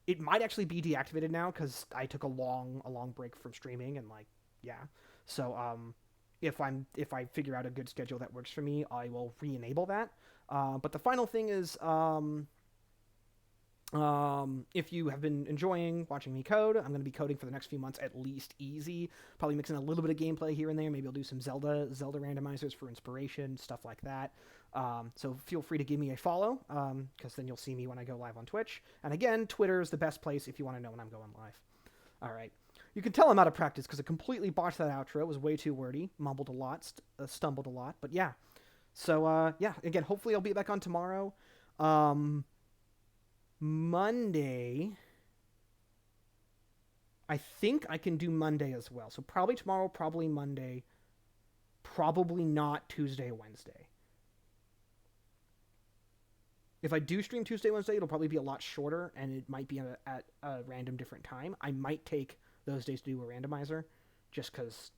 It might actually be deactivated now because I took a long break from streaming and like, yeah. So if I figure out a good schedule that works for me, I will re-enable that. But the final thing is if you have been enjoying watching me code, I'm going to be coding for the next few months at least easy. Probably mixing a little bit of gameplay here and there. Maybe I'll do some Zelda randomizers for inspiration, stuff like that. So feel free to give me a follow, because then you'll see me when I go live on Twitch. And again, Twitter is the best place if you want to know when I'm going live. All right. You can tell I'm out of practice because I completely botched that outro. It was way too wordy. Mumbled a lot, stumbled a lot. But yeah. So, yeah, again, hopefully I'll be back on tomorrow. Monday, I think I can do Monday as well. So probably tomorrow, probably Monday, probably not Tuesday, Wednesday. If I do stream Tuesday, Wednesday, it'll probably be a lot shorter, and it might be at a random different time. I might take those days to do a randomizer, just because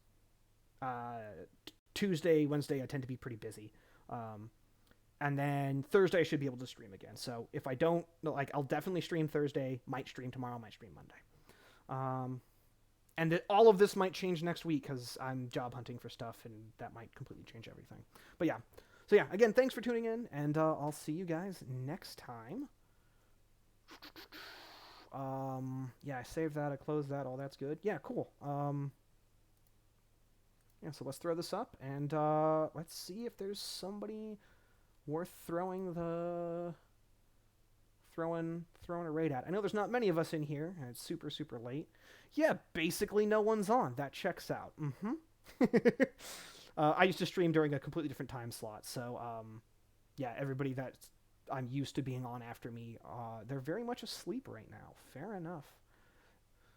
Tuesday, Wednesday, I tend to be pretty busy. And then Thursday I should be able to stream again. So if I don't, like, I'll definitely stream Thursday, might stream tomorrow, might stream Monday. And all of this might change next week because I'm job hunting for stuff, and that might completely change everything. But yeah. So yeah, again, thanks for tuning in, and I'll see you guys next time. Yeah, I saved that, I closed that, all that's good. Yeah, cool. Yeah, so let's throw this up, and let's see if there's somebody worth throwing a raid at. I know there's not many of us in here, and it's super, super late. Yeah, basically no one's on. That checks out. I used to stream during a completely different time slot, so yeah, everybody that I'm used to being on after me, they're very much asleep right now. Fair enough.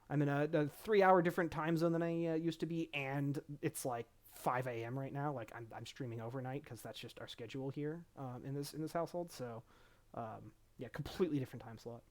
I'm in a 3-hour different time zone than I used to be, and it's like 5 a.m. right now. Like I'm streaming overnight because that's just our schedule here in this household. So yeah, completely different time slot.